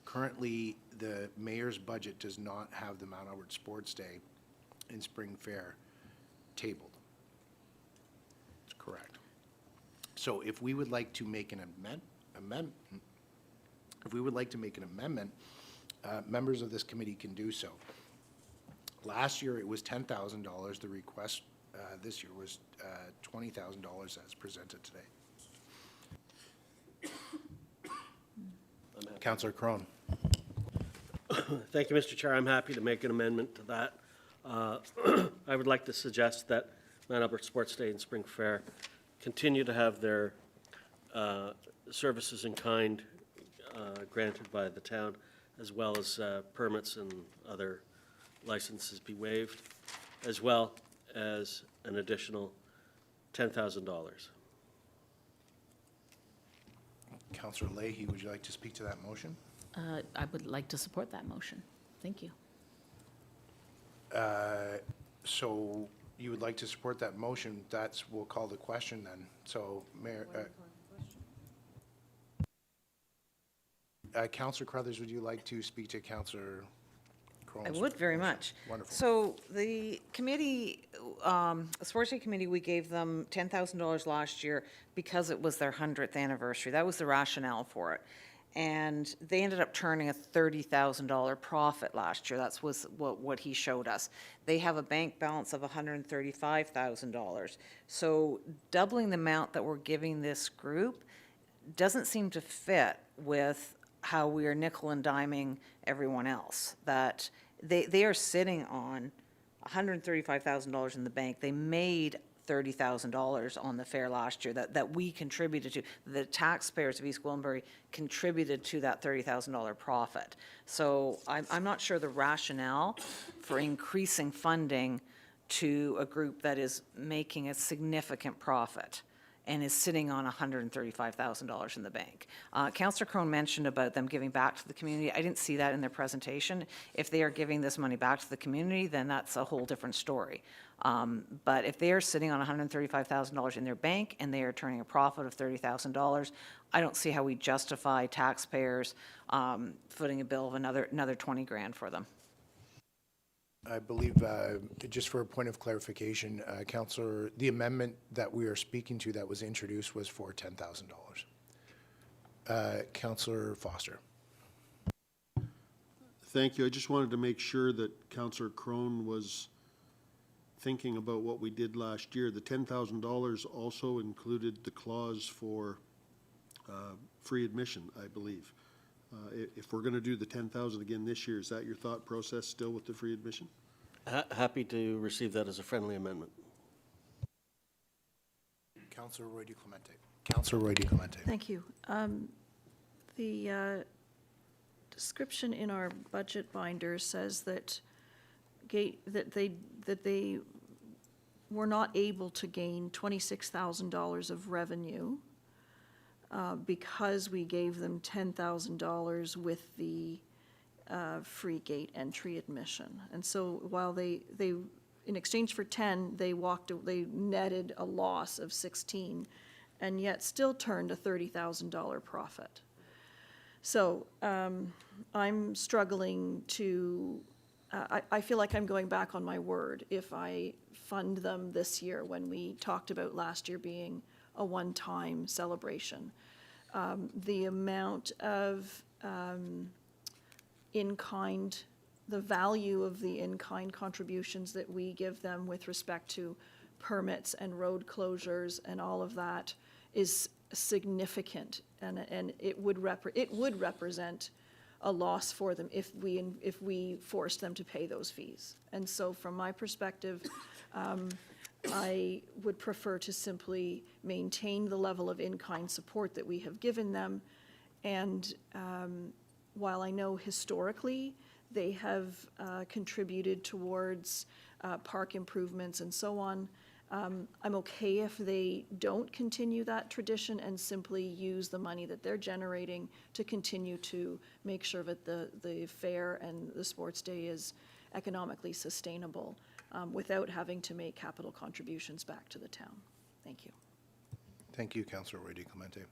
Currently, the mayor's budget does not have the Mount Albert Sports Day and Spring Fair tabled. That's correct. So if we would like to make an amendment, members of this committee can do so. Last year, it was $10,000. The request this year was $20,000 as presented today. Councillor Crone. Thank you, Mr. Chair. I'm happy to make an amendment to that. I would like to suggest that Mount Albert Sports Day and Spring Fair continue to have their services in kind granted by the town, as well as permits and other licenses be waived, as well as an additional $10,000. Councillor Leahy, would you like to speak to that motion? I would like to support that motion. Thank you. So you would like to support that motion? We'll call the question then. So, Mayor. Councillor Crothers, would you like to speak to Councillor Crone's I would very motion? much. Wonderful. So the committee, Sports Day Committee, we gave them $10,000 last year because it was their 100th anniversary. That was the rationale for it. And they ended up turning a $30,000 profit last year. That's what he showed us. They have a bank balance of $135,000. So doubling the amount that we're giving this group doesn't seem to fit with how we are nickel and diming everyone else. That they are sitting on $135,000 in the bank. They made $30,000 on the fair last year that we contributed to. The taxpayers of East Gwillimbury contributed to that $30,000 profit. So I'm not sure the rationale for increasing funding to a group that is making a significant profit and is sitting on $135,000 in the bank. Councillor Crone mentioned about them giving back to the community. I didn't see that in their presentation. If they are giving this money back to the community, then that's a whole different story. But if they are sitting on $135,000 in their bank and they are turning a profit of $30,000, I don't see how we justify taxpayers footing a bill of another 20 grand for them. I believe, just for a point of clarification, Councillor, the amendment that we are speaking to that was introduced was for $10,000. Councillor Foster. Thank you. I just wanted to make sure that Councillor Crone was thinking about what we did last year. The $10,000 also included the clause for free admission, I believe. If we're going to do the 10,000 again this year, is that your thought process still with the free admission? Happy to receive that as a friendly amendment. Councillor Roy DeClemente. Councillor Roy DeClemente. Thank you. The description in our budget binder says that they were not able to gain $26,000 of revenue because we gave them $10,000 with the free gate entry admission. And so while they in exchange for 10, they netted a loss of 16 and yet still turned a $30,000 profit. So I'm struggling to, I feel like I'm going back on my word if I fund them this year when we talked about last year being a one-time celebration. The amount of in-kind, the value of the in-kind contributions that we give them with respect to permits and road closures and all of that is significant, and it would represent a loss for them if we forced them to pay those fees. And so from my perspective, I would prefer to simply maintain the level of in-kind support that we have given them. And while I know historically they have contributed towards park improvements and so on, I'm okay if they don't continue that tradition and simply use the money that they're generating to continue to make sure that the fair and the sports day is economically sustainable without having to make capital contributions back to the town. Thank you. Thank you, Councillor Roy DeClemente.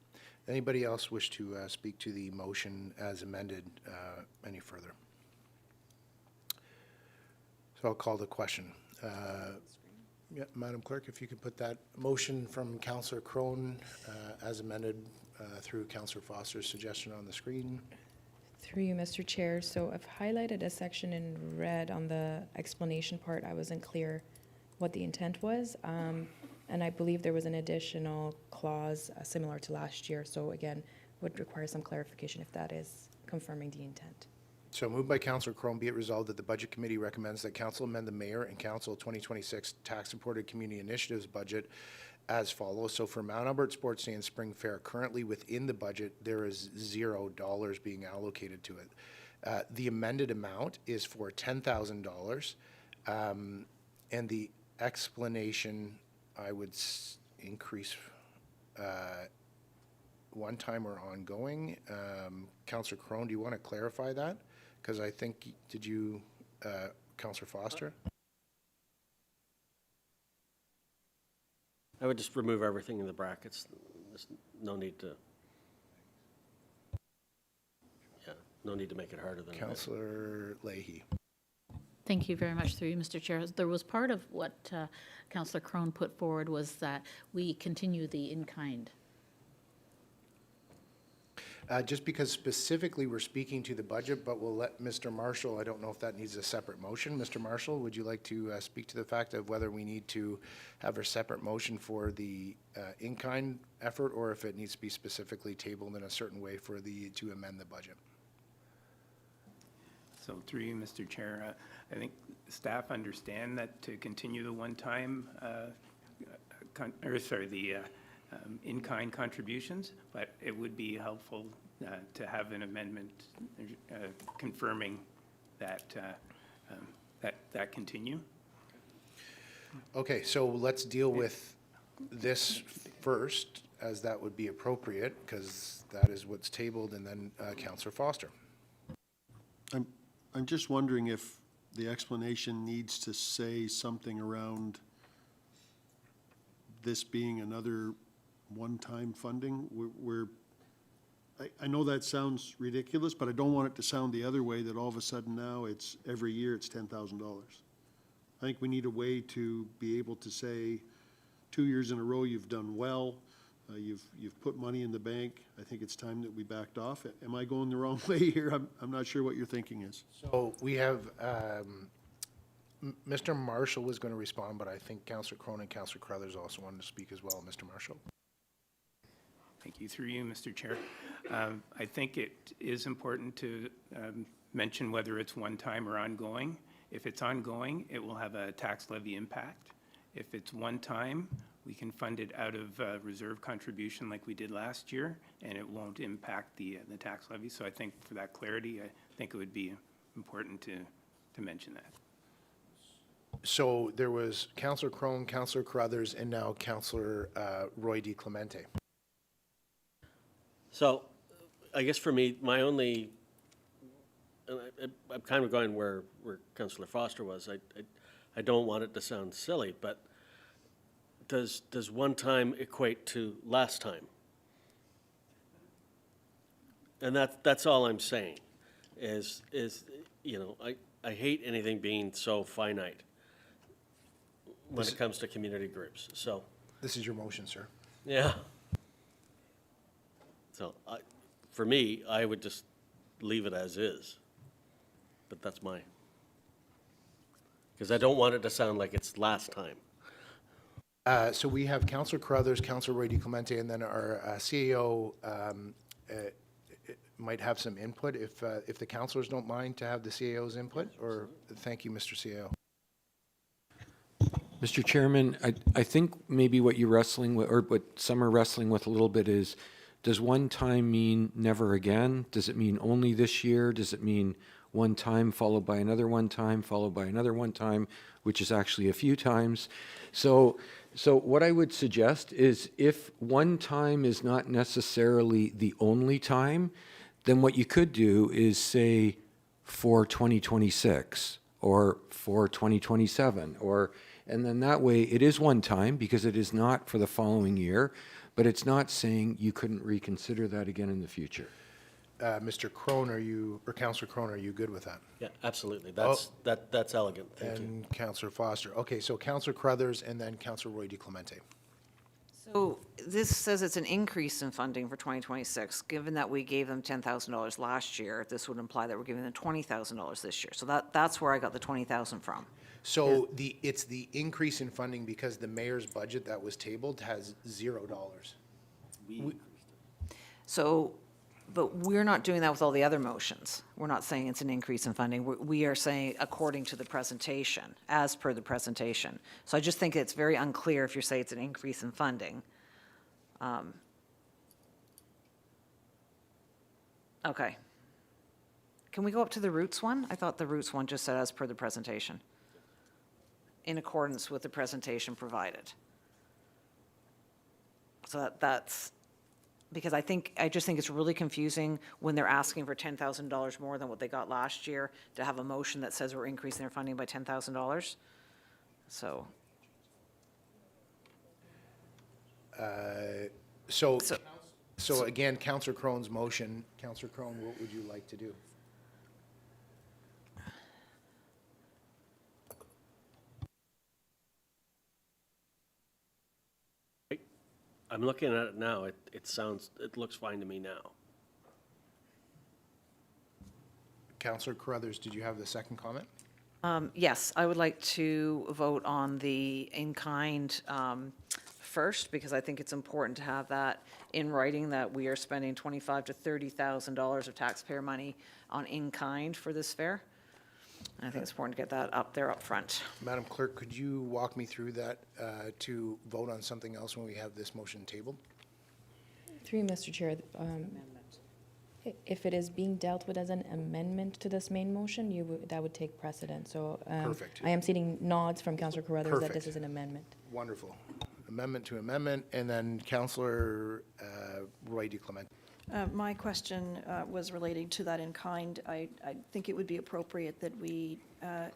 Anybody else wish to speak to the motion as amended any further? So I'll call the question. Yeah, Madam Clerk, if you could put that motion from Councillor Crone as amended through Councillor Foster's suggestion on the screen. Through you, Mr. Chair. So I've highlighted a section in red on the explanation part. I wasn't clear what the intent was. And I believe there was an additional clause similar to last year. So again, would require some clarification if that is confirming the intent. So moved by Councillor Crone, be it resolved that the Budget Committee recommends that Council amend the Mayor and Council 2026 tax-supported community initiatives budget as follows. So for Mount Albert Sports Day and Spring Fair, currently within the budget, there is $0 being allocated to it. The amended amount is for $10,000, and the explanation, I would increase one time or ongoing. Councillor Crone, do you want to clarify that? Because I think, did you, Councillor Foster? I would just remove everything in the brackets. There's no need to, no need to make it harder than it is. Councillor Leahy. Thank you very much through you, Mr. Chair. There was part of what Councillor Crone put forward was that we continue the in-kind. Just because specifically we're speaking to the budget, but we'll let Mr. Marshall, I don't know if that needs a separate motion. Mr. Marshall, would you like to speak to the fact of whether we need to have a separate motion for the in-kind effort, or if it needs to be specifically tabled in a certain way for to amend the budget? So through you, Mr. Chair, I think staff understand that to continue the one-time, in-kind contributions, but it would be helpful to have an amendment confirming that that continue. Okay, so let's deal with this first, as that would be appropriate, because that is what's tabled, and then Councillor Foster. I'm just wondering if the explanation needs to say something around this being another one-time funding. I know that sounds ridiculous, but I don't want it to sound the other way, that all of a sudden now it's every year it's $10,000. I think we need a way to be able to say 2 years in a row you've done well, you've put money in the bank. I think it's time that we backed off. Am I going the wrong way here? I'm not sure what your thinking is. So we have Mr. Marshall was going to respond, but I think Councillor Crone and Councillor Crothers also wanted to speak as well. Mr. Marshall. Thank you. Through you, Mr. Chair. I think it is important to mention whether it's one-time or ongoing. If it's ongoing, it will have a tax levy impact. If it's one-time, we can fund it out of reserve contribution like we did last year, and it won't impact the tax levy. So I think for that clarity, I think it would be important to mention that. So there was Councillor Crone, Councillor Crothers, and now Councillor Roy DeClemente. So I guess for me, my only, I'm kind of going where Councillor Foster was. I don't want it to sound silly, but does one time equate to last time? And that's all I'm saying is you know, I hate anything being so finite when it comes to community groups. So this is your motion, sir. Yeah. So for me, I would just leave it as is. But that's because I don't want it to sound like it's last time. So we have Councillor Carruthers, Councillor Roy DiClemente, and then our CAO might have some input if the councillors don't mind to have the CAO's input, or thank you, Mr. CAO. Mr. Chairman, I think maybe what you're wrestling with, or what some are wrestling with a little bit is, does one time mean never again? Does it mean only this year? Does it mean one time followed by another one time, followed by another one time, which is actually a few times? So what I would suggest is, if one time is not necessarily the only time, then what you could do is say for 2026 or for 2027, and then that way it is one time because it is not for the following year, but it's not saying you couldn't reconsider that again in the future. Mr. Crone, or Councillor Crone, are you good with that? Yeah, absolutely. That's elegant. Thank you. And Councillor Foster. Okay, so Councillor Carruthers and then Councillor Roy DiClemente. So this says it's an increase in funding for 2026. Given that we gave them $10,000 last year, this would imply that we're giving them $20,000 this year. So that's where I got the 20,000 from. So it's the increase in funding because the mayor's budget that was tabled has $0. So, but we're not doing that with all the other motions. We're not saying it's an increase in funding. We are saying according to the presentation, as per the presentation. So I just think it's very unclear if you say it's an increase in funding. Okay. Can we go up to the roots one? I thought the roots one just said as per the presentation, in accordance with the presentation provided. So that's, because I just think it's really confusing when they're asking for $10,000 more than what they got last year to have a motion that says we're increasing their funding by $10,000. So. So again, Councillor Crone's motion. Councillor Crone, what would you like to do? I'm looking at it now. It looks fine to me now. Councillor Carruthers, did you have the second comment? Yes, I would like to vote on the in-kind first, because I think it's important to have that in writing, that we are spending $25,000 to $30,000 of taxpayer money on in-kind for this fair. And I think it's important to get that up there up front. Madam Clerk, could you walk me through that to vote on something else when we have this motion tabled? Through you, Mr. Chair, if it is being dealt with as an amendment to this main motion, that would take precedent. So Perfect. I am seeing nods from Councillor Carruthers that this Perfect. is an amendment. Wonderful. Amendment to amendment, and then Councillor Roy DiClemente. My question was relating to that in kind. I think it would be appropriate that we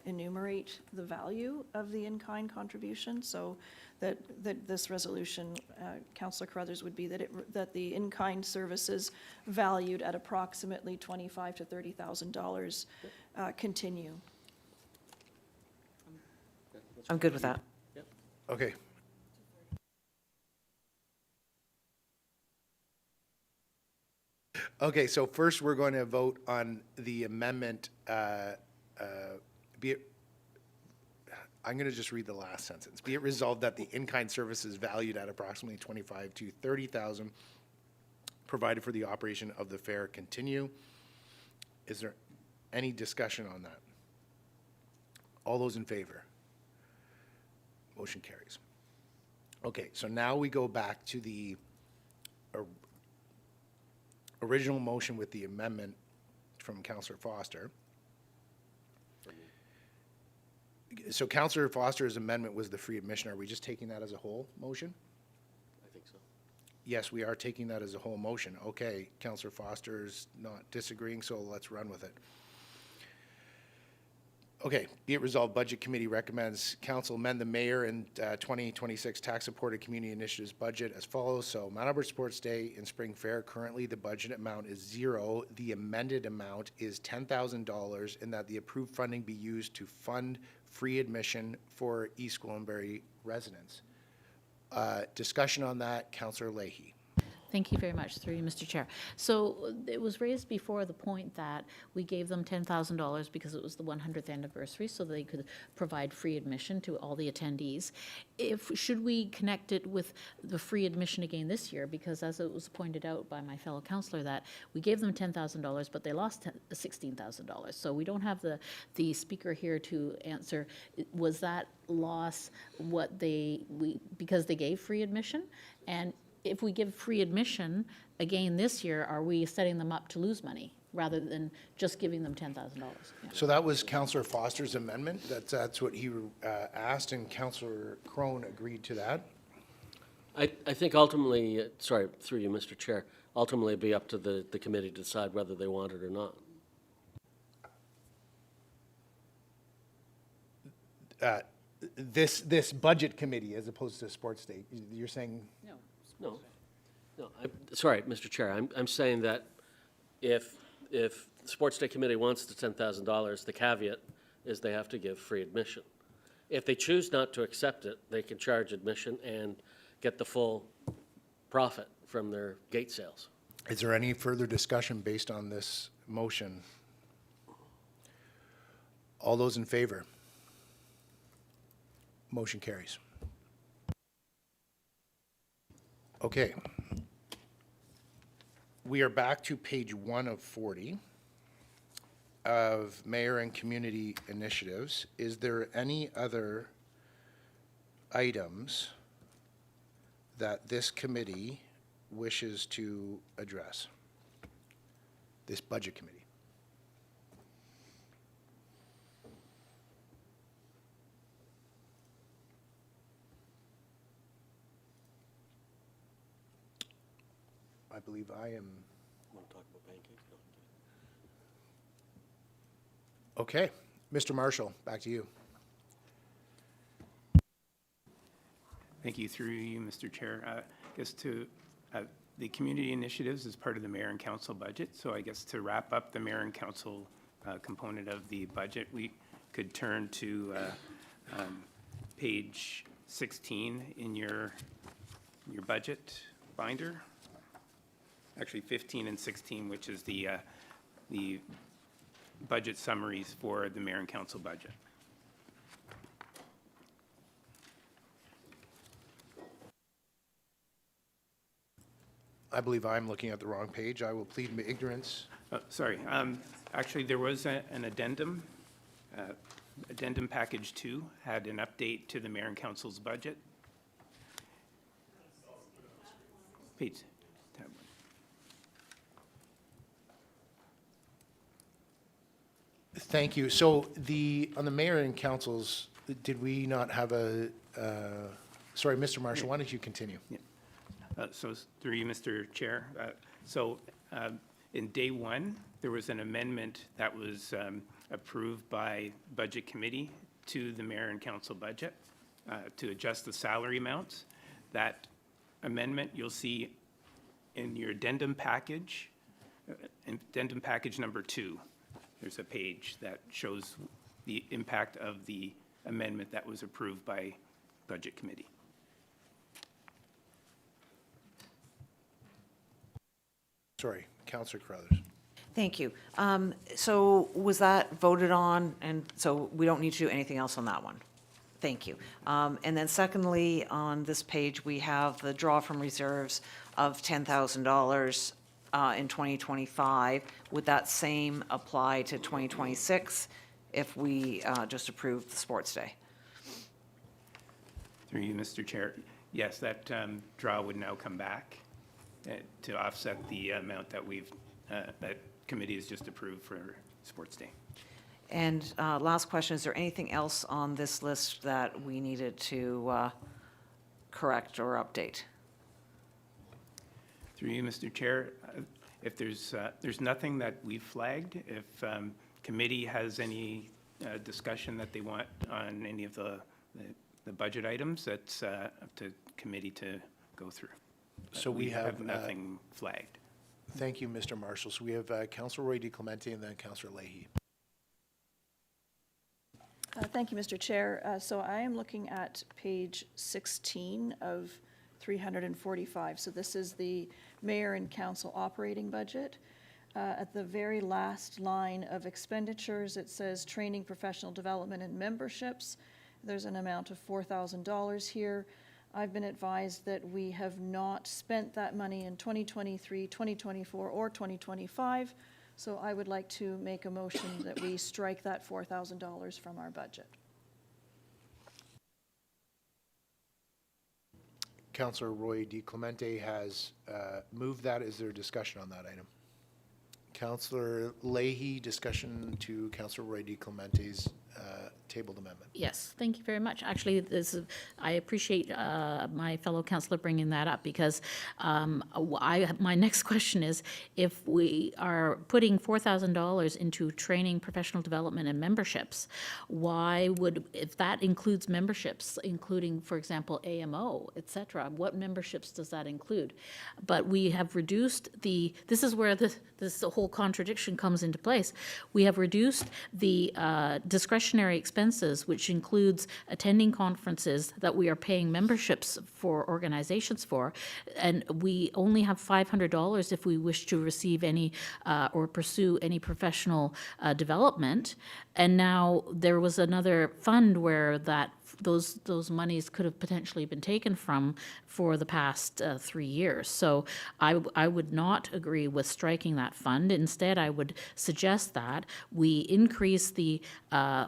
enumerate the value of the in-kind contribution, so that this resolution, Councillor Carruthers, would be that the in-kind services valued at approximately $25,000 to $30,000 continue. I'm good with that. Okay. Okay, so first we're going to vote on the amendment, I'm going to just read the last sentence. Be it resolved that the in-kind services valued at approximately $25,000 to $30,000 provided for the operation of the fair continue. Is there any discussion on that? All those in favor? Motion carries. Okay, so now we go back to the original motion with the amendment from Councillor Foster. So Councillor Foster's amendment was the free admission. Are we just taking that as a whole motion? I think so. Yes, we are taking that as a whole motion. Okay, Councillor Foster's not disagreeing, so let's run with it. Okay, be it resolved, Budget Committee recommends Council amend the Mayor and 2026 tax-supported community initiatives budget as follows. So Mount Albert Sports Day and Spring Fair, currently the budget amount is $0. The amended amount is $10,000, and that the approved funding be used to fund free admission for East Gwillimbury residents. Discussion on that, Councillor Leahy. Thank you very much, through you, Mr. Chair. So it was raised before the point that we gave them $10,000 because it was the 100th anniversary, so they could provide free admission to all the attendees. Should we connect it with the free admission again this year? Because as it was pointed out by my fellow councillor, that we gave them $10,000, but they lost $16,000. So we don't have the speaker here to answer, was that loss because they gave free admission? And if we give free admission again this year, are we setting them up to lose money rather than just giving them $10,000? Yeah. So that was Councillor Foster's amendment. That's what he asked, and Councillor Crone agreed to that. I think ultimately, sorry, through you, Mr. Chair, ultimately it'd be up to the committee to decide whether they want it or not. This budget committee as opposed to sports day, you're saying? No, sorry, Mr. Chair, I'm saying that if the Sports Day Committee wants the $10,000, the caveat is they have to give free admission. If they choose not to accept it, they can charge admission and get the full profit from their gate sales. Is there any further discussion based on this motion? All those in favor? Motion carries. Okay. We are back to page 1 of 40 of mayor and community initiatives. Is there any other items that this committee wishes to address? This budget committee? I believe I am. Want to talk about pancakes? Okay. Mr. Marshall, back to you. Thank you, through you, Mr. Chair. I guess the community initiatives is part of the mayor and council budget. So I guess to wrap up the mayor and council component of the budget, we could turn to page 16 in your budget binder. Actually 15 and 16, which is the budget summaries for the mayor and council budget. I believe I'm looking at the wrong page. I will plead ignorance. Sorry. Actually, there was an addendum. Addendum package 2 had an update to the mayor and council's budget. Page. Tab 1. Thank you. So on the mayor and councils, did we not have sorry, Mr. Marshall, why don't you continue? Yeah. So through you, Mr. Chair. In day 1, there was an amendment that was approved by Budget Committee to the mayor and council budget to adjust the salary amounts. That amendment you'll see in your addendum package number 2. There's a page that shows the impact of the amendment that was approved by Budget Committee. Sorry, Councillor Carruthers. Thank you. So was that voted on, and so we don't need to do anything else on that one? Thank you. And then secondly, on this page, we have the draw from reserves of $10,000 in 2025. Would that same apply to 2026 if we just approved the sports day? Through you, Mr. Chair. Yes, that draw would now come back to offset the amount that that committee has just approved for sports day. And last question, is there anything else on this list that we needed to correct or update? Through you, Mr. Chair, if there's nothing that we've flagged, if committee has any discussion that they want on any of the budget items, that's up to committee to go through. So we have nothing flagged. Thank you, Mr. Marshall. So we have Councillor Roy DeClemente and then Councillor Leahy. Thank you, Mr. Chair. So I am looking at page 16 of $345,000. So this is the mayor and council operating budget. At the very last line of expenditures, it says training, professional development, and memberships. There's an amount of $4,000 here. I've been advised that we have not spent that money in 2023, 2024, or 2025. So I would like to make a motion that we strike that $4,000 from our budget. Councillor Roy DiClemente has moved that. Is there discussion on that item? Councillor Leahy, discussion to Councillor Roy DiClemente's tabled amendment. Yes, thank you very much. Actually, I appreciate my fellow councillor bringing that up, because my next question is, if we are putting $4,000 into training, professional development, and memberships, why would, if that includes memberships, including, for example, AMO, et cetera, what memberships does that include? But we have reduced this is where this whole contradiction comes into place. We have reduced the discretionary expenses, which includes attending conferences that we are paying memberships for organizations for, and we only have $500 if we wish to receive any or pursue any professional development. And now there was another fund where those monies could have potentially been taken from for the past 3 years. So I would not agree with striking that fund. Instead, I would suggest that we increase the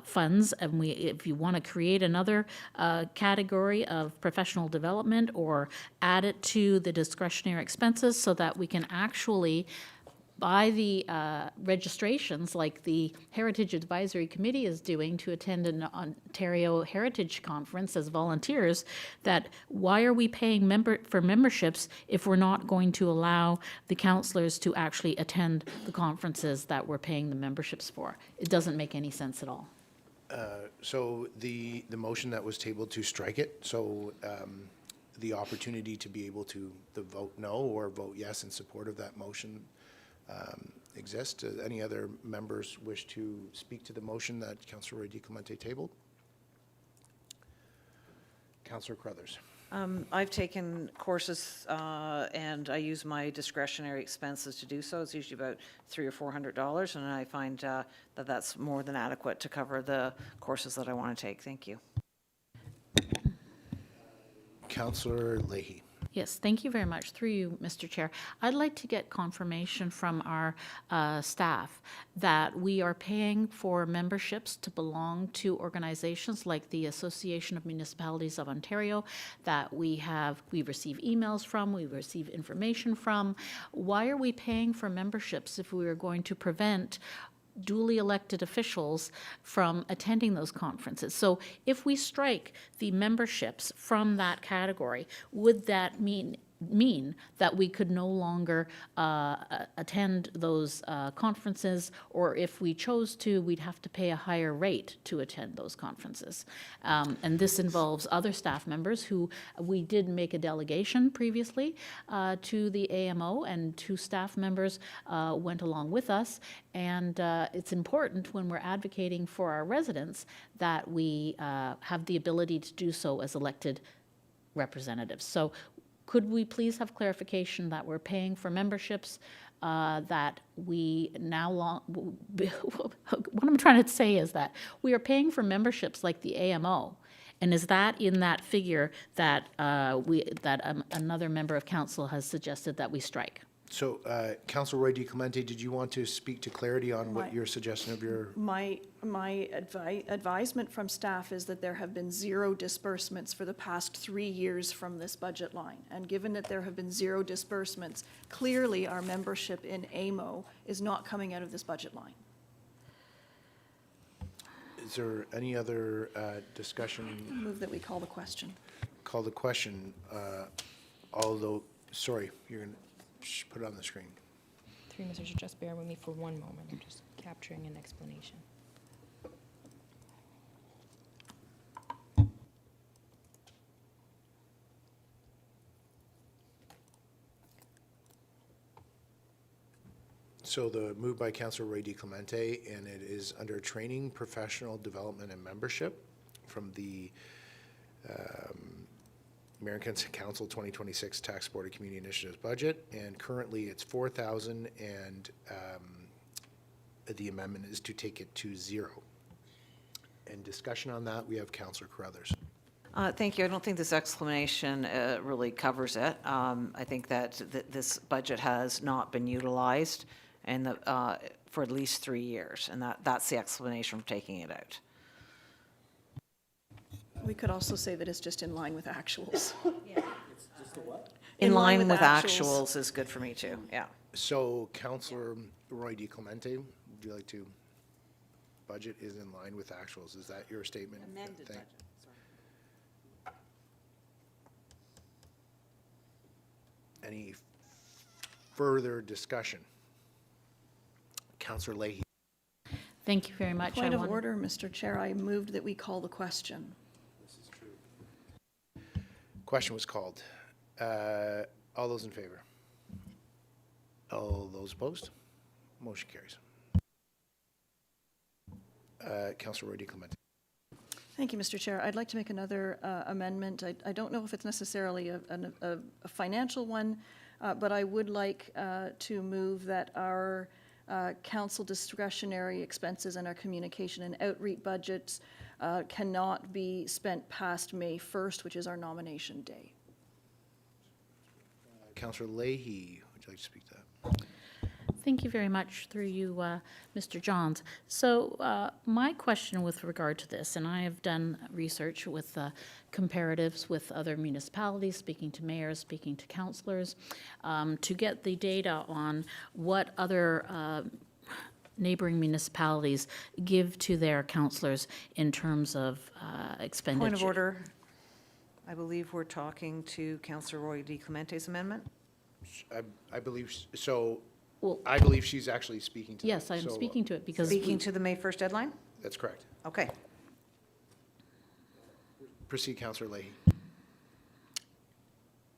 funds, and if you want to create another category of professional development, or add it to the discretionary expenses, so that we can actually buy the registrations like the Heritage Advisory Committee is doing to attend an Ontario Heritage Conference as volunteers. That why are we paying for memberships if we're not going to allow the councillors to actually attend the conferences that we're paying the memberships for? It doesn't make any sense at all. So the motion that was tabled to strike it, so the opportunity to be able to vote no or vote yes in support of that motion exist. Any other members wish to speak to the motion that Councillor Roy DiClemente tabled? Councillor Crothers. I've taken courses and I use my discretionary expenses to do so. It's usually about $300 or $400, and I find that that's more than adequate to cover the courses that I want to take. Thank you. Councillor Leahy. Yes, thank you very much. Through you, Mr. Chair. I'd like to get confirmation from our staff that we are paying for memberships to belong to organizations like the Association of Municipalities of Ontario, that we receive emails from, we receive information from. Why are we paying for memberships if we are going to prevent duly elected officials from attending those conferences? So if we strike the memberships from that category, would that mean that we could no longer attend those conferences, or if we chose to, we'd have to pay a higher rate to attend those conferences? And this involves other staff members who we did make a delegation previously to the AMO, and 2 staff members went along with us. And it's important when we're advocating for our residents that we have the ability to do so as elected representatives. So could we please have clarification that we're paying for memberships, that we now what I'm trying to say is that we are paying for memberships like the AMO, and is that in that figure that another member of council has suggested that we strike? So, Councillor Roy DiClemente, did you want to speak to clarity on what your suggestion of your... My advisement from staff is that there have been 0 disbursements for the past 3 years from this budget line. And given that there have been 0 disbursements, clearly our membership in AMO is not coming out of this budget line. Is there any other discussion? Move that we call the question. Call the question, although, sorry, you're going to put it on the screen. Through Mr. Chair, just bear with me for one moment. I'm just capturing an explanation. So the move by Councillor Roy DiClemente, and it is under training, professional development, and membership from the Mayor and Council 2026 Tax Board of Community Initiatives budget, and currently it's 4,000, and the amendment is to take it to 0. And discussion on that, we have Councillor Carruthers. Thank you. I don't think this explanation really covers it. I think that this budget has not been utilized and for at least 3 years, and that's the explanation for taking it out. We could also say that it's just in line with actuals. In line with actuals is good for me too, yeah. So Councillor Roy DiClemente, would you like to, budget is in line with actuals, is that your statement? Amended budget, Any further discussion? Councillor Leahy. Thank you very much. Point of order, Mr. Chair, I moved that we call the question. Question was called. All those in favor? All those opposed? Motion carries. Councillor Roy DiClemente. Thank you, Mr. Chair. I'd like to make another amendment. I don't know if it's necessarily a financial one, but I would like to move that our council discretionary expenses and our communication and outreach budgets cannot be spent past May 1st, which is our nomination day. Councillor Leahy, would you like to speak to that? Thank you very much, through you, Mr. Johns. So my question with regard to this, and I have done research with comparatives with other municipalities, speaking to mayors, speaking to councillors, to get the data on what other neighboring municipalities give to their councillors in terms of expenditure. Point of order. I believe we're talking to Councillor Roy DiClemente's amendment. I believe, so Well, I believe she's actually speaking to that. yes, I'm So, speaking to it because Speaking to the May 1st deadline? That's correct. Okay. Proceed, Councillor Leahy.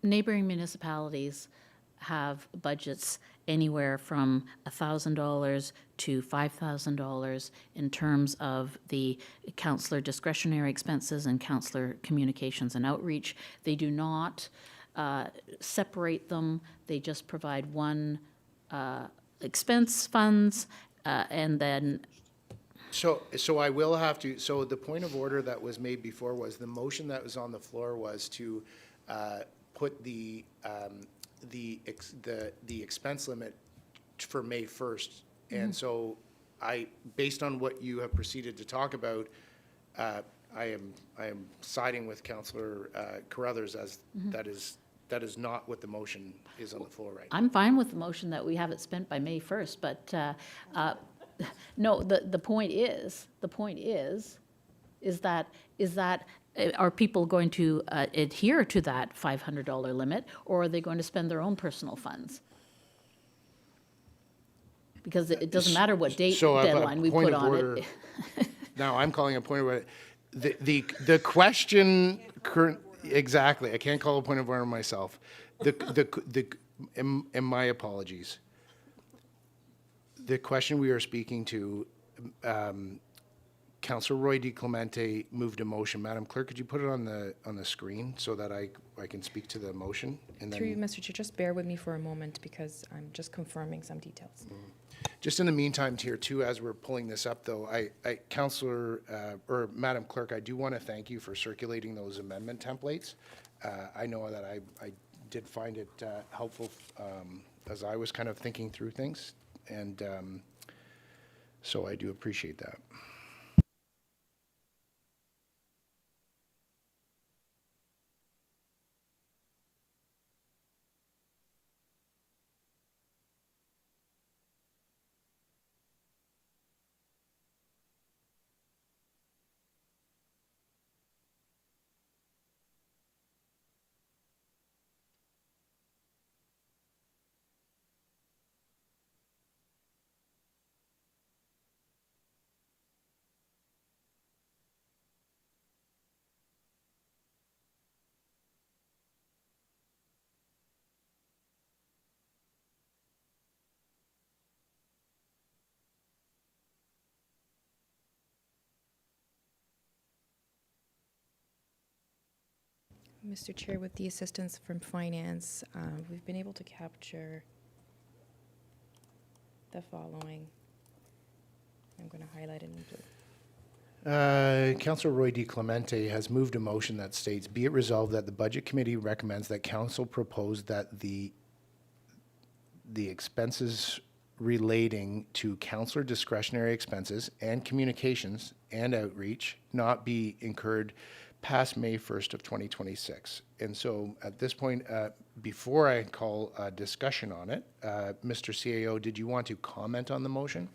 neighboring municipalities have budgets anywhere from $1,000 to $5,000 in terms of the councillor discretionary expenses and councillor communications and outreach. They do not separate them. They just provide one expense funds and then So I will have to, so the point of order that was made before was the motion that was on the floor was to put the expense limit for May 1st. And so based on what you have proceeded to talk about, I am siding with Councillor Carruthers as that is not what the motion is on the floor right now. I'm fine with the motion that we have it spent by May 1st, but no, the point is that are people going to adhere to that $500 limit, or are they going to spend their own personal funds? Because it doesn't matter what date deadline we put on it. Now, I'm calling a point of order. The question current, exactly, I can't call a point of order myself. And my apologies. The question we are speaking to, Councillor Roy DiClemente moved a motion. Madam Clerk, could you put it on the screen so that I can speak to the motion? And Through you, then, Mr. Chair, just bear with me for a moment because I'm just confirming some details. just in the meantime, here too, as we're pulling this up, though, Councillor or Madam Clerk, I do want to thank you for circulating those amendment templates. I know that I did find it helpful as I was kind of thinking through things, and so I do appreciate that. Mr. Chair, with the assistance from finance, we've been able to capture the following. I'm going to highlight it in blue. Councillor Roy D. Clemente has moved a motion that states, be it resolved that the Budget Committee recommends that Council propose that the expenses relating to councillor discretionary expenses and communications and outreach not be incurred past May 1st of 2026. And so at this point, before I call a discussion on it, Mr. CAO, did you want to comment on the motion?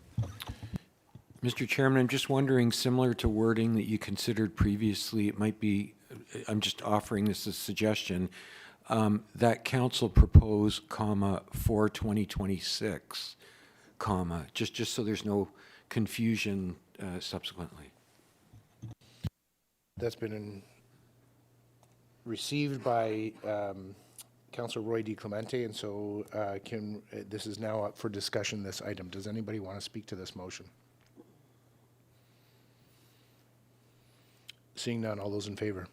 Mr. Chairman, I'm just wondering, similar to wording that you considered previously, it might be, I'm just offering this as a suggestion, that council propose, comma, for 2026, comma, just so there's no confusion subsequently. That's been received by Councillor Roy D. Clemente, and so this is now up for discussion, this item. Does anybody want to speak to this motion? Seeing none, all those in favor?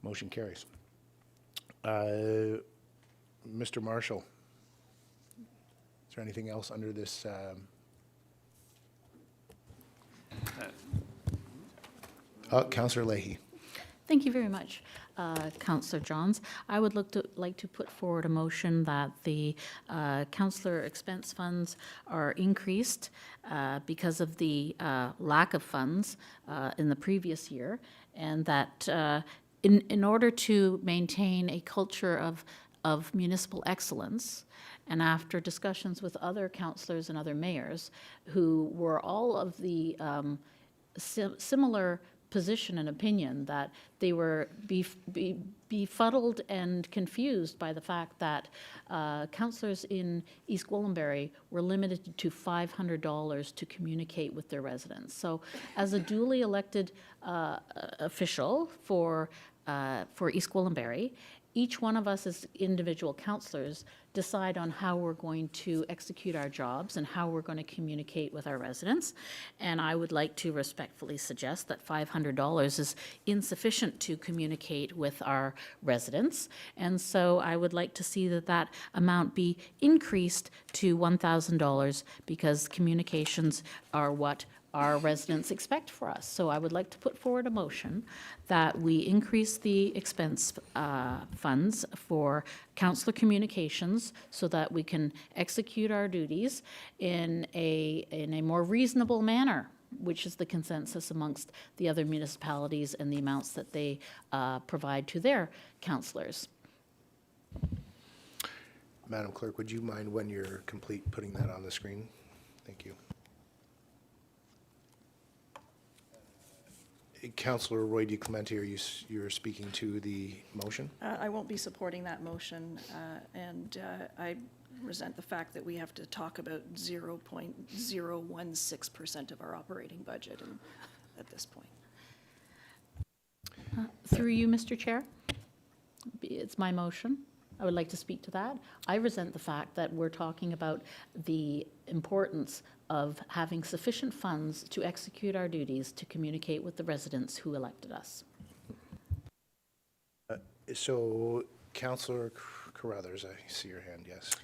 Motion carries. Mr. Marshall, is there anything else under this? Councillor Leahy. Thank you very much, Councillor Johns. I would like to put forward a motion that the councillor expense funds are increased because of the lack of funds in the previous year, and that in order to maintain a culture of municipal excellence, and after discussions with other councillors and other mayors who were all of the similar position and opinion, that they were befuddled and confused by the fact that councillors in East Gwillimbury were limited to $500 to communicate with their residents. So as a duly elected official for East Gwillimbury, each one of us as individual councillors decide on how we're going to execute our jobs and how we're going to communicate with our residents. And I would like to respectfully suggest that $500 is insufficient to communicate with our residents. And so I would like to see that amount be increased to $1,000, because communications are what our residents expect for us. So I would like to put forward a motion that we increase the expense funds for councillor communications so that we can execute our duties in a more reasonable manner, which is the consensus amongst the other municipalities and the amounts that they provide to their councillors. Madam Clerk, would you mind, when you're complete, putting that on the screen? Thank you. Councillor Roy D. Clemente, you're speaking to the motion? I won't be supporting that motion, and I resent the fact that we have to talk about 0.016% of our operating budget at this point. Through you, Mr. Chair, it's my motion. I would like to speak to that. I resent the fact that we're talking about the importance of having sufficient funds to execute our duties to communicate with the residents who elected us. So, Councillor Carruthers, I see your hand, yes.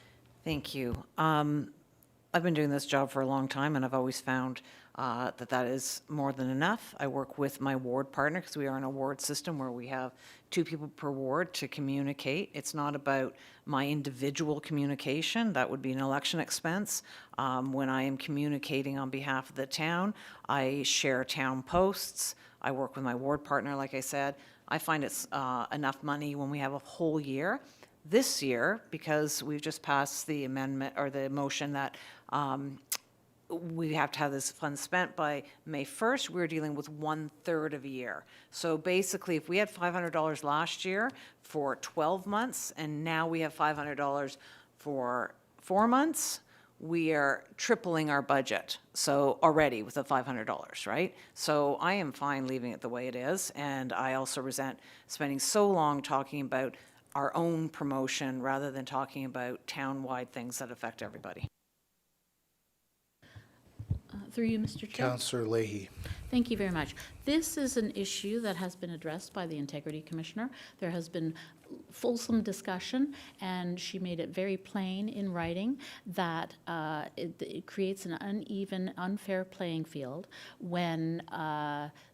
Thank you. I've been doing this job for a long time, and I've always found that is more than enough. I work with my ward partner, because we are in a ward system where we have 2 people per ward to communicate. It's not about my individual communication. That would be an election expense. When I am communicating on behalf of the town, I share town posts. I work with my ward partner, like I said. I find it's enough money when we have a whole year. This year, because we've just passed the amendment or the motion that we have to have this fund spent by May 1st, we're dealing with 1/3 of a year. So basically, if we had $500 last year for 12 months, and now we have $500 for 4 months, we are tripling our budget. So already with the $500, right? So I am fine leaving it the way it is. And I also resent spending so long talking about our own promotion rather than talking about town-wide things that affect everybody. Through you, Mr. Chair. Councillor Leahy. Thank you very much. This is an issue that has been addressed by the Integrity Commissioner. There has been fulsome discussion, and she made it very plain in writing that it creates an uneven, unfair playing field when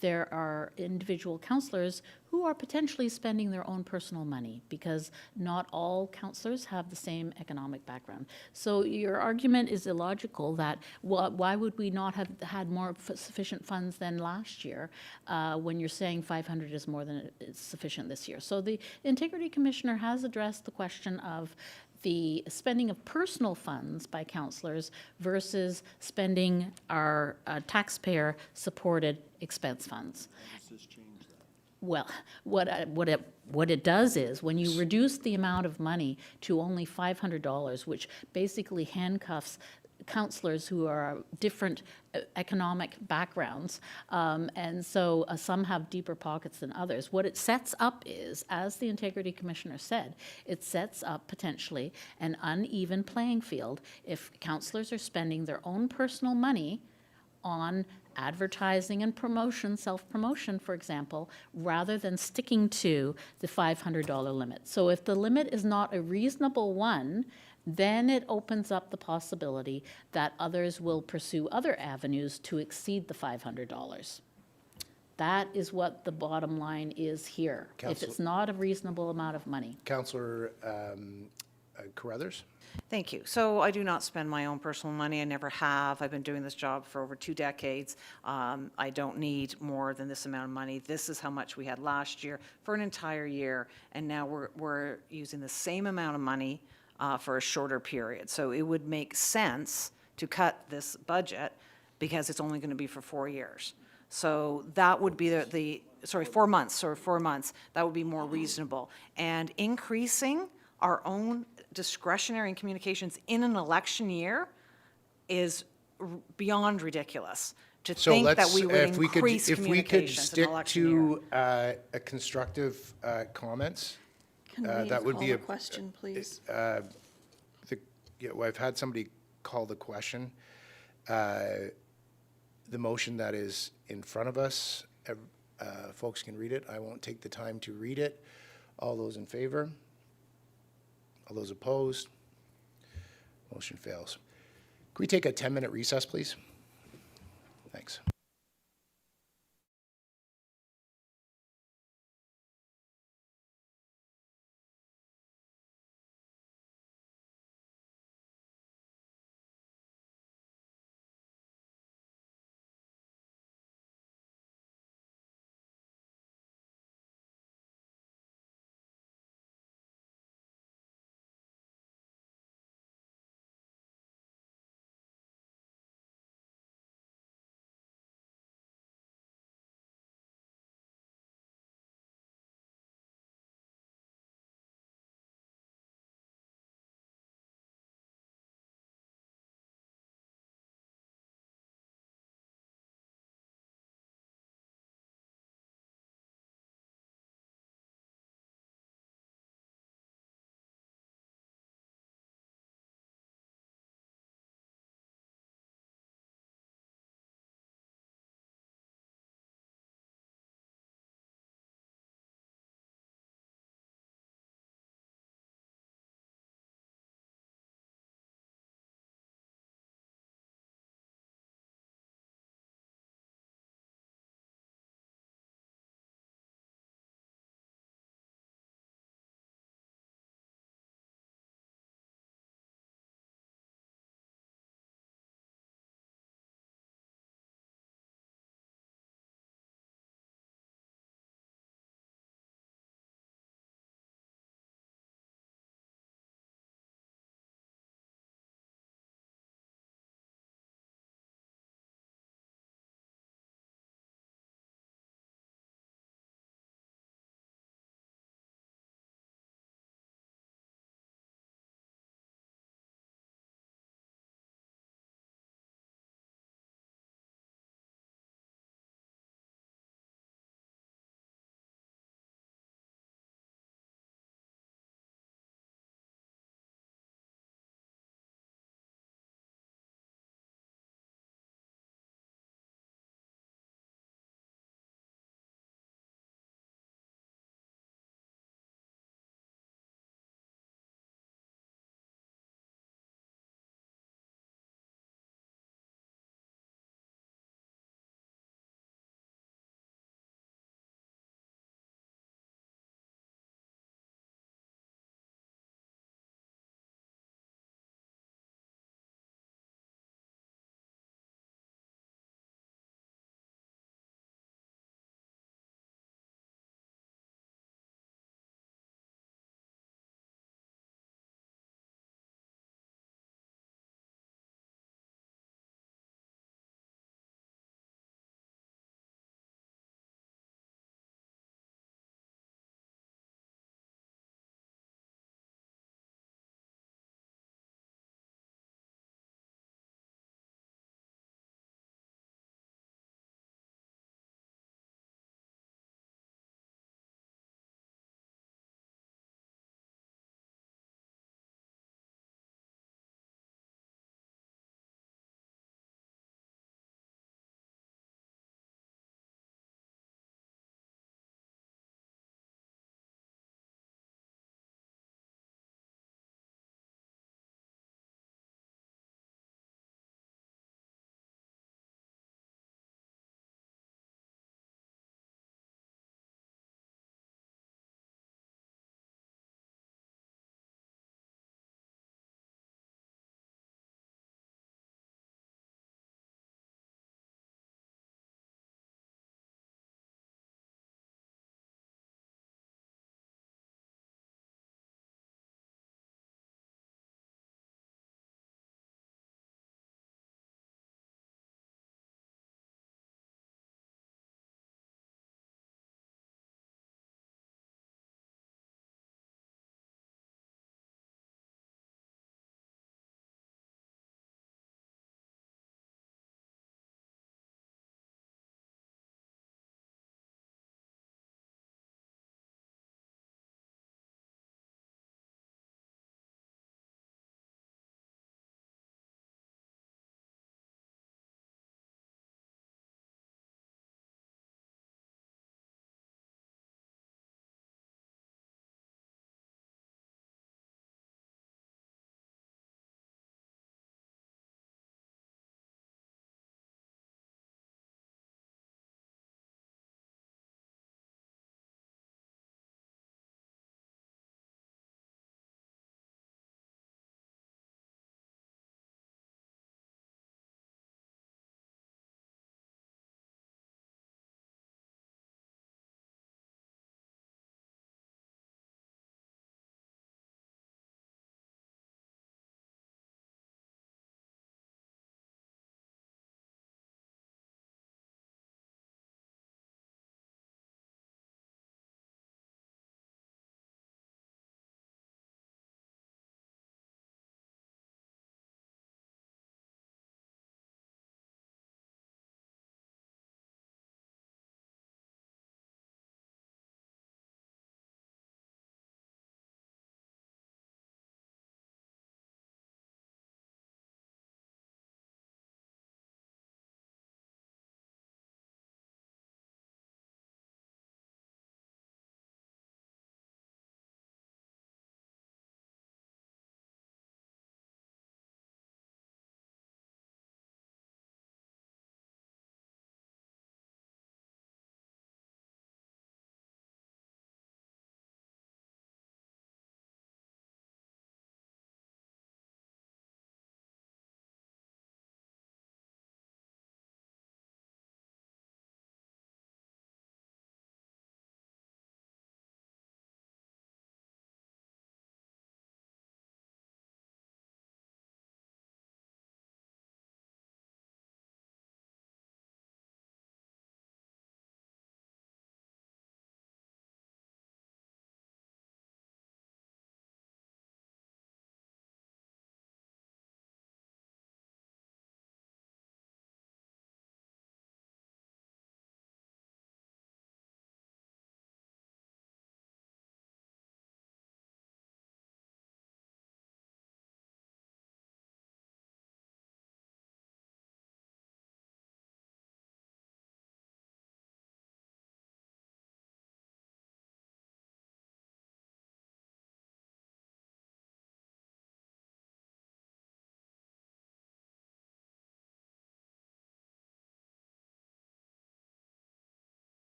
there are individual councillors who are potentially spending their own personal money, because not all councillors have the same economic background. So your argument is illogical that why would we not have had more sufficient funds than last year when you're saying 500 is more than is sufficient this year. So the Integrity Commissioner has addressed the question of the spending of personal funds by councillors versus spending our taxpayer-supported expense funds. Well, what it does is, when you reduce the amount of money to only $500, which basically handcuffs councillors who are different economic backgrounds, and so some have deeper pockets than others. What it sets up is, as the Integrity Commissioner said, it sets up potentially an uneven playing field if councillors are spending their own personal money on advertising and promotion, self-promotion, for example, rather than sticking to the $500 limit. So if the limit is not a reasonable one, then it opens up the possibility that others will pursue other avenues to exceed the $500. That is what the bottom line is here, if it's not a reasonable amount of money. Councillor Carruthers? Thank you. So I do not spend my own personal money. I never have. I've been doing this job for over 2 decades. I don't need more than this amount of money. This is how much we had last year for an entire year, and now we're using the same amount of money for a shorter period. So it would make sense to cut this budget because it's only going to be for 4 years. So that would be 4 months, 4 months, that would be more reasonable. And increasing our own discretionary and communications in an election year is beyond ridiculous. To think that we would increase if we could communications in stick an election year. to a constructive comments, that would be a question, please? I've had somebody call the question. The motion that is in front of us, folks can read it. I won't take the time to read it. All those in favor? All those opposed? Motion fails. Can we take a 10-minute recess, please? Thanks.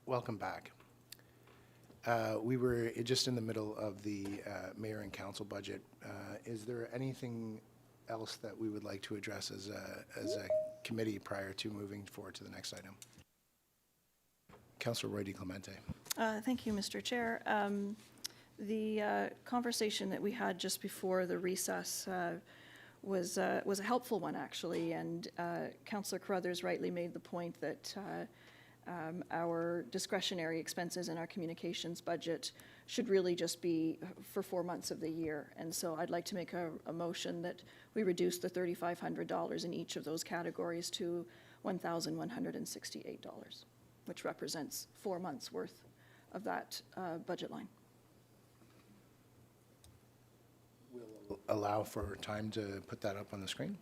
Welcome back. We were just in the middle of the mayor and council budget. Is there anything else that we would like to address as a committee prior to moving forward to the next item? Councillor Roy DiClemente. Thank you, Mr. Chair. The conversation that we had just before the recess was a helpful one, actually, and Councillor Carruthers rightly made the point that our discretionary expenses in our communications budget should really just be for 4 months of the year. And so I'd like to make a motion that we reduce the $3,500 in each of those categories to $1,168, which represents 4 months' worth of that budget line. We'll allow for time to put that up on the screen.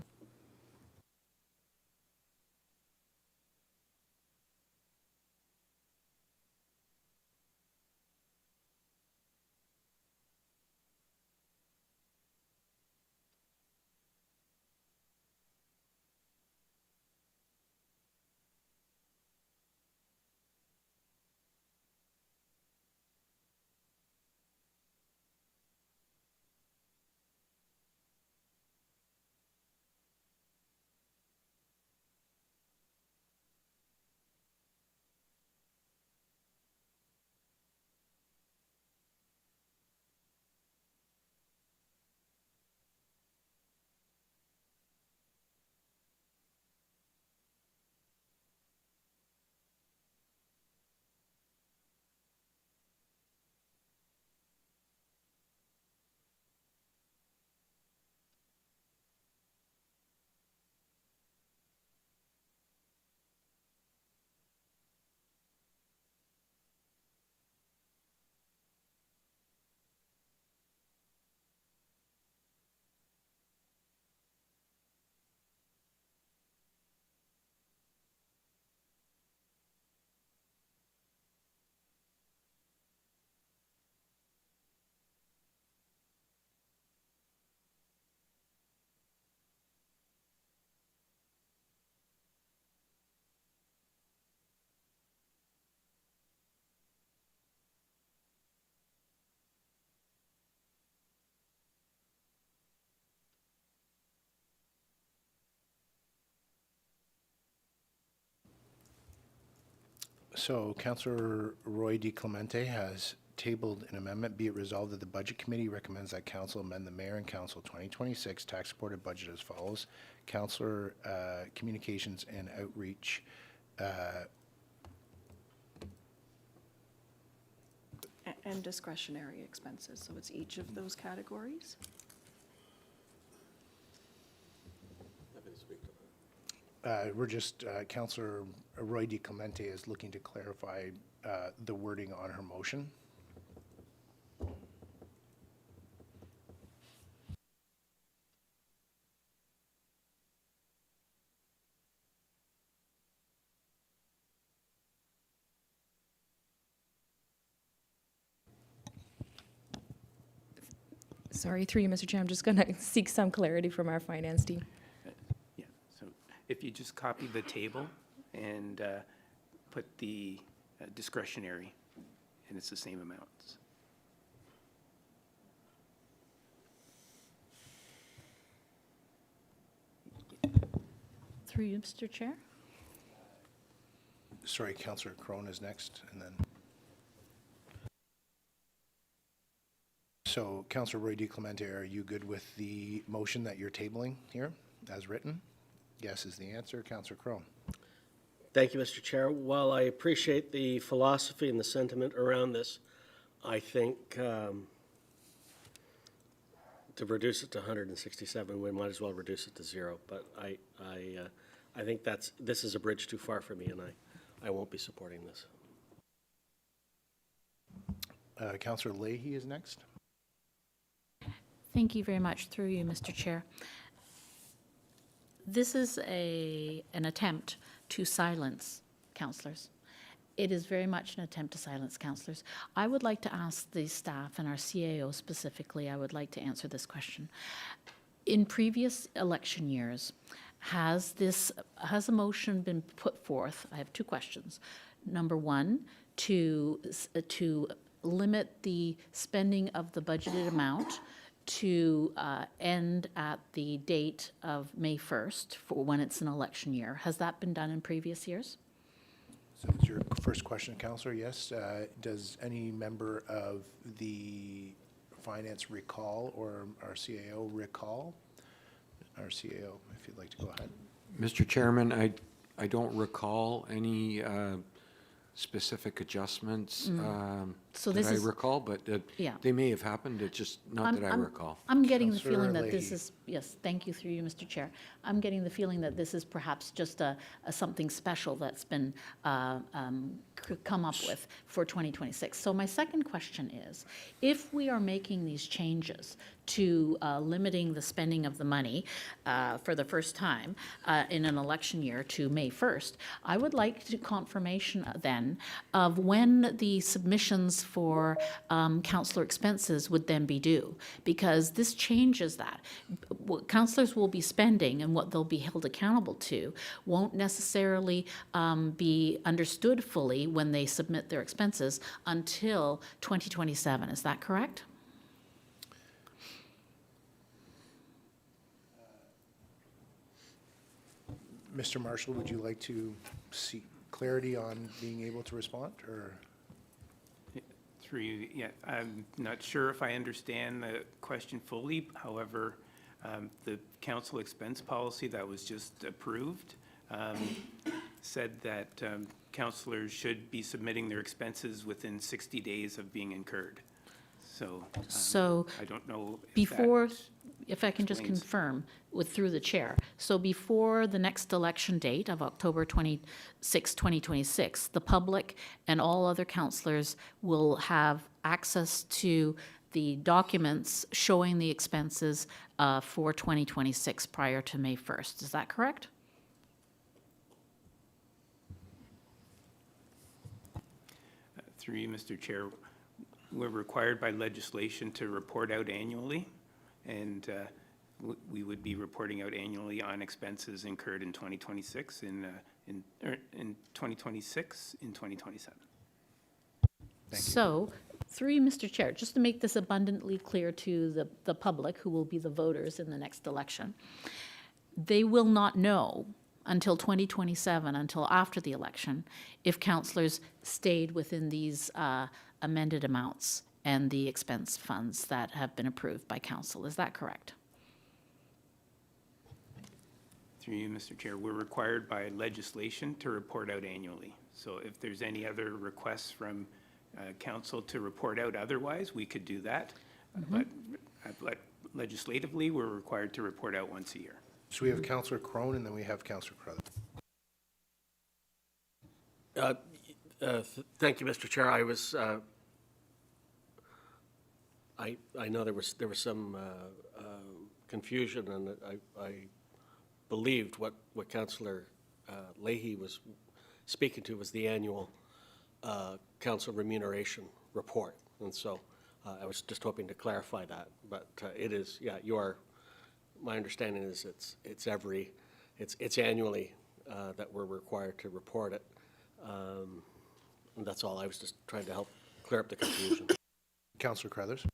So Councillor Roy DiClemente has tabled an amendment. Be it resolved that the Budget Committee recommends that Council amend the Mayor and Council 2026 tax-supported budget as follows. Councillor Communications and Outreach And discretionary expenses, so it's each of those categories. We're just, Councillor Roy DiClemente is looking to clarify the wording on her motion. Sorry, through you, Mr. Chair, I'm just going to seek some clarity from our finance team. Yeah, so if you just copy the table and put the discretionary, and it's the same amounts. Through you, Mr. Chair. Sorry, Councillor Crone is next, and then. So, Councillor Roy DiClemente, are you good with the motion that you're tabling here as written? Yes is the answer. Councillor Crone. Thank you, Mr. Chair. While I appreciate the philosophy and the sentiment around this, I think to reduce it to 167, we might as well reduce it to 0. But I think this is a bridge too far for me, and I won't be supporting this. Councillor Leahy is next. Thank you very much. Through you, Mr. Chair. This is an attempt to silence councillors. It is very much an attempt to silence councillors. I would like to ask the staff and our CAO specifically, I would like to answer this question. In previous election years, has a motion been put forth? I have two questions. Number one, to limit the spending of the budgeted amount to end at the date of May 1st for when it's an election year. Has that been done in previous years? So it's your first question, Councillor. Yes. Does any member of the Finance recall, or our CAO recall? Our CAO, if you'd like to go ahead. Mr. Chairman, I don't recall any specific adjustments So that this I is- recall, but Yeah. they may have happened, it's just not that I recall. I'm getting the Councillor feeling that this Leahy. is, yes, thank you through you, Mr. Chair. I'm getting the feeling that this is perhaps just a something special that's been come up with for 2026. So my second question is, if we are making these changes to limiting the spending of the money for the first time in an election year to May 1st, I would like to confirmation then of when the submissions for councillor expenses would then be due, because this changes that. What councillors will be spending and what they'll be held accountable to won't necessarily be understood fully when they submit their expenses until 2027. Is that correct? Mr. Marshall, would you like to seek clarity on being able to respond, or? Through you, yeah, I'm not sure if I understand the question fully. However, the council expense policy that was just approved said that councillors should be submitting their expenses within 60 days of being incurred. So I don't know if Before, that if I can just explains. confirm through the chair, so before the next election date of October 26, 2026, the public and all other councillors will have access to the documents showing the expenses for 2026 prior to May 1st. Is that correct? Through you, Mr. Chair, we're required by legislation to report out annually, and we would be reporting out annually on expenses incurred in 2026, in 2026, in 2027. So, through you, Mr. Chair, just to make this abundantly clear to the public, who will be the voters in the next election, they will not know until 2027, until after the election, if councillors stayed within these amended amounts and the expense funds that have been approved by council. Is that correct? Through you, Mr. Chair, we're required by legislation to report out annually. So if there's any other requests from council to report out otherwise, we could do that. But legislatively, we're required to report out once a year. So we have Councillor Crone, and then we have Councillor Crothers. Thank you, Mr. Chair. I was, I know there was some confusion, and I believed what Councillor Leahy was speaking to was the annual council remuneration report. And so I was just hoping to clarify that. But it is, yeah, my understanding is it's annually that we're required to report it. And that's all. I was just trying to help clear up the confusion. Councillor Crothers.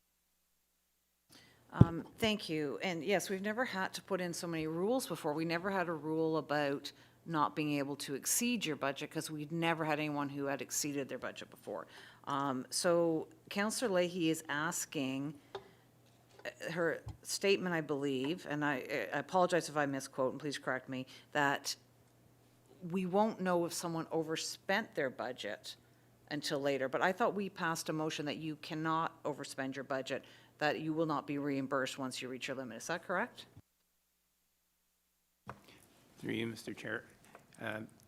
Thank you. And yes, we've never had to put in so many rules before. We never had a rule about not being able to exceed your budget, because we've never had anyone who had exceeded their budget before. So Councillor Leahy is asking, her statement, I believe, and I apologize if I misquote, and please correct me, that we won't know if someone overspent their budget until later. But I thought we passed a motion that you cannot overspend your budget, that you will not be reimbursed once you reach your limit. Is that correct? Through you, Mr. Chair.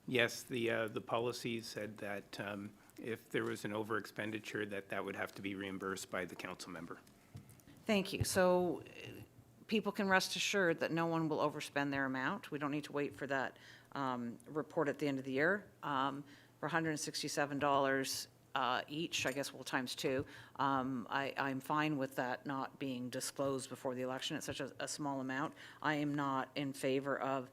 Yes, the policy said that if there was an over expenditure, that would have to be reimbursed by the council member. Thank you. So people can rest assured that no one will overspend their amount. We don't need to wait for that report at the end of the year. For $167 each, I guess we'll times two, I'm fine with that not being disclosed before the election. It's such a small amount. I am not in favor of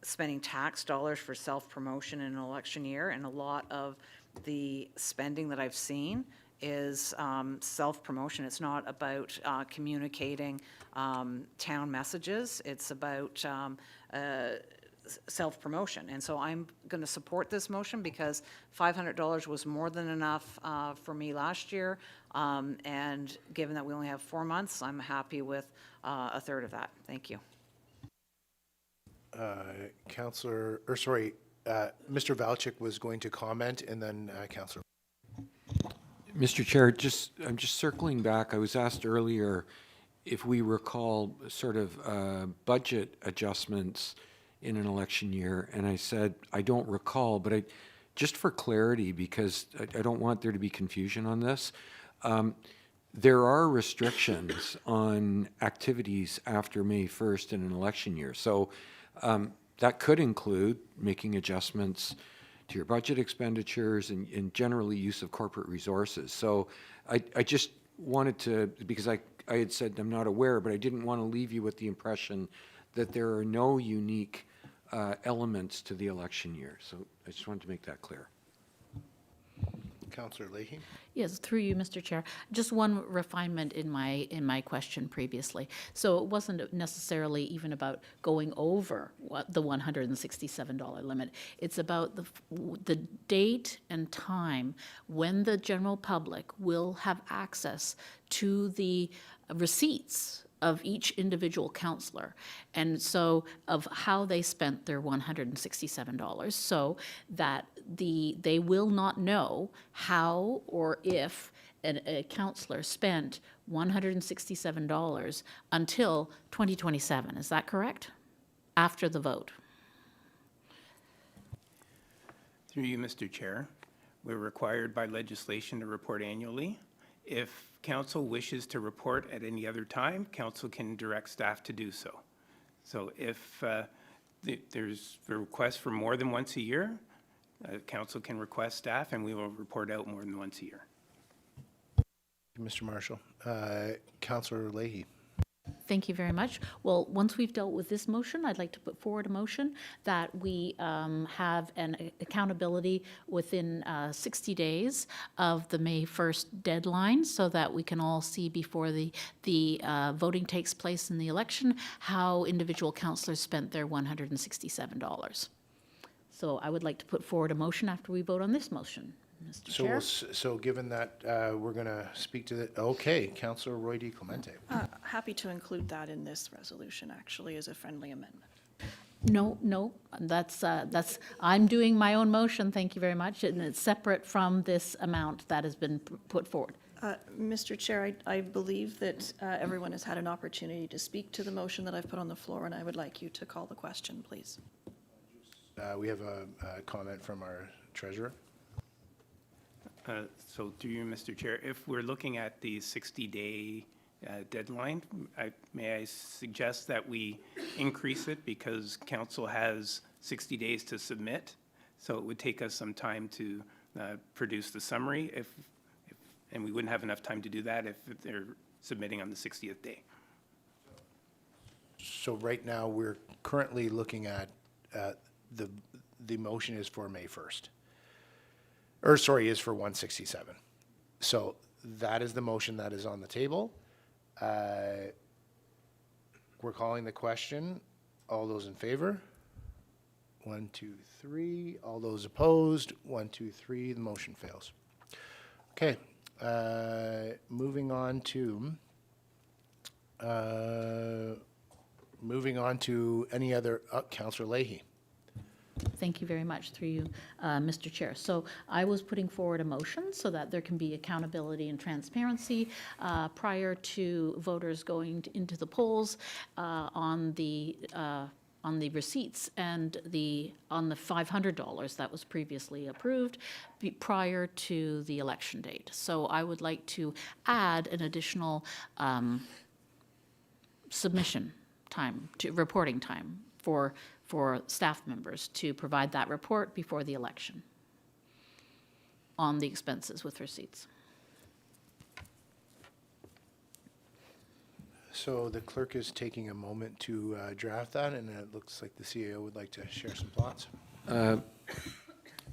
spending tax dollars for self-promotion in an election year, and a lot of the spending that I've seen is self-promotion. It's not about communicating town messages. It's about self-promotion. And so I'm going to support this motion because $500 was more than enough for me last year. And given that we only have 4 months, I'm happy with a third of that. Thank you. Mr. Valchik was going to comment, and then Councillor. Mr. Chair, I'm just circling back. I was asked earlier if we recall sort of budget adjustments in an election year, and I said I don't recall, but just for clarity, because I don't want there to be confusion on this, there are restrictions on activities after May 1st in an election year. So that could include making adjustments to your budget expenditures and generally use of corporate resources. So I just wanted to, because I had said I'm not aware, but I didn't want to leave you with the impression that there are no unique elements to the election year. So I just wanted to make that clear. Councillor Leahy. Yes, through you, Mr. Chair. Just one refinement in my question previously. So it wasn't necessarily even about going over the $167 limit. It's about the date and time when the general public will have access to the receipts of each individual councillor, and so of how they spent their $167, so that they will not know how or if a councillor spent $167 until 2027. Is that correct? After the vote. Through you, Mr. Chair, we're required by legislation to report annually. If council wishes to report at any other time, council can direct staff to do so. So if there's a request for more than once a year, council can request staff and we will report out more than once a year. Mr. Marshall. Councillor Leahy. Thank you very much. Well, once we've dealt with this motion, I'd like to put forward a motion that we have an accountability within 60 days of the May 1st deadline, so that we can all see before the voting takes place in the election how individual councillors spent their $167. So I would like to put forward a motion after we vote on this motion. Mr. Chair? So given that we're going to speak to the, okay, Councillor Roy D. Clemente. Happy to include that in this resolution, actually, as a friendly amendment. No, that's, I'm doing my own motion, thank you very much, and it's separate from this amount that has been put forward. Mr. Chair, I believe that everyone has had an opportunity to speak to the motion that I've put on the floor, and I would like you to call the question, please. We have a comment from our treasurer. So through you, Mr. Chair, if we're looking at the 60-day deadline, may I suggest that we increase it because council has 60 days to submit? So it would take us some time to produce the summary and we wouldn't have enough time to do that if they're submitting on the 60th day. So right now, we're currently looking at the motion is for May 1st. Or sorry, is for 167. So that is the motion that is on the table. We're calling the question. All those in favor? 1, 2, 3. All those opposed? 1, 2, 3. The motion fails. Okay. Moving on to any other, Councillor Leahy. Thank you very much, through you, Mr. Chair. So I was putting forward a motion so that there can be accountability and transparency prior to voters going into the polls on the receipts and on the $500 that was previously approved prior to the election date. So I would like to add an additional submission time, to reporting time for staff members to provide that report before the election on the expenses with receipts. So the clerk is taking a moment to draft that, and it looks like the CEO would like to share some thoughts.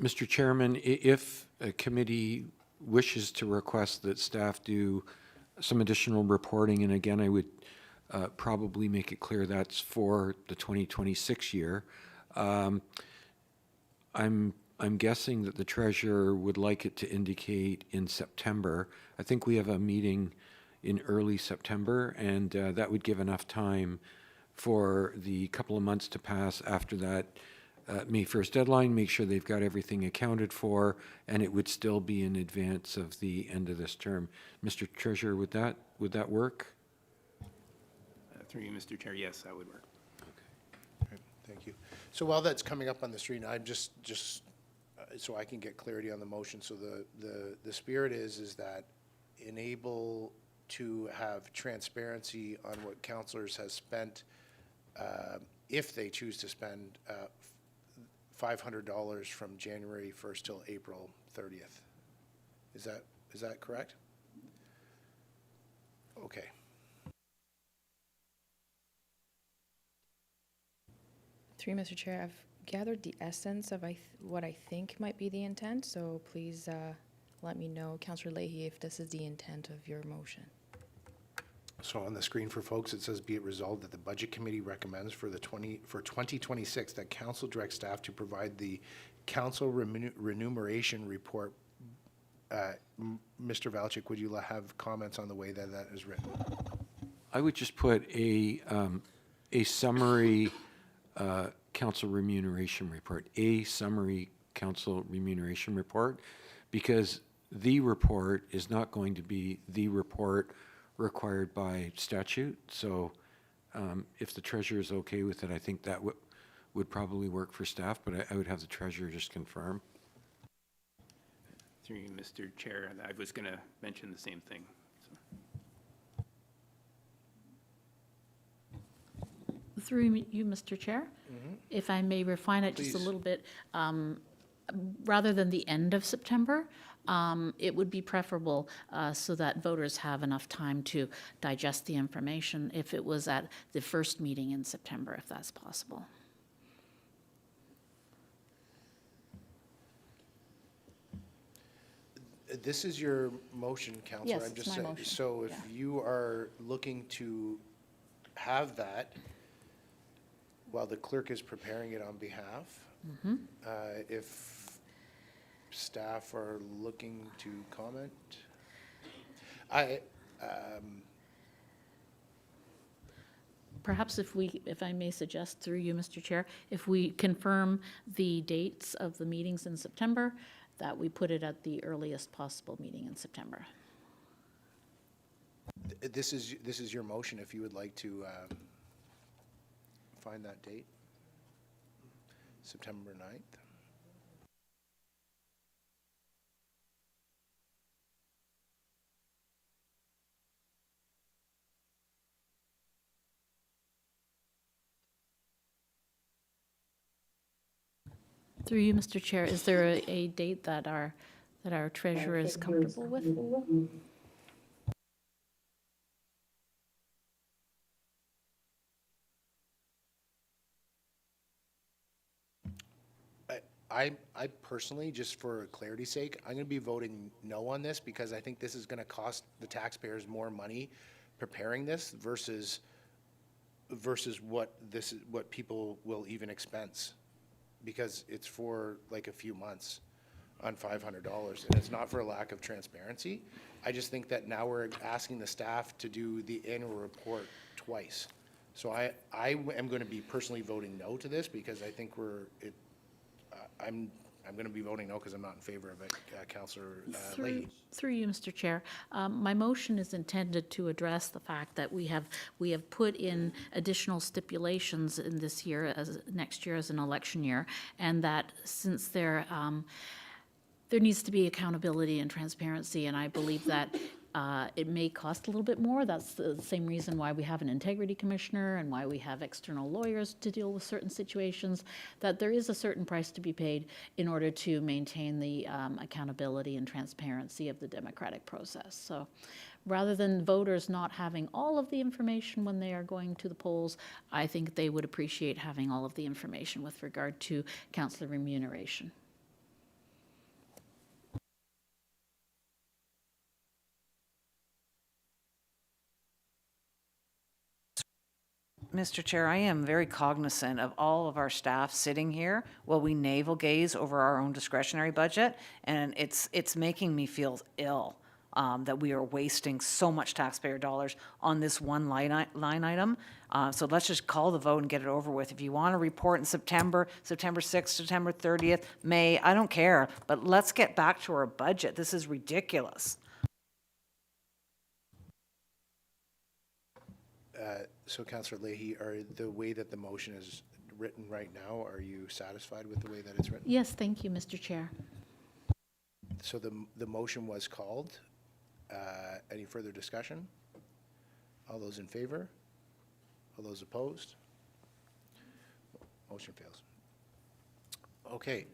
Mr. Chairman, if a committee wishes to request that staff do some additional reporting, and again, I would probably make it clear that's for the 2026 year. I'm guessing that the treasurer would like it to indicate in September. I think we have a meeting in early September, and that would give enough time for the couple of months to pass after that May 1st deadline, make sure they've got everything accounted for, and it would still be in advance of the end of this term. Mr. Treasurer, would that work? Through you, Mr. Chair, yes, that would work. Okay, thank you. So while that's coming up on the screen, I'm just so I can get clarity on the motion. So the spirit is that enable to have transparency on what councillors has spent if they choose to spend $500 from January 1st till April 30th. Is that correct? Okay. Through you, Mr. Chair, I've gathered the essence of what I think might be the intent, so please let me know, Councillor Leahy, if this is the intent of your motion. So on the screen for folks, it says, be it resolved that the Budget Committee recommends for 2026 that Council direct staff to provide the Council remuneration report. Mr. Valchik, would you have comments on the way that that is written? I would just put a summary council remuneration report, a summary council remuneration report, because the report is not going to be the report required by statute. So if the treasurer is okay with it, I think that would probably work for staff, but I would have the treasurer just confirm. Through you, Mr. Chair, I was going to mention the same thing. Through you, Mr. Chair, if I may refine it just a little bit, rather than the end of September, it would be preferable so that voters have enough time to digest the information if it was at the first meeting in September, if that's possible. This is your motion, Councillor. Yes, I'm it's just my saying. motion. So if you are looking to have that while the clerk is preparing it on behalf, if staff are looking to comment, Perhaps if I may suggest through you, Mr. Chair, if we confirm the dates of the meetings in September, that we put it at the earliest possible meeting in September. this is your motion if you would like to find that date, September 9th. Through you, Mr. Chair, is there a date that our treasurer is comfortable with? I personally, just for clarity's sake, I'm going to be voting no on this because I think this is going to cost the taxpayers more money preparing this versus what people will even expense, because it's for like a few months on $500, and it's not for a lack of transparency. I just think that now we're asking the staff to do the annual report twice. So I am going to be personally voting no to this because I think I'm going to be voting no because I'm not in favor of it, Councillor Leahy. Through you, Mr. Chair, my motion is intended to address the fact that we have put in additional stipulations in this year, next year as an election year, and that since there needs to be accountability and transparency, and I believe that it may cost a little bit more. That's the same reason why we have an integrity commissioner and why we have external lawyers to deal with certain situations, that there is a certain price to be paid in order to maintain the accountability and transparency of the democratic process. So rather than voters not having all of the information when they are going to the polls, I think they would appreciate having all of the information with regard to councillor remuneration. Mr. Chair, I am very cognizant of all of our staff sitting here while we navel gaze over our own discretionary budget, and it's making me feel ill that we are wasting so much taxpayer dollars on this one line item. So let's just call the vote and get it over with. If you want to report in September 6th, September 30th, May, I don't care, but let's get back to our budget. This is ridiculous. So Councillor Leahy, the way that the motion is written right now, are you satisfied with the way that it's written? Yes, thank you, Mr. Chair. So the motion was called. Any further discussion? All those in favor? All those opposed? Motion fails. Okay,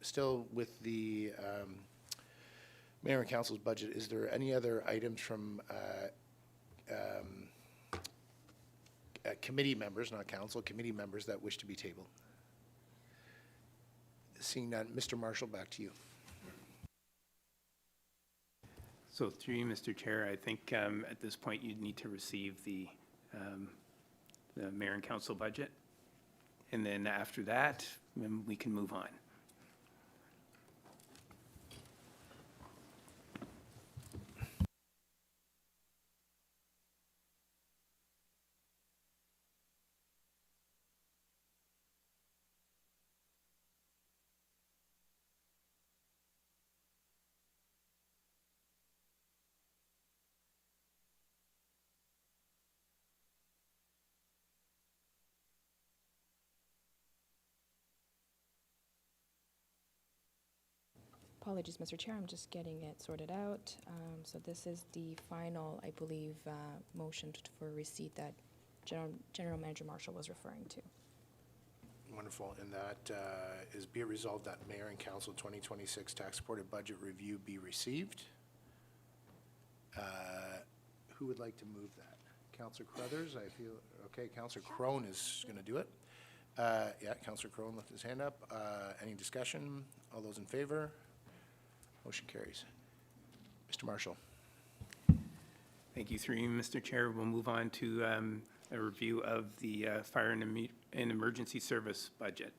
still with the Mayor and Council's budget, is there any other items from committee members, not council, committee members that wish to be tabled? Seeing none, Mr. Marshall, back to you. So through you, Mr. Chair, I think at this point you'd need to receive the Mayor and Council budget. And then after that, then we can move on. Apologies, Mr. Chair, I'm just getting it sorted out. So this is the final, I believe, motion for receipt that General Manager Marshall was referring to. Wonderful. And that is be it resolved that Mayor and Council 2026 tax supported budget review be received. Who would like to move that? Councillor Crothers, I feel, okay, Councillor Crone is going to do it. Yeah, Councillor Crone lifted his hand up. Any discussion? All those in favor? Motion carries. Mr. Marshall. Thank you, through you, Mr. Chair. We'll move on to a review of the Fire and Emergency Service budget.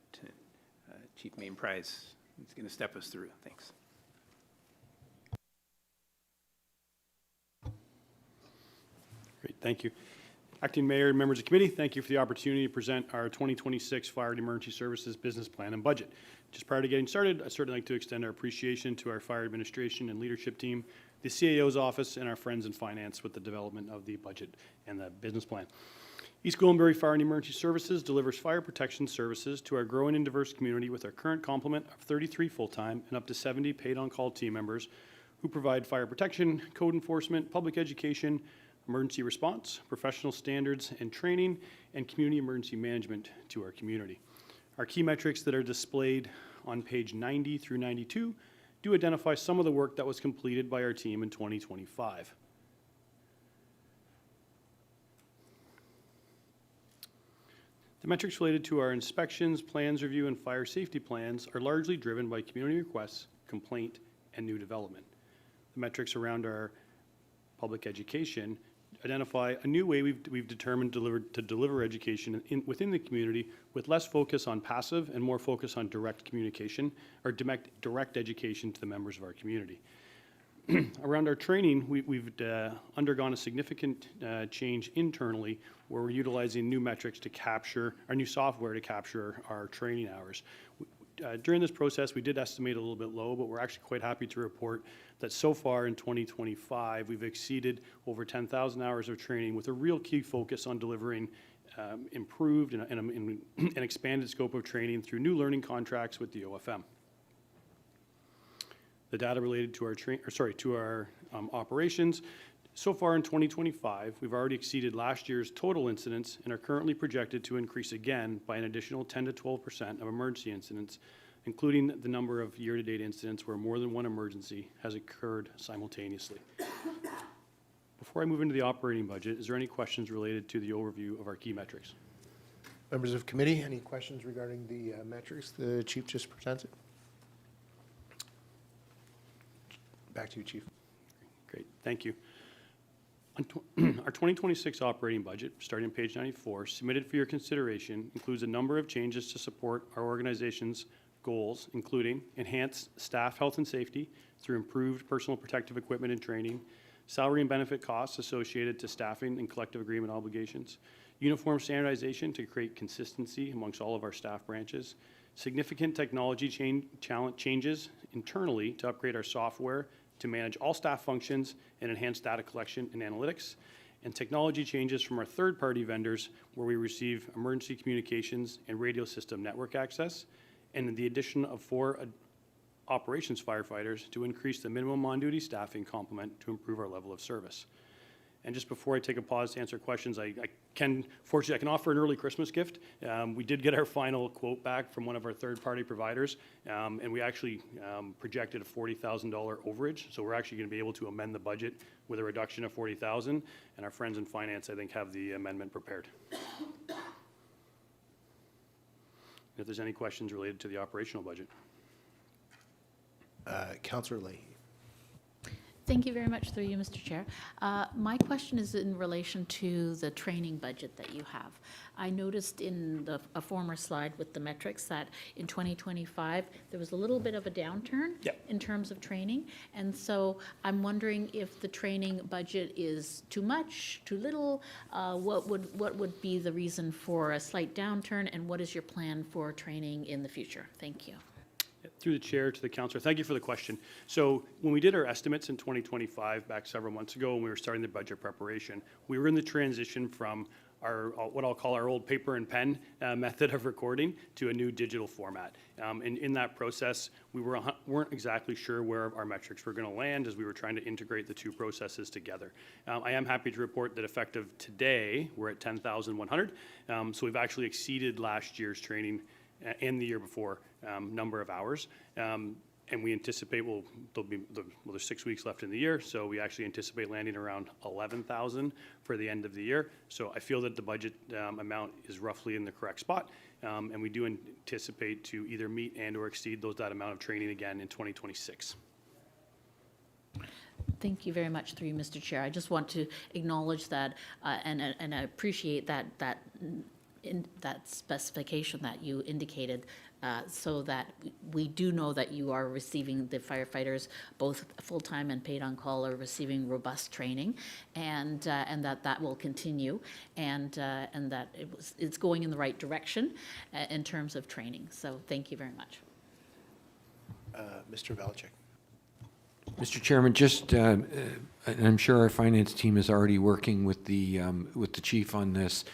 Chief Main Prize is going to step us through. Thanks. Great, thank you. Acting Mayor and members of the committee, thank you for the opportunity to present our 2026 Fire and Emergency Services Business Plan and Budget. Just prior to getting started, I'd certainly like to extend our appreciation to our fire administration and leadership team, the CAO's office, and our friends in finance with the development of the budget and the business plan. East Gwillimbury Fire and Emergency Services delivers fire protection services to our growing and diverse community with our current complement of 33 full-time and up to 70 paid-on-call team members who provide fire protection, code enforcement, public education, emergency response, professional standards and training, and community emergency management to our community. Our key metrics that are displayed on page 90 through 92 do identify some of the work that was completed by our team in 2025. The metrics related to our inspections, plans review, and fire safety plans are largely driven by community requests, complaint, and new development. The metrics around our public education identify a new way we've determined to deliver education within the community with less focus on passive and more focus on direct communication or direct education to the members of our community. Around our training, we've undergone a significant change internally where we're utilizing new metrics to capture, our new software to capture our training hours. During this process, we did estimate a little bit low, but we're actually quite happy to report that so far in 2025, we've exceeded over 10,000 hours of training with a real key focus on delivering improved and an expanded scope of training through new learning contracts with the OFM. The data related to our operations. So far in 2025, we've already exceeded last year's total incidents and are currently projected to increase again by an additional 10 to 12% of emergency incidents, including the number of year-to-date incidents where more than one emergency has occurred simultaneously. Before I move into the operating budget, is there any questions related to the overview of our key metrics? Members of committee, any questions regarding the metrics the chief just presented? Back to you, Chief. Great, thank you. Our 2026 operating budget, starting on page 94, submitted for your consideration, includes a number of changes to support our organization's goals, including enhanced staff health and safety through improved personal protective equipment and training, salary and benefit costs associated to staffing and collective agreement obligations, uniform standardization to create consistency amongst all of our staff branches, significant technology changes internally to upgrade our software to manage all staff functions and enhance data collection and analytics, and technology changes from our third-party vendors where we receive emergency communications and radio system network access, and the addition of 4 operations firefighters to increase the minimum on-duty staffing complement to improve our level of service. And just before I take a pause to answer questions, fortunately, I can offer an early Christmas gift. We did get our final quote back from one of our third-party providers, and we actually projected a $40,000 overage. So we're actually going to be able to amend the budget with a reduction of $40,000, and our friends in finance, I think, have the amendment prepared. If there's any questions related to the operational budget. Councillor Leahy. Thank you very much, through you, Mr. Chair. My question is in relation to the training budget that you have. I noticed in a former slide with the metrics that in 2025, there was a little bit of a downturn in terms of training. And so I'm wondering if the training budget is too much, too little, what would be the reason for a slight downturn, and what is your plan for training in the future? Thank you. Through the chair to the councillor, thank you for the question. So when we did our estimates in 2025, back several months ago, when we were starting the budget preparation, we were in the transition from our, what I'll call our old paper and pen method of recording to a new digital format. And in that process, we weren't exactly sure where our metrics were going to land as we were trying to integrate the two processes together. I am happy to report that effective today, we're at 10,100. So we've actually exceeded last year's training and the year before number of hours. And we anticipate there's 6 weeks left in the year, so we actually anticipate landing around 11,000 for the end of the year. So I feel that the budget amount is roughly in the correct spot, and we do anticipate to either meet and or exceed that amount of training again in 2026. Thank you very much, through you, Mr. Chair. I just want to acknowledge that and I appreciate that in that specification that you indicated, so that we do know that you are receiving, the firefighters, both full-time and paid on call, are receiving robust training, and that will continue, and that it's going in the right direction in terms of training. So thank you very much. Mr. Velchik. Mr. Chairman, just, and I'm sure our finance team is already working with the chief on this,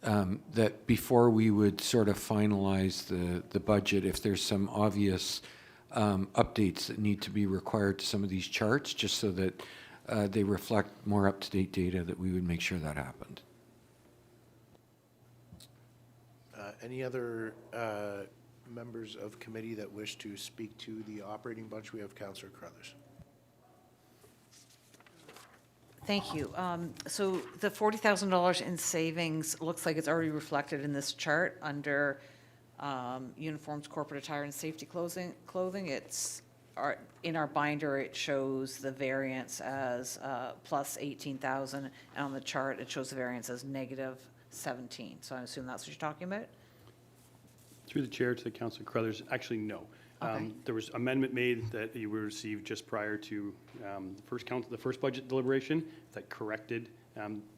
that before we would sort of finalize the budget, if there's some obvious updates that need to be required to some of these charts, just so that they reflect more up-to-date data, that we would make sure that happened. Any other members of committee that wish to speak to the operating budget? We have Councillor Carruthers. Thank you. So the $40,000 in savings looks like it's already reflected in this chart under uniforms, corporate attire, and safety clothing. It's in our binder, it shows the variance as plus 18,000, and on the chart, it shows the variance as negative 17. So I assume that's what you're talking about? Through the chair to the Councillor Carruthers, actually, no. Okay. There was amendment made that you would receive just prior to the first budget deliberation that corrected.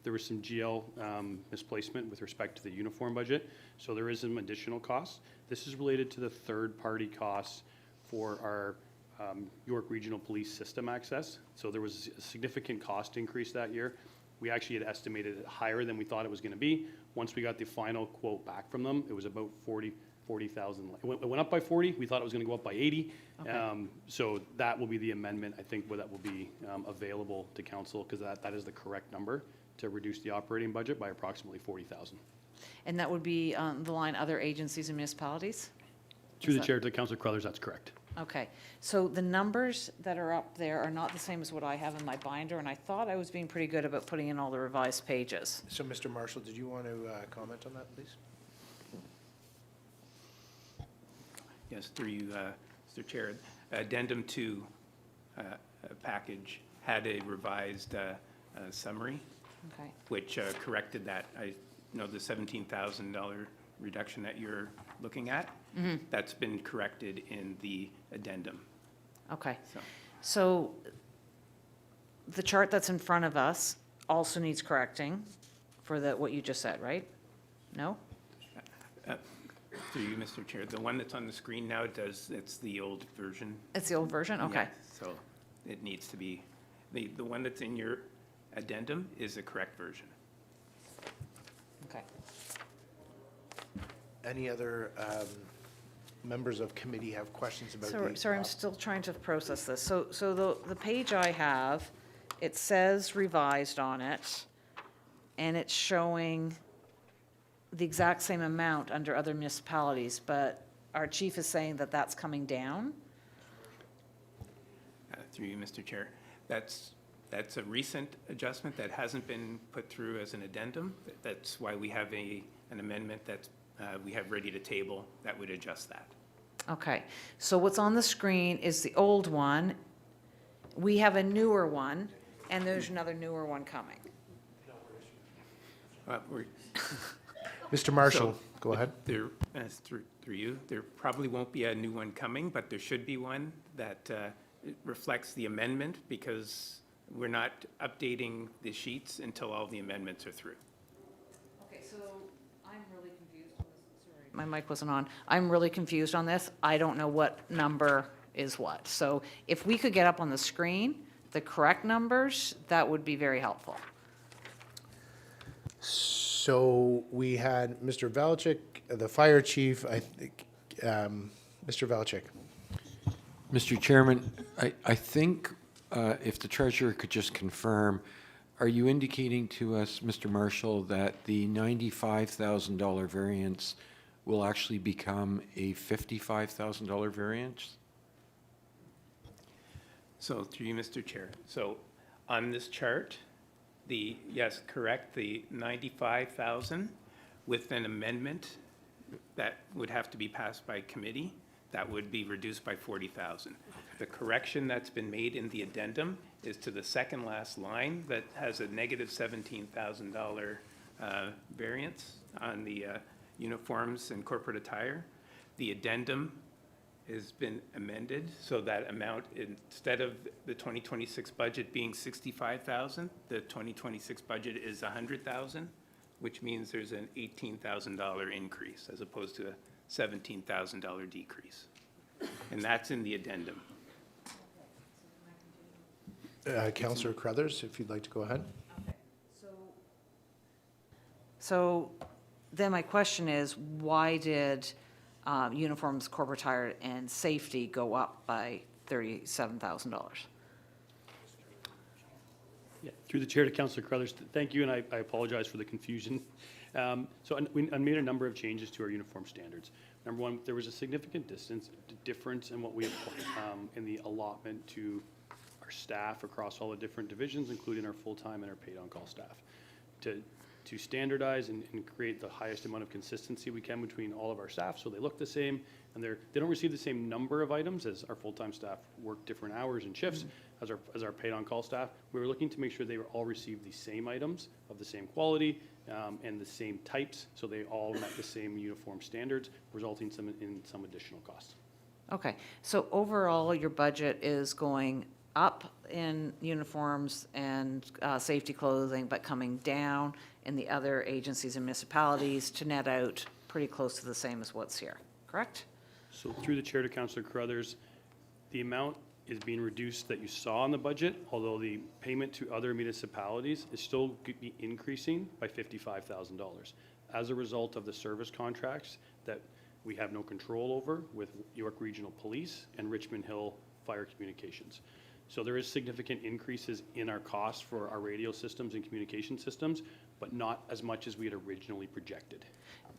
There was some GL misplacement with respect to the uniform budget, so there is some additional costs. This is related to the third-party costs for our York Regional Police System access. So there was a significant cost increase that year. We actually had estimated it higher than we thought it was going to be. Once we got the final quote back from them, it was about 40,000. It went up by 40. We thought it was going to go up by 80. Okay. So that will be the amendment, I think, that will be available to council, because that is the correct number to reduce the operating budget by approximately 40,000. And that would be on the line other agencies and municipalities? Through the chair to Councillor Carruthers, that's correct. Okay, so the numbers that are up there are not the same as what I have in my binder, and I thought I was being pretty good about putting in all the revised pages. So, Mr. Marshall, did you want to comment on that, please? Yes, through you, Mr. Chair. Addendum 2 package had a revised summary, Okay. which corrected that. I know the $17,000 reduction that you're looking at, that's been corrected in the addendum. Okay. So, So the chart that's in front of us also needs correcting for what you just said, right? No? through you, Mr. Chair, the one that's on the screen now it's the old version. It's the old version? Okay. Yeah, so it needs to be, the one that's in your addendum is the correct version. Okay. Any other members of committee have questions about these? Sorry, I'm still trying to process this. So the page I have, it says revised on it, and it's showing the exact same amount under other municipalities, but our chief is saying that that's coming down? Through you, Mr. Chair, that's a recent adjustment that hasn't been put through as an addendum. That's why we have an amendment that we have ready to table that would adjust that. Okay, so what's on the screen is the old one. We have a newer one, and there's another newer one coming. Mr. Marshall, go ahead. There, through you, there probably won't be a new one coming, but there should be one that reflects the amendment, because we're not updating the sheets until all the amendments are through. Okay, so I'm really confused on this. Sorry, my mic wasn't on. I'm really confused on this. I don't know what number is what. So if we could get up on the screen the correct numbers, that would be very helpful. So we had Mr. Valchik, the fire chief, I think, Mr. Valchik. Mr. Chairman, I think if the treasurer could just confirm, are you indicating to us, Mr. Marshall, that the $95,000 variance will actually become a $55,000 variance? So through you, Mr. Chair. So on this chart, yes, correct, the 95,000 with an amendment that would have to be passed by committee, that would be reduced by 40,000. The correction that's been made in the addendum is to the second last line that has a negative $17,000 variance on the uniforms and corporate attire. The addendum has been amended, so that amount, instead of the 2026 budget being 65,000, the 2026 budget is 100,000, which means there's an $18,000 increase as opposed to a $17,000 decrease. And that's in the addendum. Councillor Crothers, if you'd like to go ahead. So then my question is, why did uniforms, corporate attire, and safety go up by $37,000? Yeah, through the chair to Councillor Crothers, thank you, and I apologize for the confusion. So I made a number of changes to our uniform standards. Number one, there was a significant difference in what we in the allotment to our staff across all the different divisions, including our full-time and our paid-on-call staff. To standardize and create the highest amount of consistency we can between all of our staff, so they look the same, and they don't receive the same number of items, as our full-time staff work different hours and shifts as our paid-on-call staff. We were looking to make sure they all received the same items of the same quality and the same types, so they all met the same uniform standards, resulting in some additional costs. Okay, so overall, your budget is going up in uniforms and safety clothing, but coming down in the other agencies and municipalities to net out pretty close to the same as what's here, correct? So through the chair to Councillor Crothers, the amount is being reduced that you saw in the budget, although the payment to other municipalities is still be increasing by $55,000 as a result of the service contracts that we have no control over with York Regional Police and Richmond Hill Fire Communications. So there is significant increases in our costs for our radio systems and communication systems, but not as much as we had originally projected.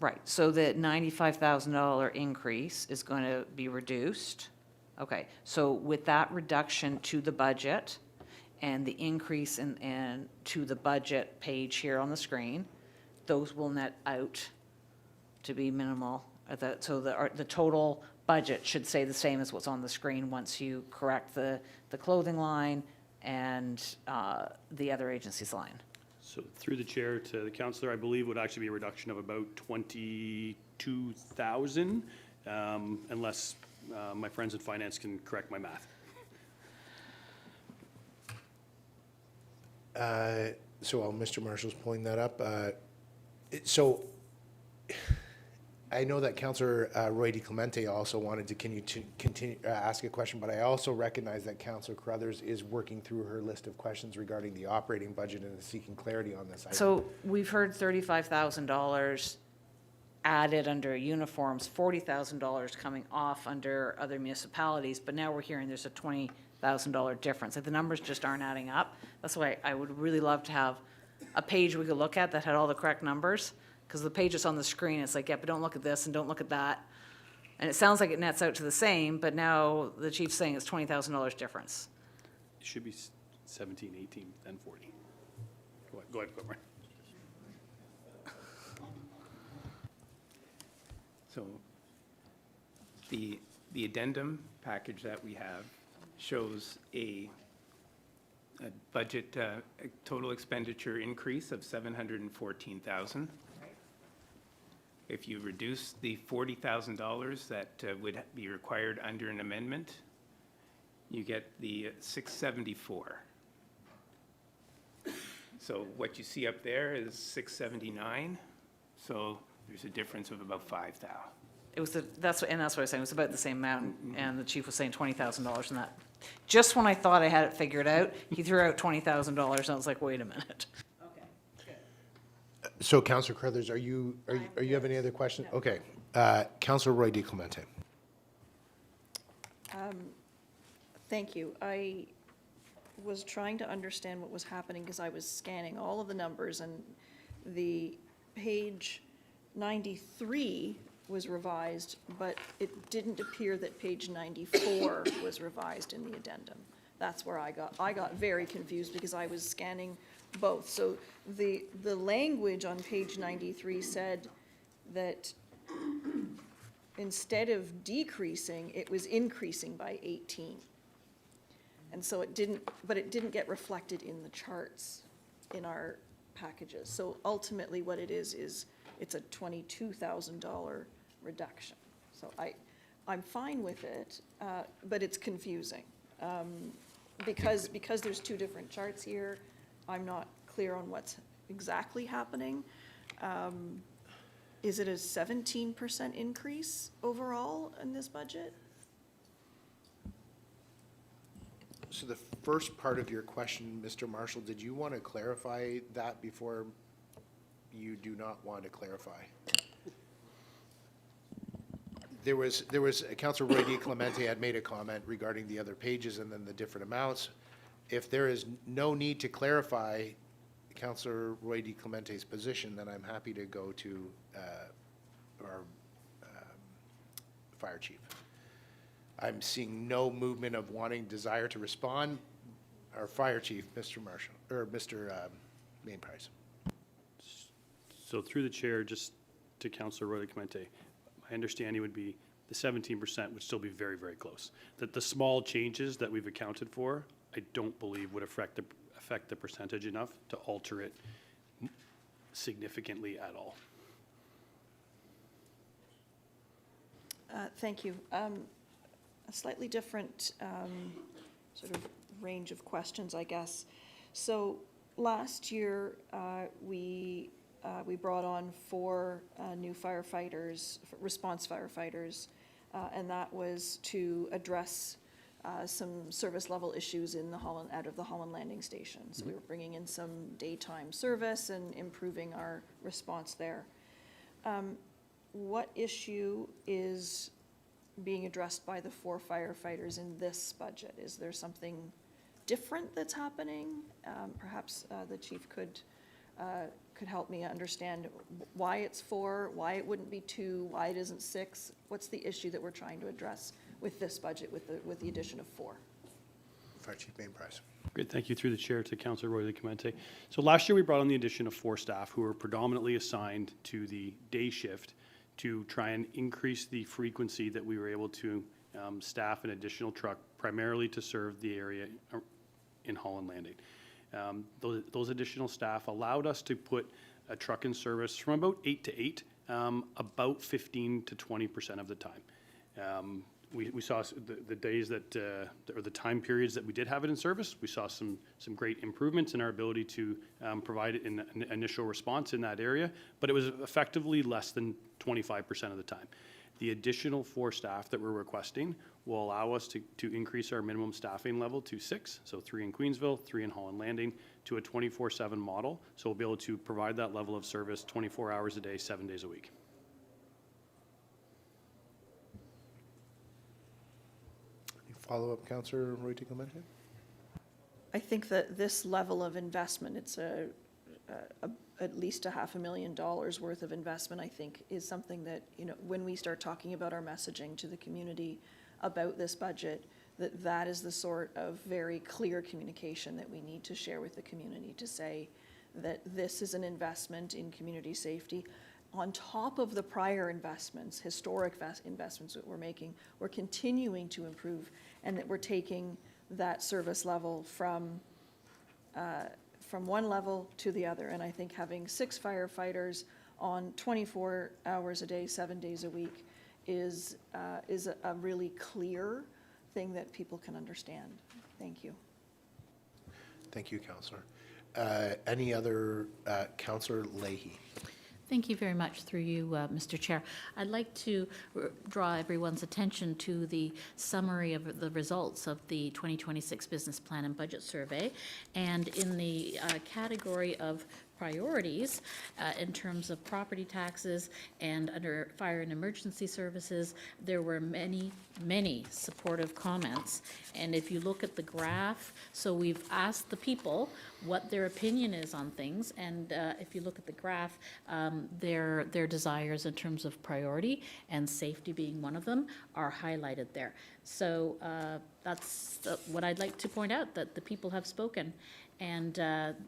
Right, so the $95,000 increase is going to be reduced. Okay, so with that reduction to the budget and the increase in to the budget page here on the screen, those will net out to be minimal. So the total budget should stay the same as what's on the screen once you correct the clothing line and the other agency's line. So through the chair to the councillor, I believe would actually be a reduction of about 22,000, unless my friends in finance can correct my math. So while Mr. Marshall's pulling that up, so I know that Councillor Roy DeClemente also wanted to continue ask a question, but I also recognize that Councillor Carruthers is working through her list of questions regarding the operating budget and is seeking clarity on this item. So we've heard $35,000 added under uniforms, $40,000 coming off under other municipalities, but now we're hearing there's a $20,000 difference. Like, the numbers just aren't adding up. That's why I would really love to have a page we could look at that had all the correct numbers, because the page is on the screen. It's like, yeah, but don't look at this and don't look at that. And it sounds like it nets out to the same, but now the chief's saying it's $20,000 difference. It should be 17, 18, then 40. Go ahead, Whitmer. So the addendum package that we have shows a budget, a total expenditure increase of $714,000. If you reduce the $40,000 that would be required under an amendment, you get the $674. So what you see up there is $679. So there's a difference of about $5,000. It was that's what I was saying, it was about the same amount, and the chief was saying $20,000 in that. Just when I thought I had it figured out, he threw out $20,000, and I was like, wait a minute. So Councillor Carruthers, are you have any other questions? No. Okay. Councillor Roy DeClemente. Thank you. I was trying to understand what was happening because I was scanning all of the numbers, and the page 93 was revised, but it didn't appear that page 94 was revised in the addendum. That's where I got very confused because I was scanning both. So the language on page 93 said that instead of decreasing, it was increasing by 18. And so it didn't get reflected in the charts in our packages. So ultimately what it is it's a $22,000 reduction. So I'm fine with it, but it's confusing. Because there's two different charts here, I'm not clear on what's exactly happening. Is it a 17% increase overall in this budget? So the first part of your question, Mr. Marshall, did you want to clarify that before you do not want to clarify? There was Councillor Roy DeClemente had made a comment regarding the other pages and then the different amounts. If there is no need to clarify Councillor Roy DeClemente's position, then I'm happy to go to our fire chief. I'm seeing no movement of desire to respond. Our fire chief, Mr. Marshall, or Mr. Main Price. So through the chair, just to Councillor Roy DeClemente, my understanding would be the 17% would still be very, very close. That the small changes that we've accounted for, I don't believe would affect the percentage enough to alter it significantly at all. Thank you. A slightly different sort of range of questions, I guess. So last year, we brought on 4 new firefighters, response firefighters, and that was to address some service level issues in out of the Holland Landing Station. So we were bringing in some daytime service and improving our response there. What issue is being addressed by the 4 firefighters in this budget? Is there something different that's happening? Perhaps the chief could help me understand why it's 4, why it wouldn't be 2, why it isn't 6. What's the issue that we're trying to address with this budget with the addition of 4? Fire Chief Main Price. Great, thank you through the chair to Councillor Roy DeClemente. So last year we brought on the addition of 4 staff who were predominantly assigned to the day shift to try and increase the frequency that we were able to staff an additional truck primarily to serve the area in Holland Landing. Those additional staff allowed us to put a truck in service from about 8 to 8, about 15 to 20% of the time. We saw the days that, or the time periods that we did have it in service, we saw some great improvements in our ability to provide an initial response in that area, but it was effectively less than 25% of the time. The additional 4 staff that we're requesting will allow us to increase our minimum staffing level to 6, so 3 in Queensville, 3 in Holland Landing, to a 24/7 model. So we'll be able to provide that level of service 24 hours a day, 7 days a week. Follow-up, Councillor Roy Clemente? I think that this level of investment, it's at least $500,000 worth of investment, I think, is something that, you know, when we start talking about our messaging to the community about this budget, that is the sort of very clear communication that we need to share with the community, to say that this is an investment in community safety. On top of the prior investments, historic investments that we're making, we're continuing to improve, and that we're taking that service level from one level to the other. And I think having 6 firefighters on 24 hours a day, 7 days a week is a really clear thing that people can understand. Thank you. Thank you, Councillor. Any other, Councillor Leahy? Thank you very much, through you, Mr. Chair. I'd like to draw everyone's attention to the summary of the results of the 2026 Business Plan and Budget Survey. And in the category of priorities, in terms of property taxes and under fire and emergency services, there were many, many supportive comments. And if you look at the graph, so we've asked the people what their opinion is on things, and if you look at the graph, their desires in terms of priority and safety being one of them are highlighted there. So that's what I'd like to point out, that the people have spoken. And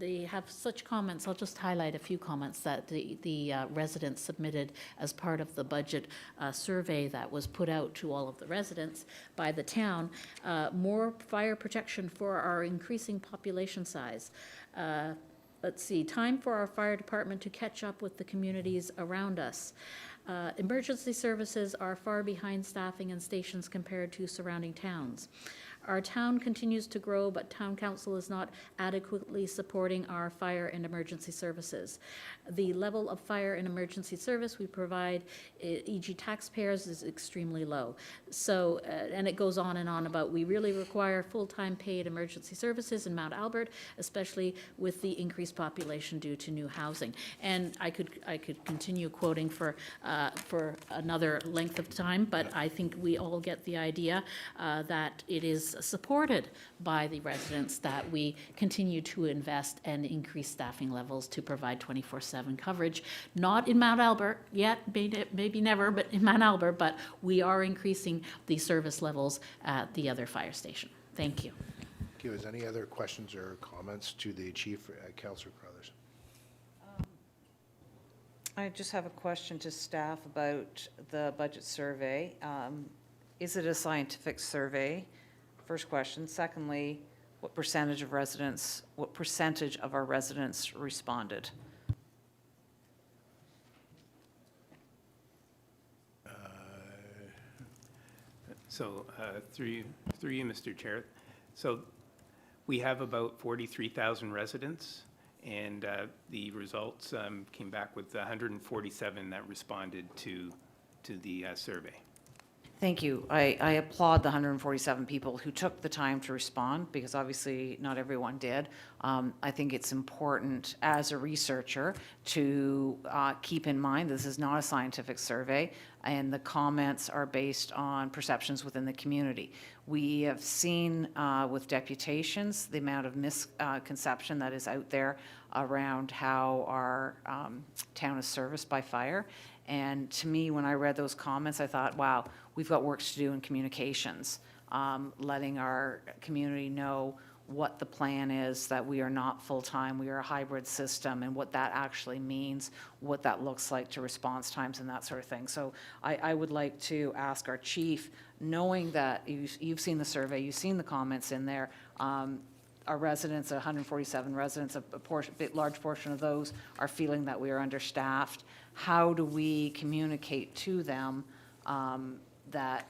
they have such comments. I'll just highlight a few comments that the residents submitted as part of the budget survey that was put out to all of the residents by the town. More fire protection for our increasing population size. Let's see, time for our fire department to catch up with the communities around us. Emergency services are far behind staffing and stations compared to surrounding towns. Our town continues to grow, but town council is not adequately supporting our fire and emergency services. The level of fire and emergency service we provide, e.g. taxpayers, is extremely low. So, and it goes on and on about, we really require full-time paid emergency services in Mount Albert, especially with the increased population due to new housing. And I could continue quoting for another length of time, but I think we all get the idea that it is supported by the residents that we continue to invest and increase staffing levels to provide 24/7 coverage. Not in Mount Albert yet, maybe never, but in Mount Albert, but we are increasing the service levels at the other fire station. Thank you. Thank you. Is there any other questions or comments to the Chief, Councillor Crothers? I just have a question to staff about the budget survey. Is it a scientific survey? First question. Secondly, what percentage of our residents responded? So through you, Mr. Chair. So we have about 43,000 residents, and the results came back with 147 that responded to the survey. Thank you. I applaud the 147 people who took the time to respond, because obviously not everyone did. I think it's important as a researcher to keep in mind this is not a scientific survey, and the comments are based on perceptions within the community. We have seen with deputations the amount of misconception that is out there around how our town is serviced by fire. And to me, when I read those comments, I thought, wow, we've got work to do in communications, letting our community know what the plan is, that we are not full-time, we are a hybrid system, and what that actually means, what that looks like to response times and that sort of thing. So I would like to ask our chief, knowing that you've seen the survey, you've seen the comments in there, our residents, 147 residents, large portion of those are feeling that we are understaffed. How do we communicate to them that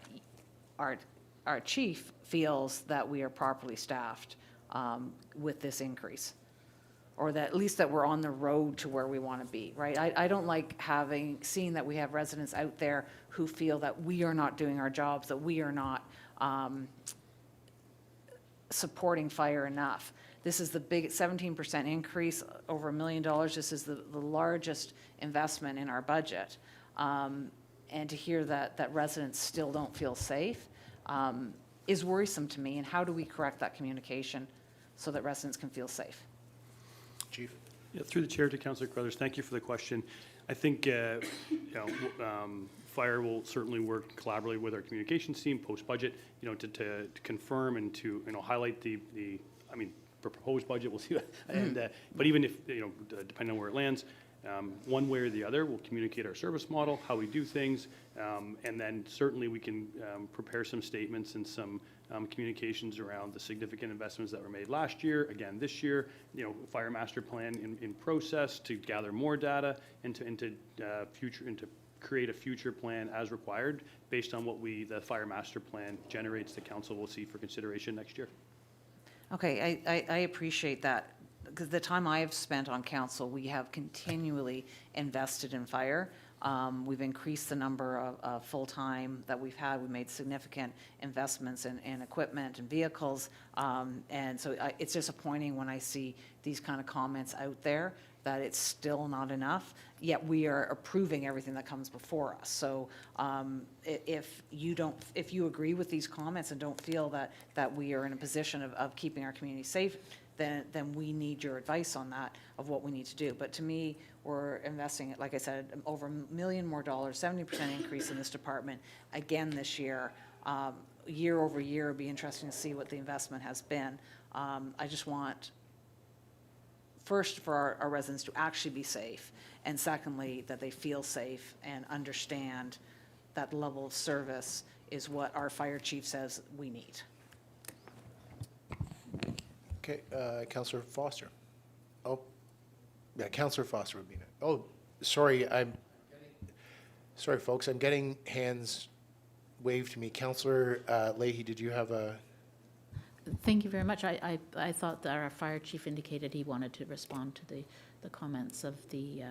our chief feels that we are properly staffed with this increase? Or that at least that we're on the road to where we want to be, right? I don't like seeing that we have residents out there who feel that we are not doing our jobs, that we are not supporting fire enough. This is the big 17% increase, over $1 million. This is the largest investment in our budget. And to hear that residents still don't feel safe is worrisome to me. And how do we correct that communication so that residents can feel safe? Chief. Yeah, through the chair to Councillor Carruthers, thank you for the question. I think fire will certainly work collaboratively with our communications team post-budget, to confirm and to highlight the proposed budget. We'll see, and but even if depending on where it lands, one way or the other, we'll communicate our service model, how we do things, and then certainly we can prepare some statements and some communications around the significant investments that were made last year, again this year, fire master plan in process to gather more data and to create a future plan as required based on what the fire master plan generates. The council will see for consideration next year. Okay, I appreciate that, because the time I have spent on council, we have continually invested in fire. We've increased the number of full-time that we've had. We've made significant investments in equipment and vehicles. And so it's disappointing when I see these kind of comments out there that it's still not enough, yet we are approving everything that comes before us. So if you agree with these comments and don't feel that we are in a position of keeping our community safe, then we need your advice on that, of what we need to do. But to me, we're investing, like I said, over $1 million more, 70% increase in this department again this year. Year over year, it'd be interesting to see what the investment has been. I just want, first, for our residents to actually be safe, and secondly, that they feel safe and understand that level of service is what our fire chief says we need. Okay, Councillor Foster. Oh, yeah, Councillor Foster would be next. Oh, sorry, sorry, folks. I'm getting hands waved to me. Councillor Leahy, did you have a? Thank you very much. I thought that our fire chief indicated he wanted to respond to the comments of the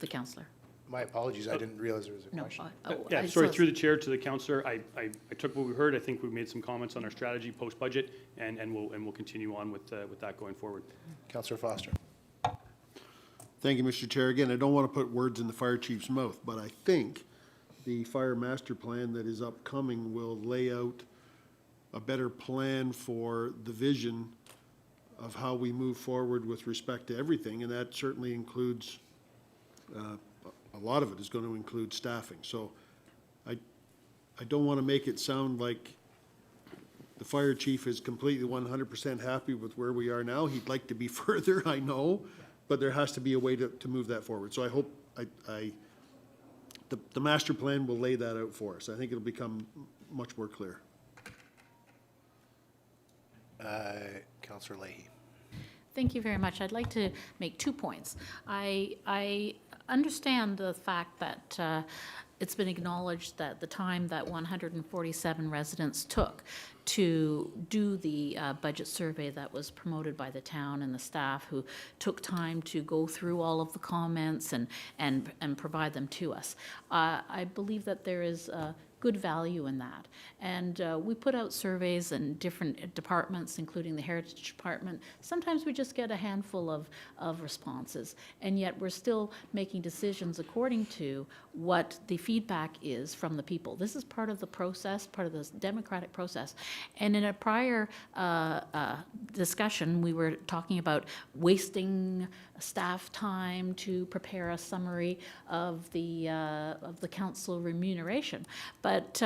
councillor. My apologies. I didn't realize there was a question. Yeah, sorry, through the chair to the councillor. I took what we heard. I think we've made some comments on our strategy post-budget, and we'll continue on with that going forward. Councillor Foster. Thank you, Mr. Chair. Again, I don't want to put words in the fire chief's mouth, but I think the fire master plan that is upcoming will lay out a better plan for the vision of how we move forward with respect to everything, and that certainly includes a lot of it is going to include staffing. So I don't want to make it sound like the fire chief is completely 100% happy with where we are now. He'd like to be further, I know, but there has to be a way to move that forward. So I hope the master plan will lay that out for us. I think it'll become much more clear. Councillor Leahy. Thank you very much. I'd like to make 2 points. I understand the fact that it's been acknowledged that the time that 147 residents took to do the budget survey that was promoted by the town and the staff, who took time to go through all of the comments and provide them to us. I believe that there is good value in that. And we put out surveys in different departments, including the Heritage Department. Sometimes we just get a handful of responses, and yet we're still making decisions according to what the feedback is from the people. This is part of the process, part of this democratic process. And in a prior discussion, we were talking about wasting staff time to prepare a summary of the council remuneration. But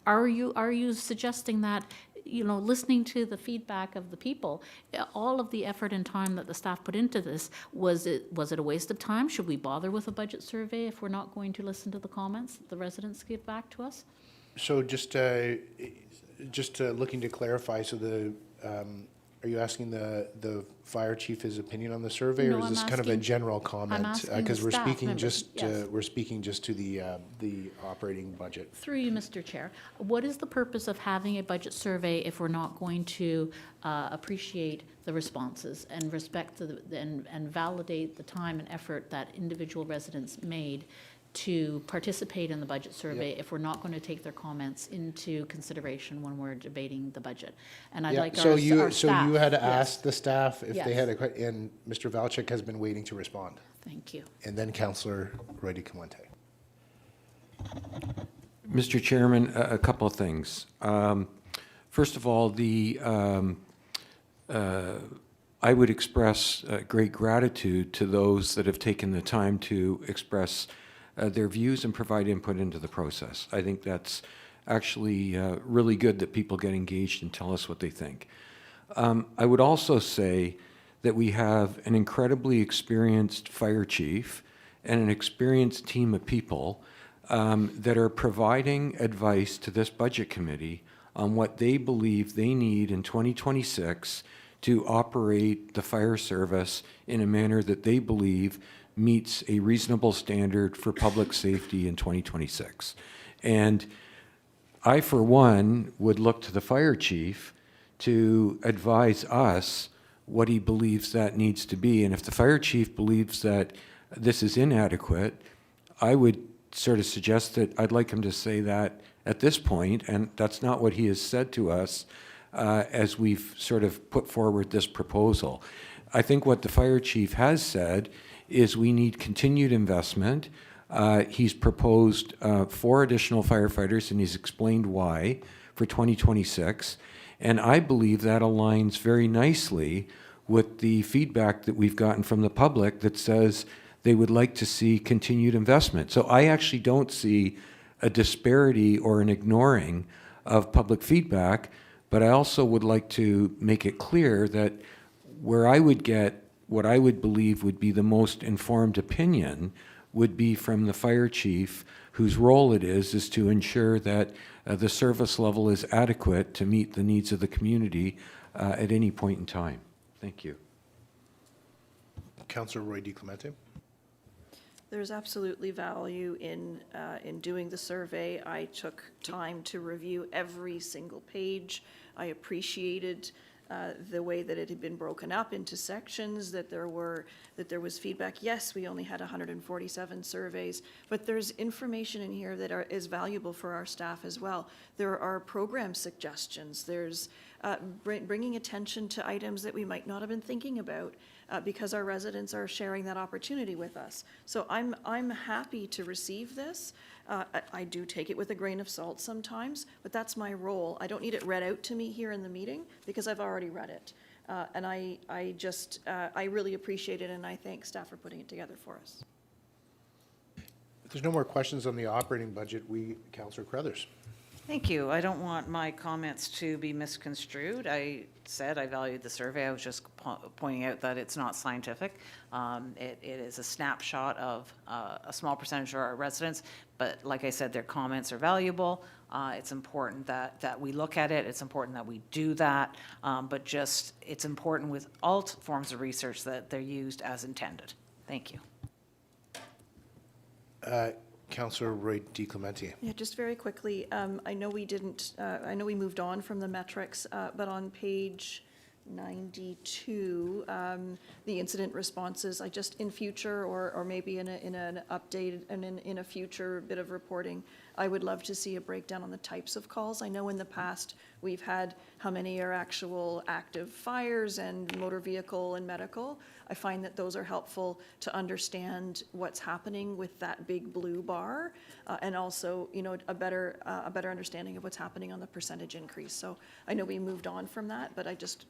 are you suggesting that, listening to the feedback of the people, all of the effort and time that the staff put into this, was it a waste of time? Should we bother with a budget survey if we're not going to listen to the comments that the residents give back to us? So just looking to clarify, so Are you asking the fire chief his opinion on the survey, or No, is I'm this kind of a asking- general comment? asking Because the we're staff speaking members, yes. we're speaking just to the operating budget. Through you, Mr. Chair, what is the purpose of having a budget survey if we're not going to appreciate the responses and respect and validate the time and effort that individual residents made to participate in the budget survey if we're not going to take their comments into consideration when we're debating the budget? And I'd Yeah, like so our you staff. had Yes. asked the staff if they Yes. had and Mr. Valchik has been waiting to respond. Thank you. And then Councillor Roy DeClemente. Mr. Chairman, a couple of things. First of all, I would express great gratitude to those that have taken the time to express their views and provide input into the process. I think that's actually really good that people get engaged and tell us what they think. I would also say that we have an incredibly experienced fire chief and an experienced team of people that are providing advice to this budget committee on what they believe they need in 2026 to operate the fire service in a manner that they believe meets a reasonable standard for public safety in 2026. And I, for one, would look to the fire chief to advise us what he believes that needs to be. And if the fire chief believes that this is inadequate, I would sort of suggest that I'd like him to say that at this point, and that's not what he has said to us as we've sort of put forward this proposal. I think what the fire chief has said is we need continued investment. He's proposed 4 additional firefighters, and he's explained why for 2026. And I believe that aligns very nicely with the feedback that we've gotten from the public that says they would like to see continued investment. So I actually don't see a disparity or an ignoring of public feedback, but I also would like to make it clear that where I would get what I would believe would be the most informed opinion would be from the fire chief, whose role it is to ensure that the service level is adequate to meet the needs of the community at any point in time. Thank you. Councillor Roy DeClemente. There's absolutely value in doing the survey. I took time to review every single page. I appreciated the way that it had been broken up into sections, that there was feedback. Yes, we only had 147 surveys, but there's information in here that is valuable for our staff as well. There are program suggestions. There's bringing attention to items that we might not have been thinking about because our residents are sharing that opportunity with us. So I'm happy to receive this. I do take it with a grain of salt sometimes, but that's my role. I don't need it read out to me here in the meeting because I've already read it. And I really appreciate it, and I thank staff for putting it together for us. If there's no more questions on the operating budget, Councillor Crothers. Thank you. I don't want my comments to be misconstrued. I said I valued the survey. I was just pointing out that it's not scientific. It is a snapshot of a small percentage of our residents, but like I said, their comments are valuable. It's important that we look at it. It's important that we do that, but just it's important with all forms of research that they're used as intended. Thank you. Councillor Roy DeClemente. Yeah, just very quickly, I know we moved on from the metrics, but on page 92, the incident responses, I just in future or maybe in an update and in a future bit of reporting, I would love to see a breakdown on the types of calls. I know in the past we've had how many are actual active fires and motor vehicle and medical. I find that those are helpful to understand what's happening with that big blue bar, and also, a better understanding of what's happening on the percentage increase. So I know we moved on from that, but I just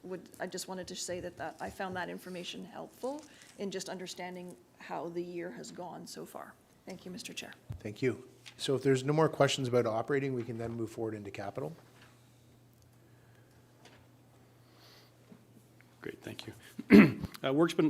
wanted to say that I found that information helpful in just understanding how the year has gone so far. Thank you, Mr. Chair. Thank you. So if there's no more questions about operating, we can then move forward into capital. Great, thank you.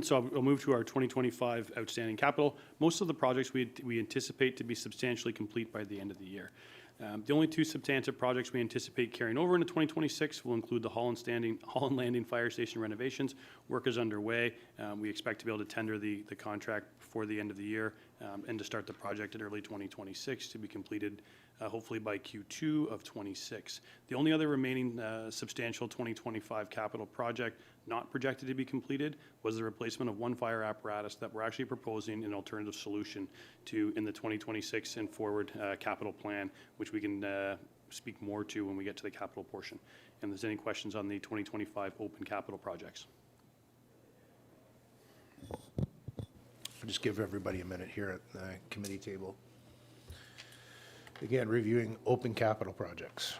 So I'll move to our 2025 outstanding capital. Most of the projects we anticipate to be substantially complete by the end of the year. The only two substantive projects we anticipate carrying over into 2026 will include the Holland Landing Fire Station renovations. Work is underway. We expect to be able to tender the contract before the end of the year and to start the project in early 2026 to be completed hopefully by Q2 of 26. The only other remaining substantial 2025 capital project not projected to be completed was the replacement of one fire apparatus that we're actually proposing an alternative solution to in the 2026 and forward capital plan, which we can speak more to when we get to the capital portion. And if there's any questions on the 2025 open capital projects. I'll just give everybody a minute here at the committee table. Again, reviewing open capital projects.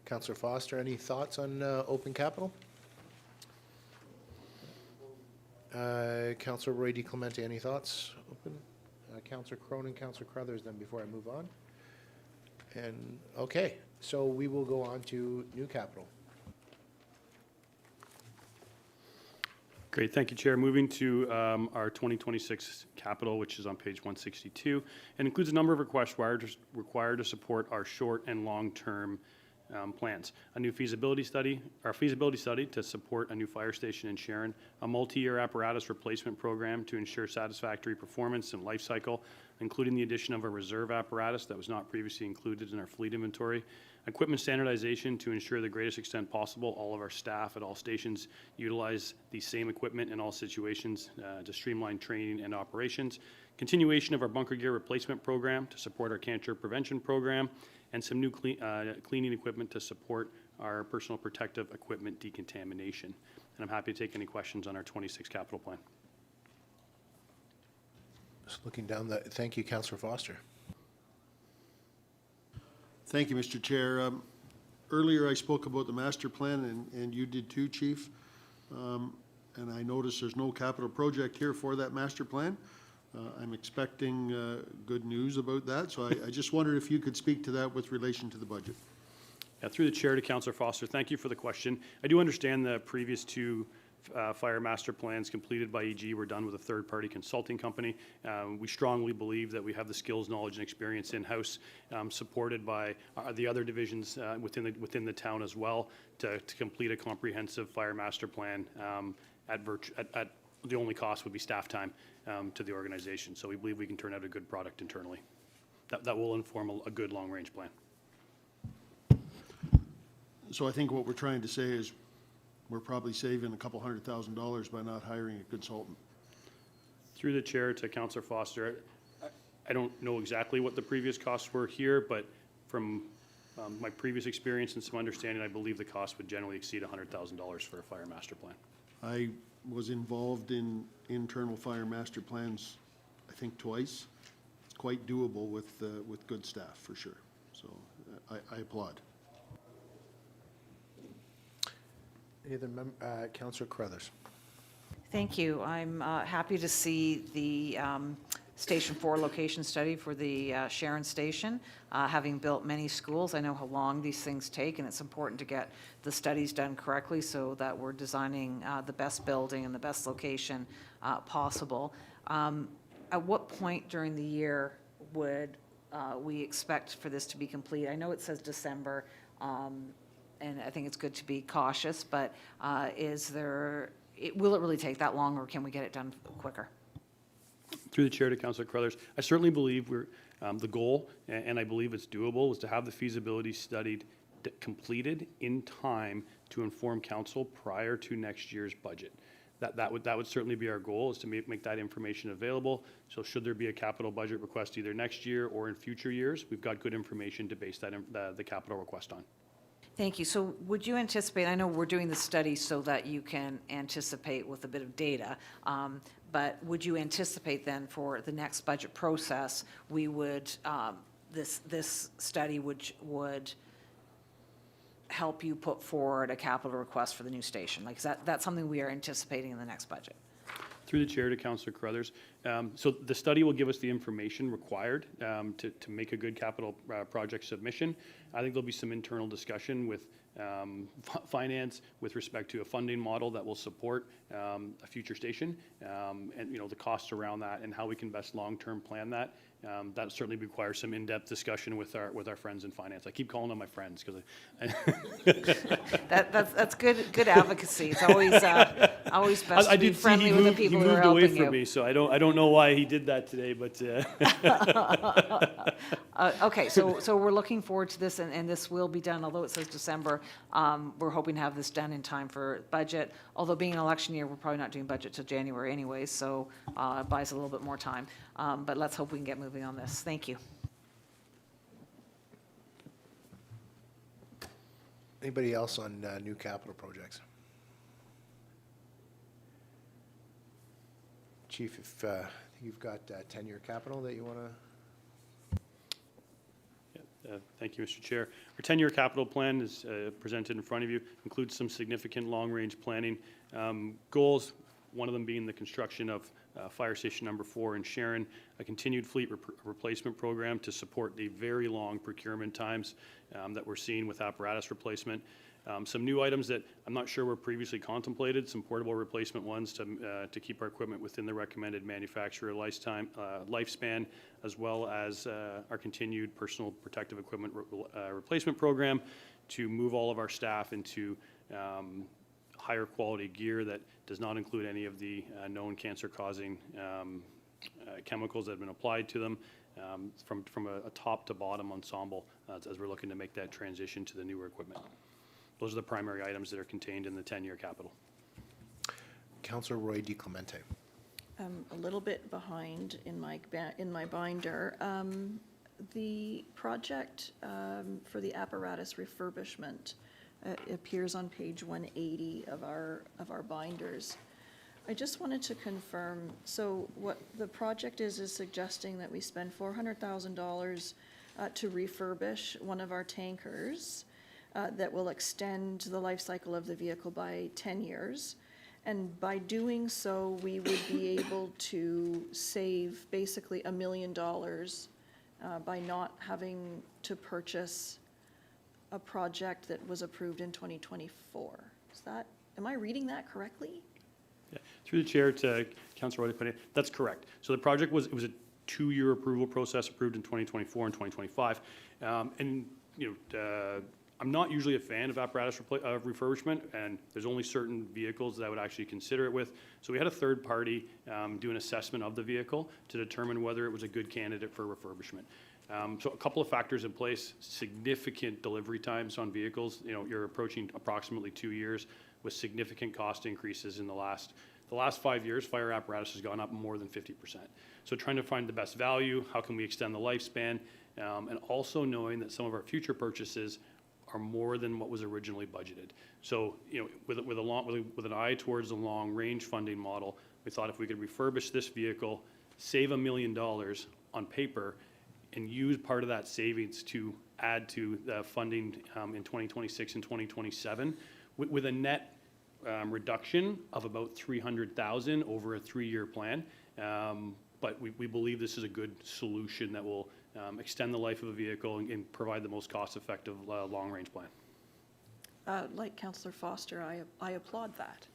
Councillor Foster, any thoughts on open capital? Councillor Roy DeClemente, any thoughts? Open. Councillor Cronin, Councillor Crothers, then before I move on. And okay, so we will go on to new capital. Great, thank you, Chair. Moving to our 2026 capital, which is on page 162, and includes a number of requests required to support our short and long-term plans. A new feasibility study to support a new fire station in Sharon, a multi-year apparatus replacement program to ensure satisfactory performance and life cycle, including the addition of a reserve apparatus that was not previously included in our fleet inventory, equipment standardization to ensure the greatest extent possible all of our staff at all stations utilize the same equipment in all situations to streamline training and operations, continuation of our bunker gear replacement program to support our cancer prevention program, and some new cleaning equipment to support our personal protective equipment decontamination. And I'm happy to take any questions on our 26 capital plan. Just looking down the, thank you, Councillor Foster. Thank you, Mr. Chair. Earlier I spoke about the master plan and you did too, Chief. And I noticed there's no capital project here for that master plan. I'm expecting good news about that, so I just wondered if you could speak to that with relation to the budget. Yeah, through the chair to Councillor Foster, thank you for the question. I do understand the previous two fire master plans completed by EG were done with a third-party consulting company. We strongly believe that we have the skills, knowledge, and experience in-house, supported by the other divisions within the town as well, to complete a comprehensive fire master plan at the only cost would be staff time to the organization. So we believe we can turn out a good product internally. That will inform a good long-range plan. So I think what we're trying to say is we're probably saving a couple $100,000 by not hiring a consultant. Through the chair to Councillor Foster, I don't know exactly what the previous costs were here, but from my previous experience and some understanding, I believe the cost would generally exceed $100,000 for a fire master plan. I was involved in internal fire master plans, I think twice. It's quite doable with good staff, for sure. So I applaud. Any other Councillor Crothers. Thank you. I'm happy to see the Station 4 location study for the Sharon Station. Having built many schools, I know how long these things take, and it's important to get the studies done correctly so that we're designing the best building and the best location possible. At what point during the year would we expect for this to be complete? I know it says December, and I think it's good to be cautious, but will it really take that long, or can we get it done quicker? Through the chair to Councillor Crothers, I certainly believe the goal, and I believe it's doable, is to have the feasibility study completed in time to inform council prior to next year's budget. That would certainly be our goal, is to make that information available. So should there be a capital budget request either next year or in future years, we've got good information to base the capital request on. Thank you. So would you anticipate, I know we're doing the study so that you can anticipate with a bit of data, but would you anticipate then for the next budget process, we would, this study would help you put forward a capital request for the new station? Like, is that's something we are anticipating in the next budget? Through the chair to Councillor Carruthers. So the study will give us the information required to make a good capital project submission. I think there'll be some internal discussion with finance with respect to a funding model that will support a future station, and the costs around that and how we can best long-term plan that. That certainly requires some in-depth discussion with our friends in finance. I keep calling them my friends because that's good advocacy. It's always best to be friendly with the people who are helping you. He moved away from me, so I don't know why he did that today, but. Okay, so we're looking forward to this, and this will be done, although it says December. We're hoping to have this done in time for budget. Although being an election year, we're probably not doing budget till January anyways, so it buys a little bit more time. But let's hope we can get moving on this. Thank you. Anybody else on new capital projects? Chief, if you've got 10-year capital that you want to. Thank you, Mr. Chair. Our 10-year capital plan is presented in front of you, includes some significant long-range planning goals, one of them being the construction of Fire Station number 4 in Sharon, a continued fleet replacement program to support the very long procurement times that we're seeing with apparatus replacement. Some new items that I'm not sure were previously contemplated, some portable replacement ones to keep our equipment within the recommended manufacturer lifespan, as well as our continued personal protective equipment replacement program to move all of our staff into higher quality gear that does not include any of the known cancer-causing chemicals that have been applied to them, from a top to bottom ensemble as we're looking to make that transition to the newer equipment. Those are the primary items that are contained in the 10-year capital. Councillor Roy DiClemente. A little bit behind in my binder. The project for the apparatus refurbishment appears on page 180 of our binders. I just wanted to confirm, so what the project is suggesting that we spend $400,000 to refurbish one of our tankers that will extend the life cycle of the vehicle by 10 years. And by doing so, we would be able to save basically $1 million by not having to purchase a project that was approved in 2024. Am I reading that correctly? Yeah. Through the chair to Councillor Roy, that's correct. So the project was a 2-year approval process, approved in 2024 and 2025. I'm not usually a fan of apparatus refurbishment, and there's only certain vehicles that I would actually consider it with. So we had a third party do an assessment of the vehicle to determine whether it was a good candidate for refurbishment. So a couple of factors in place: significant delivery times on vehicles. You're approaching approximately 2 years, with significant cost increases in the last 5 years. Fire apparatus has gone up more than 50%. So trying to find the best value, how can we extend the lifespan, and also knowing that some of our future purchases are more than what was originally budgeted. So, with an eye towards a long-range funding model, we thought if we could refurbish this vehicle, save $1 million on paper, and use part of that savings to add to the funding in 2026 and 2027, with a net reduction of about $300,000 over a 3-year plan. But we believe this is a good solution that will extend the life of a vehicle and provide the most cost-effective long-range plan. Like Councillor Foster, I applaud that.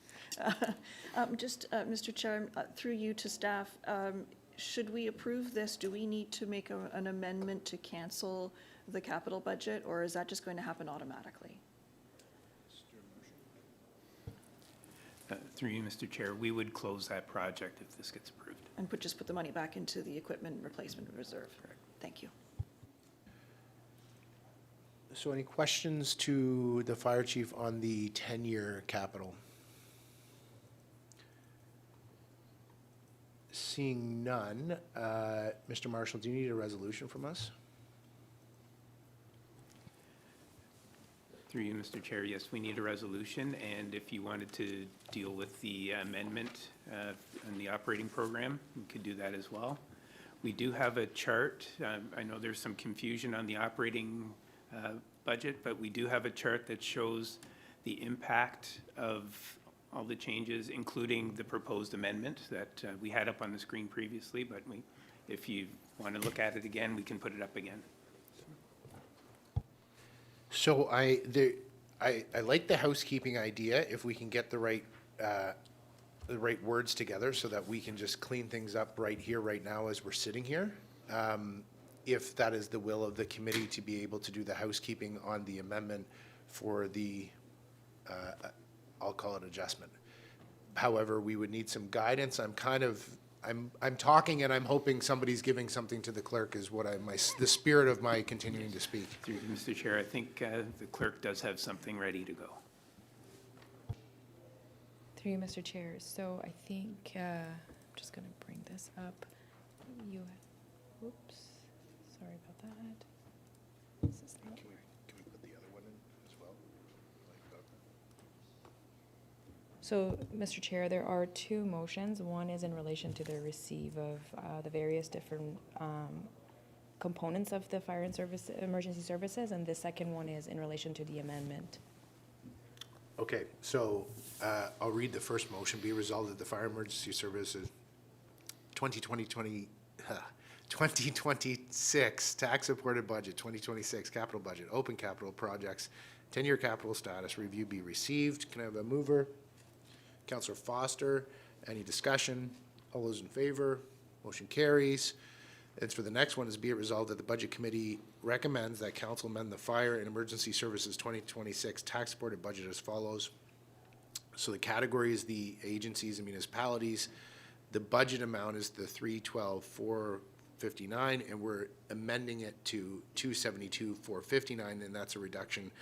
Mr. Chair, through you to staff, should we approve this, do we need to make an amendment to cancel the capital budget, or is that just going to happen automatically? Through you, Mr. Chair, we would close that project if this gets approved. And just put the money back into the equipment replacement reserve. Correct. Thank you. So any questions to the fire chief on the 10-year capital? Seeing none, Mr. Marshall, do you need a resolution from us? Through you, Mr. Chair, yes, we need a resolution, and if you wanted to deal with the amendment in the operating program, we could do that as well. We do have a chart. I know there's some confusion on the operating budget, but we do have a chart that shows the impact of all the changes, including the proposed amendment that we had up on the screen previously, but if you want to look at it again, we can put it up again. So I like the housekeeping idea, if we can get the right words together so that we can just clean things up right here, right now, as we're sitting here. If that is the will of the committee to be able to do the housekeeping on the amendment for the, I'll call it adjustment. However, we would need some guidance. I'm talking and I'm hoping somebody's giving something to the clerk is what the spirit of my continuing to speak. Through you, Mr. Chair, I think the clerk does have something ready to go. Through you, Mr. Chair. So I think, I'm just going to bring this up. Oops, sorry about that. This is not Can we put the other one in as well? So, Mr. Chair, there are two motions. One is in relation to the receive of the various different components of the fire and emergency services, and the second one is in relation to the amendment. Okay, so I'll read the first motion. Be resolved that the Fire Emergency Services 2026 tax-supported budget, 2026 capital budget, open capital projects, 10-year capital status review be received. Can I have a mover? Councillor Foster. Any discussion? All those in favor? Motion carries. And for the next one is be it resolved that the Budget Committee recommends that Council amend the Fire and Emergency Services 2026 tax-supported budget as follows. So the category is the agencies and municipalities. The budget amount is the $312,459, and we're amending it to $272,459, and that's a reduction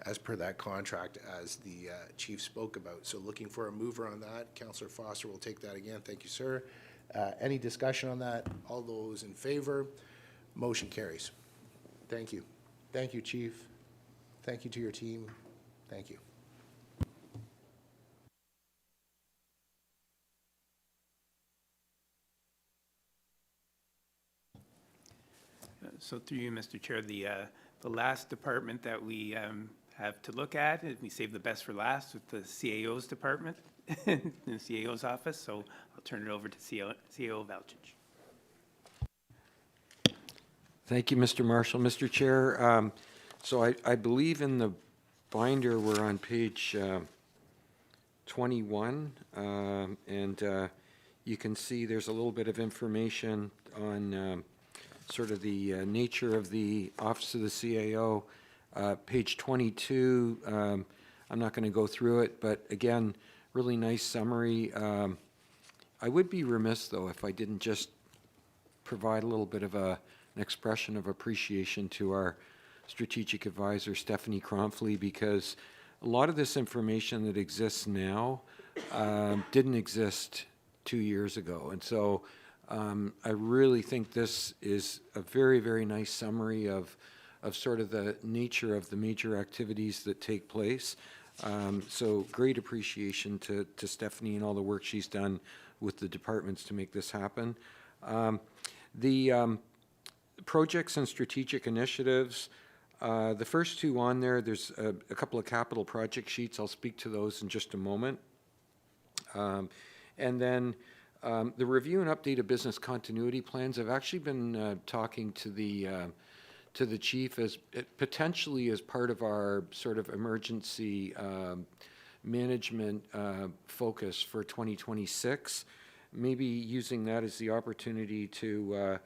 as per that contract as the chief spoke about. So looking for a mover on that. Councillor Foster will take that again. Thank you, sir. Any discussion on that? All those in favor? Motion carries. Thank you. Thank you, Chief. Thank you to your team. Thank you. So through you, Mr. Chair, the last department that we have to look at, we saved the best for last with the CAO's department, the CAO's office, so I'll turn it over to CAO Valchich. Thank you, Mr. Marshall. Mr. Chair, so I believe in the binder we're on page 21, and you can see there's a little bit of information on sort of the nature of the Office of the CAO. Page 22, I'm not going to go through it, but again, really nice summary. I would be remiss, though, if I didn't just provide a little bit of an expression of appreciation to our strategic advisor, Stephanie Cromfley, because a lot of this information that exists now didn't exist 2 years ago. And so I really think this is a very, very nice summary of sort of the nature of the major activities that take place. So great appreciation to Stephanie and all the work she's done with the departments to make this happen. The projects and strategic initiatives, the first two on there, there's a couple of capital project sheets. I'll speak to those in just a moment. And then the review and update of business continuity plans. I've actually been talking to the chief as potentially as part of our sort of emergency management focus for 2026. Maybe using that as the opportunity to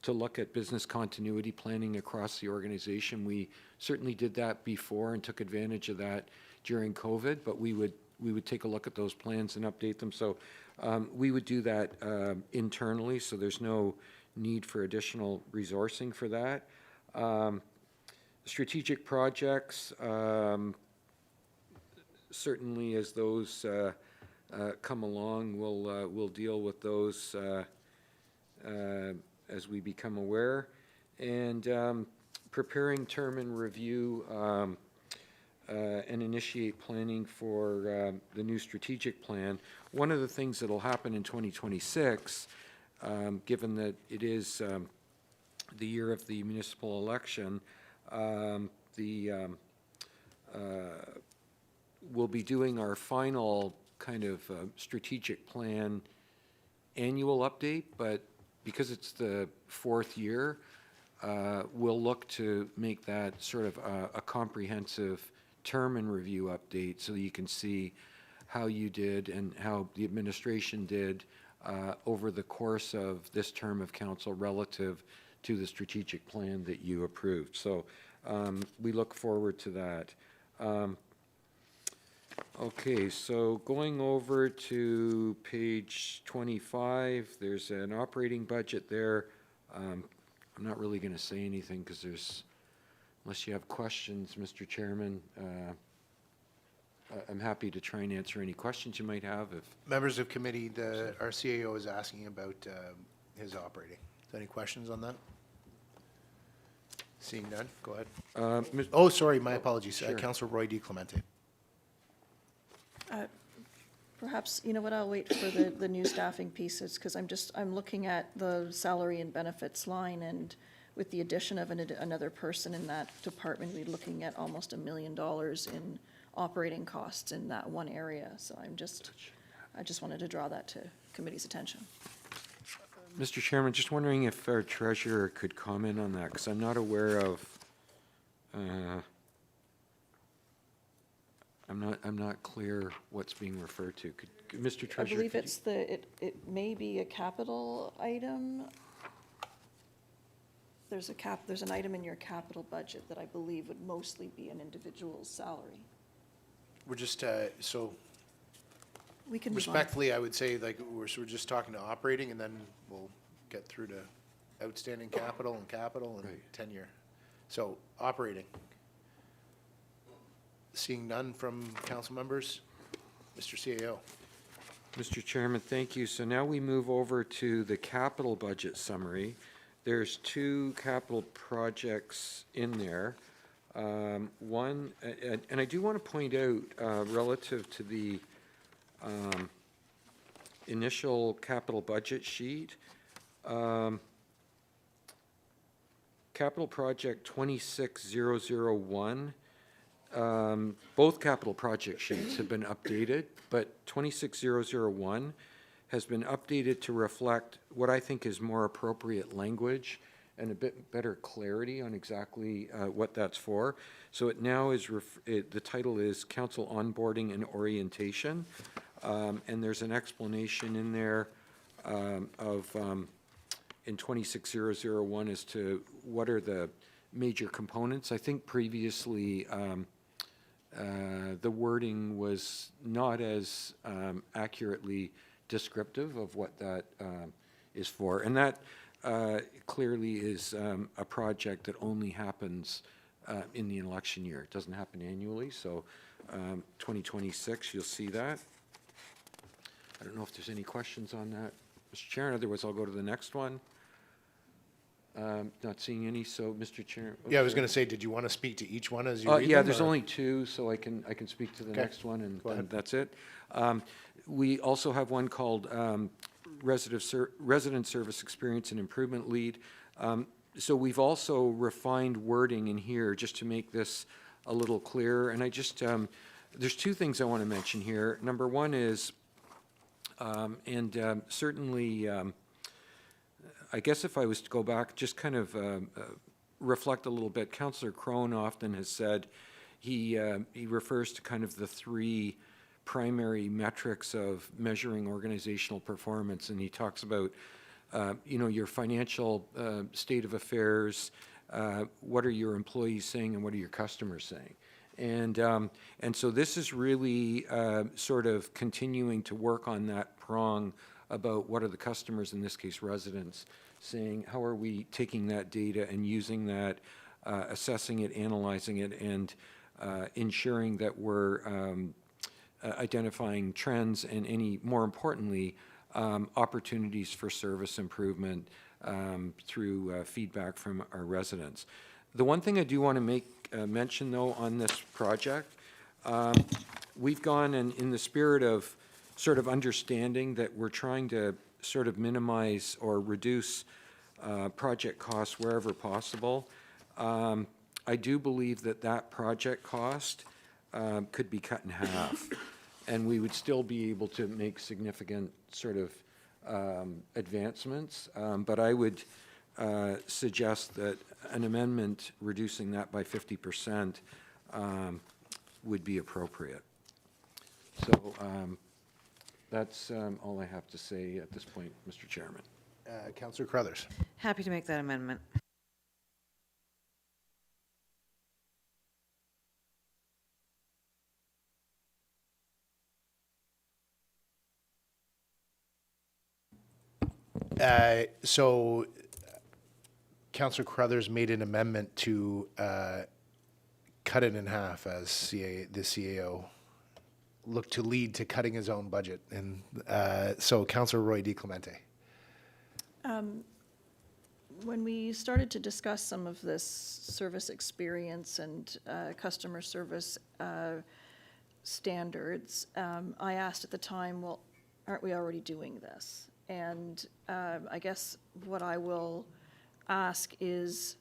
look at business continuity planning across the organization. We certainly did that before and took advantage of that during COVID, but we would take a look at those plans and update them. So we would do that internally, so there's no need for additional resourcing for that. Strategic projects, certainly as those come along, we'll deal with those as we become aware. And preparing term and review and initiate planning for the new strategic plan. One of the things that will happen in 2026, given that it is the year of the municipal election, we'll be doing our final kind of strategic plan annual update, but because it's the 4th year, we'll look to make that sort of a comprehensive term and review update so that you can see how you did and how the administration did over the course of this term of council relative to the strategic plan that you approved. So we look forward to that. Okay, so going over to page 25, there's an operating budget there. I'm not really going to say anything because there's, unless you have questions, Mr. Chairman, I'm happy to try and answer any questions you might have. If Members of committee, our CAO is asking about his operating. Is there any questions on that? Seeing none, go ahead. Oh, sorry, my apologies. Sure. Councillor Roy D. Clemente. Perhaps, you know what, I'll wait for the new staffing pieces, because I'm looking at the salary and benefits line, and with the addition of another person in that department, we're looking at almost $1 million in operating costs in that one area. So I just wanted to draw that to committee's attention. Mr. Chairman, just wondering if our treasurer could comment on that, because I'm not aware of, I'm not clear what's being referred to. Could Mr. Treasurer? I believe it's it may be a capital item. There's an item in your capital budget that I believe would mostly be an individual's salary. We're just, so We can move on. respectfully, I would say, like, we're just talking to operating, and then we'll get through to outstanding capital and tenure. So operating. Seeing none from council members, Mr. CAO. Mr. Chairman, thank you. So now we move over to the capital budget summary. There's 2 capital projects in there. One, and I do want to point out, relative to the initial capital budget sheet, capital project 26001, both capital project sheets have been updated, but 26001 has been updated to reflect what I think is more appropriate language and a bit better clarity on exactly what that's for. So it now is, the title is Council Onboarding and Orientation, and there's an explanation in there in 26001 as to what are the major components. I think previously the wording was not as accurately descriptive of what that is for. And that clearly is a project that only happens in the election year. It doesn't happen annually, so 2026, you'll see that. I don't know if there's any questions on that, Mr. Chair. Otherwise, I'll go to the next one. Not seeing any, so Mr. Chair. Yeah, I was going to say, did you want to speak to each one as you read Yeah, them, there's or? only 2, so I can speak to the Okay. next one, and Go ahead. that's it. We also have one called Resident Service Experience and Improvement Lead. So we've also refined wording in here just to make this a little clearer. And I just, there's 2 things I want to mention here. Number one is, certainly, I guess if I was to go back, just kind of reflect a little bit, Councillor Crone often has said, he refers to kind of the 3 primary metrics of measuring organizational performance, and he talks about, your financial state of affairs, what are your employees saying, and what are your customers saying. And so this is really sort of continuing to work on that prong about what are the customers, in this case residents, saying, how are we taking that data and using that, assessing it, analyzing it, and ensuring that we're identifying trends and more importantly, opportunities for service improvement through feedback from our residents. The one thing I do want to make mention, though, on this project We've gone, and in the spirit of sort of understanding that we're trying to sort of minimize or reduce project costs wherever possible, I do believe that that project cost could be cut in half, and we would still be able to make significant sort of advancements. But I would suggest that an amendment reducing that by 50% would be appropriate. So that's all I have to say at this point, Mr. Chairman. Councillor Crothers. Happy to make that amendment. So Councillor Crothers made an amendment to cut it in half as the CAO looked to lead to cutting his own budget. And so Councillor Roy DiClemente. When we started to discuss some of this service experience and customer service standards, I asked at the time, well, aren't we already doing this? And I guess what I will ask is,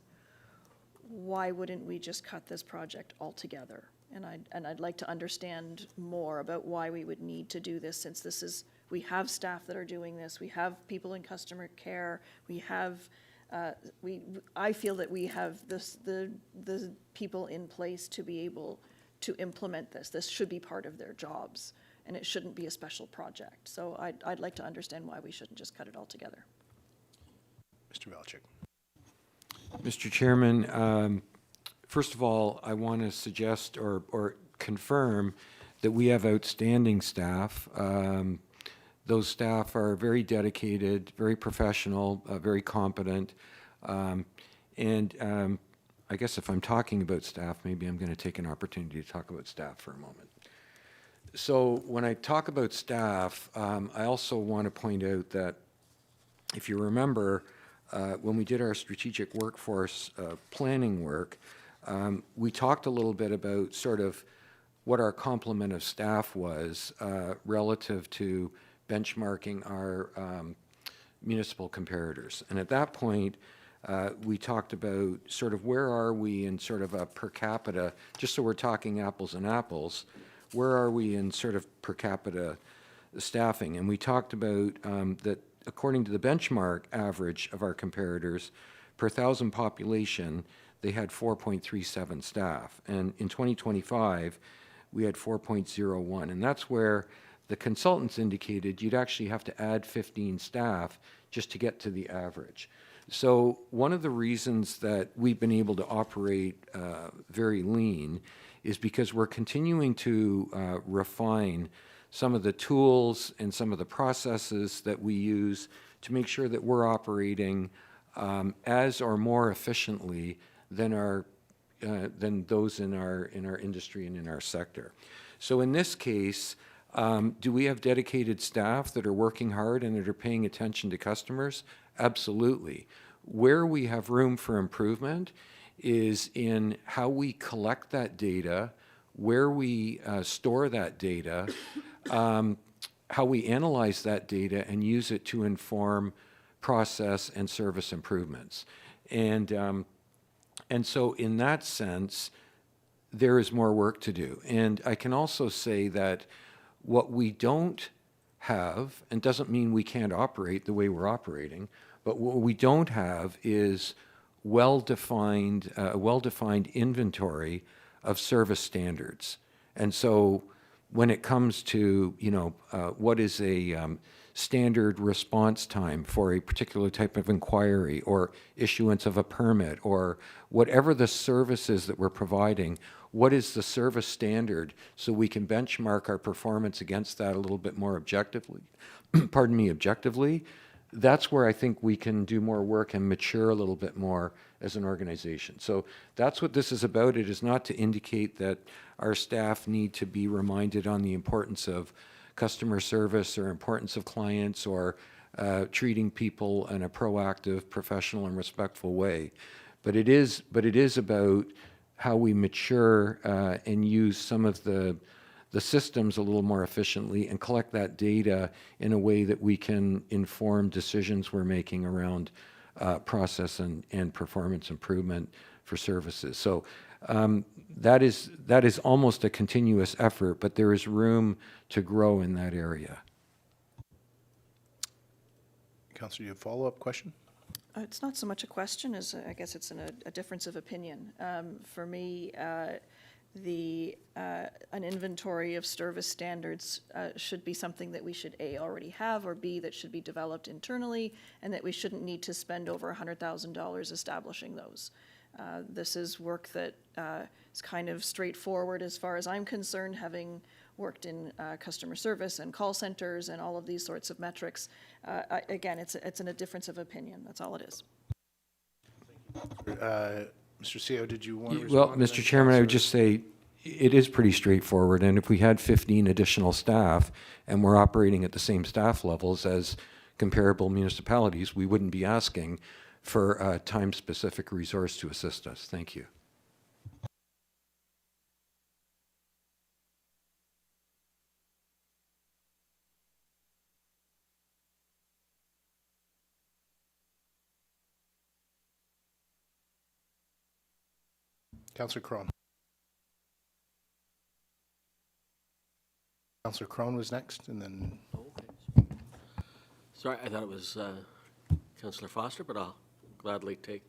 why wouldn't we just cut this project altogether? And I'd like to understand more about why we would need to do this, since this is, we have staff that are doing this, we have people in customer care, we have, I feel that we have the people in place to be able to implement this. This should be part of their jobs, and it shouldn't be a special project. So I'd like to understand why we shouldn't just cut it all together. Mr. Velchik. Mr. Chairman, first of all, I want to suggest or confirm that we have outstanding staff. Those staff are very dedicated, very professional, very competent. And I guess if I'm talking about staff, maybe I'm going to take an opportunity to talk about staff for a moment. So when I talk about staff, I also want to point out that if you remember, when we did our strategic workforce planning work, we talked a little bit about sort of what our complement of staff was relative to benchmarking our municipal comparators. And at that point, we talked about sort of where are we in sort of a per capita, just so we're talking apples and apples, where are we in sort of per capita staffing? And we talked about that according to the benchmark average of our comparators, per 1,000 population, they had 4.37 staff. And in 2025, we had 4.01. And that's where the consultants indicated you'd actually have to add 15 staff just to get to the average. So one of the reasons that we've been able to operate very lean is because we're continuing to refine some of the tools and some of the processes that we use to make sure that we're operating as or more efficiently than those in our industry and in our sector. So in this case, do we have dedicated staff that are working hard and that are paying attention to customers? Absolutely. Where we have room for improvement is in how we collect that data, where we store that data, how we analyze that data and use it to inform process and service improvements. And so in that sense, there is more work to do. And I can also say that what we don't have, and doesn't mean we can't operate the way we're operating, but what we don't have is well-defined inventory of service standards. And so when it comes to, what is a standard response time for a particular type of inquiry or issuance of a permit or whatever the services that we're providing, what is the service standard so we can benchmark our performance against that a little bit more objectively, objectively, that's where I think we can do more work and mature a little bit more as an organization. So that's what this is about. It is not to indicate that our staff need to be reminded on the importance of customer service or importance of clients or treating people in a proactive, professional, and respectful way. But it is about how we mature and use some of the systems a little more efficiently and collect that data in a way that we can inform decisions we're making around process and performance improvement for services. So that is almost a continuous effort, but there is room to grow in that area. Councillor, you have a follow-up question? It's not so much a question as I guess it's a difference of opinion. For me, an inventory of service standards should be something that we should A, already have, or B, that should be developed internally, and that we shouldn't need to spend over $100,000 establishing those. This is work that is kind of straightforward as far as I'm concerned, having worked in customer service and call centers and all of these sorts of metrics. Again, it's a difference of opinion. That's all it is. Mr. CEO, did you want to respond? Well, to that, Mr. Chairman, I would Councillor? just say it is pretty straightforward. And if we had 15 additional staff and we're operating at the same staff levels as comparable municipalities, we wouldn't be asking for a time-specific resource to assist us. Thank you. Councillor Crone. Councillor Crone was next, and then Sorry, I thought it was Councillor Foster, but I'll gladly take.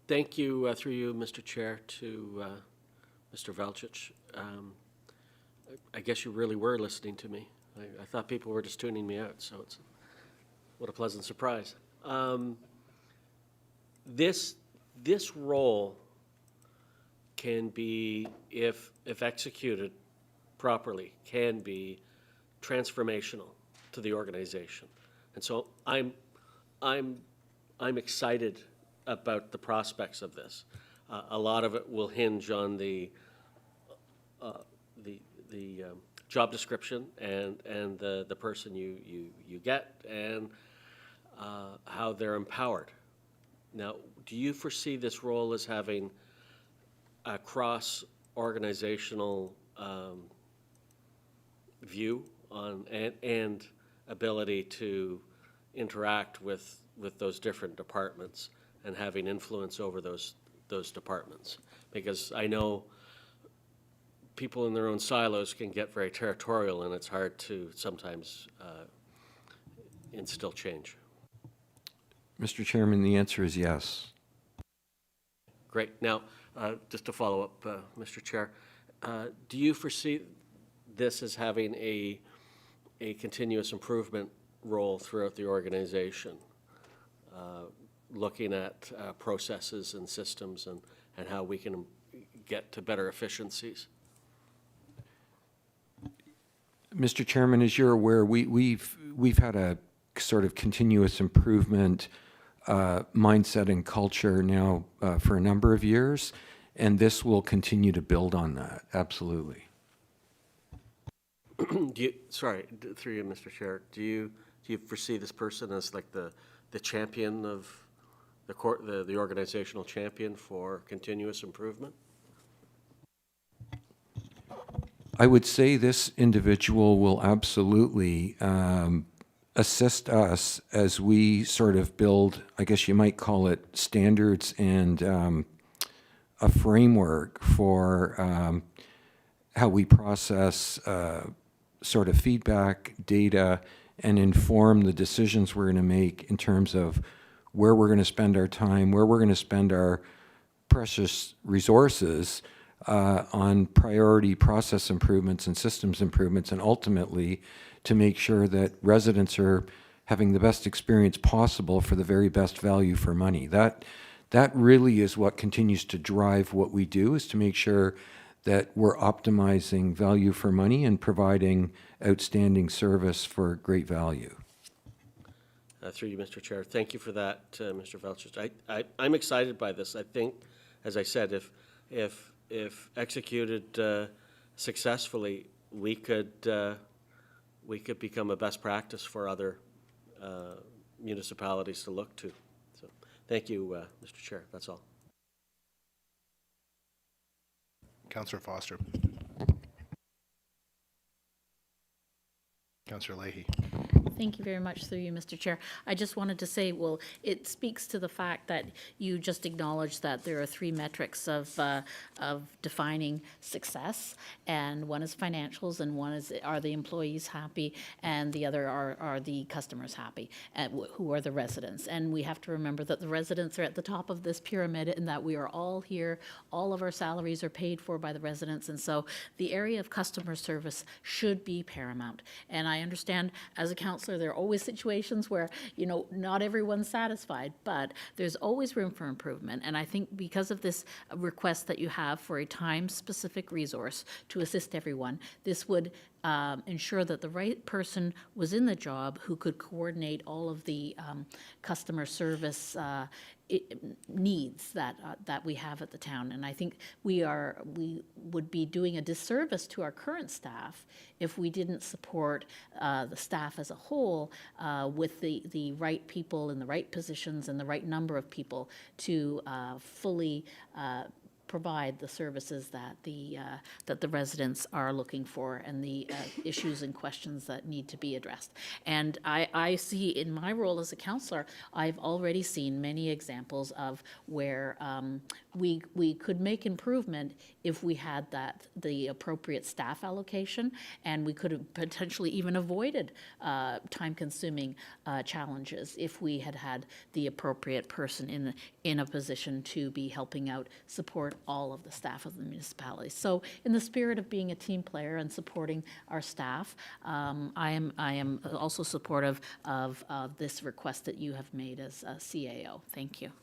Thank you, through you, Mr. Chair, to Mr. Velchich. I guess you really were listening to me. I thought people were just tuning me out, so it's what a pleasant surprise. This role can be, if executed properly, can be transformational to the organization. And so I'm excited about the prospects of this. A lot of it will hinge on the job description and the person you get and how they're empowered. Now, do you foresee this role as having a cross-organizational view on and ability to interact with those different departments and having influence over those departments? Because I know people in their own silos can get very territorial, and it's hard to sometimes instill change. Mr. Chairman, the answer is yes. Great. Now, just to follow up, Mr. Chair, do you foresee this as having a continuous improvement role throughout the organization, looking at processes and systems and how we can get to better efficiencies? Mr. Chairman, as you're aware, we've had a sort of continuous improvement mindset and culture now for a number of years, and this will continue to build on that, absolutely. Sorry, through you, Mr. Chair, do you foresee this person as like the champion of the organizational champion for continuous improvement? I would say this individual will absolutely assist us as we sort of build, I guess you might call it, standards and a framework for how we process sort of feedback, data, and inform the decisions we're going to make in terms of where we're going to spend our time, where we're going to spend our precious resources on priority process improvements and systems improvements, and ultimately to make sure that residents are having the best experience possible for the very best value for money. That really is what continues to drive what we do, is to make sure that we're optimizing value for money and providing outstanding service for great value. Through you, Mr. Chair. Thank you for that, Mr. Velchich. I'm excited by this. I think, as I said, if executed successfully, we could become a best practice for other municipalities to look to. So, thank you, Mr. Chair. That's all. Councillor Foster. Councillor Leahy. Thank you very much through you, Mr. Chair. I just wanted to say, well, it speaks to the fact that you just acknowledged that there are three metrics of defining success, and one is financials, and one is are the employees happy, and the other are the customers happy, who are the residents. And we have to remember that the residents are at the top of this pyramid, and that we are all here, all of our salaries are paid for by the residents, and so the area of customer service should be paramount. And I understand as a councillor, there are always situations where, you know, not everyone's satisfied, but there's always room for improvement. And I think because of this request that you have for a time-specific resource to assist everyone, this would ensure that the right person was in the job who could coordinate all of the customer service needs that we have at the town. And I think we would be doing a disservice to our current staff if we didn't support the staff as a whole with the right people in the right positions and the right number of people to fully provide the services that the residents are looking for, and the issues and questions that need to be addressed. And I see in my role as a councillor, I've already seen many examples of where we could make improvement if we had the appropriate staff allocation, and we could have potentially even avoided time-consuming challenges if we had the appropriate person in a position to be helping out support all of the staff of the municipality. So in the spirit of being a team player and supporting our staff, I am also supportive of this request that you have made as a CAO. Thank you.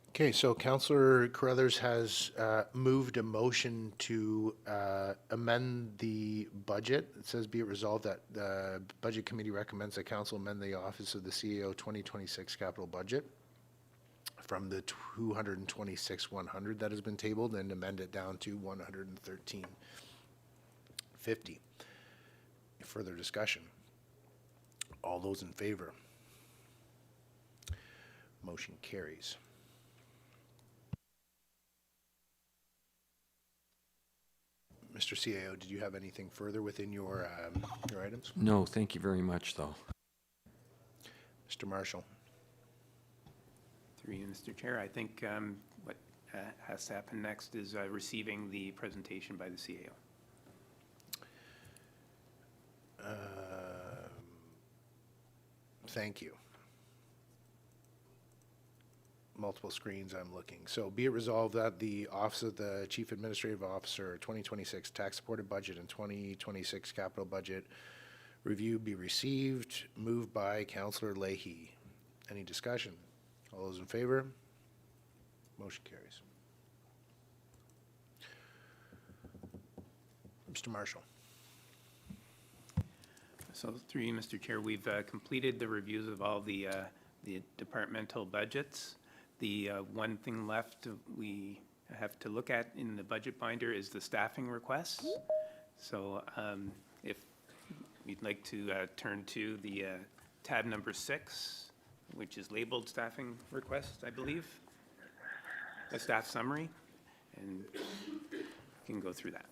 Okay, so Councillor Carruthers has moved a motion to amend the budget. It says, be it resolved that the Budget Committee recommends that Council amend the Office of the CAO 2026 capital budget from the 226,100 that has been tabled, and amend it down to 113,50. Further discussion? All those in favor? Motion carries. Mr. CAO, did you have anything further within your items? No, thank you very much, though. Mr. Marshall. Through you, Mr. Chair, I think what has to happen next is receiving the presentation by the CAO. Thank you. Multiple screens I'm looking. So be it resolved that the Office of the Chief Administrative Officer 2026 tax supported budget and 2026 capital budget review be received. Moved by Councillor Leahy. Any discussion? All those in favor? Motion carries. Mr. Marshall. So through you, Mr. Chair, we've completed the reviews of all the departmental budgets. The one thing left we have to look at in the budget binder is the staffing requests. So if we'd like to turn to the tab number 6, which is labeled staffing requests, I believe, a staff summary, and you can go through that.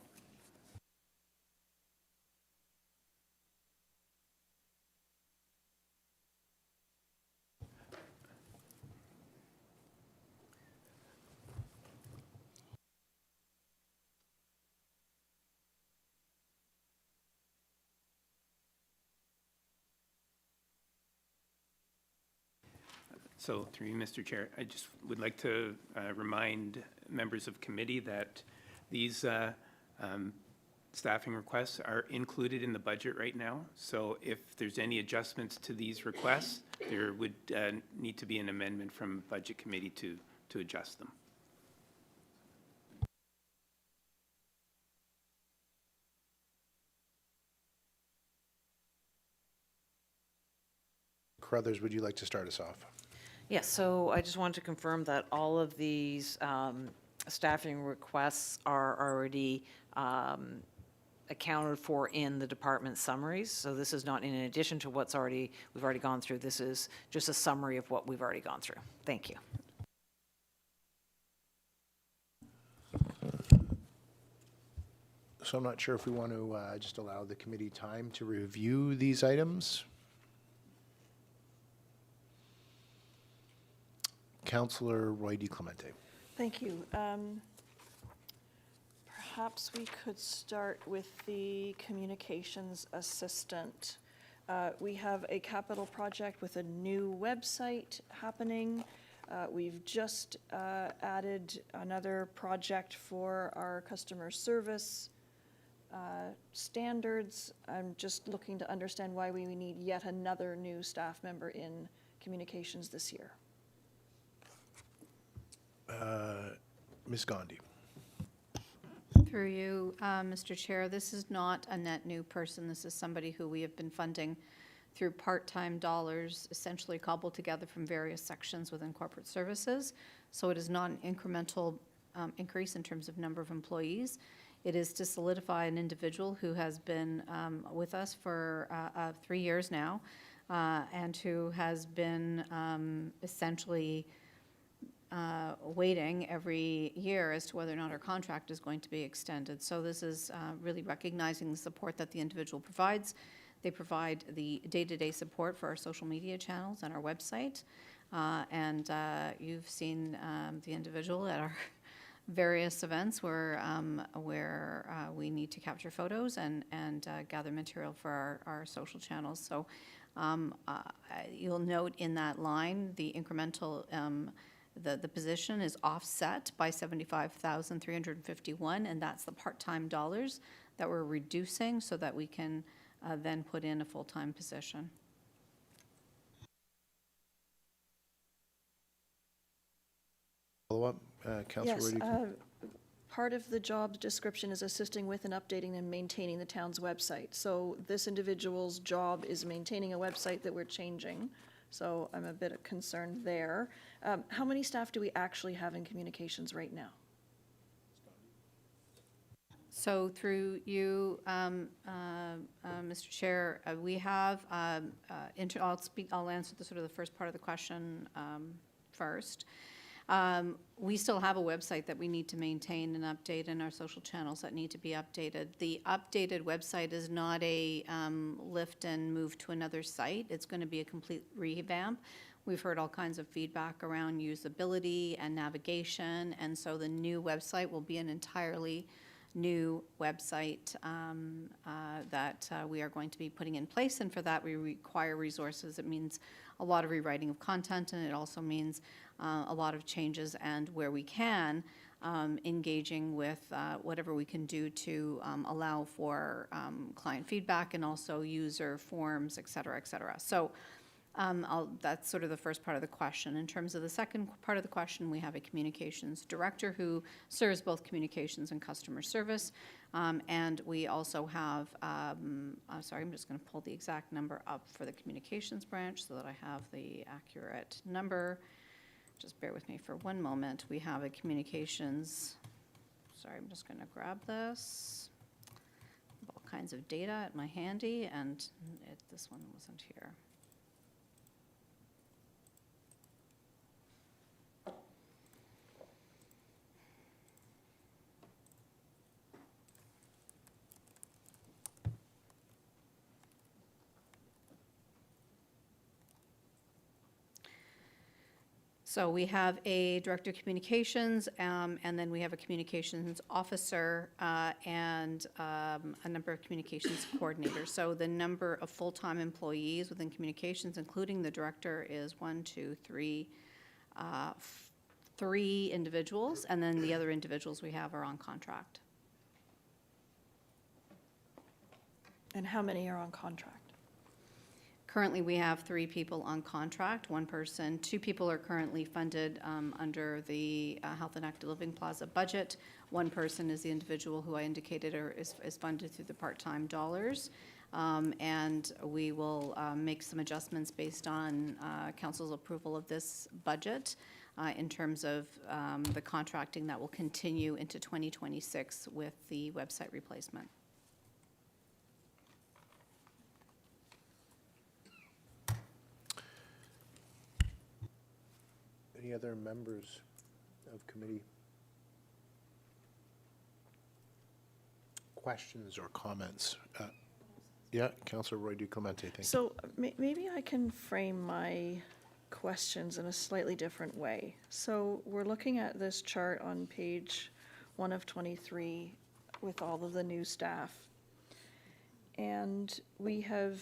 So through you, Mr. Chair, I just would like to remind members of committee that these staffing requests are included in the budget right now. So if there's any adjustments to these requests, there would need to be an amendment from Budget Committee to adjust them. Carruthers, would you like to start us off? Yes, so I just wanted to confirm that all of these staffing requests are already accounted for in the department summaries. So this is not in addition to what's we've already gone through. This is just a summary of what we've already gone through. Thank you. So I'm not sure if we want to just allow the committee time to review these items. Councillor Roy DeClemente. Thank you. Perhaps we could start with the communications assistant. We have a capital project with a new website happening. We've just added another project for our customer service standards. I'm just looking to understand why we need yet another new staff member in communications this year. Ms. Gandhi. Through you, Mr. Chair, this is not a net new person. This is somebody who we have been funding through part-time dollars, essentially cobbled together from various sections within corporate services. So it is not an incremental increase in terms of number of employees. It is to solidify an individual who has been with us for 3 years now, and who has been essentially waiting every year as to whether or not our contract is going to be extended. So this is really recognizing the support that the individual provides. They provide the day-to-day support for our social media channels and our website. And you've seen the individual at our various events where we need to capture photos and gather material for our social channels. So you'll note in that line the incremental the position is offset by $75,351, and that's the part-time dollars that we're reducing so that we can then put in a full-time position. Follow-up, Councillor Yes, Roy. part of the job description is assisting with and updating and maintaining the town's website. So this individual's job is maintaining a website that we're changing. So I'm a bit concerned there. How many staff do we actually have in communications right now? So through you, Mr. Chair, we have, I'll answer the sort of the first part of the question first. We still have a website that we need to maintain and update, and our social channels that need to be updated. The updated website is not a lift and move to another site. It's going to be a complete revamp. We've heard all kinds of feedback around usability and navigation, and so the new website will be an entirely new website that we are going to be putting in place, and for that we require resources. It means a lot of rewriting of content, and it also means a lot of changes, and where we can, engaging with whatever we can do to allow for client feedback and also user forms, et cetera, et cetera. So that's sort of the first part of the question. In terms of the second part of the question, we have a communications director who serves both communications and customer service. And we also have, sorry, I'm just going to pull the exact number up for the communications branch so that I have the accurate number. Just bear with me for one moment. We have a communications, sorry, I'm just going to grab this. All kinds of data at my handy, and this one wasn't here. So we have a director of communications, and then we have a communications officer and a number of communications coordinators. So the number of full-time employees within communications, including the director, is 3 individuals, and then the other individuals we have are on contract. And how many are on contract? Currently, we have 3 people on contract, 1 person. 2 people are currently funded under the Health and Active Living Plaza budget. 1 person is the individual who I indicated is funded through the part-time dollars. And we will make some adjustments based on council's approval of this budget in terms of the contracting that will continue into 2026 with the website replacement. Any other members of committee? questions or comments? Yeah, Councillor Roy DuClemente, thank you. So maybe I can frame my questions in a slightly different way. So we're looking at this chart on page 1 of 23 with all of the new staff. And we have,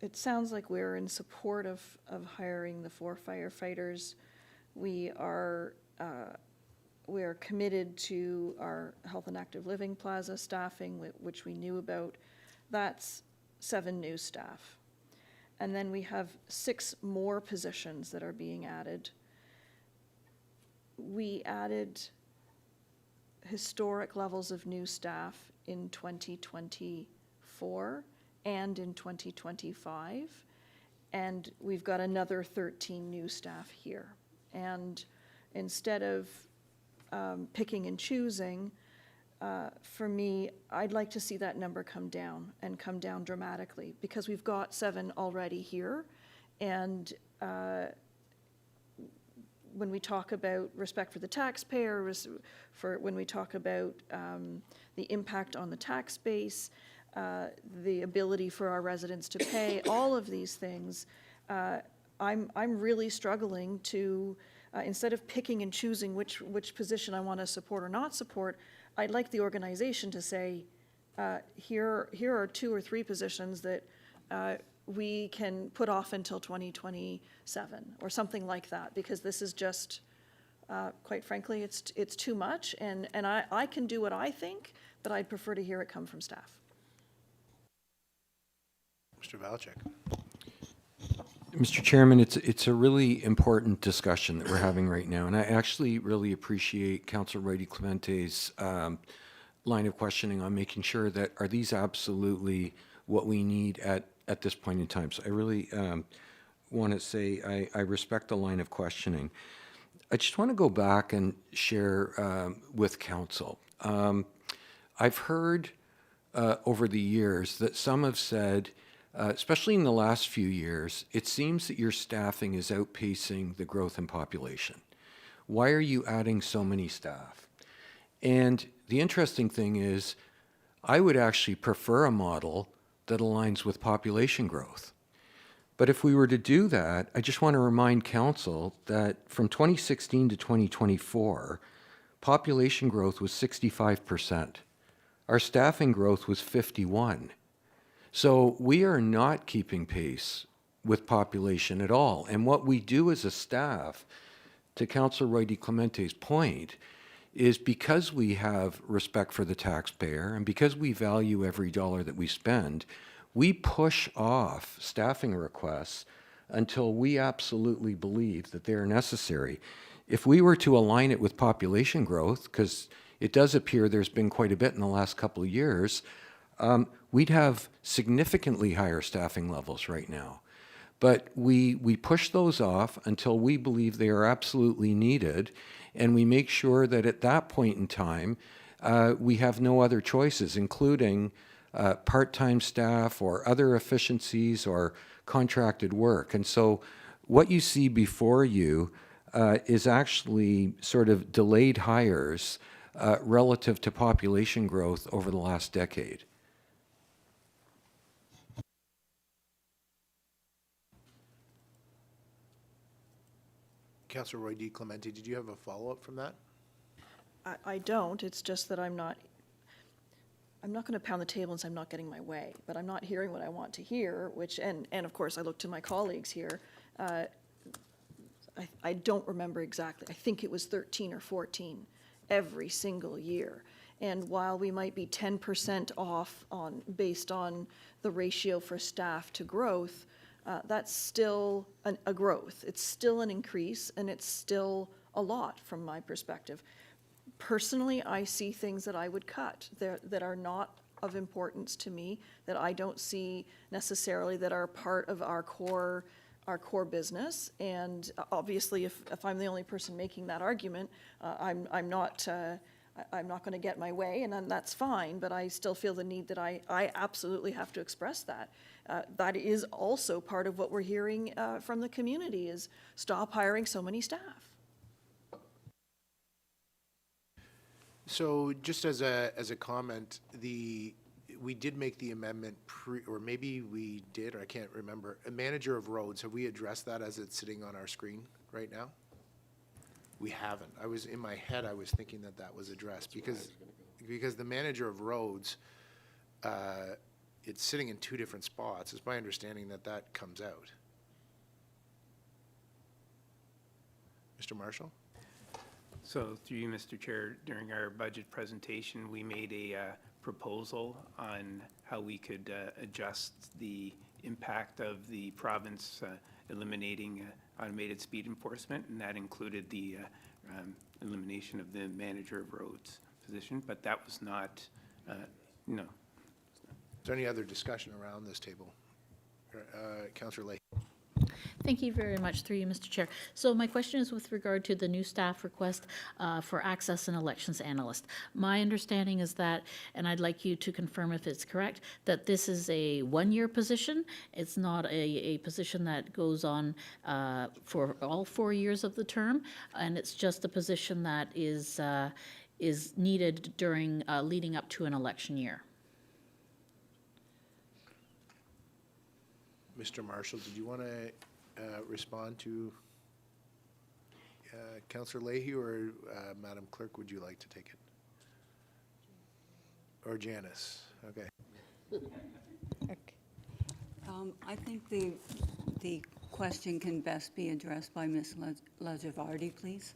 it sounds like we're in support of hiring the 4 firefighters. We are committed to our Health and Active Living Plaza staffing, which we knew about. That's 7 new staff. And then we have 6 more positions that are being added. We added historic levels of new staff in 2024 and in 2025. And we've got another 13 new staff here. And instead of picking and choosing, for me, I'd like to see that number come down and come down dramatically, because we've got 7 already here. And when we talk about respect for the taxpayer, when we talk about the impact on the tax base, the ability for our residents to pay, all of these things, I'm really struggling to, instead of picking and choosing which position I want to support or not support, I'd like the organization to say, here are 2 or 3 positions that we can put off until 2027 or something like that, because this is just, quite frankly, it's too much, and I can do what I think, but I'd prefer to hear it come from staff. Mr. Valchek. Mr. Chairman, it's a really important discussion that we're having right now, and I actually really appreciate Councillor Roy DuClemente's line of questioning on making sure that are these absolutely what we need at this point in time. So I really want to say I respect the line of questioning. I just want to go back and share with Council. I've heard over the years that some have said, especially in the last few years, it seems that your staffing is outpacing the growth in population. Why are you adding so many staff? And the interesting thing is, I would actually prefer a model that aligns with population growth. But if we were to do that, I just want to remind Council that from 2016 to 2024, population growth was 65%. Our staffing growth was 51%. So we are not keeping pace with population at all. And what we do as a staff, to Councillor Roy DuClemente's point, is because we have respect for the taxpayer and because we value every dollar that we spend, we push off staffing requests until we absolutely believe that they are necessary. If we were to align it with population growth, because it does appear there's been quite a bit in the last couple of years, we'd have significantly higher staffing levels right now. But we push those off until we believe they are absolutely needed, and we make sure that at that point in time, we have no other choices, including part-time staff or other efficiencies or contracted work. And so what you see before you is actually sort of delayed hires relative to population growth over the last decade. Councillor Roy DuClemente, did you have a follow-up from that? I don't. It's just that I'm not going to pound the table and say I'm not getting my way, but I'm not hearing what I want to hear, which, and of course I look to my colleagues here. I don't remember exactly. I think it was 13 or 14 every single year. And while we might be 10% off based on the ratio for staff to growth, that's still a growth. It's still an increase, and it's still a lot from my perspective. Personally, I see things that I would cut that are not of importance to me, that I don't see necessarily that are part of our core business. And obviously, if I'm the only person making that argument, I'm not going to get my way, and then that's fine, but I still feel the need that I absolutely have to express that. That is also part of what we're hearing from the community, is stop hiring so many staff. So just as a comment, we did make the amendment or maybe we did, or I can't remember, a manager of roads. Have we addressed that as it's sitting on our screen right now? We haven't. In my head, I was thinking that was addressed because the manager of roads, it's sitting in two different spots. It's my understanding that comes out. Mr. Marshall? So through you, Mr. Chair, during our budget presentation, we made a proposal on how we could adjust the impact of the province eliminating automated speed enforcement, and that included the elimination of the manager of roads position, but that was not, no. Is there any other discussion around this table? Councillor Leahy. Thank you very much, through you, Mr. Chair. So my question is with regard to the new staff request for access and elections analyst. My understanding is that, and I'd like you to confirm if it's correct, that this is a one-year position. It's not a position that goes on for all 4 years of the term, and it's just a position that is needed during leading up to an election year. Mr. Marshall, did you want to respond to Councillor Leahy, or Madam Clerk, would you like to take it? Or Janice? Okay. I think the question can best be addressed by Ms. Lajavardi, please.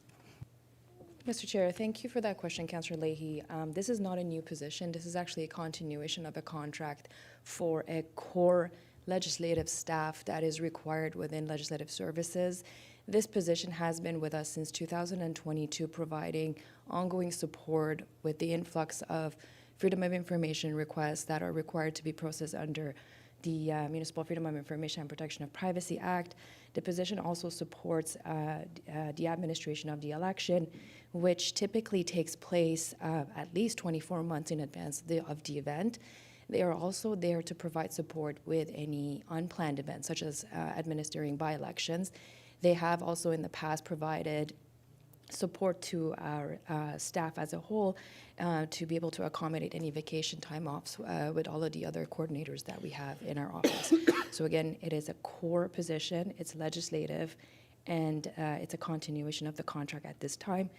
Mr. Chair, thank you for that question, Councillor Leahy. This is not a new position. This is actually a continuation of a contract for a core legislative staff that is required within legislative services. This position has been with us since 2022, providing ongoing support with the influx of Freedom of Information requests that are required to be processed under the Municipal Freedom of Information and Protection of Privacy Act. The position also supports the administration of the election, which typically takes place at least 24 months in advance of the event. They are also there to provide support with any unplanned events, such as administering by-elections. They have also in the past provided support to our staff as a whole to be able to accommodate any vacation time offs with all of the other coordinators that we have in our office. So again, it is a core position, it's legislative, and it's a continuation of the contract at this time.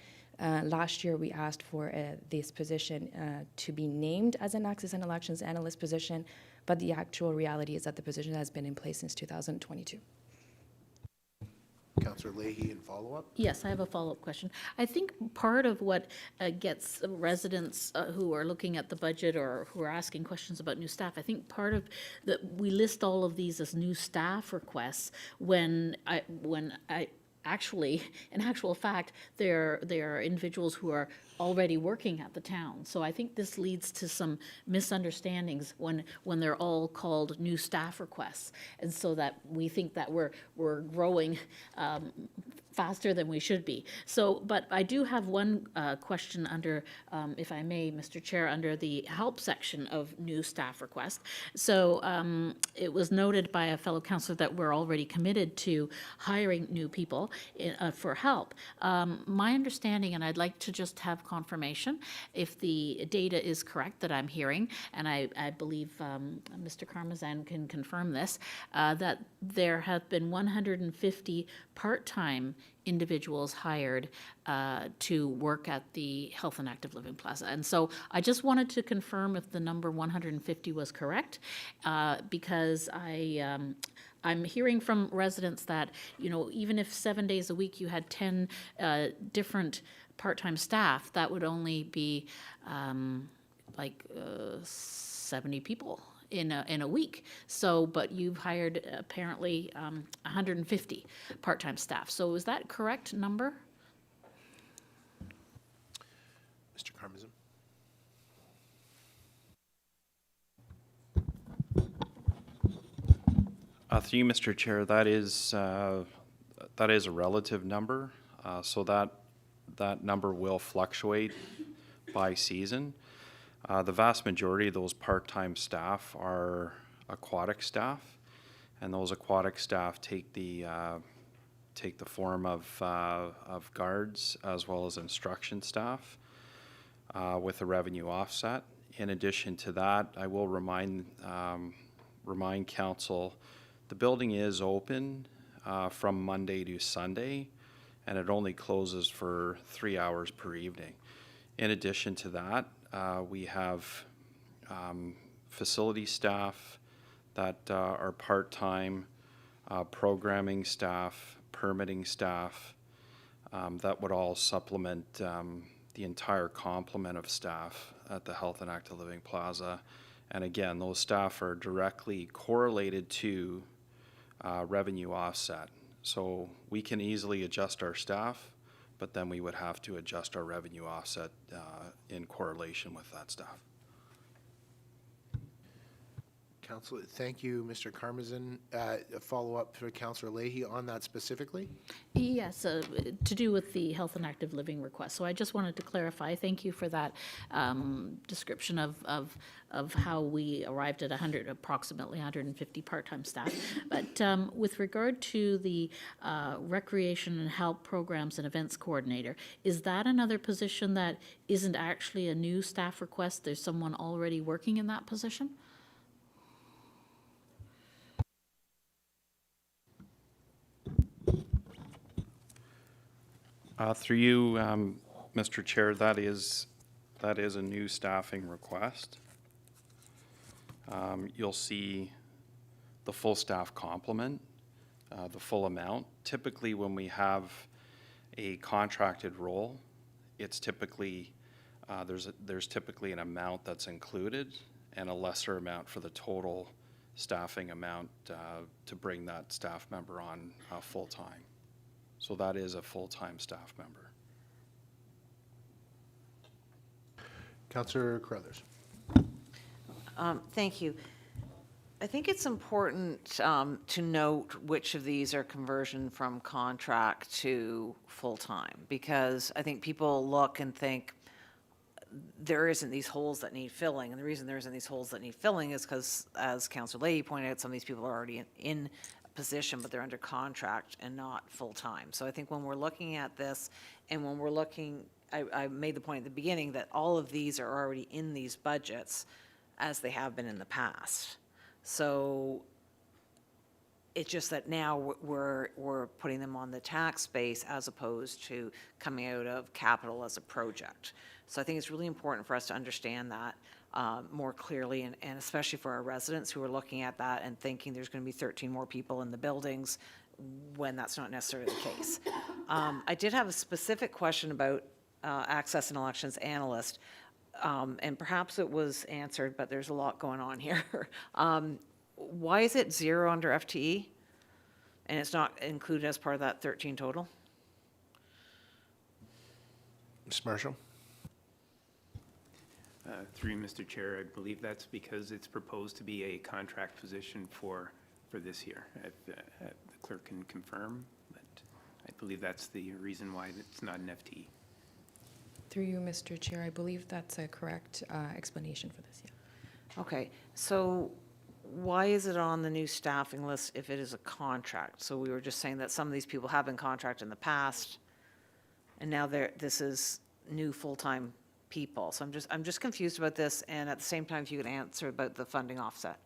Last year, we asked for this position to be named as an Access and Elections Analyst position, but the actual reality is that the position has been in place since 2022. Councillor Leahy, in follow-up? Yes, I have a follow-up question. I think part of what gets residents who are looking at the budget or who are asking questions about new staff, I think part of that we list all of these as new staff requests when actually, in actual fact, they are individuals who are already working at the town. So I think this leads to some misunderstandings when they're all called new staff requests, and so that we think that we're growing faster than we should be. So, but I do have one question under, if I may, Mr. Chair, under the help section of new staff request. So it was noted by a fellow councillor that we're already committed to hiring new people for help. My understanding, and I'd like to just have confirmation if the data is correct that I'm hearing, and I believe Mr. Karmazan can confirm this, that there have been 150 part-time individuals hired to work at the Health and Active Living Plaza. And so I just wanted to confirm if the number 150 was correct, because I'm hearing from residents that, you know, even if 7 days a week you had 10 different part-time staff, that would only be 70 people in a week. So, but you've hired apparently 150 part-time staff. So is that correct number? Mr. Karmazin. Through you, Mr. Chair, that is a relative number, so that number will fluctuate by season. The vast majority of those part-time staff are aquatic staff, and those aquatic staff take the form of guards as well as instruction staff. with a revenue offset. In addition to that, I will remind council, the building is open from Monday to Sunday, and it only closes for 3 hours per evening. In addition to that, we have facility staff that are part-time, programming staff, permitting staff, that would all supplement the entire complement of staff at the Health and Active Living Plaza. And again, those staff are directly correlated to revenue offset. So we can easily adjust our staff, but then we would have to adjust our revenue offset in correlation with that staff. Council, thank you, Mr. Karmazin. A follow-up for Councillor Leahy on that specifically? Yes, to do with the health and active living request. So I just wanted to clarify, thank you for that description of how we arrived at approximately 150 part-time staff. But with regard to the recreation and health programs and events coordinator, is that another position that isn't actually a new staff request? There's someone already working in that position? Through you, Mr. Chair, that is a new staffing request. You'll see the full staff complement, the full amount. Typically, when we have a contracted role, it's typically there's typically an amount that's included and a lesser amount for the total staffing amount to bring that staff member on full-time. So that is a full-time staff member. Councillor Carruthers. Thank you. I think it's important to note which of these are conversion from contract to full-time, because I think people look and think there isn't these holes that need filling. And the reason there isn't these holes that need filling is because, as Councillor Leahy pointed out, some of these people are already in position, but they're under contract and not full-time. So I think when we're looking at this, and when we're looking, I made the point at the beginning that all of these are already in these budgets as they have been in the past. So it's just that now we're putting them on the tax base as opposed to coming out of capital as a project. So I think it's really important for us to understand that more clearly, and especially for our residents who are looking at that and thinking there's going to be 13 more people in the buildings when that's not necessarily the case. I did have a specific question about access and elections analyst, and perhaps it was answered, but there's a lot going on here. Why is it 0 under FTE and it's not included as part of that 13 total? Ms. Marshall? Through you, Mr. Chair, I believe that's because it's proposed to be a contract position for this year. The clerk can confirm, but I believe that's the reason why it's not an FTE. Through you, Mr. Chair, I believe that's a correct explanation for this, yeah. Okay, so why is it on the new staffing list if it is a contract? So we were just saying that some of these people have been contracted in the past, and now this is new full-time people. So I'm just confused about this, and at the same time, if you could answer about the funding offset.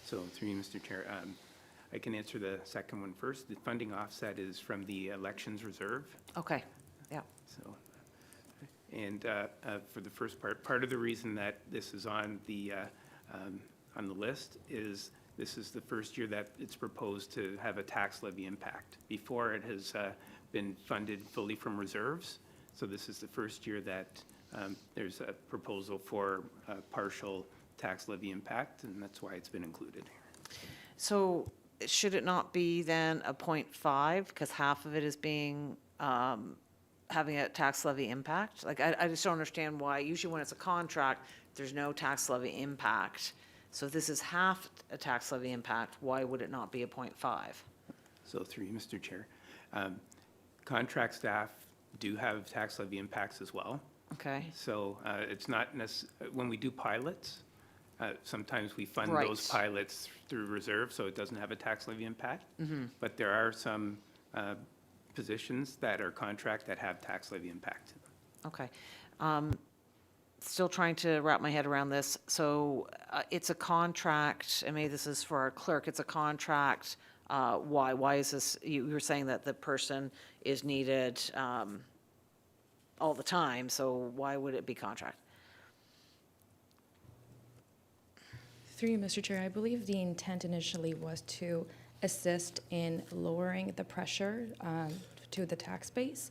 So through you, Mr. Chair, I can answer the second one first. The funding offset is from the elections reserve. Okay, yeah. So, and for the first part of the reason that this is on the list is this is the first year that it's proposed to have a tax levy impact. Before, it has been funded fully from reserves. So this is the first year that there's a proposal for partial tax levy impact, and that's why it's been included here. So should it not be then a 0.5 because half of it is being having a tax levy impact? Like I just don't understand why. Usually when it's a contract, there's no tax levy impact. So if this is half a tax levy impact, why would it not be a 0.5? So through you, Mr. Chair, contract staff do have tax levy impacts as well. Okay. So it's not necessarily, when we do pilots, sometimes we fund Right. those pilots through reserve, so it doesn't have a tax levy impact. Mm-hmm. But there are some positions that are contract that have tax levy impact. Okay. Still trying to wrap my head around this. So it's a contract, and maybe this is for our clerk, it's a contract. Why? Why is this, you were saying that the person is needed all the time, so why would it be contract? Through you, Mr. Chair, I believe the intent initially was to assist in lowering the pressure to the tax base.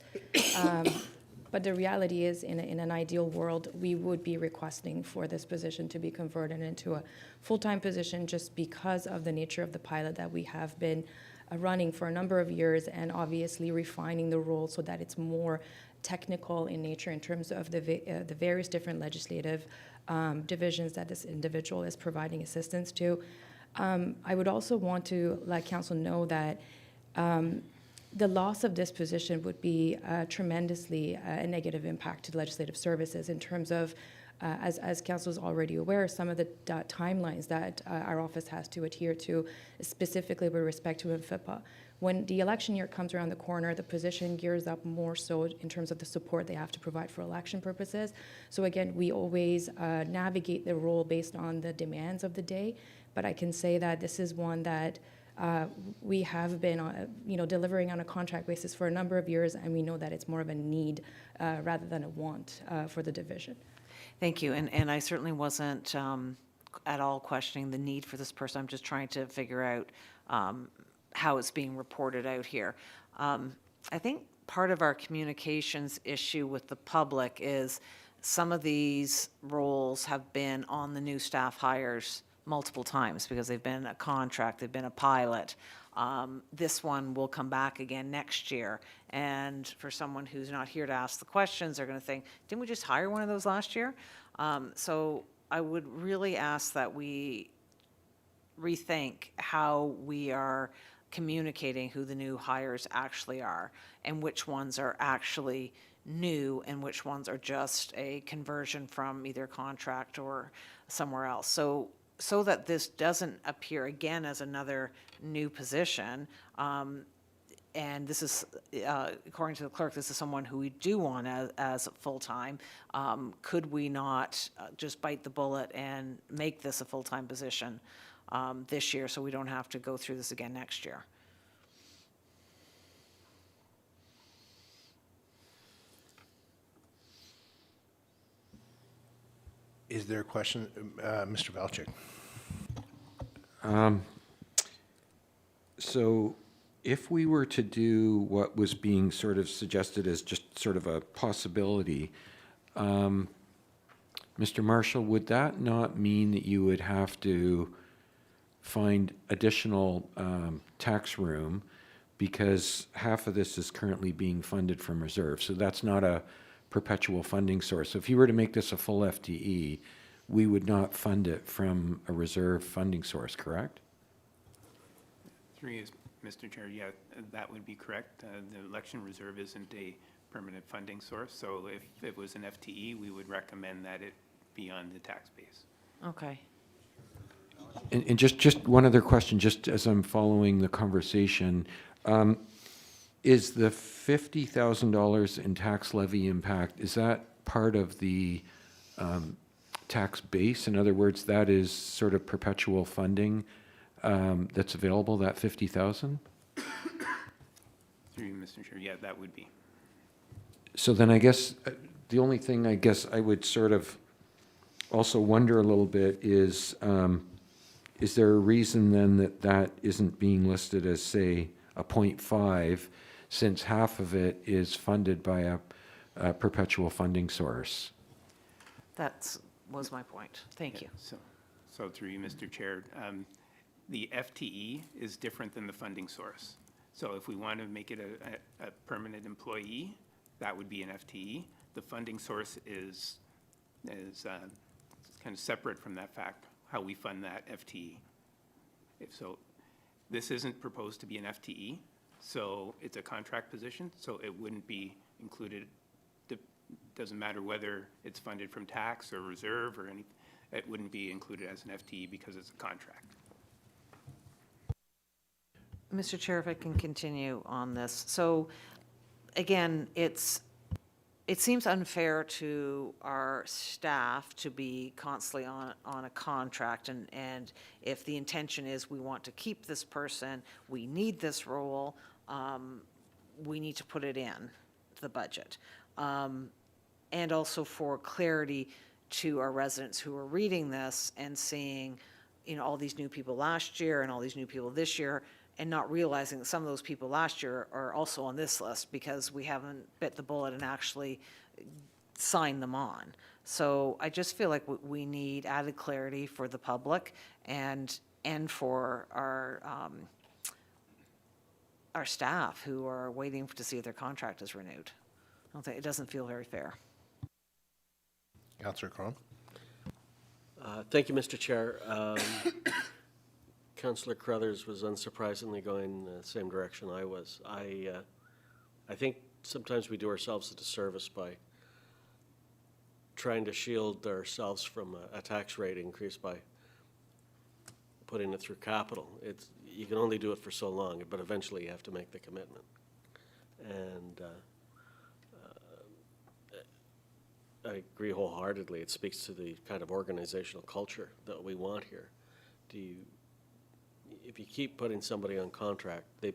But the reality is, in an ideal world, we would be requesting for this position to be converted into a full-time position just because of the nature of the pilot that we have been running for a number of years, and obviously refining the role so that it's more technical in nature in terms of the various different legislative divisions that this individual is providing assistance to. I would also want to let council know that the loss of this position would be tremendously a negative impact to the legislative services in terms of, as council is already aware, some of the timelines that our office has to adhere to, specifically with respect to MFIPA. When the election year comes around the corner, the position gears up more so in terms of the support they have to provide for election purposes. So again, we always navigate the role based on the demands of the day, but I can say that this is one that we have been, delivering on a contract basis for a number of years, and we know that it's more of a need rather than a want for the division. Thank you, and I certainly wasn't at all questioning the need for this person. I'm just trying to figure out how it's being reported out here. I think part of our communications issue with the public is some of these roles have been on the new staff hires multiple times because they've been a contract, they've been a pilot. This one will come back again next year. And for someone who's not here to ask the questions, they're going to think, didn't we just hire one of those last year? So I would really ask that we rethink how we are communicating who the new hires actually are and which ones are actually new and which ones are just a conversion from either contract or somewhere else. So that this doesn't appear again as another new position, and this is, according to the clerk, this is someone who we do want as full-time. Could we not just bite the bullet and make this a full-time position this year so we don't have to go through this again next year? Is there a question, Mr. Valchik? So if we were to do what was being sort of suggested as just sort of a possibility, Mr. Marshall, would that not mean that you would have to find additional tax room because half of this is currently being funded from reserve? So that's not a perpetual funding source. So if you were to make this a full FTE, we would not fund it from a reserve funding source, correct? Through you, Mr. Chair, yeah, that would be correct. The election reserve isn't a permanent funding source, so if it was an FTE, we would recommend that it be on the tax base. Okay. And just one other question, just as I'm following the conversation, is the $50,000 in tax levy impact, is that part of the tax base? In other words, that is sort of perpetual funding that's available, that $50,000? Through you, Mr. Chair, yeah, that would be. So then I guess the only thing I guess I would sort of also wonder a little bit is there a reason then that that isn't being listed as, say, a 0.5, since half of it is funded by a perpetual funding source? That was my point. Thank you. So through you, Mr. Chair, the FTE is different than the funding source. So if we want to make it a permanent employee, that would be an FTE. The funding source is kind of separate from that fact, how we fund that FTE. So this isn't proposed to be an FTE, so it's a contract position, so it wouldn't be included. Doesn't matter whether it's funded from tax or reserve or anything, it wouldn't be included as an FTE because it's a contract. Mr. Chair, if I can continue on this. So again, it seems unfair to our staff to be constantly on a contract, and if the intention is we want to keep this person, we need this role, we need to put it in the budget. And also for clarity to our residents who are reading this and seeing, all these new people last year and all these new people this year, and not realizing that some of those people last year are also on this list because we haven't bit the bullet and actually signed them on. So I just feel like we need added clarity for the public and for our staff who are waiting to see if their contract is renewed. I don't think, it doesn't feel very fair. Councillor Cron. Thank you, Mr. Chair. Councillor Crothers was unsurprisingly going the same direction I was. I think sometimes we do ourselves a disservice by trying to shield ourselves from a tax rate increase by putting it through capital. You can only do it for so long, but eventually you have to make the commitment. And I agree wholeheartedly. It speaks to the kind of organizational culture that we want here. If you keep putting somebody on contract, they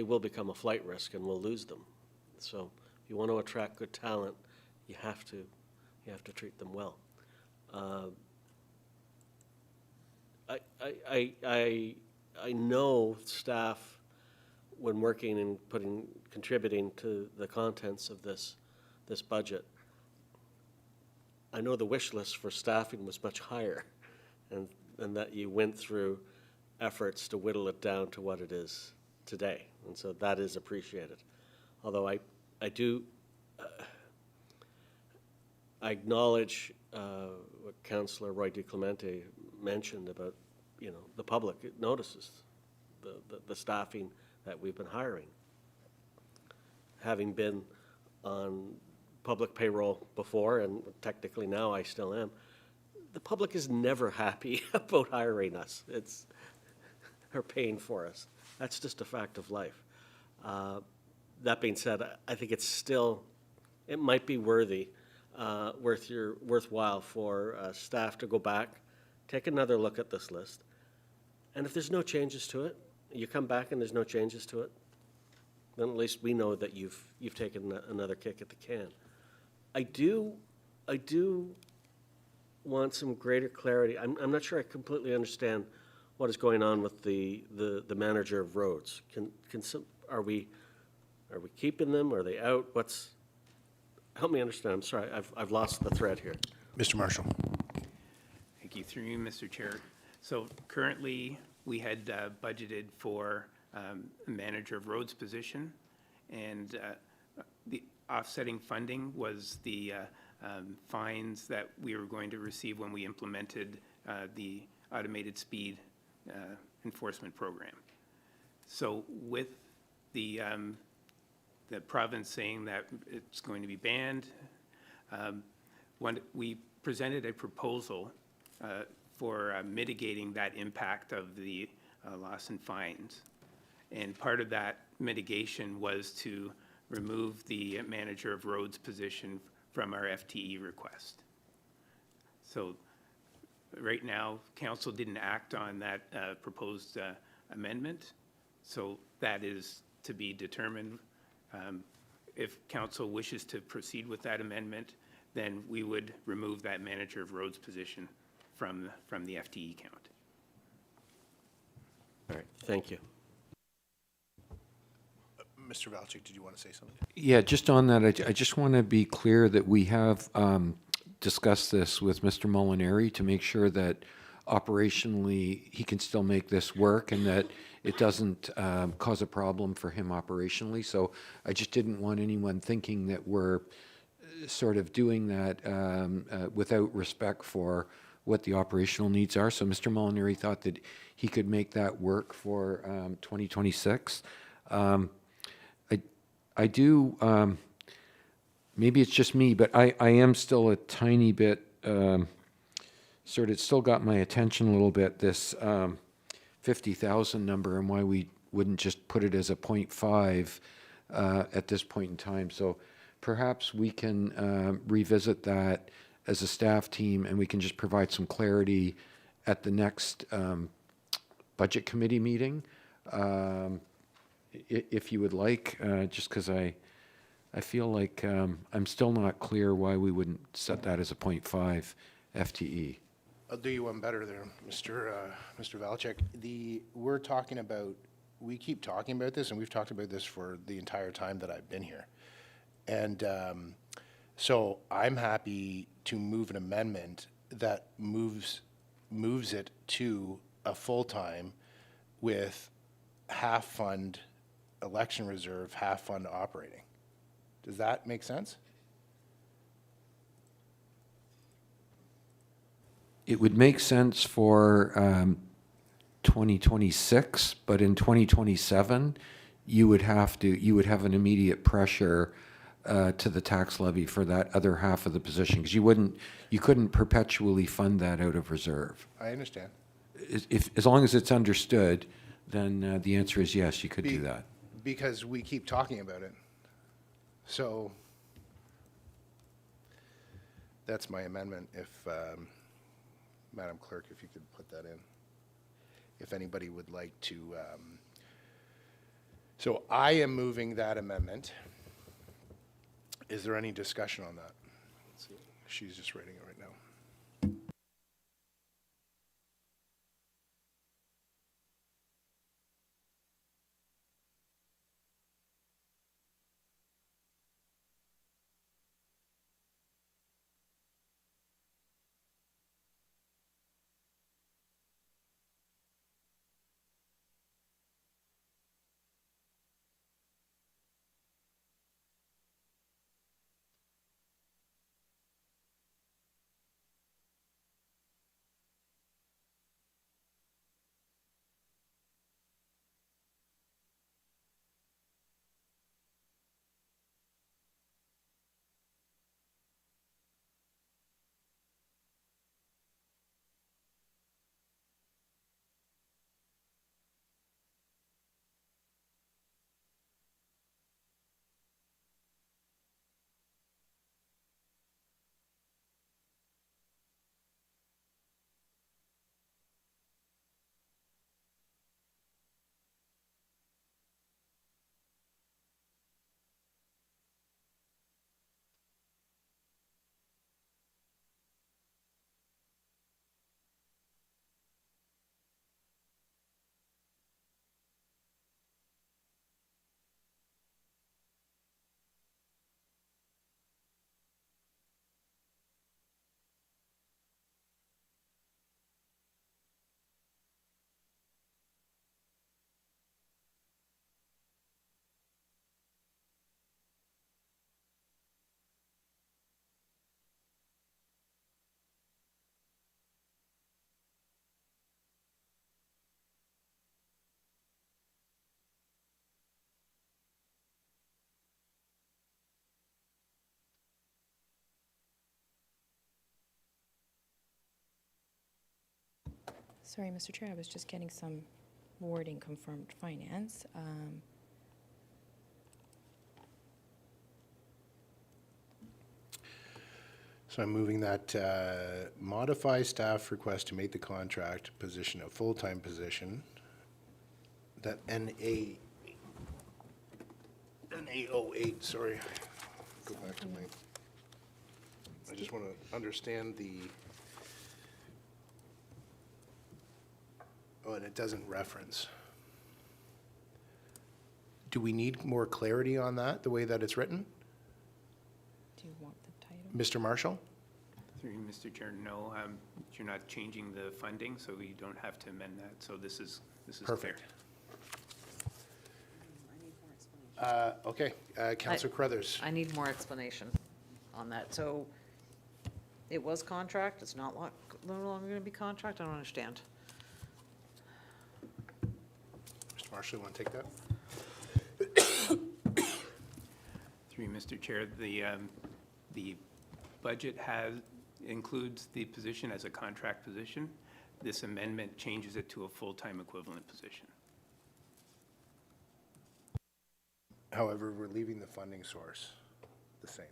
will become a flight risk, and we'll lose them. So if you want to attract good talent, you have to treat them well. I know staff, when working and contributing to the contents of this budget, I know the wish list for staffing was much higher, and that you went through efforts to whittle it down to what it is today, and so that is appreciated. Although I acknowledge what Councillor Roy DiClemente mentioned about, the public. It notices the staffing that we've been hiring. Having been on public payroll before, and technically now I still am, the public is never happy about hiring us. Or paying for us. That's just a fact of life. That being said, I think it might be worthwhile for staff to go back, take another look at this list, and if there's no changes to it, you come back and there's no changes to it, then at least we know that you've taken another kick at the can. I do want some greater clarity. I'm not sure I completely understand what is going on with the manager of roads. Are we keeping them? Are they out? Help me understand. I'm sorry, I've lost the thread here. Mr. Marshall. Thank you, through you, Mr. Chair. So currently, we had budgeted for a manager of roads position, and the offsetting funding was the fines that we were going to receive when we implemented the automated speed enforcement program. So with the province saying that it's going to be banned, we presented a proposal for mitigating that impact of the loss and fines. And part of that mitigation was to remove the manager of roads position from our FTE request. So right now, council didn't act on that proposed amendment, so that is to be determined. If council wishes to proceed with that amendment, then we would remove that manager of roads position from the FTE count. All right, thank you. Mr. Valchik, did you want to say something? Yeah, just on that, I just want to be clear that we have discussed this with Mr. Molinari to make sure that operationally he can still make this work and that it doesn't cause a problem for him operationally. So I just didn't want anyone thinking that we're sort of doing that without respect for what the operational needs are. So Mr. Molinari thought that he could make that work for 2026. I do, maybe it's just me, but I am still a tiny bit, sort of still got my attention a little bit, this 50,000 number and why we wouldn't just put it as a 0.5 at this point in time. So perhaps we can revisit that as a staff team, and we can just provide some clarity at the next budget committee meeting, if you would like, just because I feel like I'm still not clear why we wouldn't set that as a 0.5 FTE. I'll do you one better there, Mr. Valchek. We're talking about, we keep talking about this, and we've talked about this for the entire time that I've been here. And so I'm happy to move an amendment that moves it to a full-time with half fund election reserve, half fund operating. Does that make sense? It would make sense for 2026, but in 2027, you would have an immediate pressure to the tax levy for that other half of the position, because you couldn't perpetually fund that out of reserve. I understand. As long as it's understood, then the answer is yes, you could do that. Because we keep talking about it. So that's my amendment. If, Madam Clerk, if you could put that in. If anybody would like to. So I am moving that amendment. Is there any discussion on that? She's just writing it right now. Sorry, Mr. Chair, I was just getting some wording confirmed finance. So I'm moving that modify staff request to make the contract position a full-time position. That NA08, sorry. Go back to my, I just want to understand the, oh, and it doesn't reference. Do we need more clarity on that, the way that it's written? Do you want the title? Mr. Marshall? Through you, Mr. Chair, no, you're not changing the funding, so you don't have to amend that. So this is clear. Perfect. Okay, Councillor Crothers. I need more explanation on that. So it was contract, it's not no longer going to be contract? I don't understand. Mr. Marshall, you want to take that? Through you, Mr. Chair, the budget includes the position as a contract position. this amendment changes it to a full-time equivalent position. However, we're leaving the funding source the same.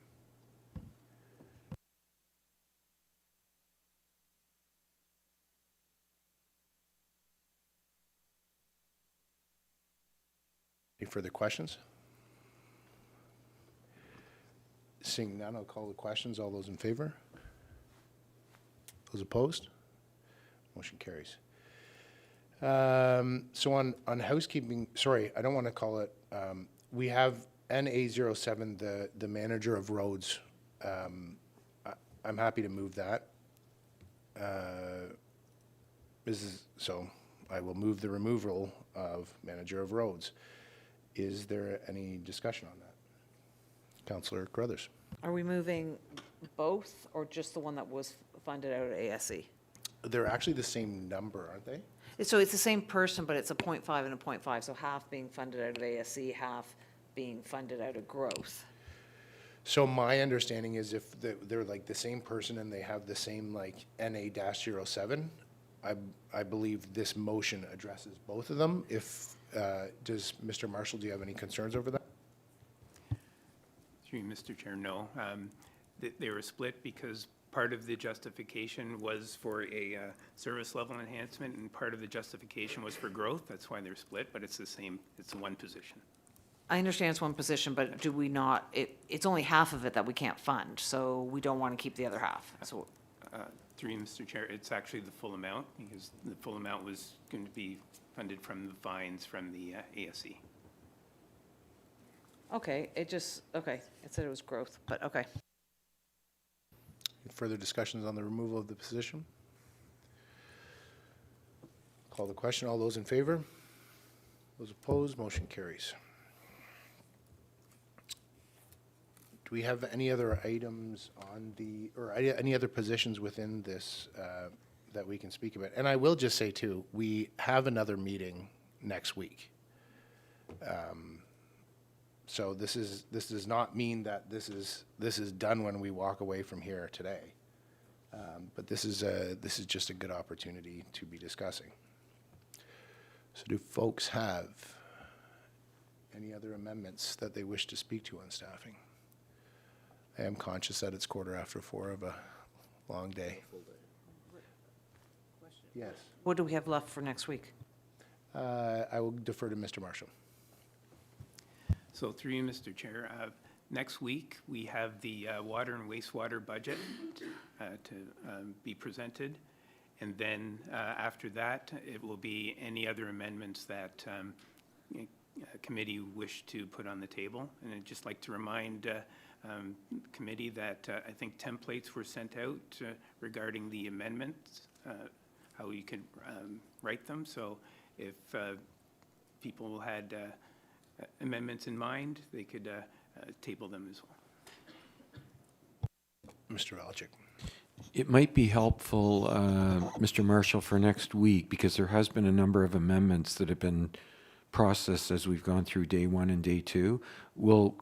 Any further questions? Seeing none, I'll call the questions. All those in favor? Those opposed? Motion carries. So on housekeeping, sorry, I don't want to call it, we have NA07, the manager of roads. I'm happy to move that. So I will move the removal of manager of roads. Is there any discussion on that? Councillor Carruthers. Are we moving both or just the one that was funded out of ASC? They're actually the same number, aren't they? So it's the same person, but it's a 0.5 and a 0.5, so half being funded out of ASC, half being funded out of growth. So my understanding is if they're like the same person and they have the same like NA-07, I believe this motion addresses both of them. If, does Mr. Marshall, do you have any concerns over that? Through you, Mr. Chair, no. They were split because part of the justification was for a service level enhancement and part of the justification was for growth. That's why they're split, but it's the same, it's one position. I understand it's one position, but do we not, it's only half of it that we can't fund, so we don't want to keep the other half. So Through you, Mr. Chair, it's actually the full amount because the full amount was going to be funded from the fines from the ASC. okay, it said it was growth, but okay. Further discussions on the removal of the position? Call the question. All those in favor? Those opposed? Motion carries. Do we have any other items on the, or any other positions within this that we can speak about? And I will just say too, we have another meeting next week. So this does not mean that this is done when we walk away from here today. But this is just a good opportunity to be discussing. So do folks have any other amendments that they wish to speak to on staffing? I am conscious that it's 4:15 of a long day. Yes. What do we have left for next week? I will defer to Mr. Marshall. So through you, Mr. Chair, next week we have the water and wastewater budget to be presented. And then after that, it will be any other amendments that committee wish to put on the table. And I'd just like to remind committee that I think templates were sent out regarding the amendments, how you could write them. So if people had amendments in mind, they could table them as well. Mr. Valchik. It might be helpful, Mr. Marshall, for next week, because there has been a number of amendments that have been processed as we've gone through day one and day two. Will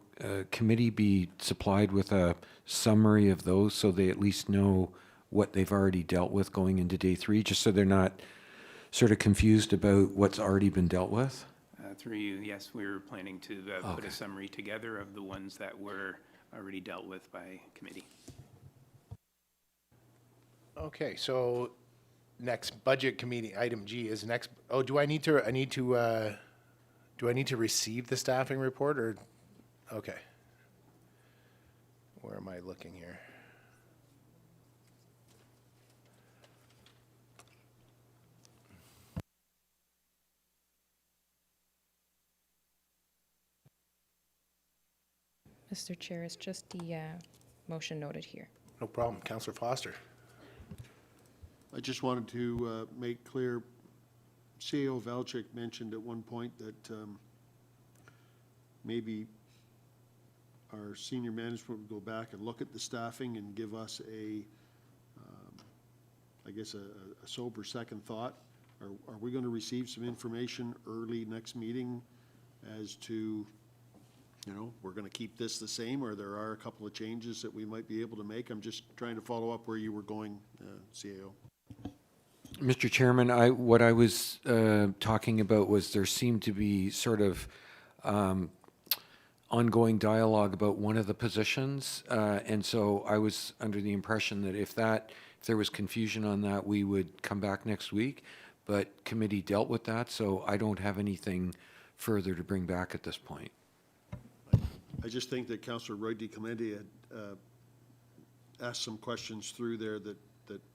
committee be supplied with a summary of those so they at least know what they've already dealt with going into day three, just so they're not sort of confused about what's already been dealt with? Through you, yes, we were planning to put a summary together of the ones that were already dealt with by committee. Okay, so next budget committee, item G is next, oh, do I need to receive the staffing report or, okay. Where am I looking here? Mr. Chair, it's just the motion noted here. No problem. Councillor Foster. I just wanted to make clear, CAO Valchik mentioned at one point that maybe our senior management would go back and look at the staffing and give us I guess a sober second thought. Are we going to receive some information early next meeting as to, you know, we're going to keep this the same, or there are a couple of changes that we might be able to make? I'm just trying to follow up where you were going, CAO. Mr. Chairman, what I was talking about was there seemed to be sort of ongoing dialogue about one of the positions, and so I was under the impression that if there was confusion on that, we would come back next week, but committee dealt with that, so I don't have anything further to bring back at this point. I just think that Councillor Roy DeClemente had asked some questions through there that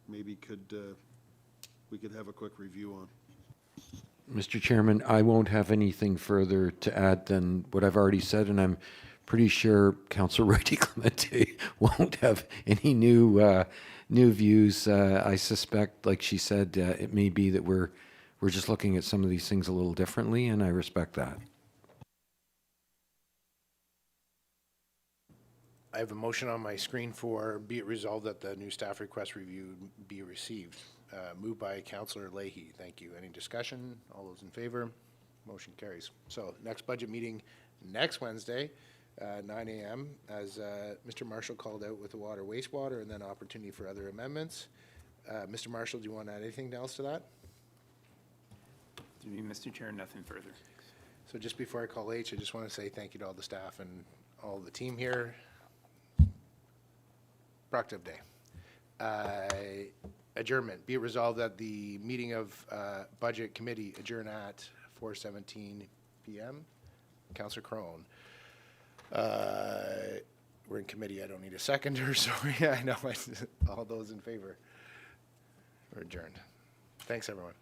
maybe we could have a quick review on. Mr. Chairman, I won't have anything further to add than what I've already said, and I'm pretty sure Councillor Roy DeClemente won't have any new views. I suspect, like she said, it may be that we're just looking at some of these things a little differently, and I respect that. I have a motion on my screen for be it resolved that the new staff request review be received. Moved by Councillor Leahy. Thank you. Any discussion? All those in favor? Motion carries. So next budget meeting next Wednesday, 9 a.m. as Mr. Marshall called out with the water wastewater, and then opportunity for other amendments. Mr. Marshall, do you want to add anything else to that? To me, Mr. Chair, nothing further. So just before I call H, I just want to say thank you to all the staff and all the team here. Productive day. Adjournment. Be it resolved that the meeting of Budget Committee adjourn at 4:17 p.m. Councillor Crone. We're in committee. I don't need a seconder. Sorry. I know. All those in favor. We're adjourned. Thanks, everyone.